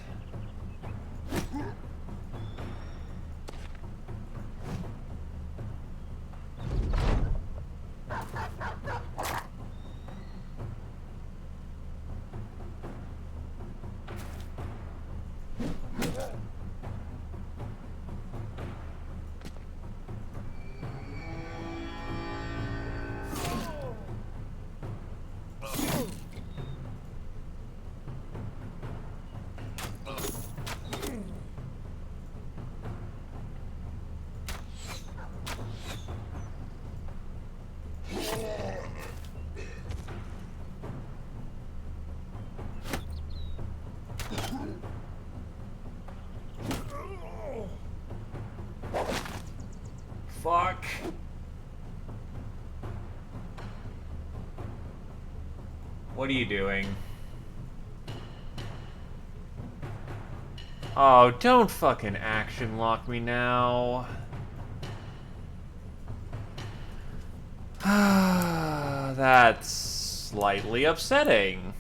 Fuck. What are you doing? Oh, don't fucking action lock me now. That's slightly upsetting.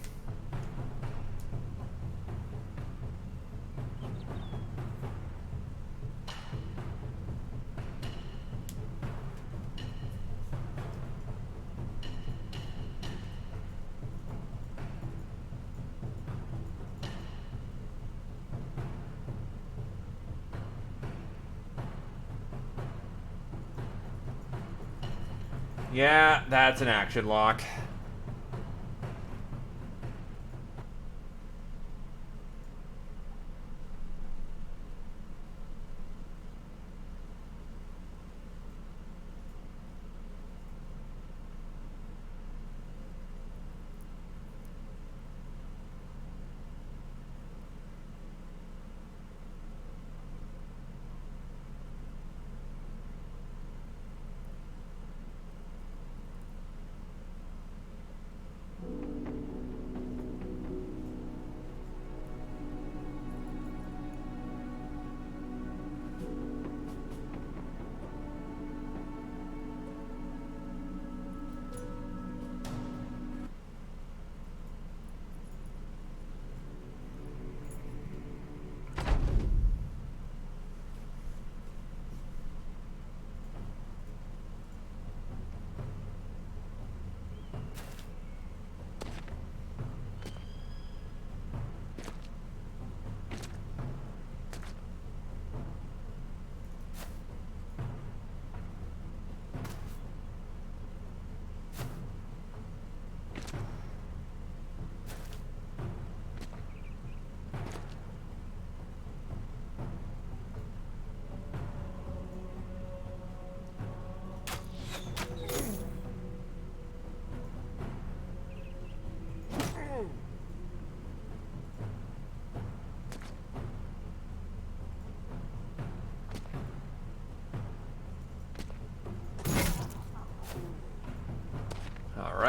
Yeah, that's an action lock.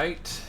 right.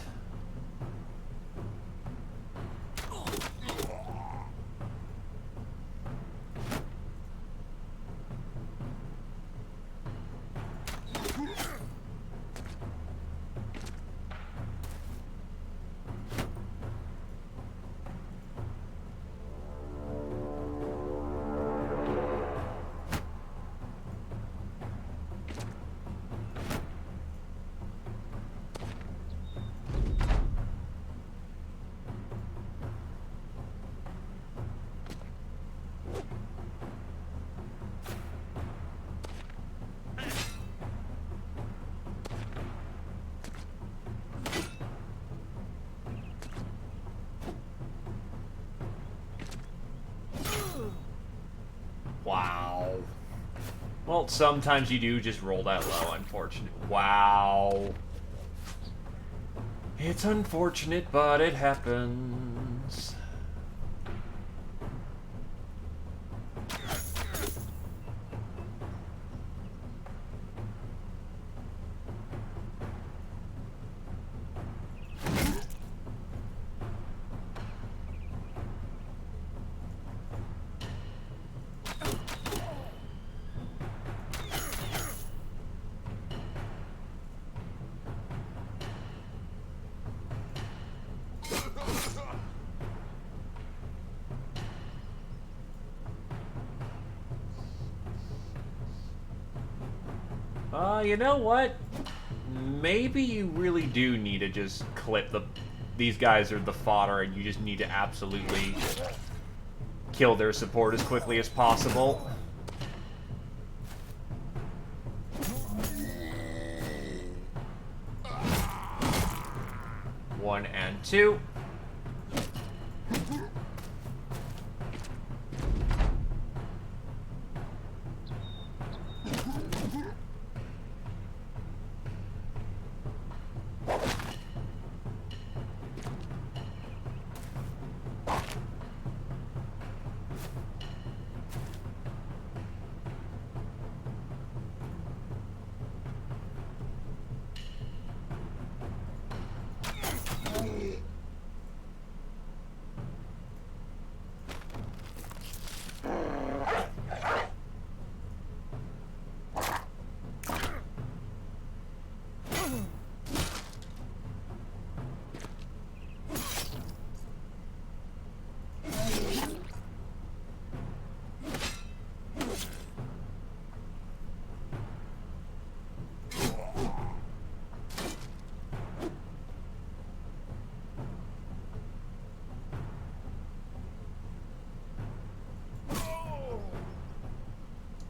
Wow. Well, sometimes you do just roll that low, unfortunate. Wow. It's unfortunate, but it happens. You know what? Maybe you really do need to just clip the... These guys are the fodder, and you just need to absolutely kill their support as quickly as possible. 1 and 2.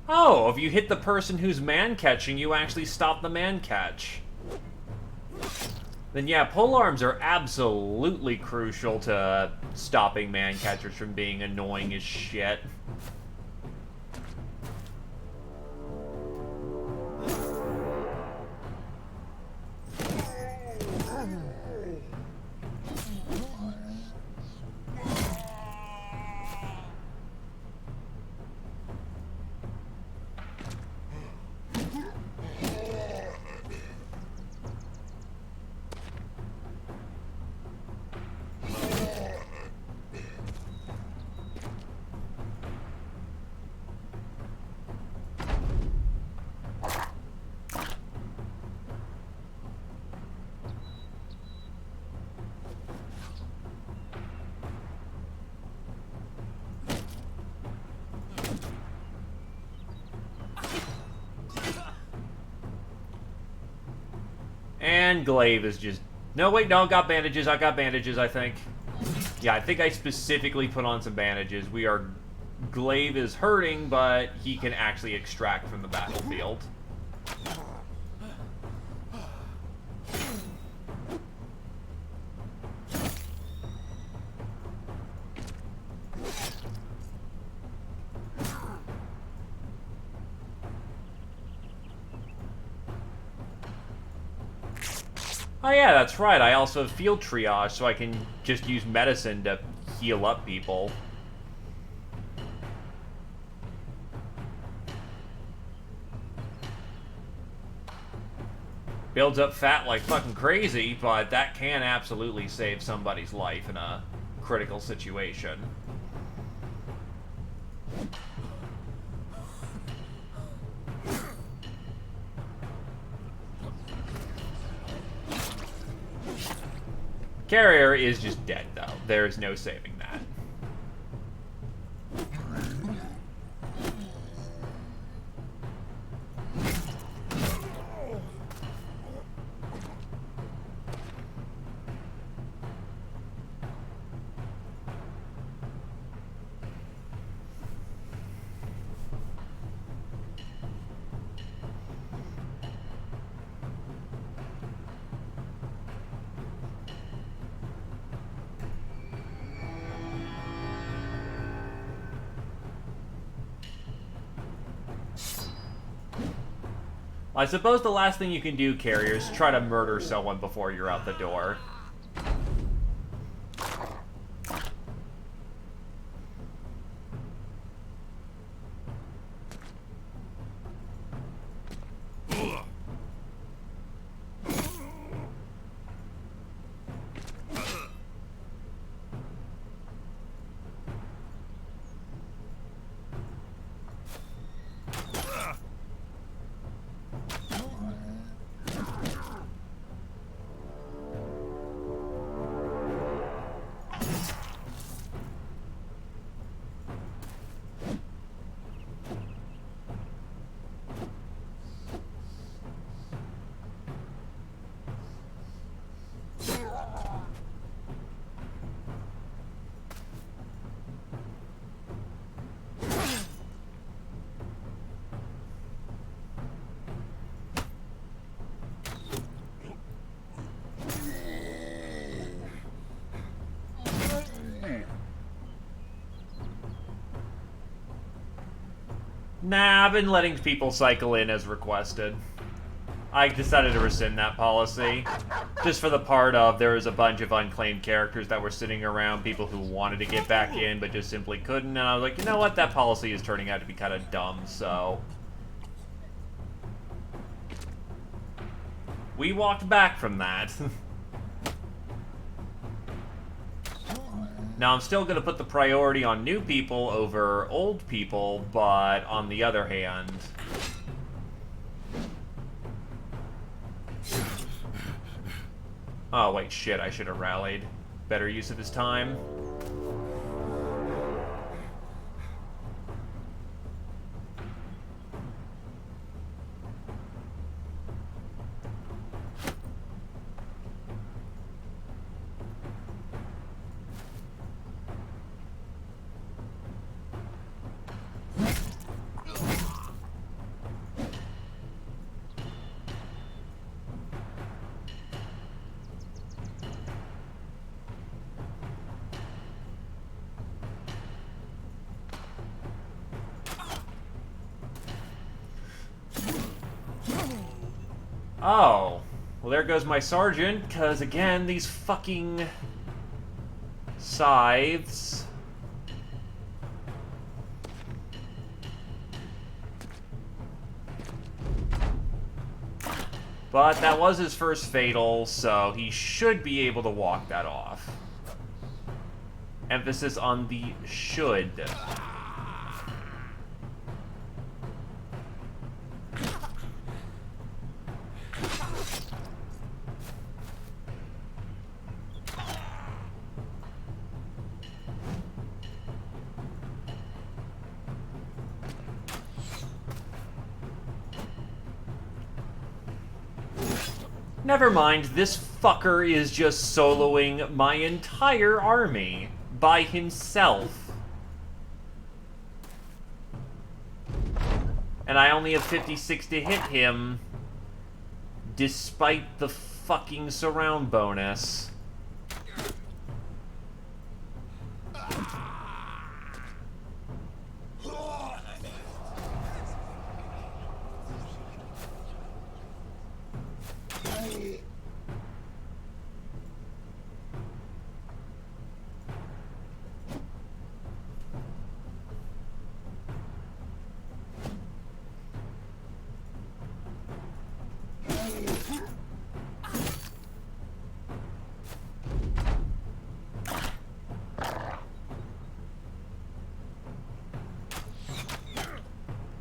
Oh, if you hit the person who's man-catching, you actually stop the man-catch. Then yeah, polearms are absolutely crucial to stopping man-catchers from being annoying as shit. And Glaive is just... No, wait, no, got bandages. I got bandages, I think. Yeah, I think I specifically put on some bandages. Glaive is hurting, but he can actually extract from the battlefield. Oh yeah, that's right. I also have field triage, so I can just use medicine to heal up people. builds up fat like fucking crazy, but that can absolutely save somebody's life in a critical situation. Carrier is just dead, though. There is no saving that. I suppose the last thing you can do, Carrier, is try to murder someone before you're out the door. Nah, I've been letting people cycle in as requested. I decided to rescind that policy. Just for the part of there was a bunch of unclaimed characters that were sitting around, people who wanted to get back in but just simply couldn't, and I was like, you know what, that policy is turning out to be kind of dumb, so... we walked back from that. Now, I'm still going to put the priority on new people over old people, but on the other hand... oh, wait, shit, I should have rallied. Better use of his time. Oh. Well, there goes my sergeant, because, again, these fucking... scythes... but that was his first fatal, so he should be able to walk that off. Emphasis on the should. Never mind, this fucker is just soloing my entire army by himself. And I only have 56 to hit him, despite the fucking surround bonus.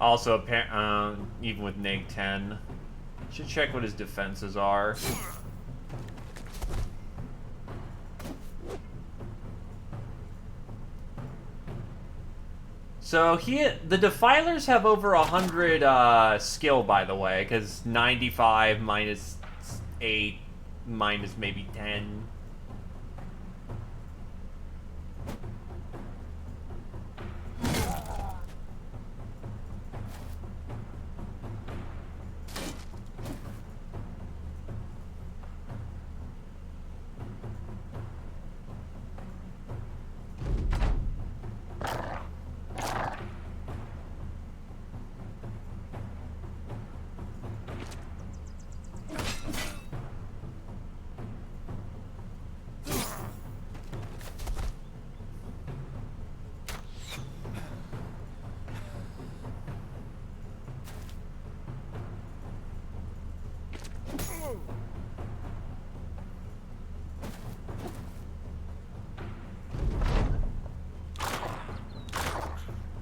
Also, even with neg 10, should check what his defenses are. So the Defilers have over 100 skill, by the way, because 95 minus 8 minus maybe 10.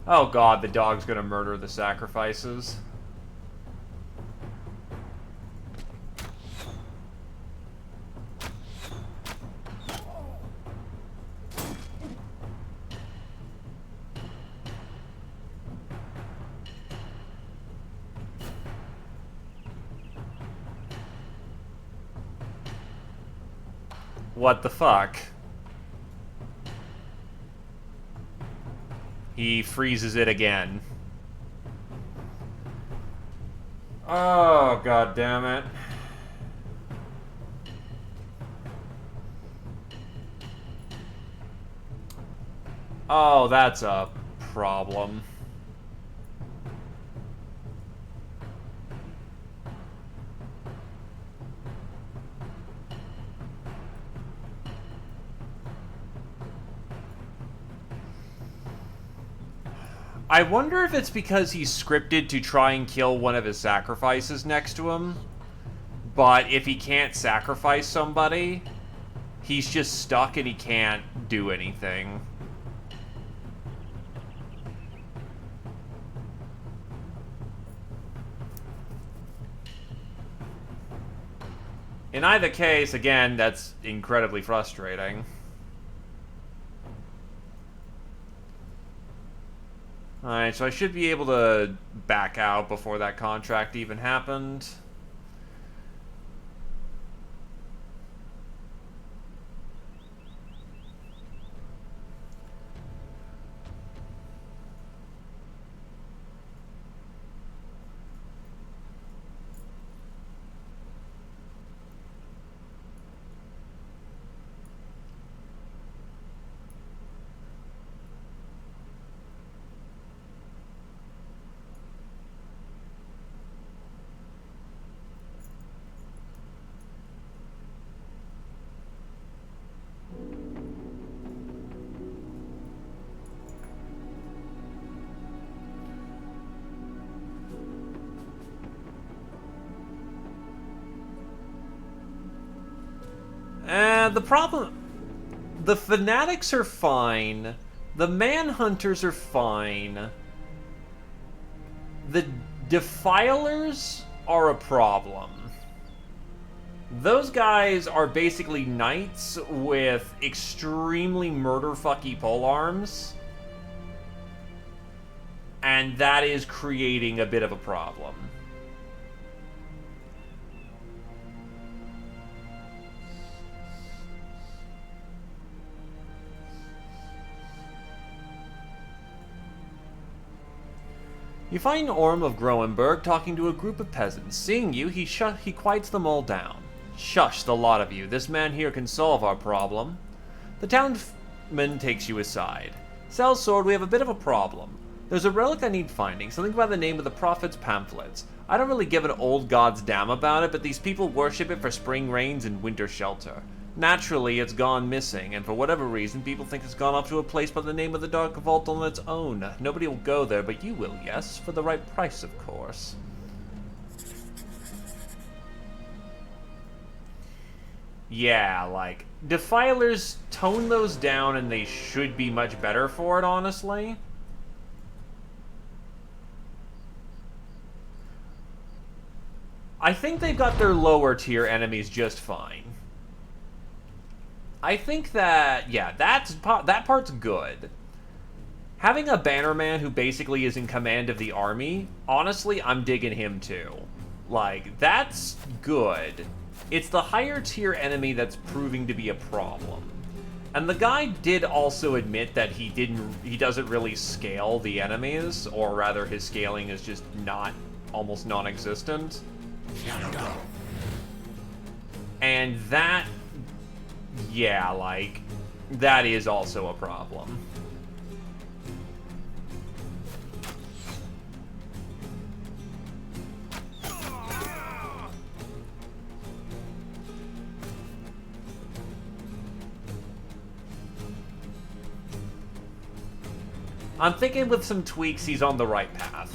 Oh god, the dog's gonna murder the sacrifices. What the fuck? He freezes it again. Oh, god damn it. Oh, that's a problem. I wonder if it's because he's scripted to try and kill one of his sacrifices next to him, but if he can't sacrifice somebody, he's just stuck and he can't do anything. In either case, again, that's incredibly frustrating. Alright, so I should be able to back out before that contract even happened. The problem... The Fanatics are fine. The Manhunters are fine. The Defilers are a problem. Those guys are basically knights with extremely murder-fucky polearms. And that is creating a bit of a problem. You find Orm of Groenberg talking to a group of peasants. Seeing you, he quiets them all down. Shush, the lot of you. This man here can solve our problem. The townsman takes you aside. Sellsword, we have a bit of a problem. There's a relic I need finding, something by the name of the Prophet's Pamphlets. I don't really give an old god's damn about it, but these people worship it for spring rains and winter shelter. Naturally, it's gone missing, and for whatever reason, people think it's gone off to a place by the name of the Dark Vault on its own. Nobody will go there, but you will, yes, for the right price, of course. Yeah, like, Defilers, tone those down and they should be much better for it, honestly. I think they've got their lower tier enemies just fine. I think that, yeah, that part's good. Having a bannerman who basically is in command of the army, honestly, I'm digging him too. Like, that's good. It's the higher tier enemy that's proving to be a problem. And the guy did also admit that he doesn't really scale the enemies, or rather his scaling is just almost non-existent. And that, yeah, like, that is also a problem. I'm thinking with some tweaks, he's on the right path.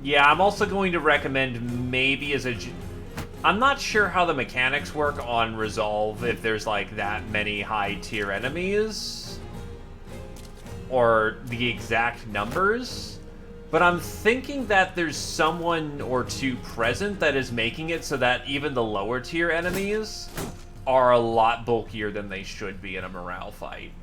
Yeah, I'm also going to recommend maybe as a... I'm not sure how the mechanics work on Resolve, if there's, like, that many high-tier enemies. Or the exact numbers. But I'm thinking that there's someone or two present that is making it so that even the lower-tier enemies are a lot bulkier than they should be in a morale fight.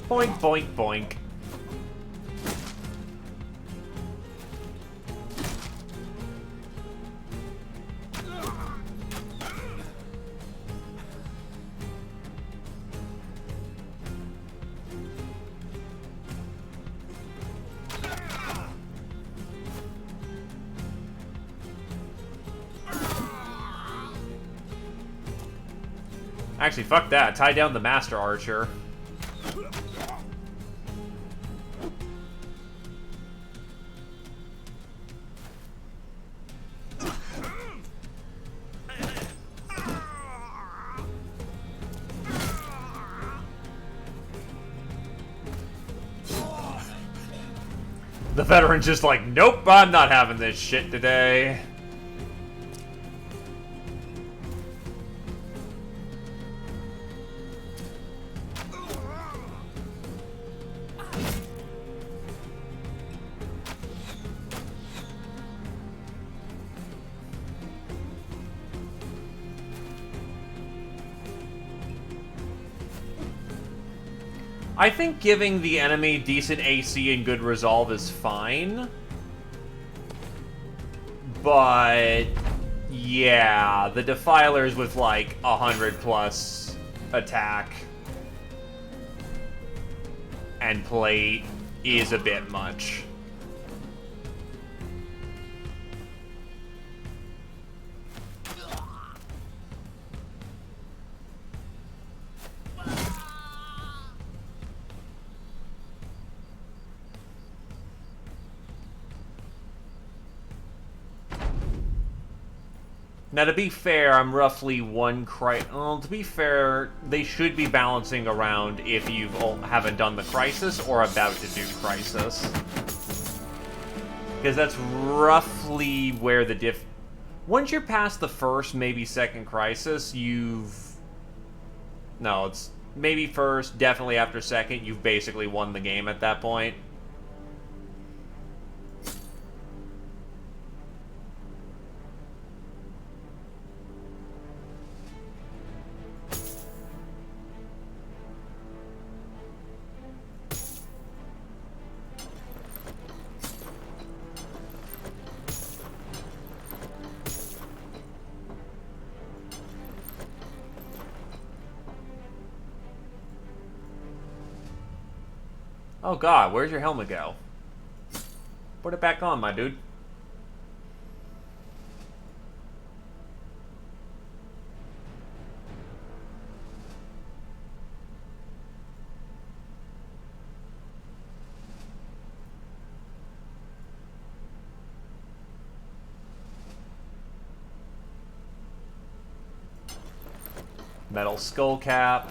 Boink, boink, boink. Actually, fuck that. Tie down the Master Archer. The veteran's just like, nope, I'm not having this shit today. I think giving the enemy decent AC and good resolve is fine. But yeah, the Defilers with like 100+ attack and plate is a bit much. Now, to be fair, I'm roughly one well, to be fair, they should be balancing around if you haven't done the Crisis or about to do Crisis. Because that's roughly where the diff... Once you're past the first, maybe second crisis, you've... No, it's maybe first, definitely after second, you've basically won the game at that point. Oh god, where's your helmet go? Put it back on, my dude. Metal skull cap.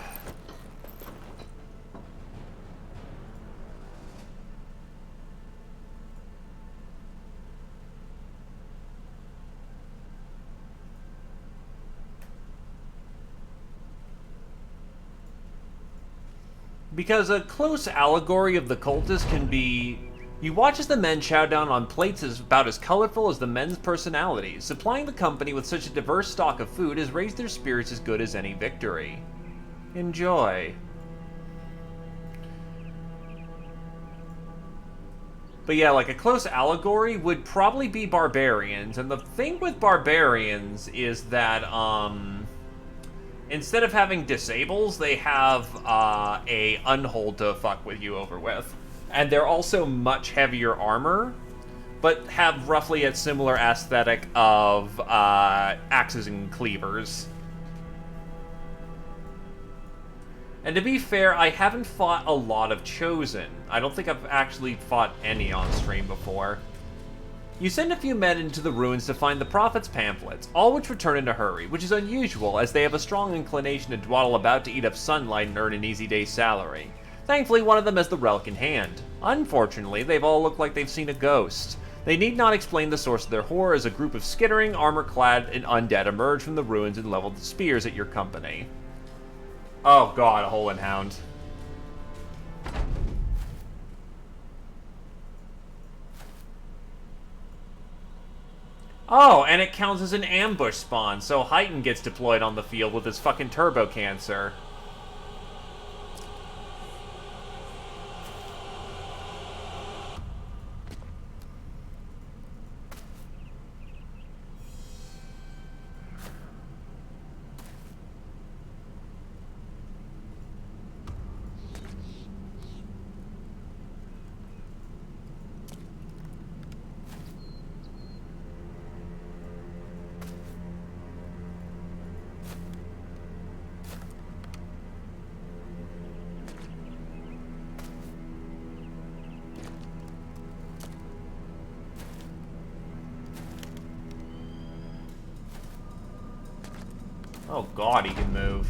Because a close allegory of the cultist can be... You watch as the men chow down on plates about as colorful as the men's personalities. Supplying the company with such a diverse stock of food has raised their spirits as good as any victory. Enjoy. But yeah, like a close allegory would probably be barbarians. And the thing with barbarians is that, instead of having disables, they have a unhold to fuck with you over with. And they're also much heavier armor, but have roughly a similar aesthetic of axes and cleavers. And to be fair, I haven't fought a lot of Chosen. I don't think I've actually fought any on stream before. You send a few men into the ruins to find the Prophet's pamphlets, all which return in a hurry, which is unusual as they have a strong inclination to dawdle about to eat up sunlight and earn an easy day's salary. Thankfully, one of them has the relic in hand. Unfortunately, they've all looked like they've seen a ghost. They need not explain the source of their horror as a group of skittering, armor-clad, and undead emerge from the ruins and level the spears at your company. Oh god, a hole in hound. Oh, and it counts as an ambush spawn, so Heighten gets deployed on the field with his fucking turbo cancer. Oh god, he can move.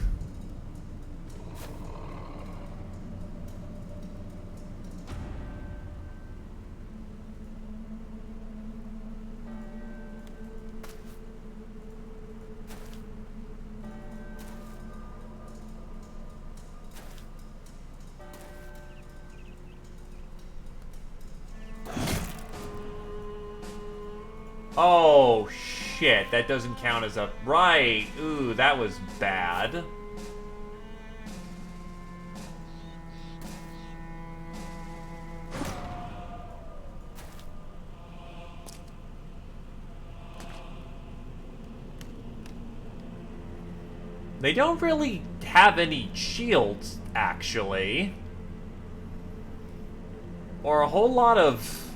Oh shit, that doesn't count as a... Right, ooh, that was bad. They don't really have any shields, actually. Or a whole lot of...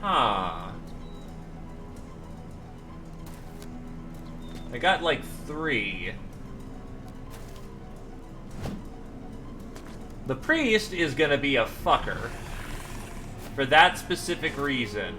Huh. I got like 3. The priest is gonna be a fucker. For that specific reason.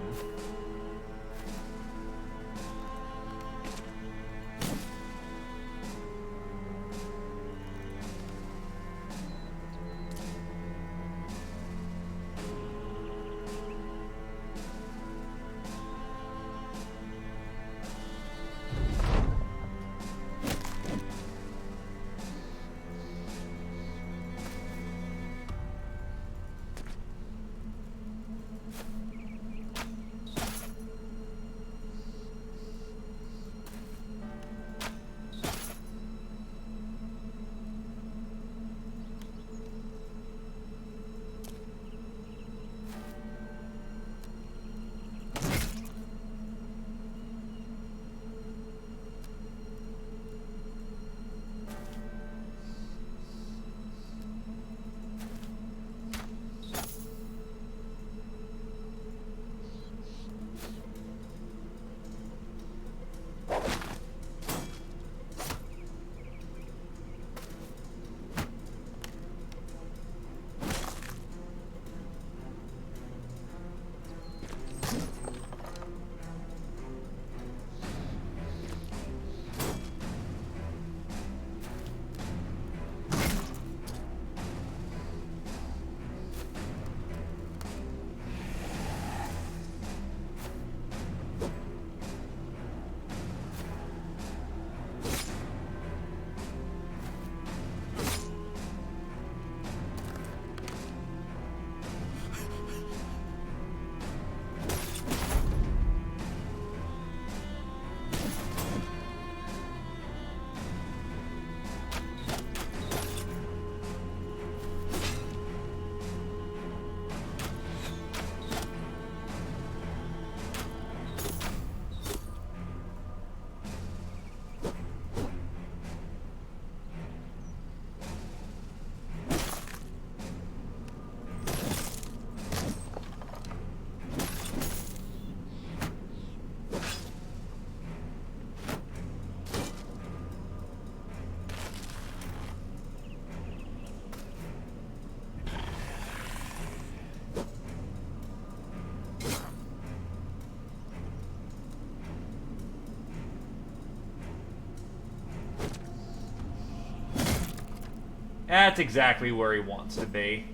That's exactly where he wants to be.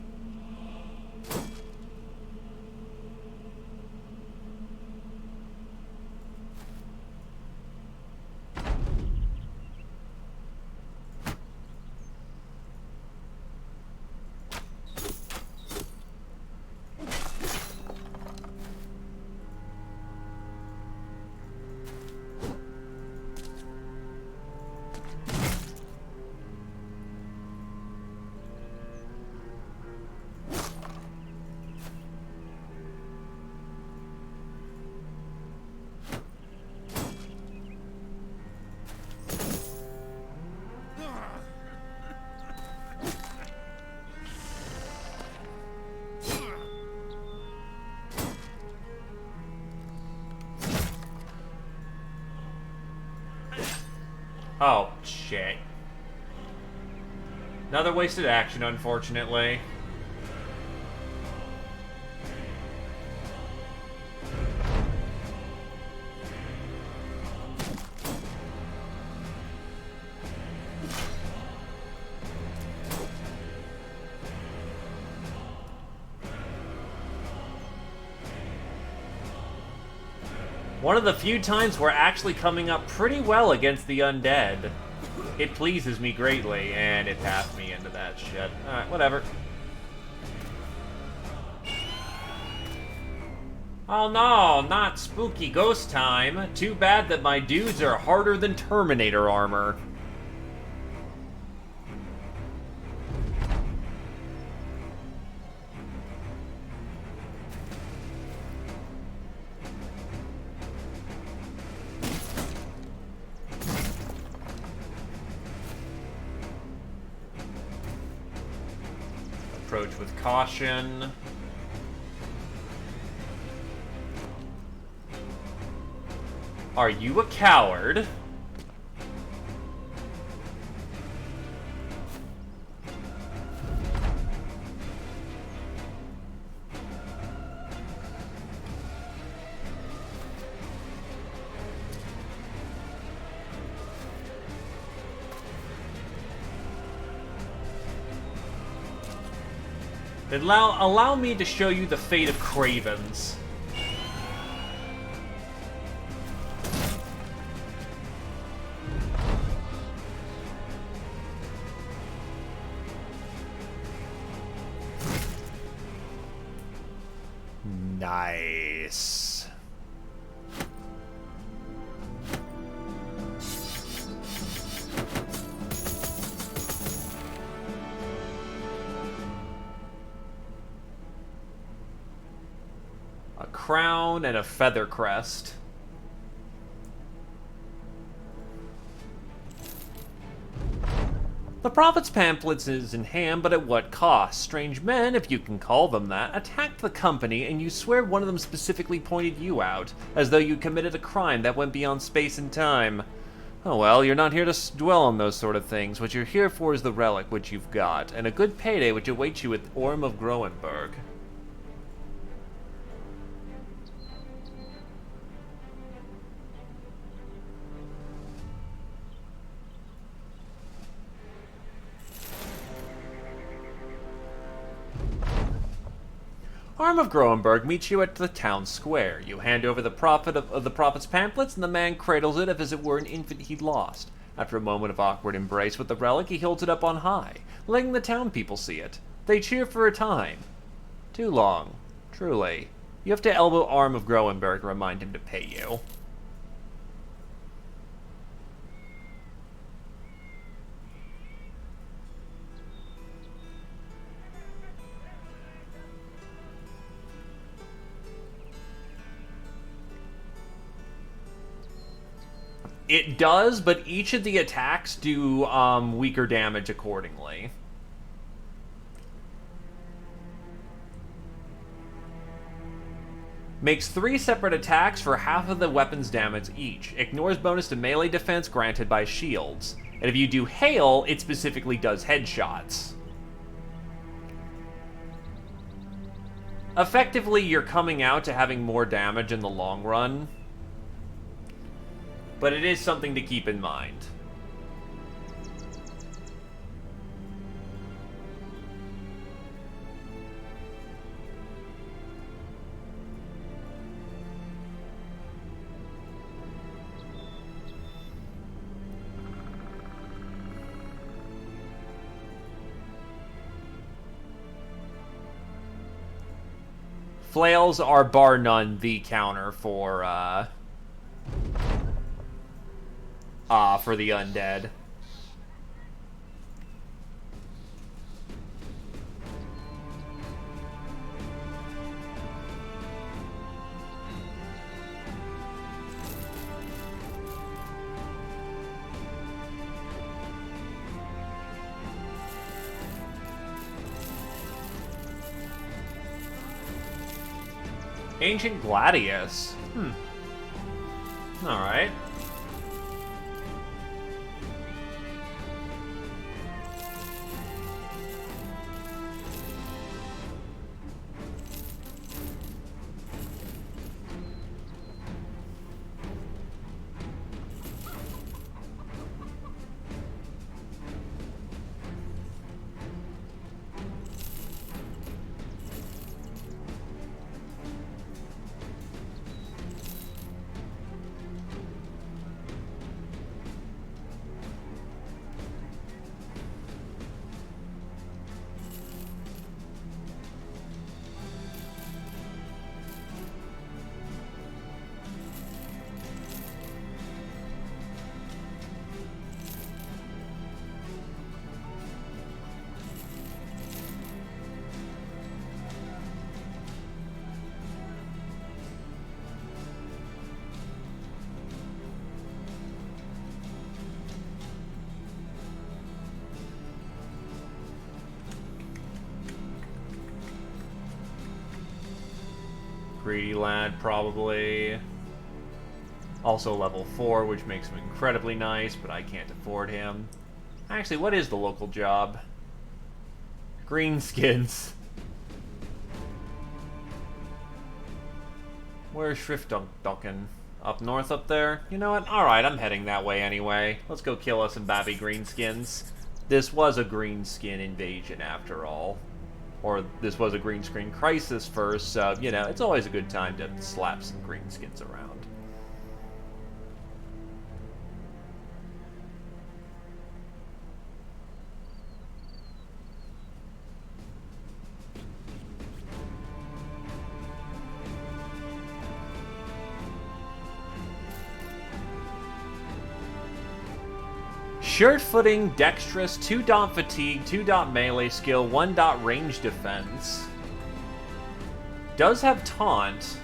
Oh, shit. Another wasted action, unfortunately. One of the few times we're actually coming up pretty well against the undead. It pleases me greatly, and it passed me into that shit. Alright, whatever. Oh no, not spooky ghost time. Too bad that my dudes are harder than Terminator armor. Approach with caution. Are you a coward? Then allow me to show you the fate of cravens. Nice. A crown and a feather crest. The Prophet's pamphlets is in hand, but at what cost? Strange men, if you can call them that, attacked the company, and you swear one of them specifically pointed you out, as though you committed a crime that went beyond space and time. Oh well, you're not here to dwell on those sort of things. What you're here for is the relic which you've got, and a good payday which awaits you at Orm of Groenberg. Orm of Groenberg meets you at the town square. You hand over the Prophet's pamphlets, and the man cradles it as it were an infant he'd lost. After a moment of awkward embrace with the relic, he holds it up on high, letting the town people see it. They cheer for a time. Too long, truly. You have to elbow Orm of Groenberg to remind him to pay you. It does, but each of the attacks do weaker damage accordingly. Makes 3 separate attacks for half of the weapon's damage each. Ignores bonus to melee defense granted by shields. And if you do hail, it specifically does headshots. Effectively, you're coming out to having more damage in the long run. But it is something to keep in mind. Flails are bar none the counter for the undead. Ancient Gladius. Alright. Greedy lad, probably. Also level 4, which makes him incredibly nice, but I can't afford him. Actually, what is the local job? Greenskins. Where's Schriftdunken? Up north up there? You know what? Alright, I'm heading that way anyway. Let's go kill us some babby greenskins. This was a greenskin invasion after all. Or this was a green screen crisis first, so, you know, it's always a good time to slap some greenskins around. Sure-footing, dexterous, 2-dot fatigue, 2-dot melee skill, 1-dot range defense. Does have taunt.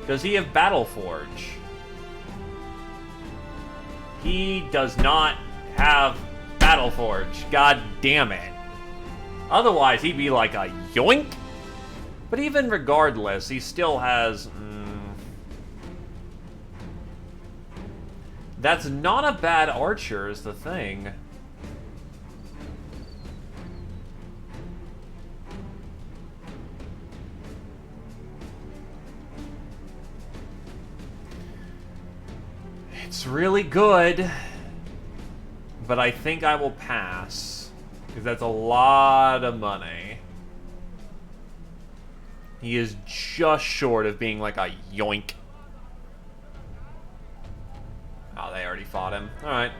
Does he have Battle Forge? He does not have Battle Forge. God damn it. Otherwise, he'd be like a yoink. But even regardless, he still has... That's not a bad archer, is the thing. It's really good. But I think I will pass. Because that's a lot of money. He is just short of being like a yoink. Oh, they already fought him. Alright.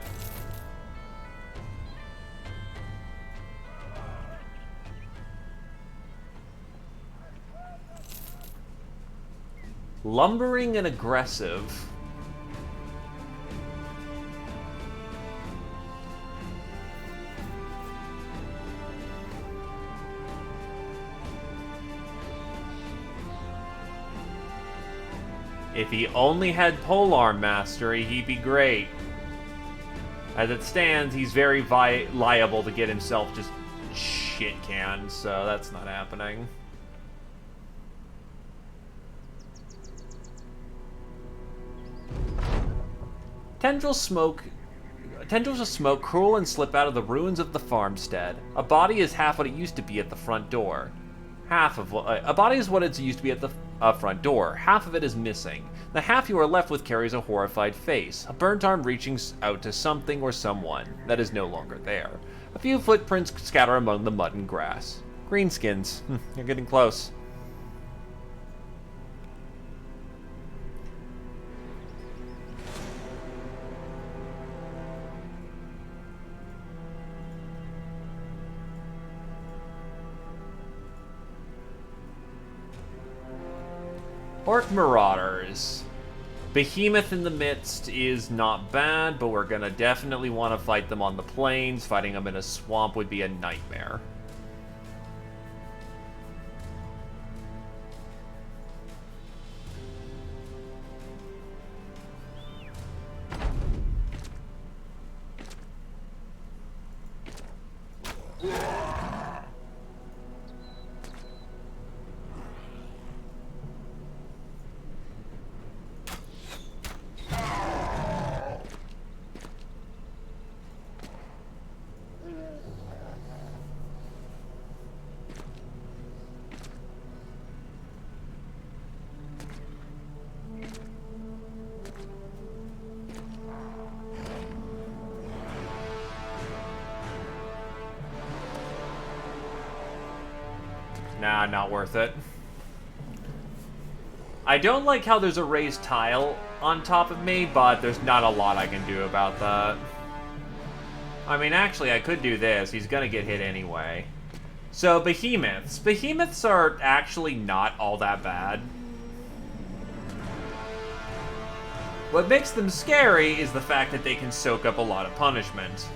Lumbering and aggressive. If he only had polearm mastery, he'd be great. As it stands, he's very liable to get himself just shit-canned, so that's not happening. Tendrils of smoke crawl and slip out of the ruins of the farmstead. A body is half what it used to be at the front door. A body is what it used to be at the front door. Half of it is missing. The half you are left with carries a horrified face, a burnt arm reaching out to something or someone that is no longer there. A few footprints scatter among the mud and grass. Greenskins. You're getting close. Orc Marauders. Behemoth in the midst is not bad, but we're gonna definitely want to fight them on the plains. Fighting them in a swamp would be a nightmare. Nah, not worth it. I don't like how there's a raised tile on top of me, but there's not a lot I can do about that. I mean, actually, I could do this. He's gonna get hit anyway. So, behemoths. Behemoths are actually not all that bad. What makes them scary is the fact that they can soak up a lot of punishment.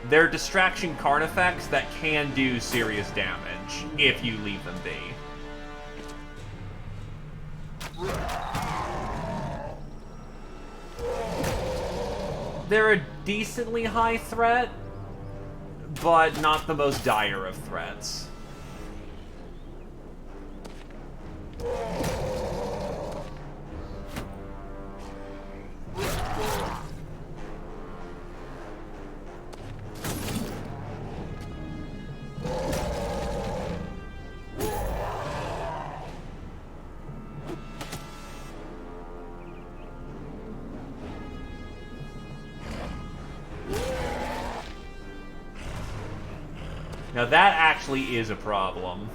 They're distraction carnifex that can do serious damage if you leave them be. They're a decently high threat, but not the most dire of threats. Now that actually is a problem.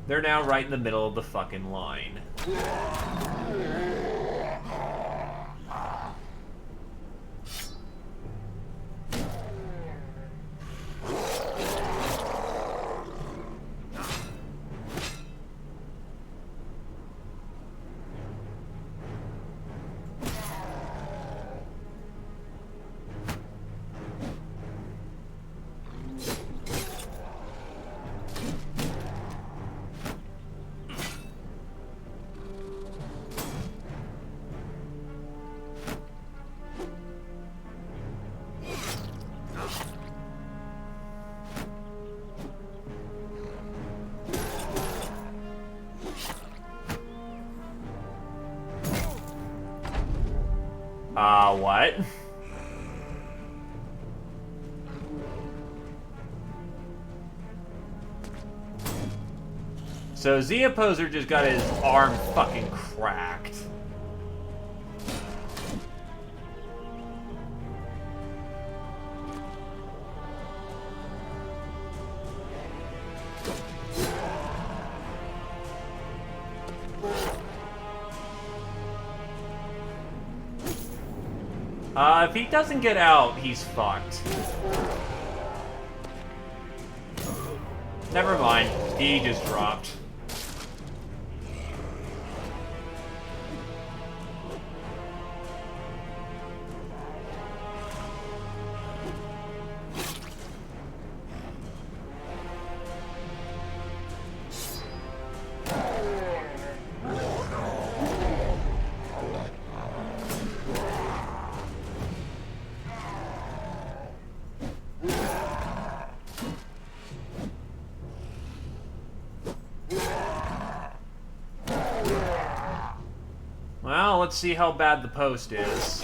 They're now right in the middle of the fucking line. What? So Z Opposer just got his arm fucking cracked. If he doesn't get out, he's fucked. Never mind, he just dropped. Well, let's see how bad the post is.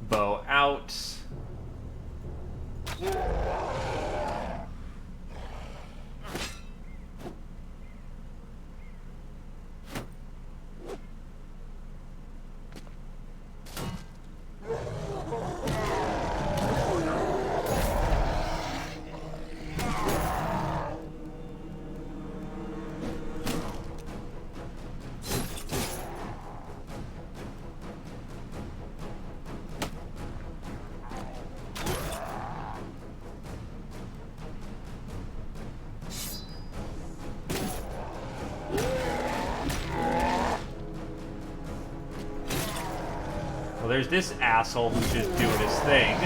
Bow out. Well, there's this asshole who's just doing his thing.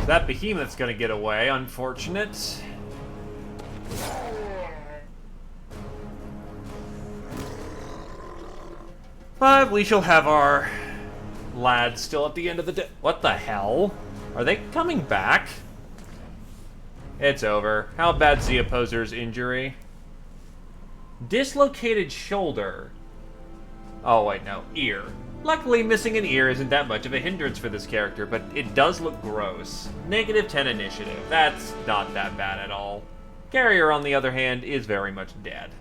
That behemoth's gonna get away, unfortunate. But we shall have our lads still at the end of the day. What the hell? Are they coming back? It's over. How bad's the opposer's injury? Dislocated shoulder. Oh, wait, no. Ear. Luckily, missing an ear isn't that much of a hindrance for this character, but it does look gross. -10 initiative. That's not that bad at all. Carrier, on the other hand, is very much dead.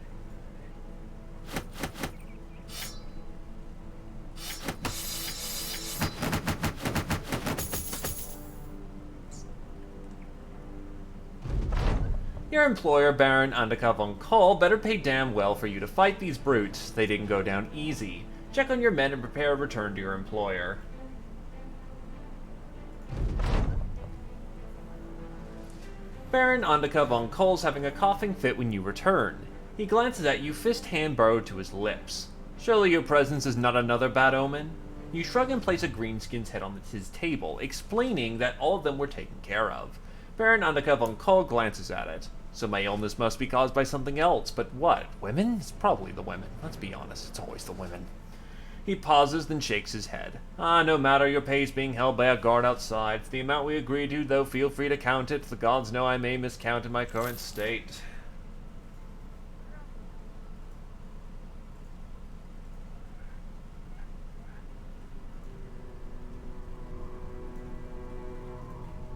Your employer, Baron Andaka von Kohl, better pay damn well for you to fight these brutes. They didn't go down easy. Check on your men and prepare a return to your employer. Baron Andaka von Kohl's having a coughing fit when you return. He glances at you, fist hand burrowed to his lips. Surely your presence is not another bad omen? You shrug and place a greenskin's head on his table, explaining that all of them were taken care of. Baron Andaka von Kohl glances at it. So my illness must be caused by something else, but what? Women? It's probably the women. Let's be honest, it's always the women. He pauses, then shakes his head. No matter, your pay is being held by a guard outside. It's the amount we agreed to, though feel free to count it. The gods know I may miscount in my current state.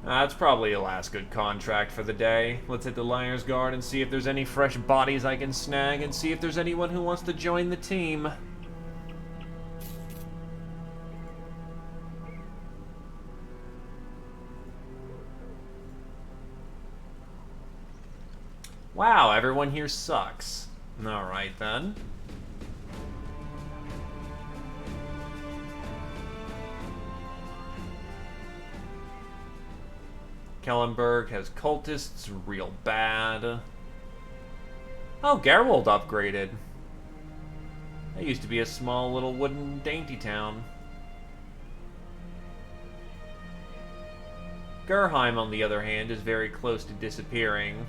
That's probably a last good contract for the day. Let's hit the Liar's Guard and see if there's any fresh bodies I can snag, and see if there's anyone who wants to join the team. Wow, everyone here sucks. Alright then. Kellenberg has cultists real bad. Oh, Gerwold upgraded. That used to be a small little wooden dainty town. Gerheim, on the other hand, is very close to disappearing.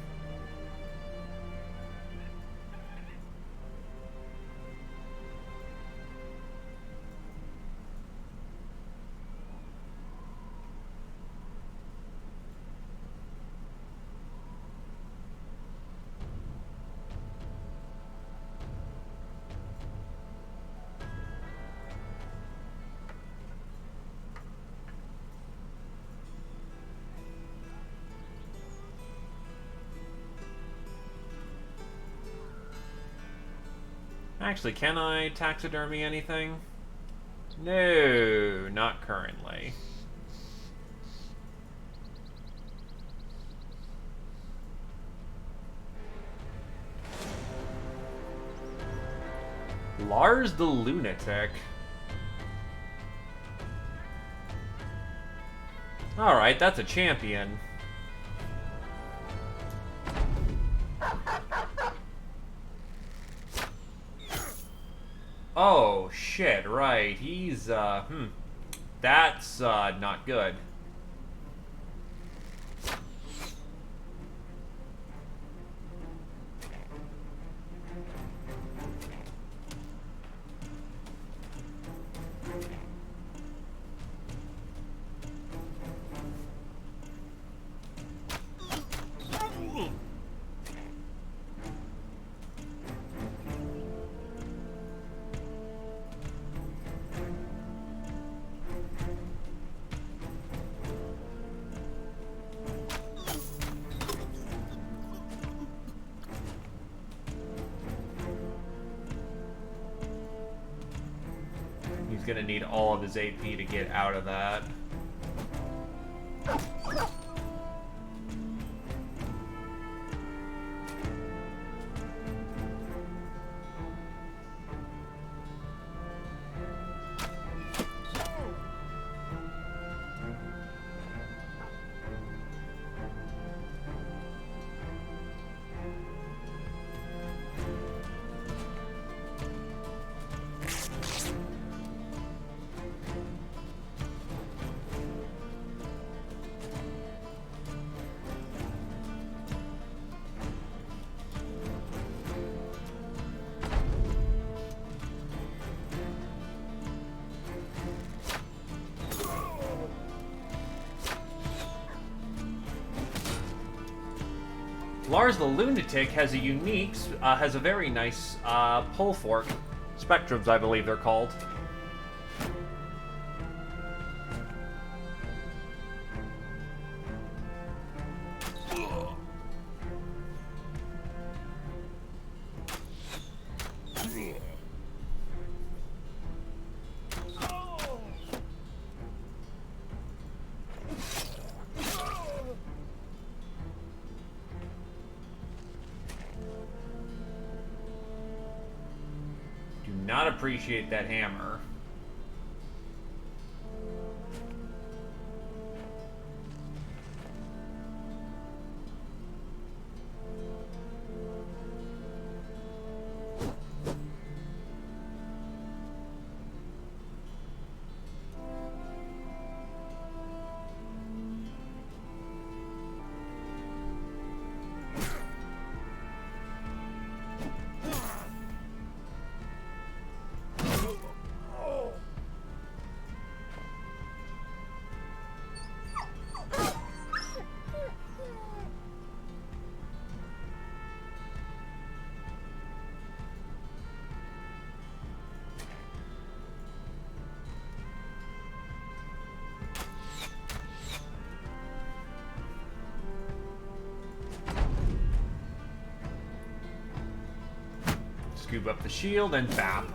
Actually, can I taxidermy anything? No, not currently. Lars the Lunatic. Alright, that's a champion. Oh, shit, right. That's, not good. He's gonna need all of his AP to get out of that. Lars the Lunatic has a very nice pull fork. Spectrums, I believe they're called. Do not appreciate that hammer. Scoop up the shield and bap.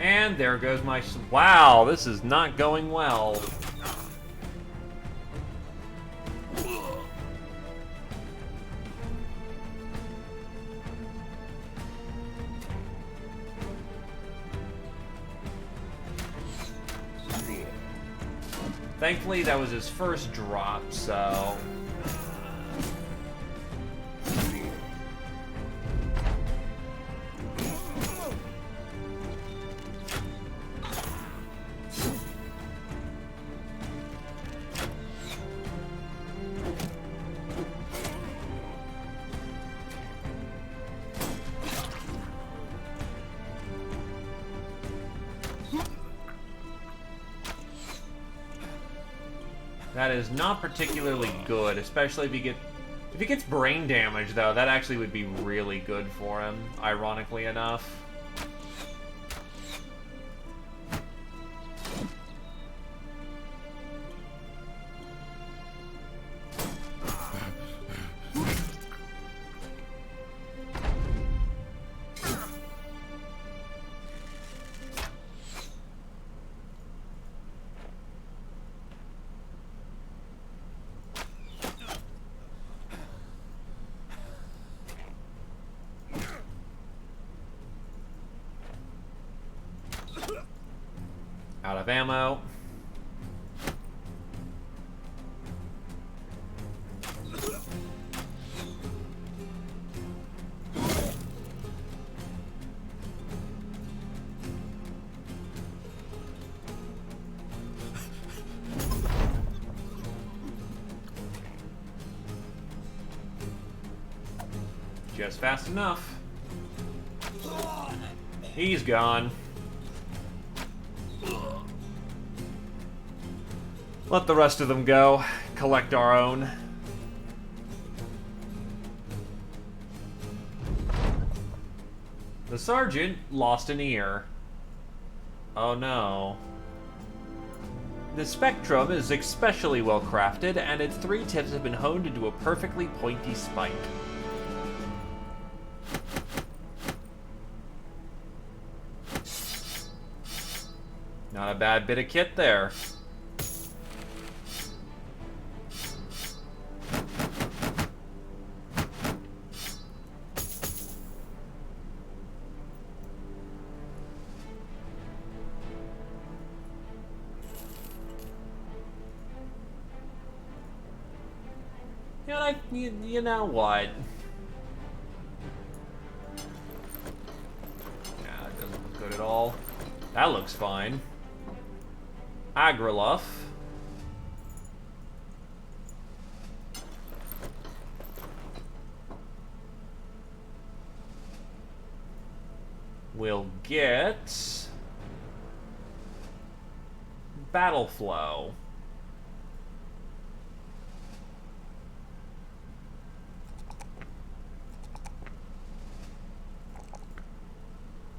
And there goes my... Wow, this is not going well. Thankfully, that was his first drop, so... That is not particularly good, especially if he gets brain damage, though. That actually would be really good for him, ironically enough. ammo. Just fast enough. He's gone. Let the rest of them go. Collect our own. The sergeant lost an ear. Oh no. The Spectrum is especially well crafted, and its 3 tips have been honed into a perfectly pointy spike. Not a bad bit of kit there. You know what? Yeah, it doesn't look good at all. That looks fine. Agriluff. We'll get Battle Flow.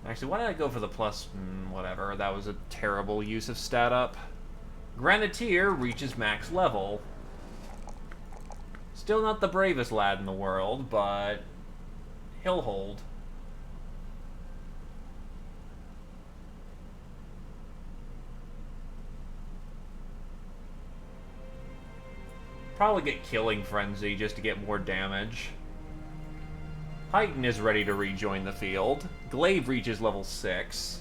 Actually, why did I go for the plus? Whatever, that was a terrible use of stat up. Grenadier reaches max level. Still not the bravest lad in the world, but he'll hold. Probably get Killing Frenzy just to get more damage. Titan is ready to rejoin the field. Glaive reaches level 6.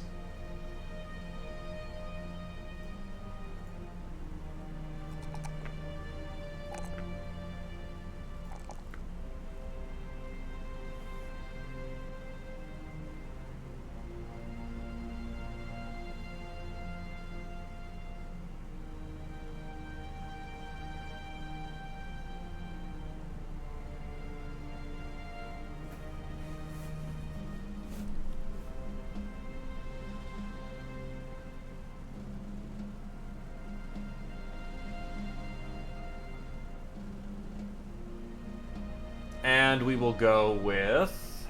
And we will go with...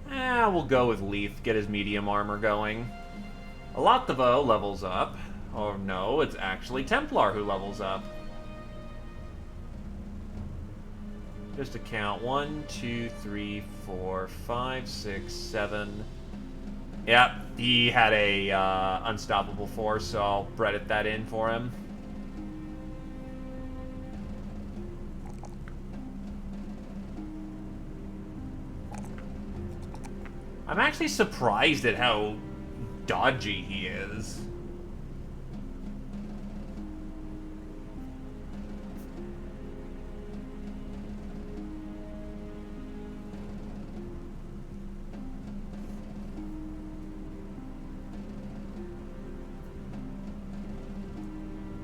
we'll go with Leith, get his medium armor going. Alativo levels up. Oh no, it's actually Templar who levels up. Just to count, 1, 2, 3, 4, 5, 6, 7... Yep, he had a unstoppable force, so I'll credit that in for him. I'm actually surprised at how dodgy he is.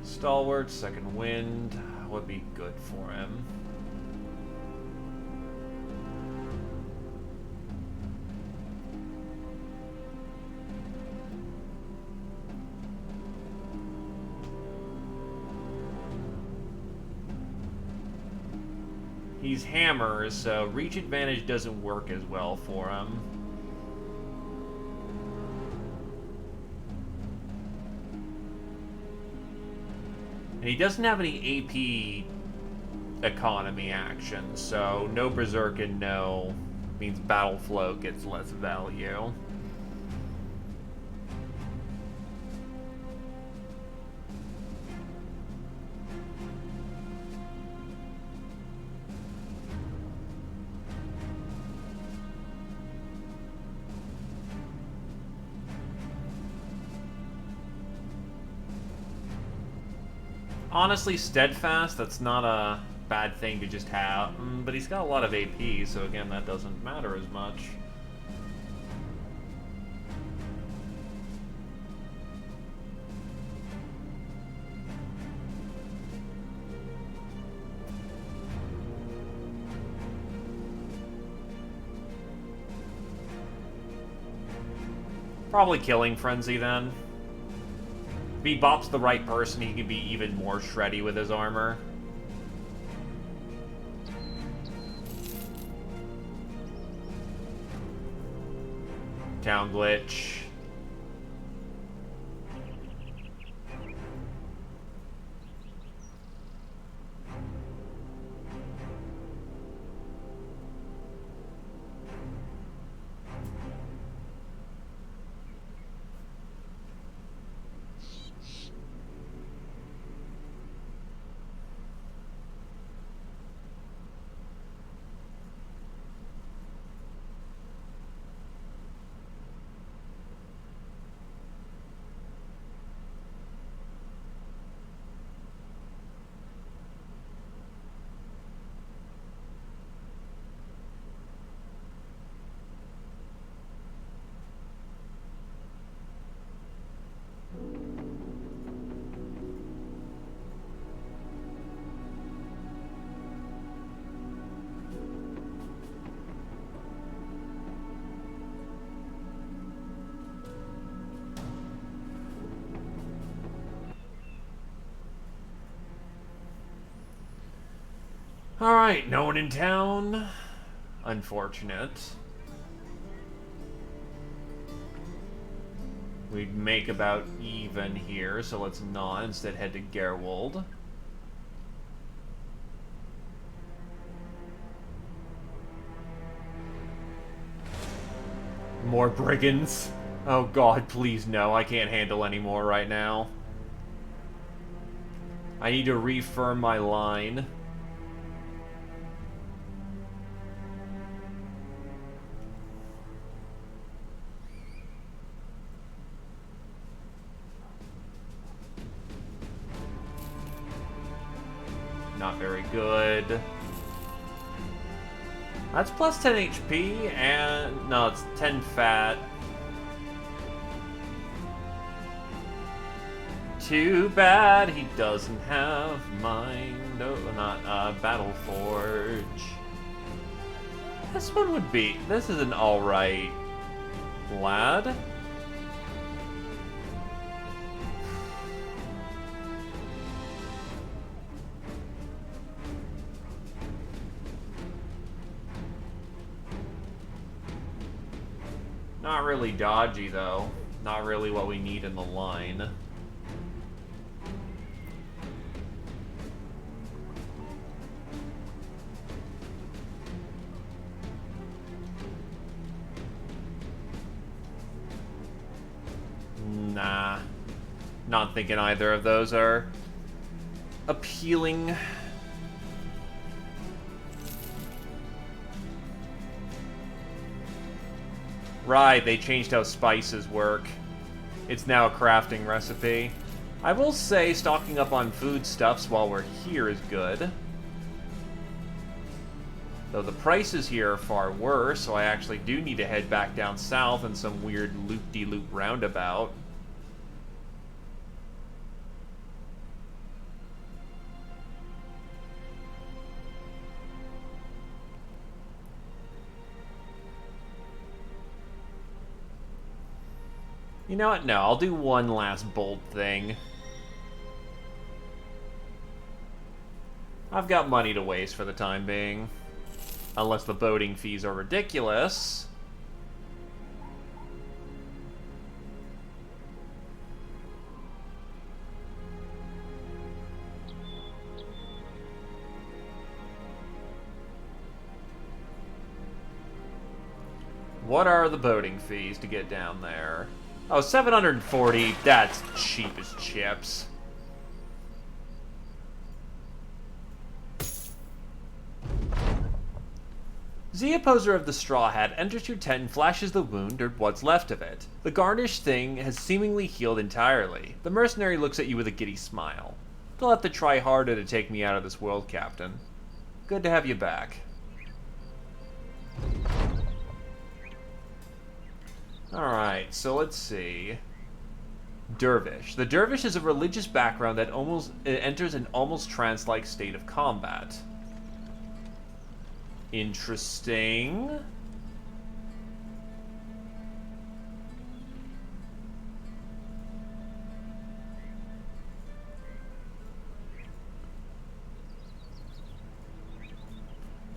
Stalwart, second wind would be good for him. He's hammers, so reach advantage doesn't work as well for him. And he doesn't have any AP economy actions, so no Berserk and no means Battle Flow gets less value. Honestly, steadfast, that's not a bad thing to just have. But he's got a lot of AP, so again, that doesn't matter as much. Probably Killing Frenzy, then. If he bops the right person, he can be even more shreddy with his armor. Town Glitch. Alright, no one in town. Unfortunate. We'd make about even here, so let's not. Instead head to Gerwold. More brigands. Oh god, please no. I can't handle any more right now. I need to refirm my line. Not very good. That's plus 10 HP, and... no, it's 10 fat. Too bad he doesn't have mine. No, not, Battle Forge. This one would be... this is an alright lad. Not really dodgy, though. Not really what we need in the line. Nah. Not thinking either of those are appealing. Right, they changed how spices work. It's now a crafting recipe. I will say stocking up on foodstuffs while we're here is good. Though the prices here are far worse, so I actually do need to head back down south in some weird loop-de-loop roundabout. You know what? No, I'll do one last bold thing. I've got money to waste for the time being. Unless the boating fees are ridiculous. What are the boating fees to get down there? Oh, 740. That's cheap as chips. The opposer of the straw hat enters your tent and flashes the wound, or what's left of it. The garnished thing has seemingly healed entirely. The mercenary looks at you with a giddy smile. you'll have to try harder to take me out of this world, Captain. Good to have you back. Alright, so let's see. Dervish. The Dervish is a religious background that enters an almost trance-like state of combat. Interesting.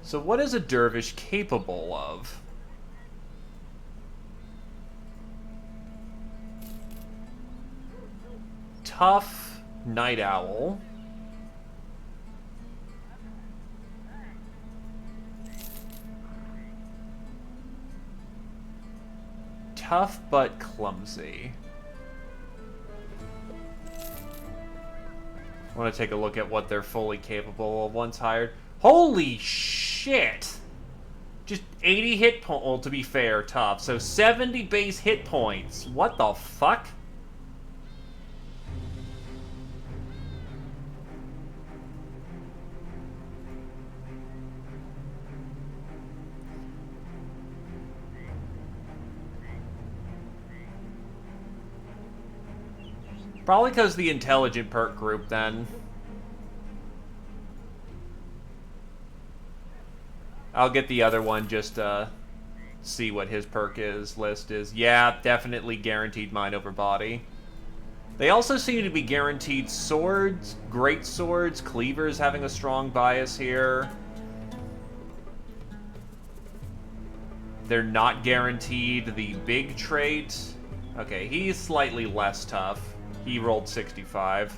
So what is a dervish capable of? Tough night owl. Tough but clumsy. I want to take a look at what they're fully capable of once hired. Holy shit! Just 80 hit points. Well, to be fair, tough. So 70 base hit points. What the fuck? Probably because the intelligent perk group, then. I'll get the other one just to see what his list is. Yeah, definitely guaranteed mind over body. They also seem to be guaranteed swords, great swords, cleavers having a strong bias here. They're not guaranteed the big trait. Okay, he's slightly less tough. He rolled 65.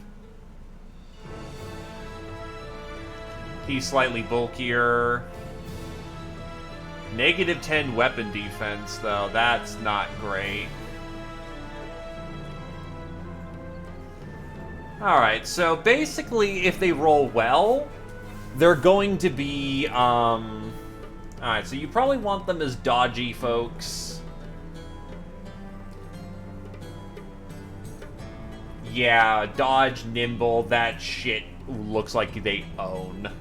He's slightly bulkier. Negative 10 weapon defense, though. That's not great. Alright, so basically, if they roll well, they're going to be, Alright, so you probably want them as dodgy folks. Yeah, dodge, nimble, that shit looks like they own.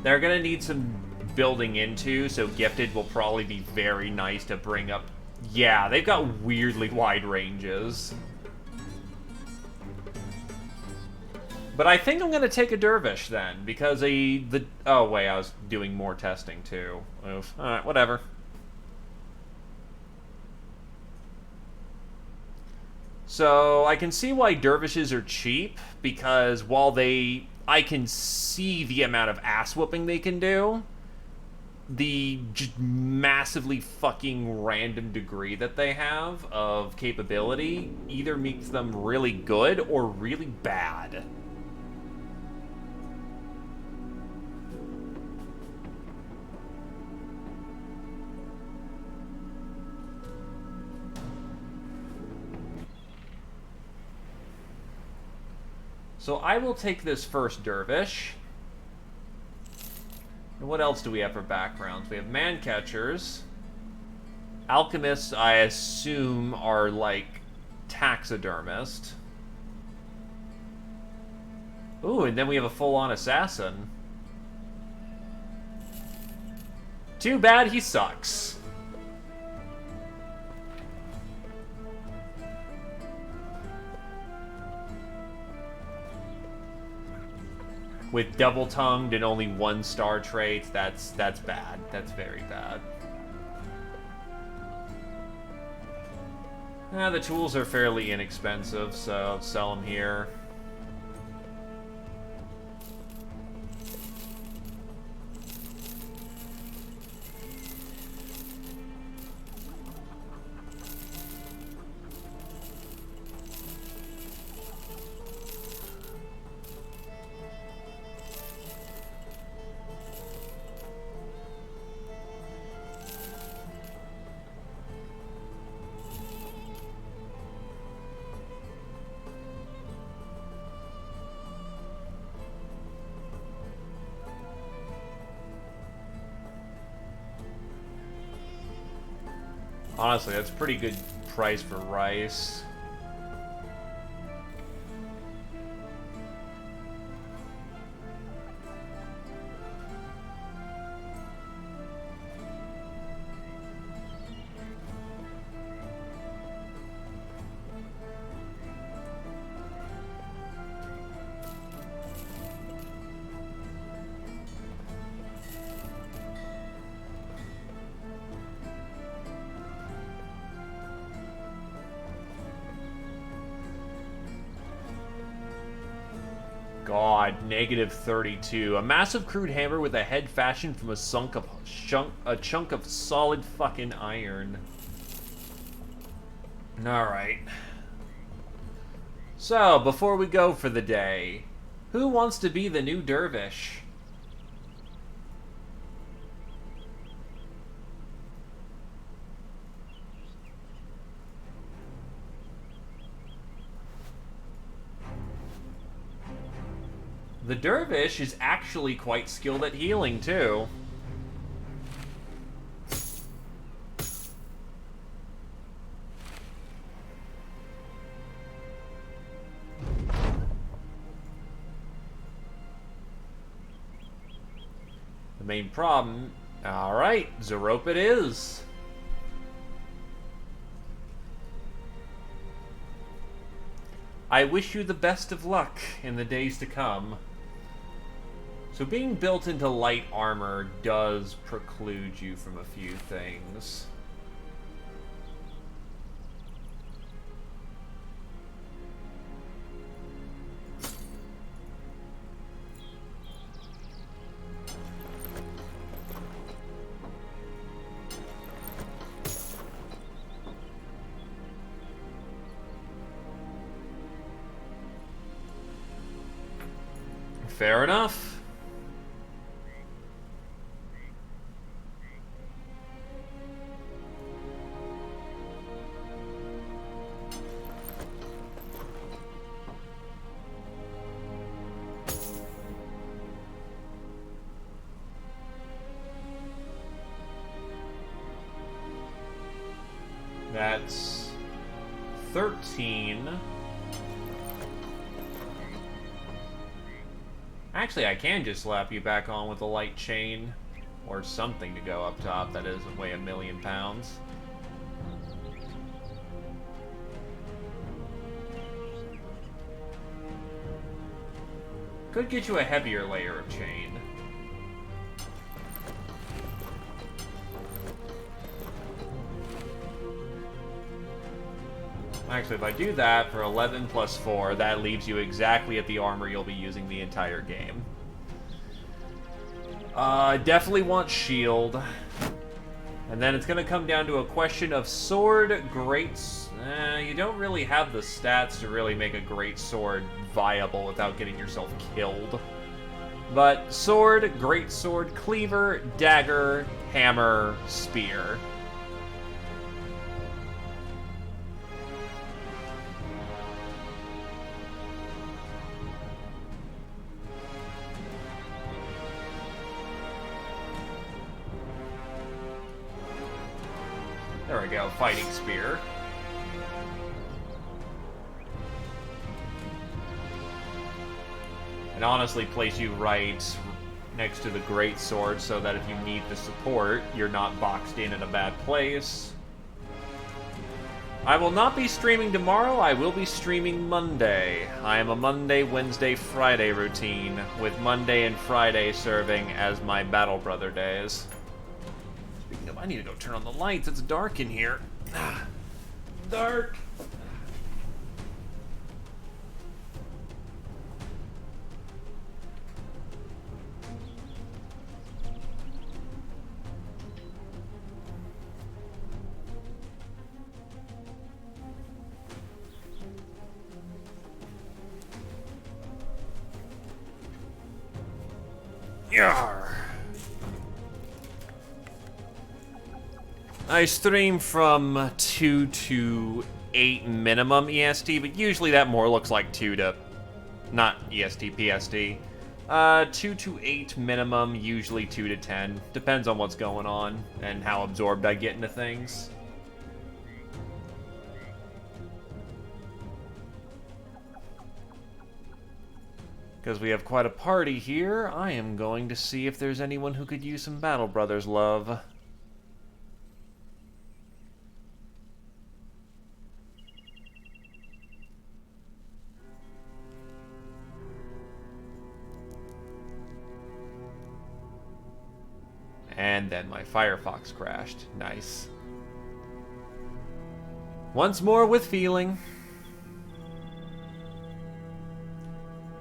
They're gonna need some building into, so gifted will probably be very nice to bring up. Yeah, they've got weirdly wide ranges. But I think I'm gonna take a dervish then, because oh wait, I was doing more testing too. Oof. Alright, whatever. So, I can see why dervishes are cheap, because while I can see the amount of ass-whooping they can do, the just massively fucking random degree that they have of capability either makes them really good or really bad. So I will take this first dervish. And what else do we have for backgrounds? We have man-catchers. Alchemists, I assume, are like taxidermist. Ooh, and then we have a full-on assassin. Too bad he sucks. With double-tongued and only 1-star traits, that's bad. That's very bad. The tools are fairly inexpensive, so I'll sell them here. Honestly, that's a pretty good price for rice. god, negative 32. A massive crude hammer with a head fashioned from a chunk of solid fucking iron. Alright. So, before we go for the day, who wants to be the new dervish? The dervish is actually quite skilled at healing, too. The main problem... Alright, Zerope it is. I wish you the best of luck in the days to come. So being built into light armor does preclude you from a few things. Fair enough. That's 13. Actually, I can just slap you back on with a light chain. Or something to go up top that doesn't weigh 1,000,000 pounds. Could get you a heavier layer of chain. Actually, if I do that for 11 plus 4, that leaves you exactly at the armor you'll be using the entire game. Definitely want shield. And then it's going to come down to a question of sword, greats. You don't really have the stats to really make a great sword viable without getting yourself killed. But sword, great sword, cleaver, dagger, hammer, spear. There we go, fighting spear. And honestly, place you right next to the great sword so that if you need the support, you're not boxed in a bad place. I will not be streaming tomorrow, I will be streaming Monday. I am a Monday, Wednesday, Friday routine, with Monday and Friday serving as my Battle Brother days. Speaking of, I need to go turn on the lights. It's dark in here. Dark. Yarr. I stream from 2 to 8 minimum EST, but usually that more looks like 2 to... not EST, PST. 2 to 8 minimum, usually 2 to 10. Depends on what's going on and how absorbed I get into things. Because we have quite a party here, I am going to see if there's anyone who could use some Battle Brothers love. And then my Firefox crashed. Nice. Once more with feeling.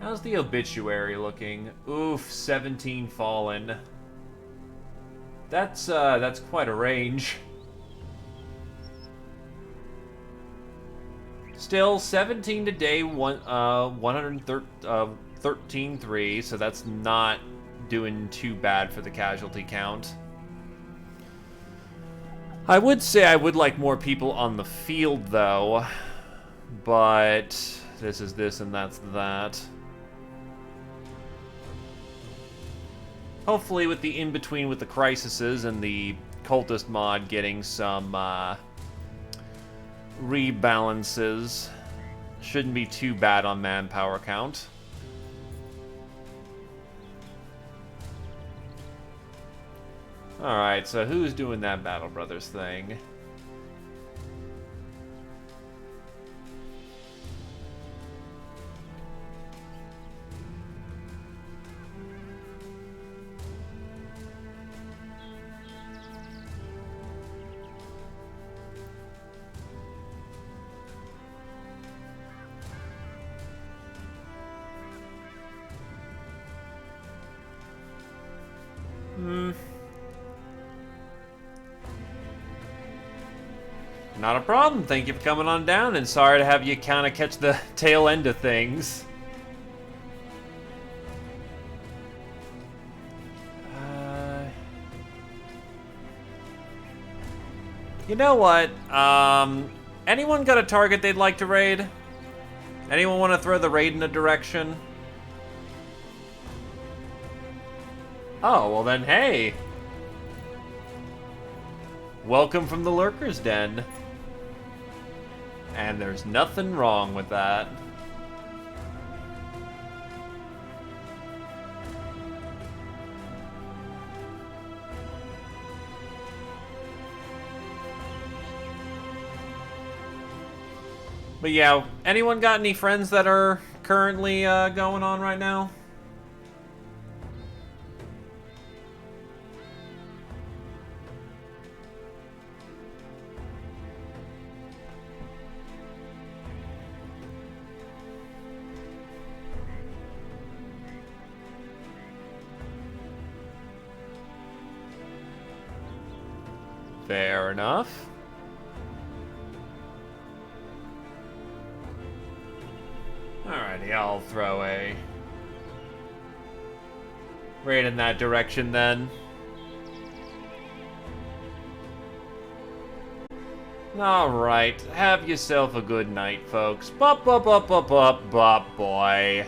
How's the obituary looking? Oof, 17 fallen. That's quite a range. Still, 17 to day 113.3, so that's not doing too bad for the casualty count. I would say I would like more people on the field, though, but this is this and that's that. Hopefully with the in-between with the crises and the cultist mod getting some rebalances, shouldn't be too bad on manpower count. Alright, so who's doing that Battle Brothers thing? Not a problem. Thank you for coming on down, and sorry to have you kind of catch the tail end of things. You know what? Anyone got a target they'd like to raid? Anyone want to throw the raid in a direction? Oh, well then, hey. Welcome from the Lurker's Den. And there's nothing wrong with that. But yeah, anyone got any friends that are currently going on right now? Fair enough. Alrighty, I'll throw a raid in that direction then. Alright, have yourself a good night, folks. Bop, bop, bop, bop, bop, bop, boy.